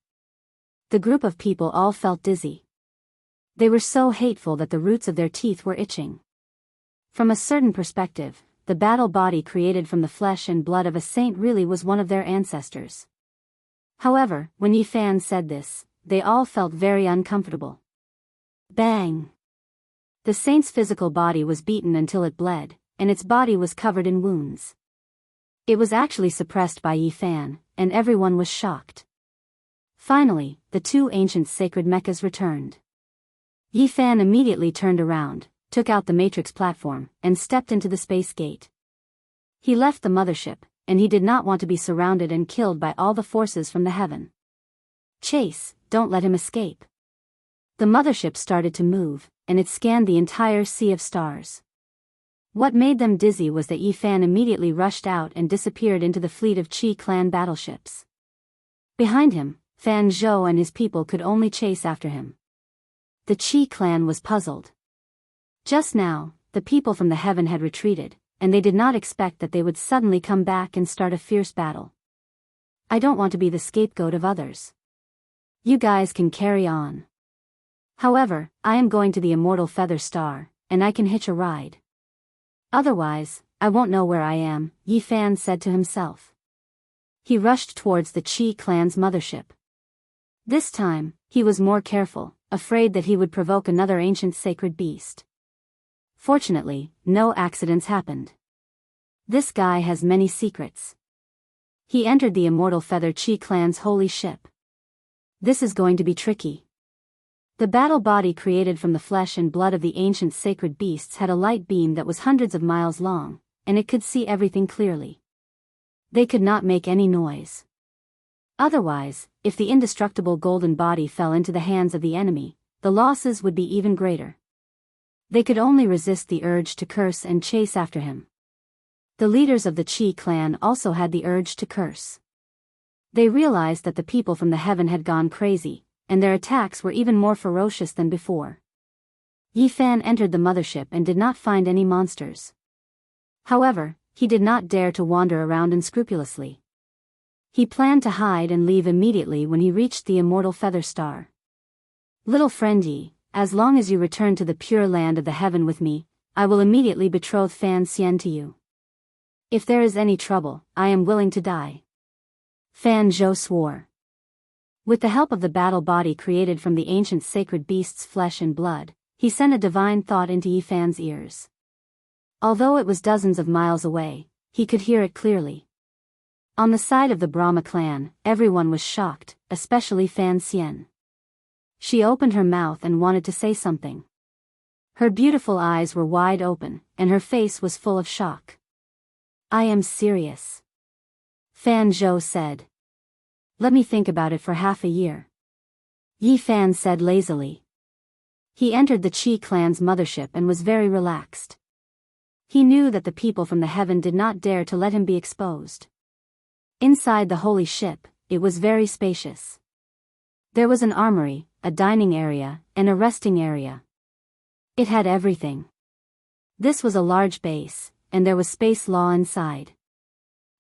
The group of people all felt dizzy. They were so hateful that the roots of their teeth were itching. From a certain perspective, the battle body created from the flesh and blood of a saint really was one of their ancestors. However, when Yi Fan said this, they all felt very uncomfortable. Bang! The saint's physical body was beaten until it bled, and its body was covered in wounds. It was actually suppressed by Yi Fan, and everyone was shocked. Finally, the two ancient sacred mechas returned. Yi Fan immediately turned around, took out the matrix platform, and stepped into the space gate. He left the mothership, and he did not want to be surrounded and killed by all the forces from the heaven. Chase, don't let him escape. The mothership started to move, and it scanned the entire sea of stars. What made them dizzy was that Yi Fan immediately rushed out and disappeared into the fleet of Qi clan battleships. Behind him, Fan Zhou and his people could only chase after him. The Qi clan was puzzled. Just now, the people from the heaven had retreated, and they did not expect that they would suddenly come back and start a fierce battle. I don't want to be the scapegoat of others. You guys can carry on. However, I am going to the immortal Feather Star, and I can hitch a ride. Otherwise, I won't know where I am, Yi Fan said to himself. He rushed towards the Qi clan's mothership. This time, he was more careful, afraid that he would provoke another ancient sacred beast. Fortunately, no accidents happened. This guy has many secrets. He entered the immortal Feather Qi clan's holy ship. This is going to be tricky. The battle body created from the flesh and blood of the ancient sacred beasts had a light beam that was hundreds of miles long, and it could see everything clearly. They could not make any noise. Otherwise, if the indestructible golden body fell into the hands of the enemy, the losses would be even greater. They could only resist the urge to curse and chase after him. The leaders of the Qi clan also had the urge to curse. They realized that the people from the heaven had gone crazy, and their attacks were even more ferocious than before. Yi Fan entered the mothership and did not find any monsters. However, he did not dare to wander around unscrupulously. He planned to hide and leave immediately when he reached the immortal Feather Star. Little friend Yi, as long as you return to the pure land of the heaven with me, I will immediately betroth Fan Xian to you. If there is any trouble, I am willing to die. Fan Zhou swore. With the help of the battle body created from the ancient sacred beast's flesh and blood, he sent a divine thought into Yi Fan's ears. Although it was dozens of miles away, he could hear it clearly. On the side of the Brahma clan, everyone was shocked, especially Fan Xian. She opened her mouth and wanted to say something. Her beautiful eyes were wide open, and her face was full of shock. I am serious. Fan Zhou said. Let me think about it for half a year. Yi Fan said lazily. He entered the Qi clan's mothership and was very relaxed. He knew that the people from the heaven did not dare to let him be exposed. Inside the holy ship, it was very spacious. There was an armory, a dining area, and a resting area. It had everything. This was a large base, and there was space law inside.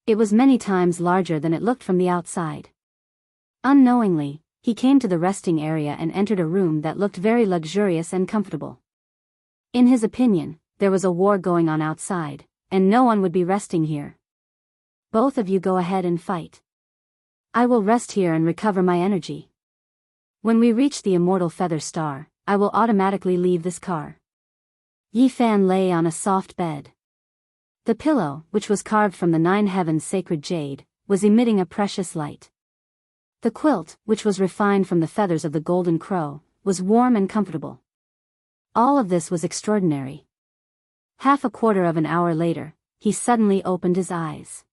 It was many times larger than it looked from the outside. Unknowingly, he came to the resting area and entered a room that looked very luxurious and comfortable. In his opinion, there was a war going on outside, and no one would be resting here. Both of you go ahead and fight. I will rest here and recover my energy. When we reach the immortal Feather Star, I will automatically leave this car. Yi Fan lay on a soft bed. The pillow, which was carved from the 9 heavens' sacred jade, was emitting a precious light. The quilt, which was refined from the feathers of the golden crow, was warm and comfortable. All of this was extraordinary. Half a quarter of an hour later, he suddenly opened his eyes.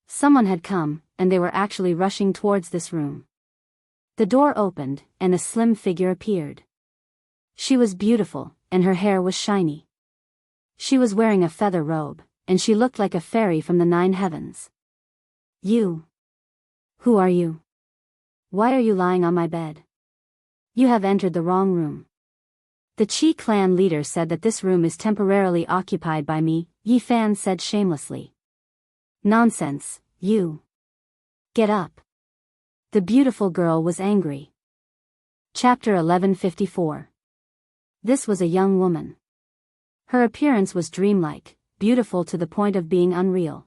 Someone had come, and they were actually rushing towards this room. The door opened, and a slim figure appeared. She was beautiful, and her hair was shiny. She was wearing a feather robe, and she looked like a fairy from the 9 heavens. You. Who are you? Why are you lying on my bed? You have entered the wrong room. The Qi clan leader said that this room is temporarily occupied by me, Yi Fan said shamelessly. Nonsense, you. Get up. The beautiful girl was angry. Chapter 1154. This was a young woman. Her appearance was dreamlike, beautiful to the point of being unreal.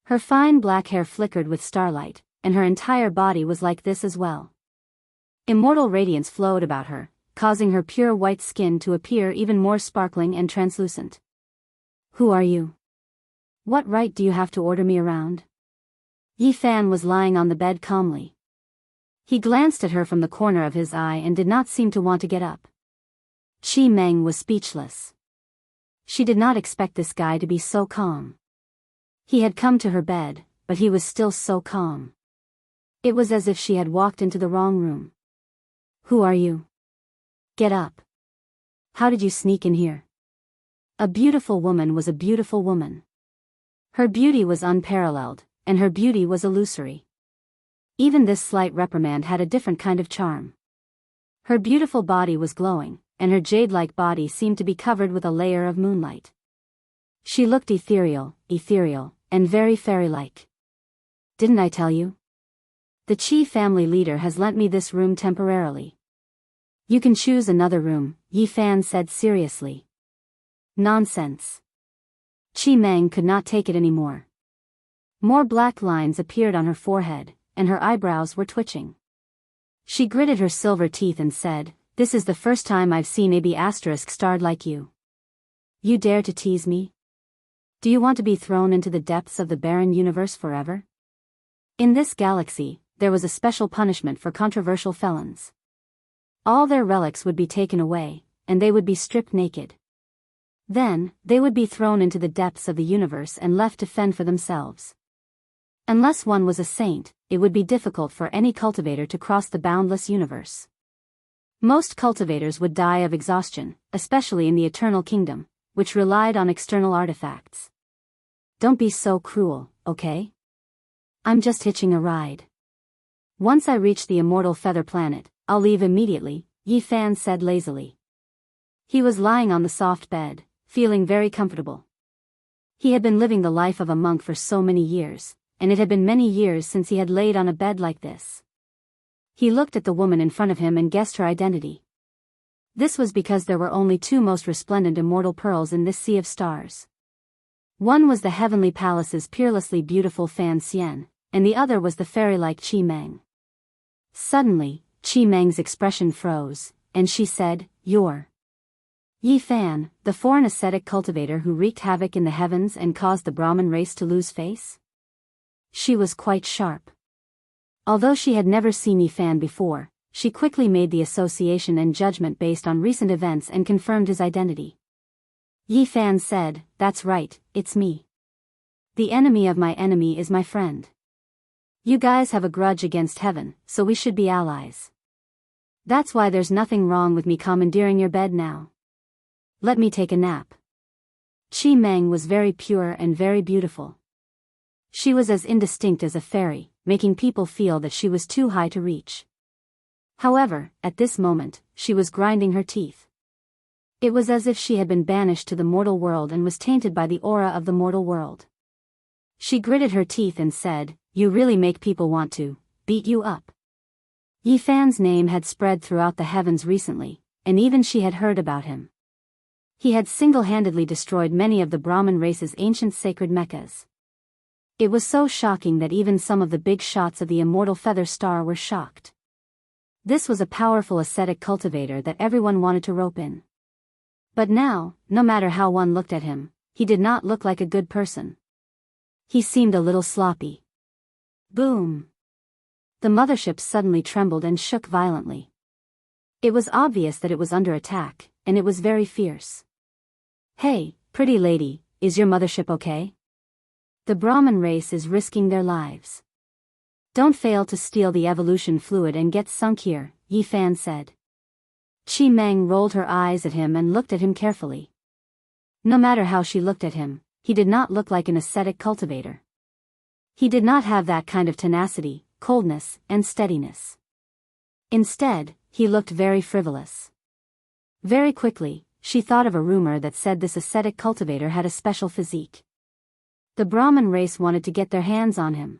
Her fine black hair flickered with starlight, and her entire body was like this as well. Immortal radiance flowed about her, causing her pure white skin to appear even more sparkling and translucent. Who are you? What right do you have to order me around? Yi Fan was lying on the bed calmly. He glanced at her from the corner of his eye and did not seem to want to get up. Qi Meng was speechless. She did not expect this guy to be so calm. He had come to her bed, but he was still so calm. It was as if she had walked into the wrong room. Who are you? Get up. How did you sneak in here? A beautiful woman was a beautiful woman. Her beauty was unparalleled, and her beauty was illusory. Even this slight reprimand had a different kind of charm. Her beautiful body was glowing, and her jade-like body seemed to be covered with a layer of moonlight. She looked ethereal, and very fairy-like. Didn't I tell you? The Qi family leader has lent me this room temporarily. You can choose another room, Yi Fan said seriously. Nonsense. Qi Meng could not take it anymore. More black lines appeared on her forehead, and her eyebrows were twitching. She gritted her silver teeth and said, "This is the first time I've seen a B***starred like you. You dare to tease me? Do you want to be thrown into the depths of the barren universe forever?" In this galaxy, there was a special punishment for controversial felons. All their relics would be taken away, and they would be stripped naked. Then, they would be thrown into the depths of the universe and left to fend for themselves. Unless one was a saint, it would be difficult for any cultivator to cross the boundless universe. Most cultivators would die of exhaustion, especially in the Eternal Kingdom, which relied on external artifacts. Don't be so cruel, okay? I'm just hitching a ride. Once I reach the immortal feather planet, I'll leave immediately, Yi Fan said lazily. He was lying on the soft bed, feeling very comfortable. He had been living the life of a monk for so many years, and it had been many years since he had laid on a bed like this. He looked at the woman in front of him and guessed her identity. This was because there were only 2 most resplendent immortal pearls in this sea of stars. One was the heavenly palace's peerlessly beautiful Fan Xian, and the other was the fairy-like Qi Meng. Suddenly, Qi Meng's expression froze, and she said, "You're Yi Fan, the foreign ascetic cultivator who wreaked havoc in the heavens and caused the Brahmin race to lose face?" She was quite sharp. Although she had never seen Yi Fan before, she quickly made the association and judgment based on recent events and confirmed his identity. Yi Fan said, "That's right, it's me. The enemy of my enemy is my friend. You guys have a grudge against heaven, so we should be allies. That's why there's nothing wrong with me commandeering your bed now. Let me take a nap." Qi Meng was very pure and very beautiful. She was as indistinct as a fairy, making people feel that she was too high to reach. However, at this moment, she was grinding her teeth. It was as if she had been banished to the mortal world and was tainted by the aura of the mortal world. She gritted her teeth and said, "You really make people want to beat you up." Yi Fan's name had spread throughout the heavens recently, and even she had heard about him. He had single-handedly destroyed many of the Brahmin race's ancient sacred meccas. It was so shocking that even some of the big shots of the immortal feather star were shocked. This was a powerful ascetic cultivator that everyone wanted to rope in. But now, no matter how one looked at him, he did not look like a good person. He seemed a little sloppy. Boom! The mothership suddenly trembled and shook violently. It was obvious that it was under attack, and it was very fierce. Hey, pretty lady, is your mothership okay? The Brahmin race is risking their lives. Don't fail to steal the evolution fluid and get sunk here, Yi Fan said. Qi Meng rolled her eyes at him and looked at him carefully. No matter how she looked at him, he did not look like an ascetic cultivator. He did not have that kind of tenacity, coldness, and steadiness. Instead, he looked very frivolous. Very quickly, she thought of a rumor that said this ascetic cultivator had a special physique. The Brahmin race wanted to get their hands on him.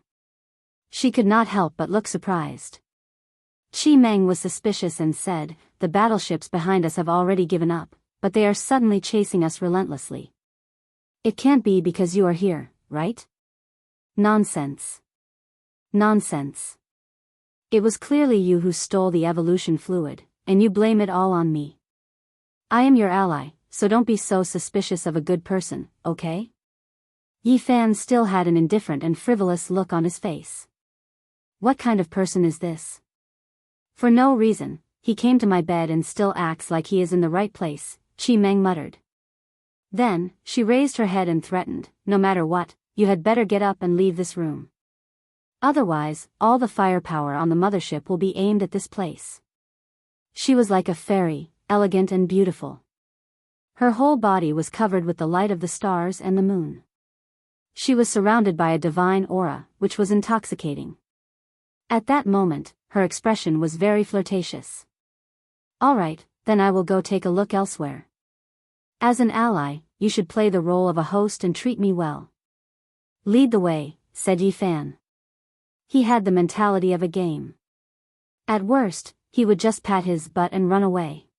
She could not help but look surprised. Qi Meng was suspicious and said, "The battleships behind us have already given up, but they are suddenly chasing us relentlessly. It can't be because you are here, right?" Nonsense. Nonsense. It was clearly you who stole the evolution fluid, and you blame it all on me. I am your ally, so don't be so suspicious of a good person, okay? Yi Fan still had an indifferent and frivolous look on his face. What kind of person is this? For no reason, he came to my bed and still acts like he is in the right place, Qi Meng muttered. Then, she raised her head and threatened, "No matter what, you had better get up and leave this room. Otherwise, all the firepower on the mothership will be aimed at this place." She was like a fairy, elegant and beautiful. Her whole body was covered with the light of the stars and the moon. She was surrounded by a divine aura, which was intoxicating. At that moment, her expression was very flirtatious. "All right, then I will go take a look elsewhere. As an ally, you should play the role of a host and treat me well." "Lead the way," said Yi Fan. He had the mentality of a game. At worst, he would just pat his butt and run away.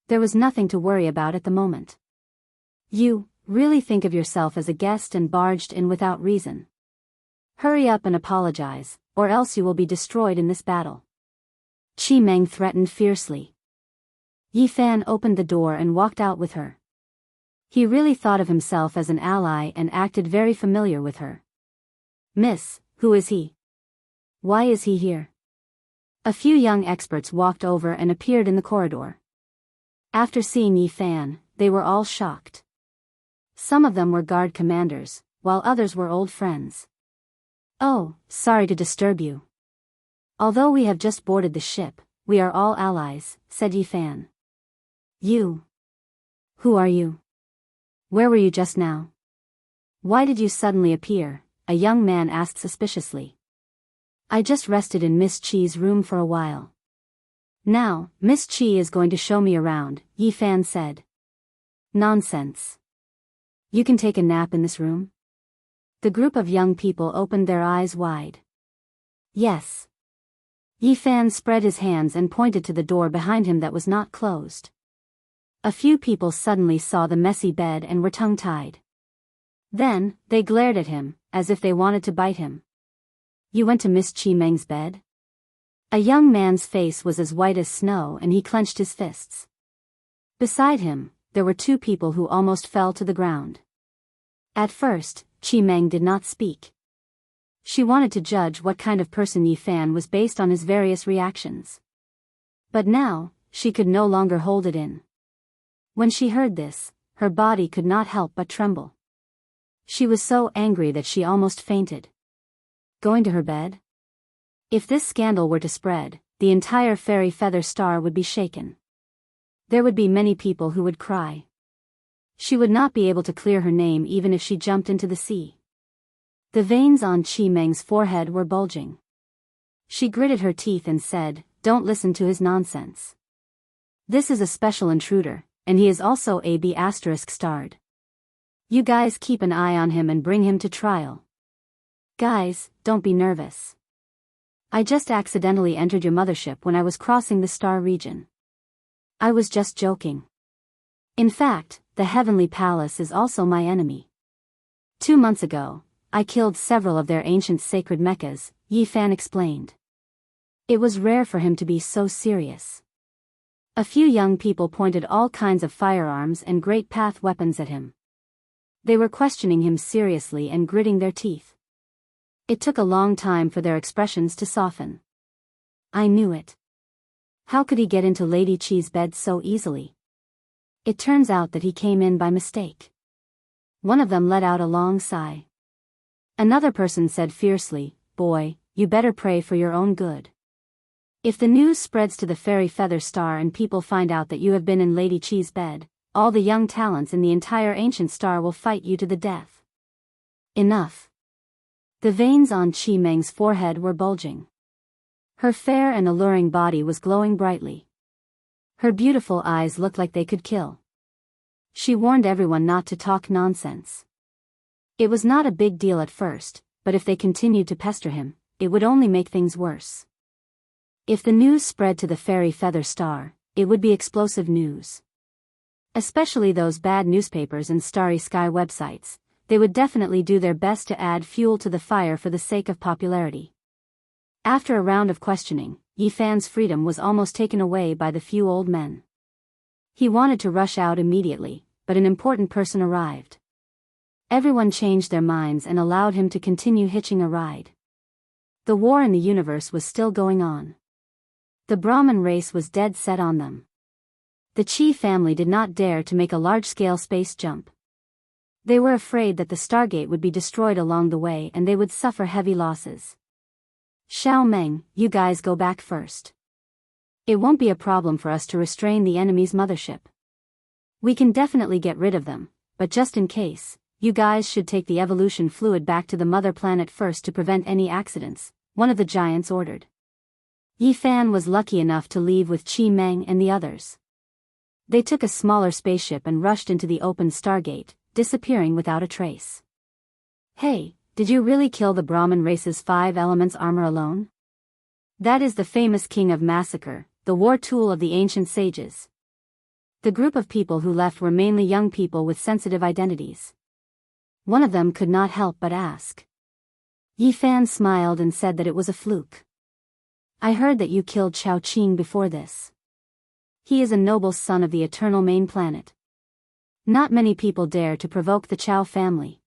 There was nothing to worry about at the moment. "You really think of yourself as a guest and barged in without reason. Hurry up and apologize, or else you will be destroyed in this battle." Qi Meng threatened fiercely. Yi Fan opened the door and walked out with her. He really thought of himself as an ally and acted very familiar with her. "Miss, who is he? Why is he here?" A few young experts walked over and appeared in the corridor. After seeing Yi Fan, they were all shocked. Some of them were guard commanders, while others were old friends. "Oh, sorry to disturb you. Although we have just boarded the ship, we are all allies," said Yi Fan. "You? Who are you? Where were you just now? Why did you suddenly appear?" a young man asked suspiciously. "I just rested in Miss Qi's room for a while. Now, Miss Qi is going to show me around," Yi Fan said. "Nonsense. You can take a nap in this room?" The group of young people opened their eyes wide. "Yes." Yi Fan spread his hands and pointed to the door behind him that was not closed. A few people suddenly saw the messy bed and were tongue-tied. Then, they glared at him, as if they wanted to bite him. "You went to Miss Qi Meng's bed?" A young man's face was as white as snow and he clenched his fists. Beside him, there were two people who almost fell to the ground. At first, Qi Meng did not speak. She wanted to judge what kind of person Yi Fan was based on his various reactions. But now, she could no longer hold it in. When she heard this, her body could not help but tremble. She was so angry that she almost fainted. Going to her bed? If this scandal were to spread, the entire fairy feather star would be shaken. There would be many people who would cry. She would not be able to clear her name even if she jumped into the sea. The veins on Qi Meng's forehead were bulging. She gritted her teeth and said, "Don't listen to his nonsense. This is a special intruder, and he is also a B** starred. You guys keep an eye on him and bring him to trial. Guys, don't be nervous. I just accidentally entered your mothership when I was crossing the star region. I was just joking. In fact, the Heavenly Palace is also my enemy. 2 months ago, I killed several of their ancient sacred mechas," Yi Fan explained. It was rare for him to be so serious. A few young people pointed all kinds of firearms and great path weapons at him. They were questioning him seriously and gritting their teeth. It took a long time for their expressions to soften. I knew it. How could he get into Lady Qi's bed so easily? It turns out that he came in by mistake. One of them let out a long sigh. Another person said fiercely, "Boy, you better pray for your own good. If the news spreads to the Fairy Feather Star and people find out that you have been in Lady Qi's bed, all the young talents in the entire ancient star will fight you to the death." Enough. The veins on Qi Meng's forehead were bulging. Her fair and alluring body was glowing brightly. Her beautiful eyes looked like they could kill. She warned everyone not to talk nonsense. It was not a big deal at first, but if they continued to pester him, it would only make things worse. If the news spread to the Fairy Feather Star, it would be explosive news. Especially those bad newspapers and Starry Sky websites, they would definitely do their best to add fuel to the fire for the sake of popularity. After a round of questioning, Yi Fan's freedom was almost taken away by the few old men. He wanted to rush out immediately, but an important person arrived. Everyone changed their minds and allowed him to continue hitching a ride. The war in the universe was still going on. The Brahmin race was dead set on them. The Qi family did not dare to make a large-scale space jump. They were afraid that the Stargate would be destroyed along the way and they would suffer heavy losses. "Xiao Meng, you guys go back first. It won't be a problem for us to restrain the enemy's mothership. We can definitely get rid of them, but just in case, you guys should take the evolution fluid back to the mother planet first to prevent any accidents," one of the giants ordered. Yi Fan was lucky enough to leave with Qi Meng and the others. They took a smaller spaceship and rushed into the open Stargate, disappearing without a trace. "Hey, did you really kill the Brahmin race's 5 elements armor alone? That is the famous king of massacre, the war tool of the ancient sages." The group of people who left were mainly young people with sensitive identities. One of them could not help but ask. Yi Fan smiled and said that it was a fluke. "I heard that you killed Chao Qing before this. He is a noble son of the eternal main planet. Not many people dare to provoke the Chao family.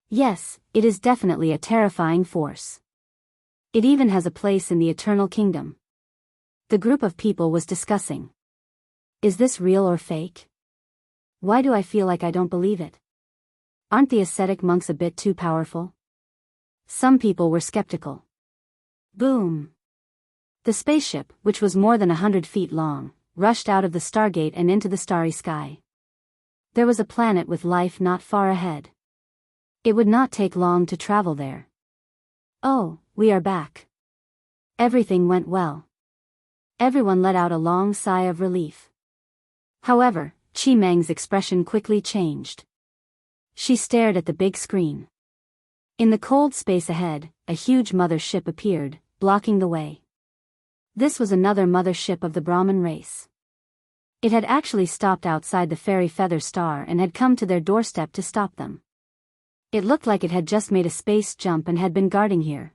Yes, it is definitely a terrifying force. It even has a place in the Eternal Kingdom." The group of people was discussing. Is this real or fake? Why do I feel like I don't believe it? Aren't the ascetic monks a bit too powerful? Some people were skeptical. Boom! The spaceship, which was more than 100 feet long, rushed out of the Stargate and into the starry sky. There was a planet with life not far ahead. It would not take long to travel there. "Oh, we are back. Everything went well." Everyone let out a long sigh of relief. However, Qi Meng's expression quickly changed. She stared at the big screen. In the cold space ahead, a huge mother ship appeared, blocking the way. This was another mother ship of the Brahmin race. It had actually stopped outside the Fairy Feather Star and had come to their doorstep to stop them. It looked like it had just made a space jump and had been guarding here.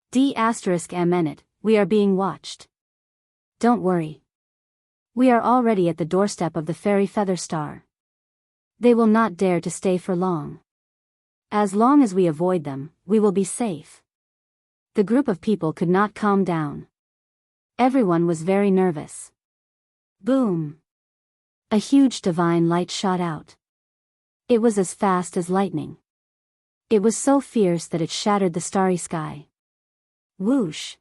D***MN, we are being watched. Don't worry. We are already at the doorstep of the Fairy Feather Star. They will not dare to stay for long. As long as we avoid them, we will be safe. The group of people could not calm down. Everyone was very nervous. Boom! A huge divine light shot out. It was as fast as lightning. It was so fierce that it shattered the starry sky. Whoosh!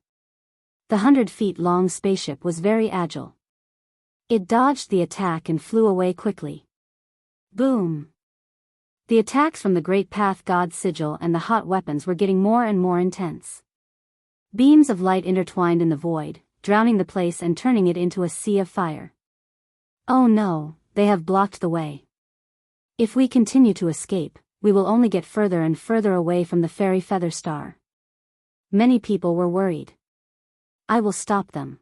The 100-feet-long spaceship was very agile. It dodged the attack and flew away quickly. Boom! The attacks from the Great Path God's sigil and the hot weapons were getting more and more intense. Beams of light intertwined in the void, drowning the place and turning it into a sea of fire. Oh no, they have blocked the way. If we continue to escape, we will only get further and further away from the Fairy Feather Star. Many people were worried. I will stop them.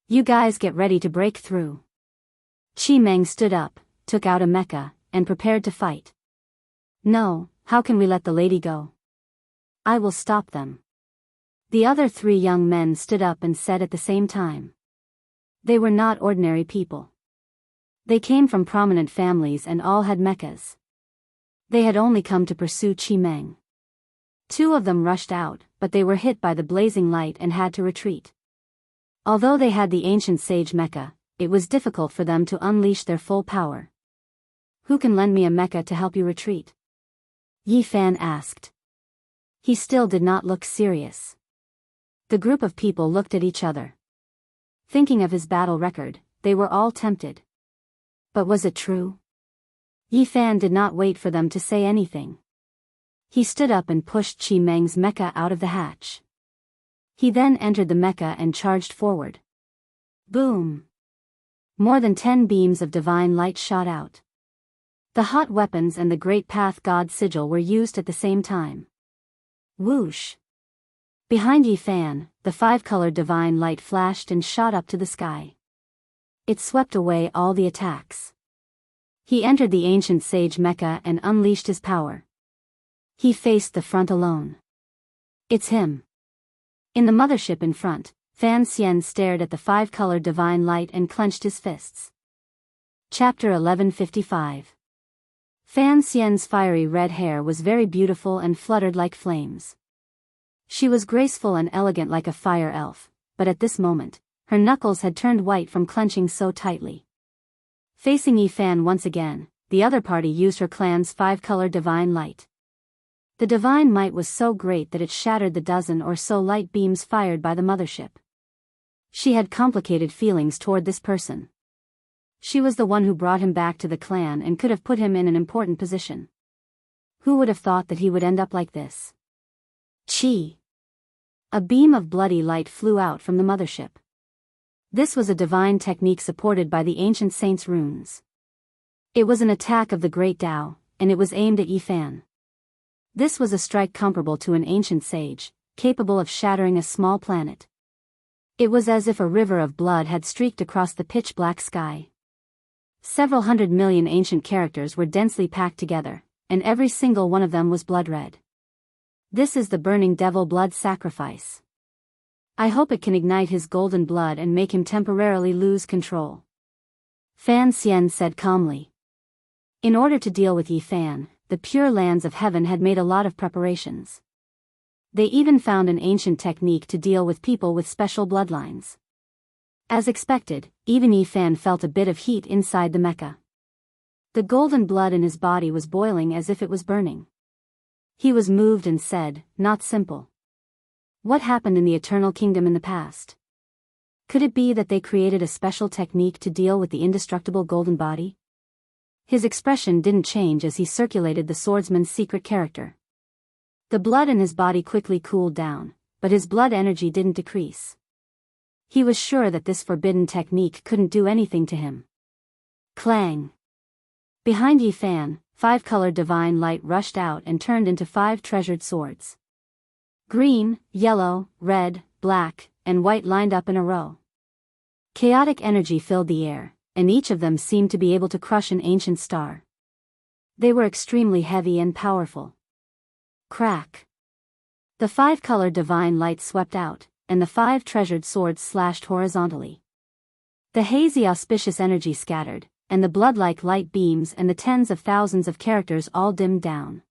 You guys get ready to break through. Qi Meng stood up, took out a mecha, and prepared to fight. No, how can we let the lady go? I will stop them. The other 3 young men stood up and said at the same time. They were not ordinary people. They came from prominent families and all had mechas. They had only come to pursue Qi Meng. Two of them rushed out, but they were hit by the blazing light and had to retreat. Although they had the ancient sage mecha, it was difficult for them to unleash their full power. "Who can lend me a mecha to help you retreat?" Yi Fan asked. He still did not look serious. The group of people looked at each other. Thinking of his battle record, they were all tempted. But was it true? Yi Fan did not wait for them to say anything. He stood up and pushed Qi Meng's mecha out of the hatch. He then entered the mecha and charged forward. Boom! More than 10 beams of divine light shot out. The hot weapons and the great path god sigil were used at the same time. Whoosh! Behind Yi Fan, the 5-colored divine light flashed and shot up to the sky. It swept away all the attacks. He entered the ancient sage mecha and unleashed his power. He faced the front alone. It's him. In the mothership in front, Fan Xian stared at the 5-colored divine light and clenched his fists. Chapter 1155. Fan Xian's fiery red hair was very beautiful and fluttered like flames. She was graceful and elegant like a fire elf, but at this moment, her knuckles had turned white from clenching so tightly. Facing Yi Fan once again, the other party used her clan's 5-color divine light. The divine might was so great that it shattered the dozen or so light beams fired by the mothership. She had complicated feelings toward this person. She was the one who brought him back to the clan and could have put him in an important position. Who would have thought that he would end up like this? Chi! A beam of bloody light flew out from the mothership. This was a divine technique supported by the ancient saint's runes. It was an attack of the great Tao, and it was aimed at Yi Fan. This was a strike comparable to an ancient sage, capable of shattering a small planet. It was as if a river of blood had streaked across the pitch-black sky. Several 100 million ancient characters were densely packed together, and every single one of them was blood-red. This is the burning devil blood sacrifice. I hope it can ignite his golden blood and make him temporarily lose control. Fan Xian said calmly. In order to deal with Yi Fan, the Pure Lands of Heaven had made a lot of preparations. They even found an ancient technique to deal with people with special bloodlines. As expected, even Yi Fan felt a bit of heat inside the mecha. The golden blood in his body was boiling as if it was burning. He was moved and said, "Not simple. What happened in the Eternal Kingdom in the past? Could it be that they created a special technique to deal with the indestructible golden body?" His expression didn't change as he circulated the swordsman's secret character. The blood in his body quickly cooled down, but his blood energy didn't decrease. He was sure that this forbidden technique couldn't do anything to him. Clang! Behind Yi Fan, 5-colored divine light rushed out and turned into 5 treasured swords. Green, yellow, red, black, and white lined up in a row. Chaotic energy filled the air, and each of them seemed to be able to crush an ancient star. They were extremely heavy and powerful. Crack! The 5-colored divine light swept out, and the 5 treasured swords slashed horizontally. The hazy auspicious energy scattered, and the blood-like light beams and the tens of thousands of characters all dimmed down.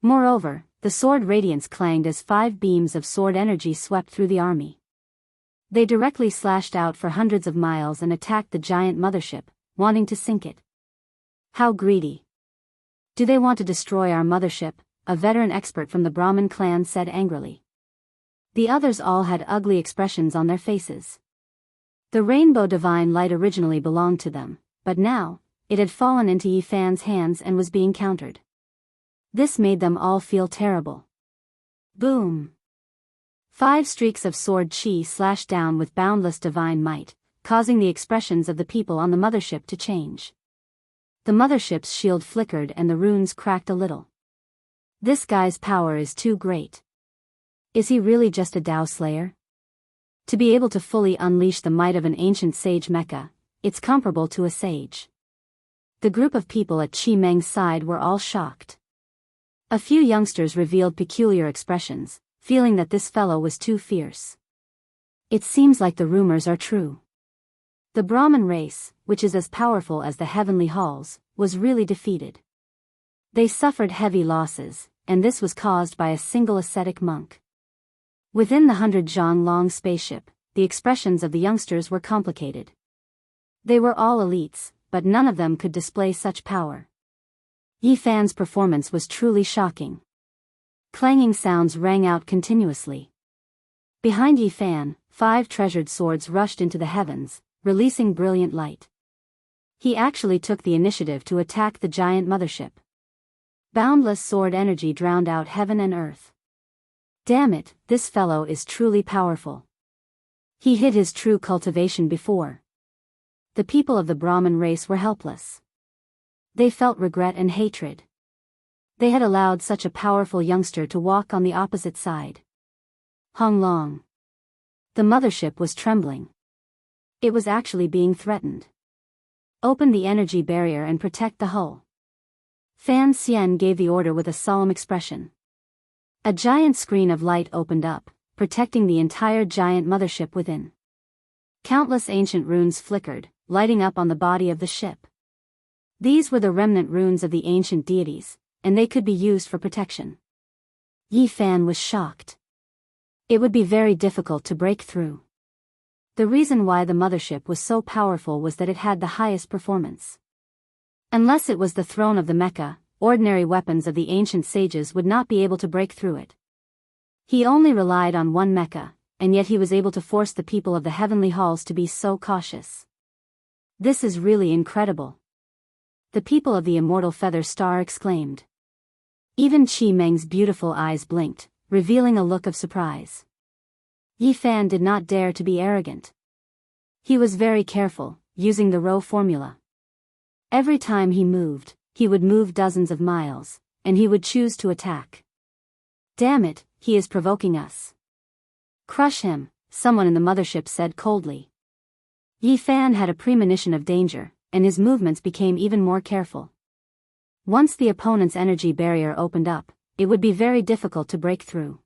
Moreover, the sword radiance clanged as 5 beams of sword energy swept through the army. They directly slashed out for hundreds of miles and attacked the giant mothership, wanting to sink it. How greedy! Do they want to destroy our mothership? A veteran expert from the Brahmin clan said angrily. The others all had ugly expressions on their faces. The rainbow divine light originally belonged to them, but now, it had fallen into Yi Fan's hands and was being countered. This made them all feel terrible. Boom! 5 streaks of sword chi slashed down with boundless divine might, causing the expressions of the people on the mothership to change. The mothership's shield flickered and the runes cracked a little. This guy's power is too great. Is he really just a Dao Slayer? To be able to fully unleash the might of an ancient sage mecha, it's comparable to a sage. The group of people at Qi Meng's side were all shocked. A few youngsters revealed peculiar expressions, feeling that this fellow was too fierce. It seems like the rumors are true. The Brahmin race, which is as powerful as the heavenly halls, was really defeated. They suffered heavy losses, and this was caused by a single ascetic monk. Within the 100-zhang-long spaceship, the expressions of the youngsters were complicated. They were all elites, but none of them could display such power. Yi Fan's performance was truly shocking. Clanging sounds rang out continuously. Behind Yi Fan, 5 treasured swords rushed into the heavens, releasing brilliant light. He actually took the initiative to attack the giant mothership. Boundless sword energy drowned out heaven and earth. Damn it, this fellow is truly powerful. He hid his true cultivation before. The people of the Brahmin race were helpless. They felt regret and hatred. They had allowed such a powerful youngster to walk on the opposite side. Hong Long. The mothership was trembling. It was actually being threatened. Open the energy barrier and protect the hull. Fan Xian gave the order with a solemn expression. A giant screen of light opened up, protecting the entire giant mothership within. Countless ancient runes flickered, lighting up on the body of the ship. These were the remnant runes of the ancient deities, and they could be used for protection. Yi Fan was shocked. It would be very difficult to break through. The reason why the mothership was so powerful was that it had the highest performance. Unless it was the throne of the Mecha, ordinary weapons of the ancient sages would not be able to break through it. He only relied on one Mecha, and yet he was able to force the people of the heavenly halls to be so cautious. This is really incredible. The people of the immortal feather star exclaimed. Even Qi Meng's beautiful eyes blinked, revealing a look of surprise. Yi Fan did not dare to be arrogant. He was very careful, using the row formula. Every time he moved, he would move dozens of miles, and he would choose to attack. Damn it, he is provoking us. Crush him, someone in the mothership said coldly. Yi Fan had a premonition of danger, and his movements became even more careful. Once the opponent's energy barrier opened up, it would be very difficult to break through.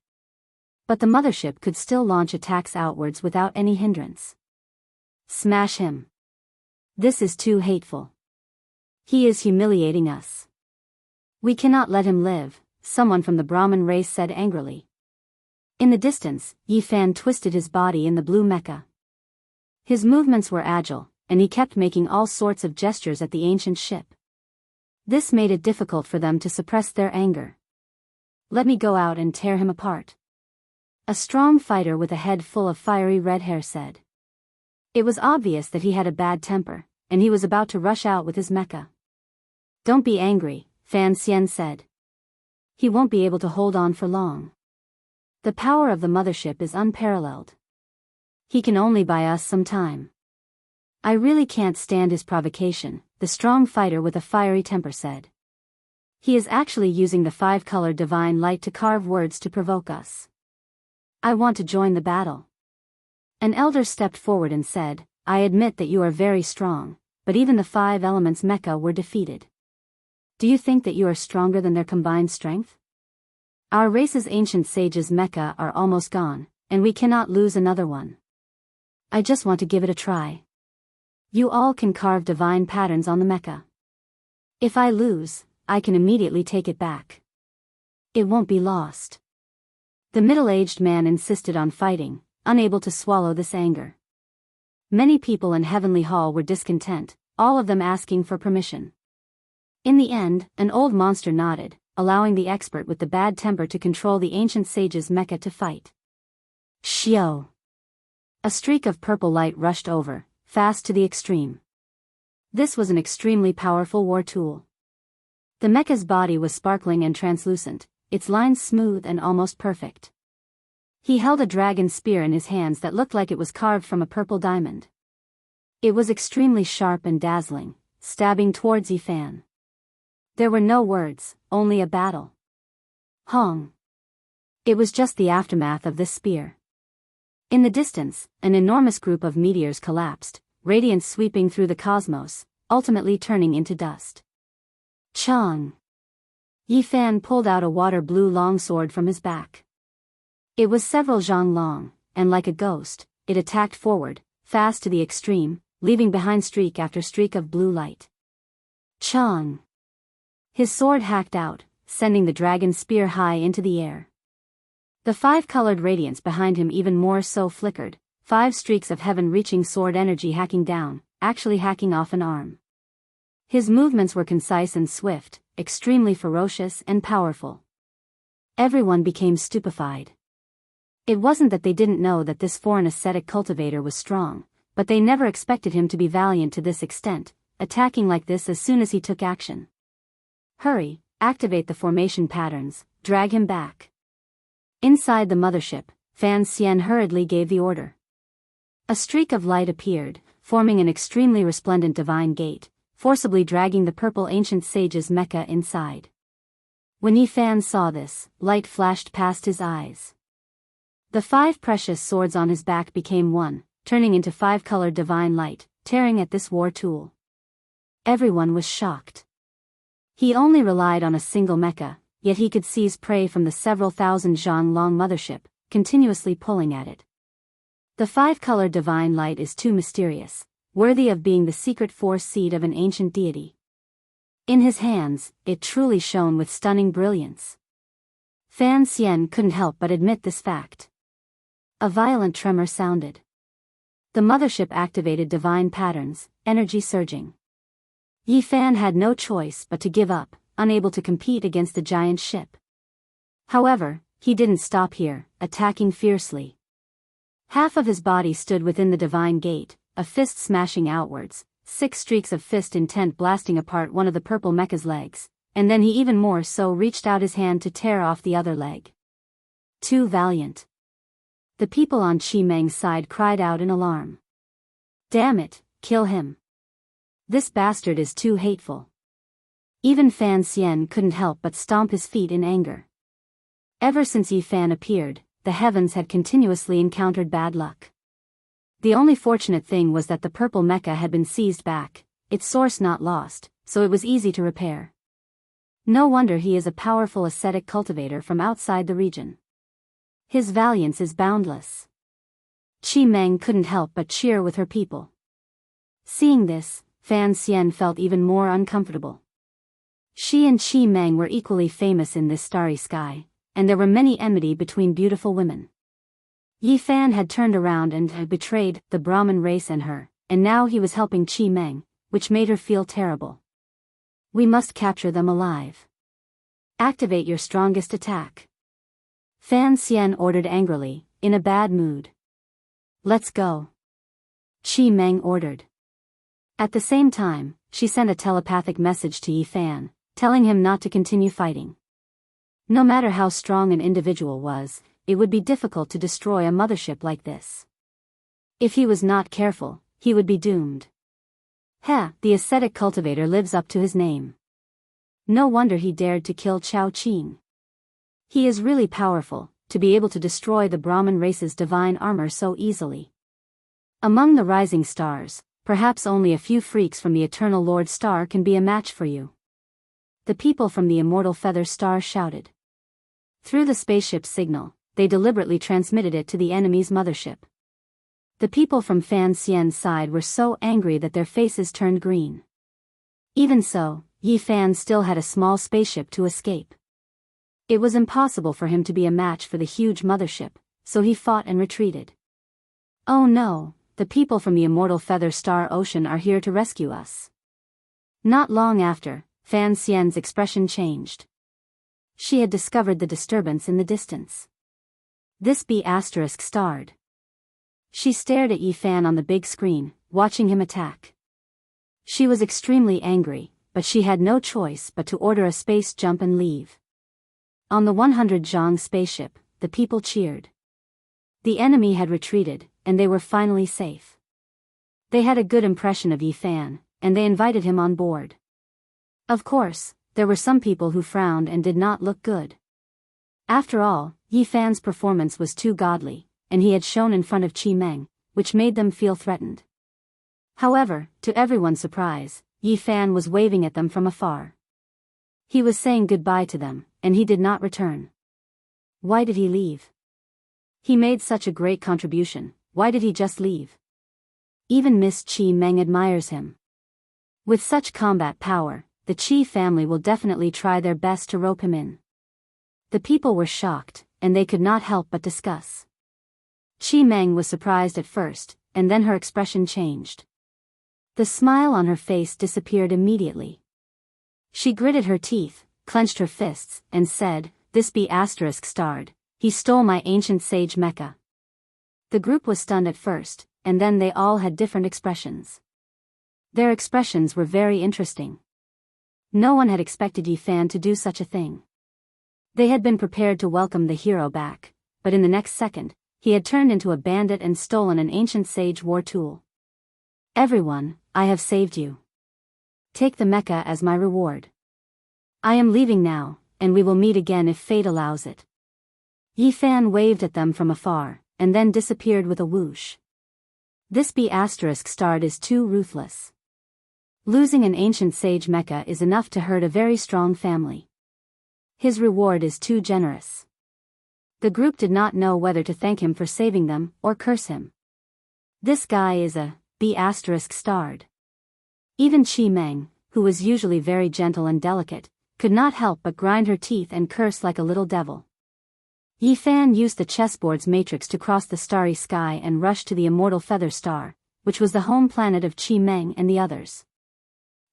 But the mothership could still launch attacks outwards without any hindrance. Smash him. This is too hateful. He is humiliating us. We cannot let him live, someone from the Brahmin race said angrily. In the distance, Yi Fan twisted his body in the blue mecha. His movements were agile, and he kept making all sorts of gestures at the ancient ship. This made it difficult for them to suppress their anger. Let me go out and tear him apart. A strong fighter with a head full of fiery red hair said. It was obvious that he had a bad temper, and he was about to rush out with his mecha. Don't be angry, Fan Xian said. He won't be able to hold on for long. The power of the mothership is unparalleled. He can only buy us some time. I really can't stand his provocation, the strong fighter with a fiery temper said. He is actually using the 5-colored divine light to carve words to provoke us. I want to join the battle. An elder stepped forward and said, I admit that you are very strong, but even the 5 elements mecha were defeated. Do you think that you are stronger than their combined strength? Our race's ancient sages mecha are almost gone, and we cannot lose another one. I just want to give it a try. You all can carve divine patterns on the mecha. If I lose, I can immediately take it back. It won't be lost. The middle-aged man insisted on fighting, unable to swallow this anger. Many people in Heavenly Hall were discontent, all of them asking for permission. In the end, an old monster nodded, allowing the expert with the bad temper to control the ancient sage's mecha to fight. Xiao! A streak of purple light rushed over, fast to the extreme. This was an extremely powerful war tool. The mecha's body was sparkling and translucent, its lines smooth and almost perfect. He held a dragon spear in his hands that looked like it was carved from a purple diamond. It was extremely sharp and dazzling, stabbing towards Yi Fan. There were no words, only a battle. Hong! It was just the aftermath of this spear. In the distance, an enormous group of meteors collapsed, radiance sweeping through the cosmos, ultimately turning into dust. Chang! Yi Fan pulled out a water-blue longsword from his back. It was several zhang long, and like a ghost, it attacked forward, fast to the extreme, leaving behind streak after streak of blue light. Chang! His sword hacked out, sending the dragon's spear high into the air. The five-colored radiance behind him even more so flickered, 5 streaks of heaven-reaching sword energy hacking down, actually hacking off an arm. His movements were concise and swift, extremely ferocious and powerful. Everyone became stupefied. It wasn't that they didn't know that this foreign ascetic cultivator was strong, but they never expected him to be valiant to this extent, attacking like this as soon as he took action. Hurry, activate the formation patterns, drag him back. Inside the mothership, Fan Xian hurriedly gave the order. A streak of light appeared, forming an extremely resplendent divine gate, forcibly dragging the purple ancient sage's mecha inside. When Yi Fan saw this, light flashed past his eyes. The 5 precious swords on his back became one, turning into 5-colored divine light, tearing at this war tool. Everyone was shocked. He only relied on a single mecha, yet he could seize prey from the several thousand zhang long mothership, continuously pulling at it. The 5-colored divine light is too mysterious, worthy of being the secret force seed of an ancient deity. In his hands, it truly shone with stunning brilliance. Fan Xian couldn't help but admit this fact. A violent tremor sounded. The mothership activated divine patterns, energy surging. Yi Fan had no choice but to give up, unable to compete against the giant ship. However, he didn't stop here, attacking fiercely. Half of his body stood within the divine gate, a fist smashing outwards, 6 streaks of fist intent blasting apart one of the purple mecha's legs, and then he even more so reached out his hand to tear off the other leg. Too valiant. The people on Qi Meng's side cried out in alarm. Damn it, kill him. This bastard is too hateful. Even Fan Xian couldn't help but stomp his feet in anger. Ever since Yi Fan appeared, the heavens had continuously encountered bad luck. The only fortunate thing was that the purple mecha had been seized back, its source not lost, so it was easy to repair. No wonder he is a powerful ascetic cultivator from outside the region. His valiance is boundless. Qi Meng couldn't help but cheer with her people. Seeing this, Fan Xian felt even more uncomfortable. She and Qi Meng were equally famous in this starry sky, and there were many enmity between beautiful women. Yi Fan had turned around and had betrayed the Brahmin race and her, and now he was helping Qi Meng, which made her feel terrible. We must capture them alive. Activate your strongest attack. Fan Xian ordered angrily, in a bad mood. Let's go. Qi Meng ordered. At the same time, she sent a telepathic message to Yi Fan, telling him not to continue fighting. No matter how strong an individual was, it would be difficult to destroy a mothership like this. If he was not careful, he would be doomed. The ascetic cultivator lives up to his name. No wonder he dared to kill Chao Qing. He is really powerful, to be able to destroy the Brahmin race's divine armor so easily. Among the rising stars, perhaps only a few freaks from the Eternal Lord Star can be a match for you. The people from the Immortal Feather Star shouted. Through the spaceship's signal, they deliberately transmitted it to the enemy's mothership. The people from Fan Xian's side were so angry that their faces turned green. Even so, Yi Fan still had a small spaceship to escape. It was impossible for him to be a match for the huge mothership, so he fought and retreated. Oh no, the people from the Immortal Feather Star Ocean are here to rescue us. Not long after, Fan Xian's expression changed. She had discovered the disturbance in the distance. This B** starred. She stared at Yi Fan on the big screen, watching him attack. She was extremely angry, but she had no choice but to order a space jump and leave. On the 100 Zhang spaceship, the people cheered. The enemy had retreated, and they were finally safe. They had a good impression of Yi Fan, and they invited him on board. Of course, there were some people who frowned and did not look good. After all, Yi Fan's performance was too godly, and he had shown in front of Qi Meng, which made them feel threatened. However, to everyone's surprise, Yi Fan was waving at them from afar. He was saying goodbye to them, and he did not return. Why did he leave? He made such a great contribution, why did he just leave? Even Miss Qi Meng admires him. With such combat power, the Qi family will definitely try their best to rope him in. The people were shocked, and they could not help but discuss. Qi Meng was surprised at first, and then her expression changed. The smile on her face disappeared immediately. She gritted her teeth, clenched her fists, and said, "This be asterisk starred. He stole my ancient sage mecha." The group was stunned at first, and then they all had different expressions. Their expressions were very interesting. No one had expected Yi Fan to do such a thing. They had been prepared to welcome the hero back, but in the next second, he had turned into a bandit and stolen an ancient sage war tool. "Everyone, I have saved you. Take the mecha as my reward. I am leaving now, and we will meet again if fate allows it." Yi Fan waved at them from afar, and then disappeared with a whoosh. This be asterisk starred is too ruthless. Losing an ancient sage mecha is enough to hurt a very strong family. His reward is too generous. The group did not know whether to thank him for saving them, or curse him. This guy is a be asterisk starred. Even Qi Meng, who was usually very gentle and delicate, could not help but grind her teeth and curse like a little devil. Yi Fan used the chessboard's matrix to cross the starry sky and rush to the immortal feather star, which was the home planet of Qi Meng and the others.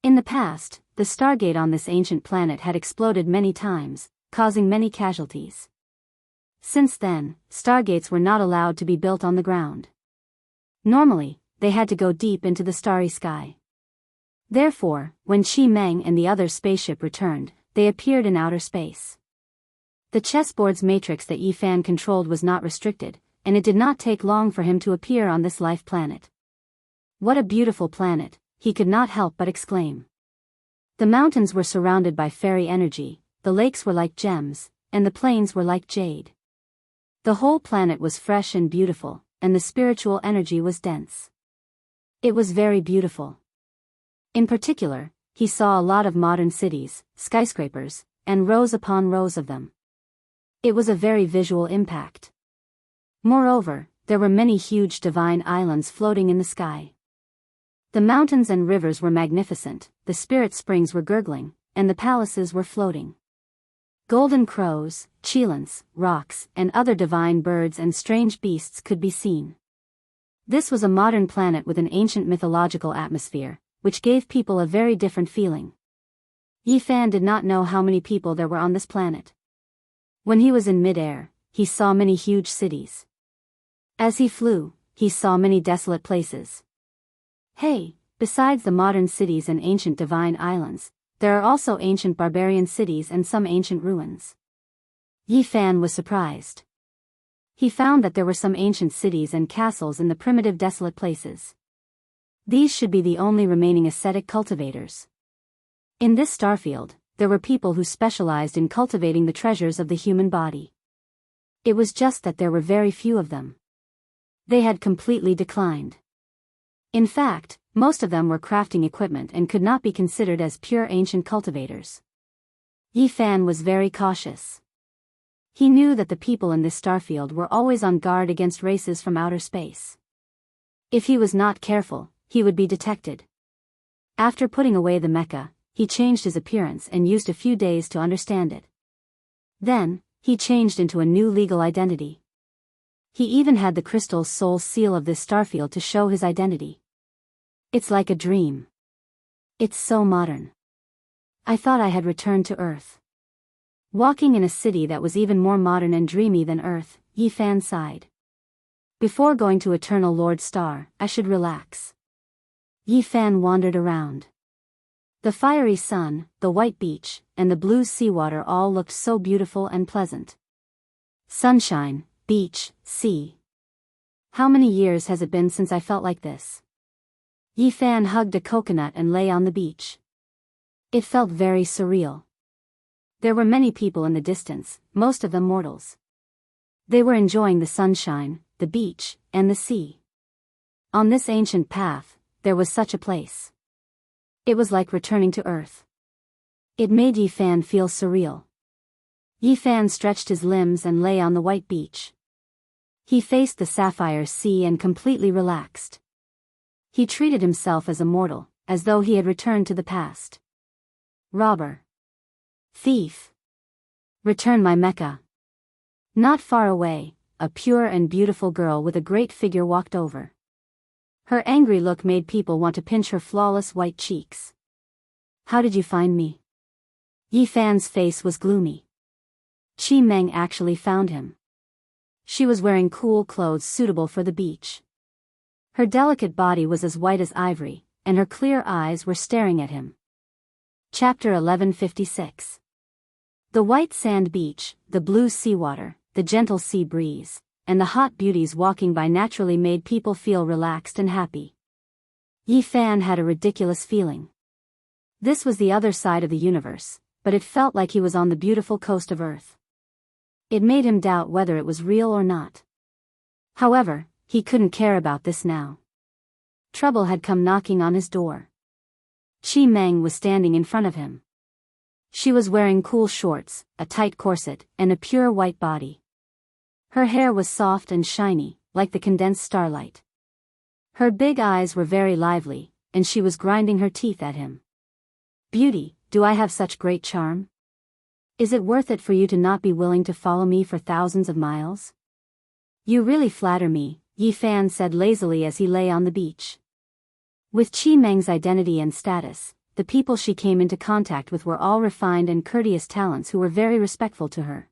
In the past, the stargate on this ancient planet had exploded many times, causing many casualties. Since then, stargates were not allowed to be built on the ground. Normally, they had to go deep into the starry sky. Therefore, when Qi Meng and the other spaceship returned, they appeared in outer space. The chessboard's matrix that Yi Fan controlled was not restricted, and it did not take long for him to appear on this life planet. "What a beautiful planet," he could not help but exclaim. The mountains were surrounded by fairy energy, the lakes were like gems, and the plains were like jade. The whole planet was fresh and beautiful, and the spiritual energy was dense. It was very beautiful. In particular, he saw a lot of modern cities, skyscrapers, and rows upon rows of them. It was a very visual impact. Moreover, there were many huge divine islands floating in the sky. The mountains and rivers were magnificent, the spirit springs were gurgling, and the palaces were floating. Golden crows, cheelants, rocks, and other divine birds and strange beasts could be seen. This was a modern planet with an ancient mythological atmosphere, which gave people a very different feeling. Yi Fan did not know how many people there were on this planet. When he was in mid-air, he saw many huge cities. As he flew, he saw many desolate places. Hey, besides the modern cities and ancient divine islands, there are also ancient barbarian cities and some ancient ruins. Yi Fan was surprised. He found that there were some ancient cities and castles in the primitive desolate places. These should be the only remaining ascetic cultivators. In this starfield, there were people who specialized in cultivating the treasures of the human body. It was just that there were very few of them. They had completely declined. In fact, most of them were crafting equipment and could not be considered as pure ancient cultivators. Yi Fan was very cautious. He knew that the people in this starfield were always on guard against races from outer space. If he was not careful, he would be detected. After putting away the mecha, he changed his appearance and used a few days to understand it. Then, he changed into a new legal identity. He even had the crystal soul seal of this starfield to show his identity. It's like a dream. It's so modern. I thought I had returned to Earth. Walking in a city that was even more modern and dreamy than Earth, Yi Fan sighed. Before going to Eternal Lord Star, I should relax. Yi Fan wandered around. The fiery sun, the white beach, and the blue seawater all looked so beautiful and pleasant. Sunshine, beach, sea. How many years has it been since I felt like this? Yi Fan hugged a coconut and lay on the beach. It felt very surreal. There were many people in the distance, most of them mortals. They were enjoying the sunshine, the beach, and the sea. On this ancient path, there was such a place. It was like returning to Earth. It made Yi Fan feel surreal. Yi Fan stretched his limbs and lay on the white beach. He faced the sapphire sea and completely relaxed. He treated himself as a mortal, as though he had returned to the past. Robber. Thief. Return my mecha. Not far away, a pure and beautiful girl with a great figure walked over. Her angry look made people want to pinch her flawless white cheeks. How did you find me? Yi Fan's face was gloomy. Qi Meng actually found him. She was wearing cool clothes suitable for the beach. Her delicate body was as white as ivory, and her clear eyes were staring at him. Chapter 1156. The white sand beach, the blue seawater, the gentle sea breeze, and the hot beauties walking by naturally made people feel relaxed and happy. Yi Fan had a ridiculous feeling. This was the other side of the universe, but it felt like he was on the beautiful coast of Earth. It made him doubt whether it was real or not. However, he couldn't care about this now. Trouble had come knocking on his door. Qi Meng was standing in front of him. She was wearing cool shorts, a tight corset, and a pure white body. Her hair was soft and shiny, like the condensed starlight. Her big eyes were very lively, and she was grinding her teeth at him. Beauty, do I have such great charm? Is it worth it for you to not be willing to follow me for thousands of miles? You really flatter me, Yi Fan said lazily as he lay on the beach. With Qi Meng's identity and status, the people she came into contact with were all refined and courteous talents who were very respectful to her.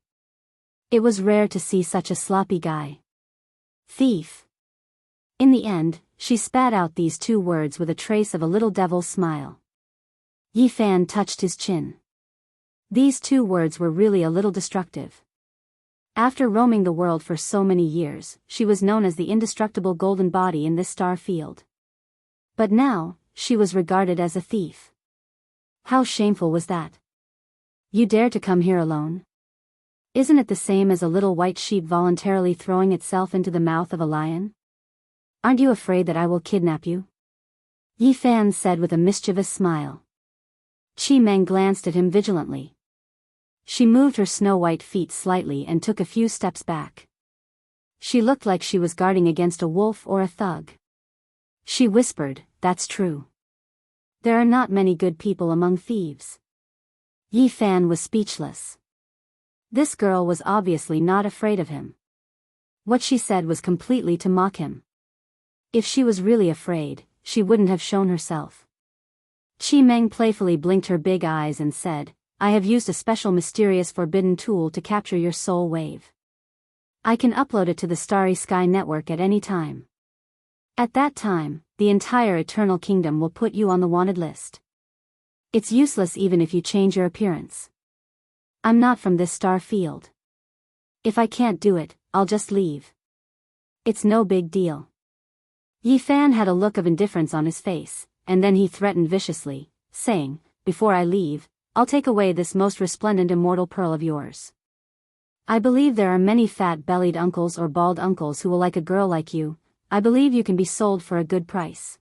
It was rare to see such a sloppy guy. Thief. In the end, she spat out these two words with a trace of a little devil's smile. Yi Fan touched his chin. These two words were really a little destructive. After roaming the world for so many years, she was known as the indestructible golden body in this star field. But now, she was regarded as a thief. How shameful was that? You dare to come here alone? Isn't it the same as a little white sheep voluntarily throwing itself into the mouth of a lion? Aren't you afraid that I will kidnap you? Yi Fan said with a mischievous smile. Qi Meng glanced at him vigilantly. She moved her snow-white feet slightly and took a few steps back. She looked like she was guarding against a wolf or a thug. She whispered, "That's true. There are not many good people among thieves." Yi Fan was speechless. This girl was obviously not afraid of him. What she said was completely to mock him. If she was really afraid, she wouldn't have shown herself. Qi Meng playfully blinked her big eyes and said, "I have used a special mysterious forbidden tool to capture your soul wave. I can upload it to the Starry Sky network at any time. At that time, the entire Eternal Kingdom will put you on the wanted list. It's useless even if you change your appearance. I'm not from this star field. If I can't do it, I'll just leave. It's no big deal." Yi Fan had a look of indifference on his face, and then he threatened viciously, saying, "Before I leave, I'll take away this most resplendent immortal pearl of yours. I believe there are many fat-bellied uncles or bald uncles who will like a girl like you. I believe you can be sold for a good price.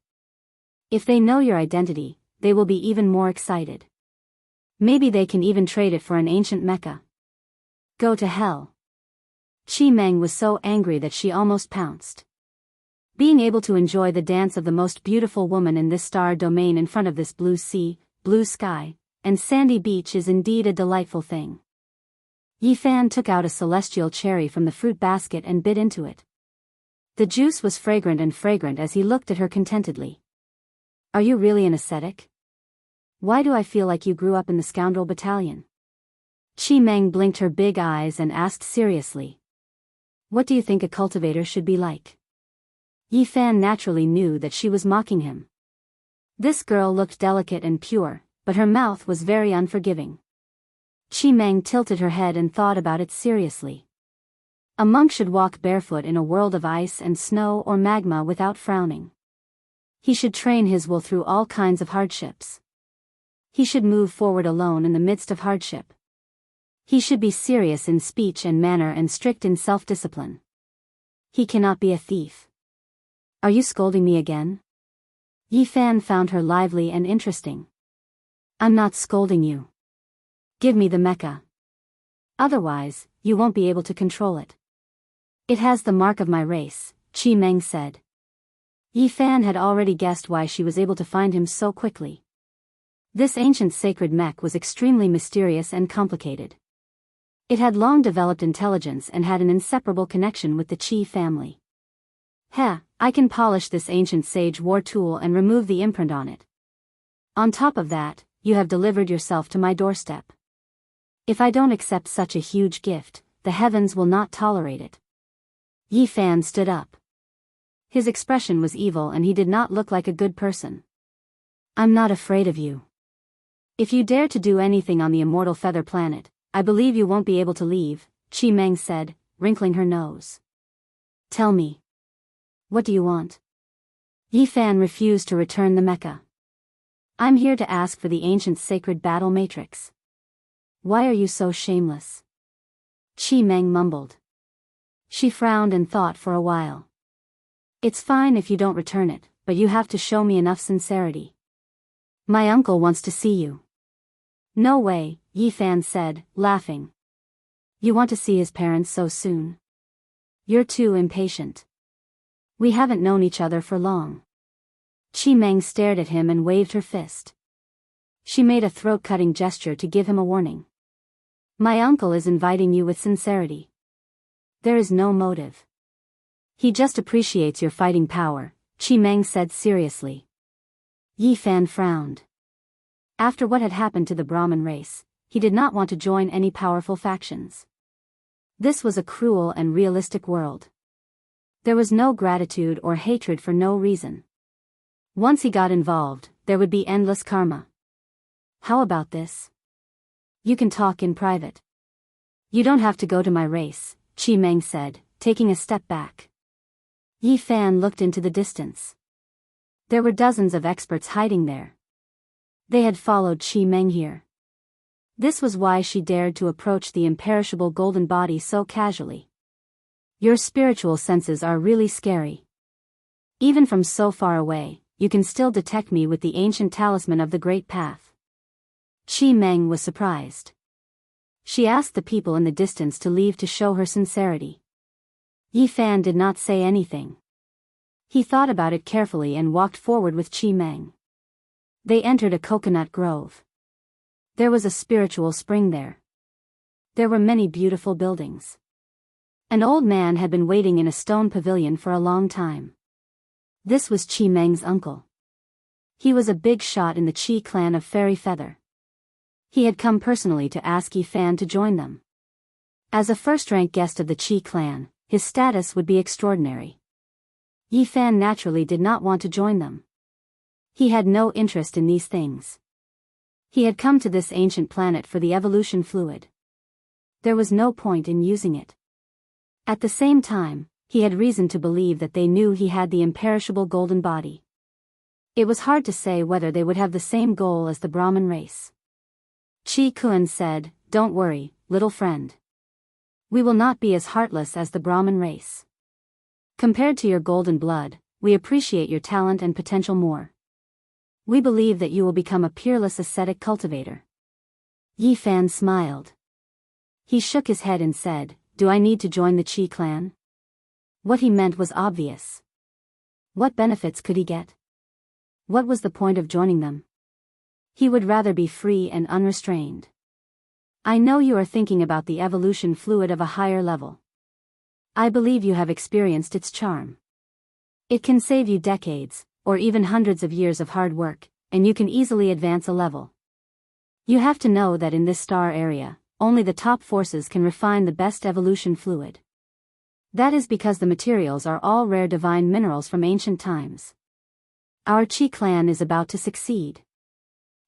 If they know your identity, they will be even more excited. Maybe they can even trade it for an ancient mecha. Go to hell." Qi Meng was so angry that she almost pounced. Being able to enjoy the dance of the most beautiful woman in this star domain in front of this blue sea, blue sky, and sandy beach is indeed a delightful thing. Yi Fan took out a celestial cherry from the fruit basket and bit into it. The juice was fragrant as he looked at her contentedly. "Are you really an ascetic? Why do I feel like you grew up in the scoundrel battalion?" Qi Meng blinked her big eyes and asked seriously. "What do you think a cultivator should be like?" Yi Fan naturally knew that she was mocking him. This girl looked delicate and pure, but her mouth was very unforgiving. Qi Meng tilted her head and thought about it seriously. A monk should walk barefoot in a world of ice and snow or magma without frowning. He should train his will through all kinds of hardships. He should move forward alone in the midst of hardship. He should be serious in speech and manner and strict in self-discipline. He cannot be a thief. "Are you scolding me again?" Yi Fan found her lively and interesting. "I'm not scolding you. Give me the mecha. Otherwise, you won't be able to control it." "It has the mark of my race," Qi Meng said. Yi Fan had already guessed why she was able to find him so quickly. This ancient sacred mech was extremely mysterious and complicated. It had long developed intelligence and had an inseparable connection with the Qi family. I can polish this ancient sage war tool and remove the imprint on it. On top of that, you have delivered yourself to my doorstep. If I don't accept such a huge gift, the heavens will not tolerate it. Yi Fan stood up. His expression was evil and he did not look like a good person. I'm not afraid of you. If you dare to do anything on the immortal feather planet, I believe you won't be able to leave, Qi Meng said, wrinkling her nose. Tell me. What do you want? Yi Fan refused to return the mecha. I'm here to ask for the ancient sacred battle matrix. Why are you so shameless? Qi Meng mumbled. She frowned and thought for a while. It's fine if you don't return it, but you have to show me enough sincerity. My uncle wants to see you. No way, Yi Fan said, laughing. You want to see his parents so soon? You're too impatient. We haven't known each other for long. Qi Meng stared at him and waved her fist. She made a throat-cutting gesture to give him a warning. My uncle is inviting you with sincerity. There is no motive. He just appreciates your fighting power, Qi Meng said seriously. Yi Fan frowned. After what had happened to the Brahmin race, he did not want to join any powerful factions. This was a cruel and realistic world. There was no gratitude or hatred for no reason. Once he got involved, there would be endless karma. How about this? You can talk in private. You don't have to go to my race, Qi Meng said, taking a step back. Yi Fan looked into the distance. There were dozens of experts hiding there. They had followed Qi Meng here. This was why she dared to approach the imperishable golden body so casually. Your spiritual senses are really scary. Even from so far away, you can still detect me with the ancient talisman of the Great Path. Qi Meng was surprised. She asked the people in the distance to leave to show her sincerity. Yi Fan did not say anything. He thought about it carefully and walked forward with Qi Meng. They entered a coconut grove. There was a spiritual spring there. There were many beautiful buildings. An old man had been waiting in a stone pavilion for a long time. This was Qi Meng's uncle. He was a big shot in the Qi clan of Fairy Feather. He had come personally to ask Yi Fan to join them. As a first-rank guest of the Qi clan, his status would be extraordinary. Yi Fan naturally did not want to join them. He had no interest in these things. He had come to this ancient planet for the evolution fluid. There was no point in using it. At the same time, he had reason to believe that they knew he had the imperishable golden body. It was hard to say whether they would have the same goal as the Brahmin race. Qi Kun said, "Don't worry, little friend. We will not be as heartless as the Brahmin race. Compared to your golden blood, we appreciate your talent and potential more. We believe that you will become a peerless ascetic cultivator." Yi Fan smiled. He shook his head and said, "Do I need to join the Qi clan?" What he meant was obvious. What benefits could he get? What was the point of joining them? He would rather be free and unrestrained. I know you are thinking about the evolution fluid of a higher level. I believe you have experienced its charm. It can save you decades, or even hundreds of years of hard work, and you can easily advance a level. You have to know that in this star area, only the top forces can refine the best evolution fluid. That is because the materials are all rare divine minerals from ancient times. Our Qi clan is about to succeed.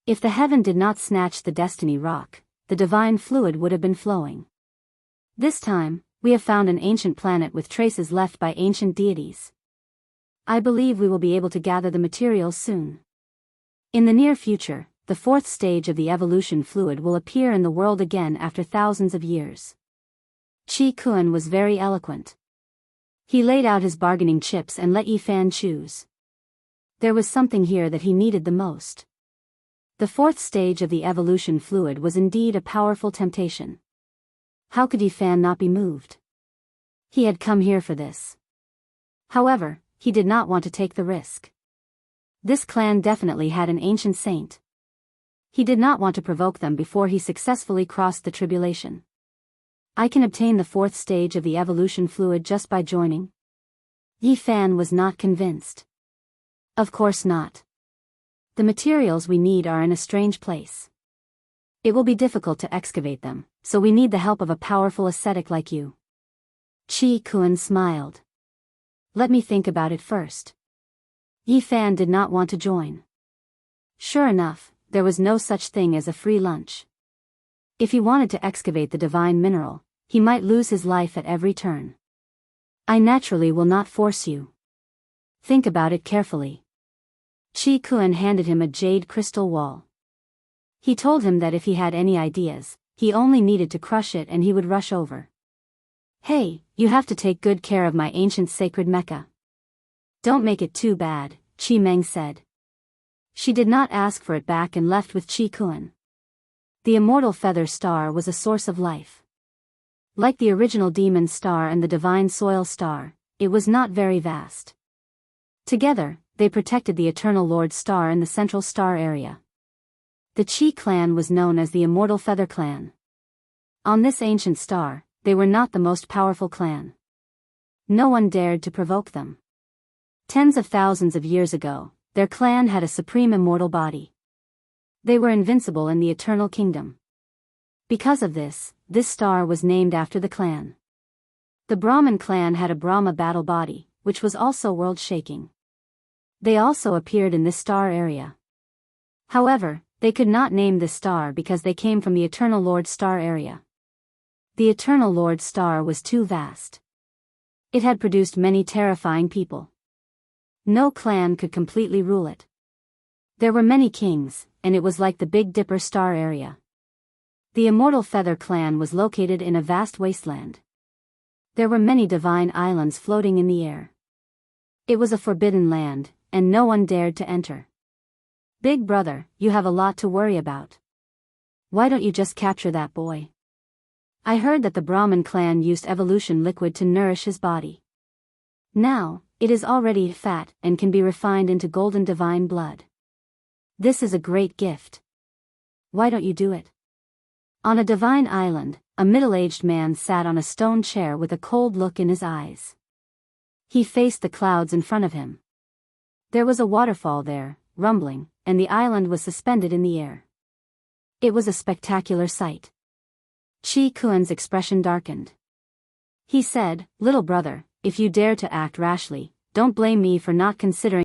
If the heaven did not snatch the destiny rock, the divine fluid would have been flowing. This time, we have found an ancient planet with traces left by ancient deities. I believe we will be able to gather the materials soon. In the near future, the fourth stage of the evolution fluid will appear in the world again after thousands of years. Qi Kun was very eloquent. He laid out his bargaining chips and let Yi Fan choose. There was something here that he needed the most. The fourth stage of the evolution fluid was indeed a powerful temptation. How could Yi Fan not be moved? He had come here for this. However, he did not want to take the risk. This clan definitely had an ancient saint. He did not want to provoke them before he successfully crossed the tribulation. I can obtain the 4th stage of the evolution fluid just by joining? Yi Fan was not convinced. Of course not. The materials we need are in a strange place. It will be difficult to excavate them, so we need the help of a powerful ascetic like you. Qi Kun smiled. Let me think about it first. Yi Fan did not want to join. Sure enough, there was no such thing as a free lunch. If he wanted to excavate the divine mineral, he might lose his life at every turn. I naturally will not force you. Think about it carefully. Qi Kun handed him a jade crystal wall. He told him that if he had any ideas, he only needed to crush it and he would rush over. Hey, you have to take good care of my ancient sacred Mecca. Don't make it too bad, Qi Meng said. She did not ask for it back and left with Qi Kun. The immortal feather star was a source of life. Like the original demon star and the divine soil star, it was not very vast. Together, they protected the eternal Lord Star in the central star area. The Qi clan was known as the Immortal Feather Clan. On this ancient star, they were not the most powerful clan. No one dared to provoke them. Tens of thousands of years ago, their clan had a supreme immortal body. They were invincible in the eternal kingdom. Because of this star was named after the clan. The Brahmin clan had a Brahma battle body, which was also world-shaking. They also appeared in this star area. However, they could not name this star because they came from the Eternal Lord Star area. The Eternal Lord Star was too vast. It had produced many terrifying people. No clan could completely rule it. There were many kings, and it was like the Big Dipper star area. The Immortal Feather Clan was located in a vast wasteland. There were many divine islands floating in the air. It was a forbidden land, and no one dared to enter. Big brother, you have a lot to worry about. Why don't you just capture that boy? I heard that the Brahmin clan used evolution liquid to nourish his body. Now, it is already fat and can be refined into golden divine blood. This is a great gift. Why don't you do it? On a divine island, a middle-aged man sat on a stone chair with a cold look in his eyes. He faced the clouds in front of him. There was a waterfall there, rumbling, and the island was suspended in the air. It was a spectacular sight. Qi Kun's expression darkened. He said, "Little brother, if you dare to act rashly, don't blame me for not considering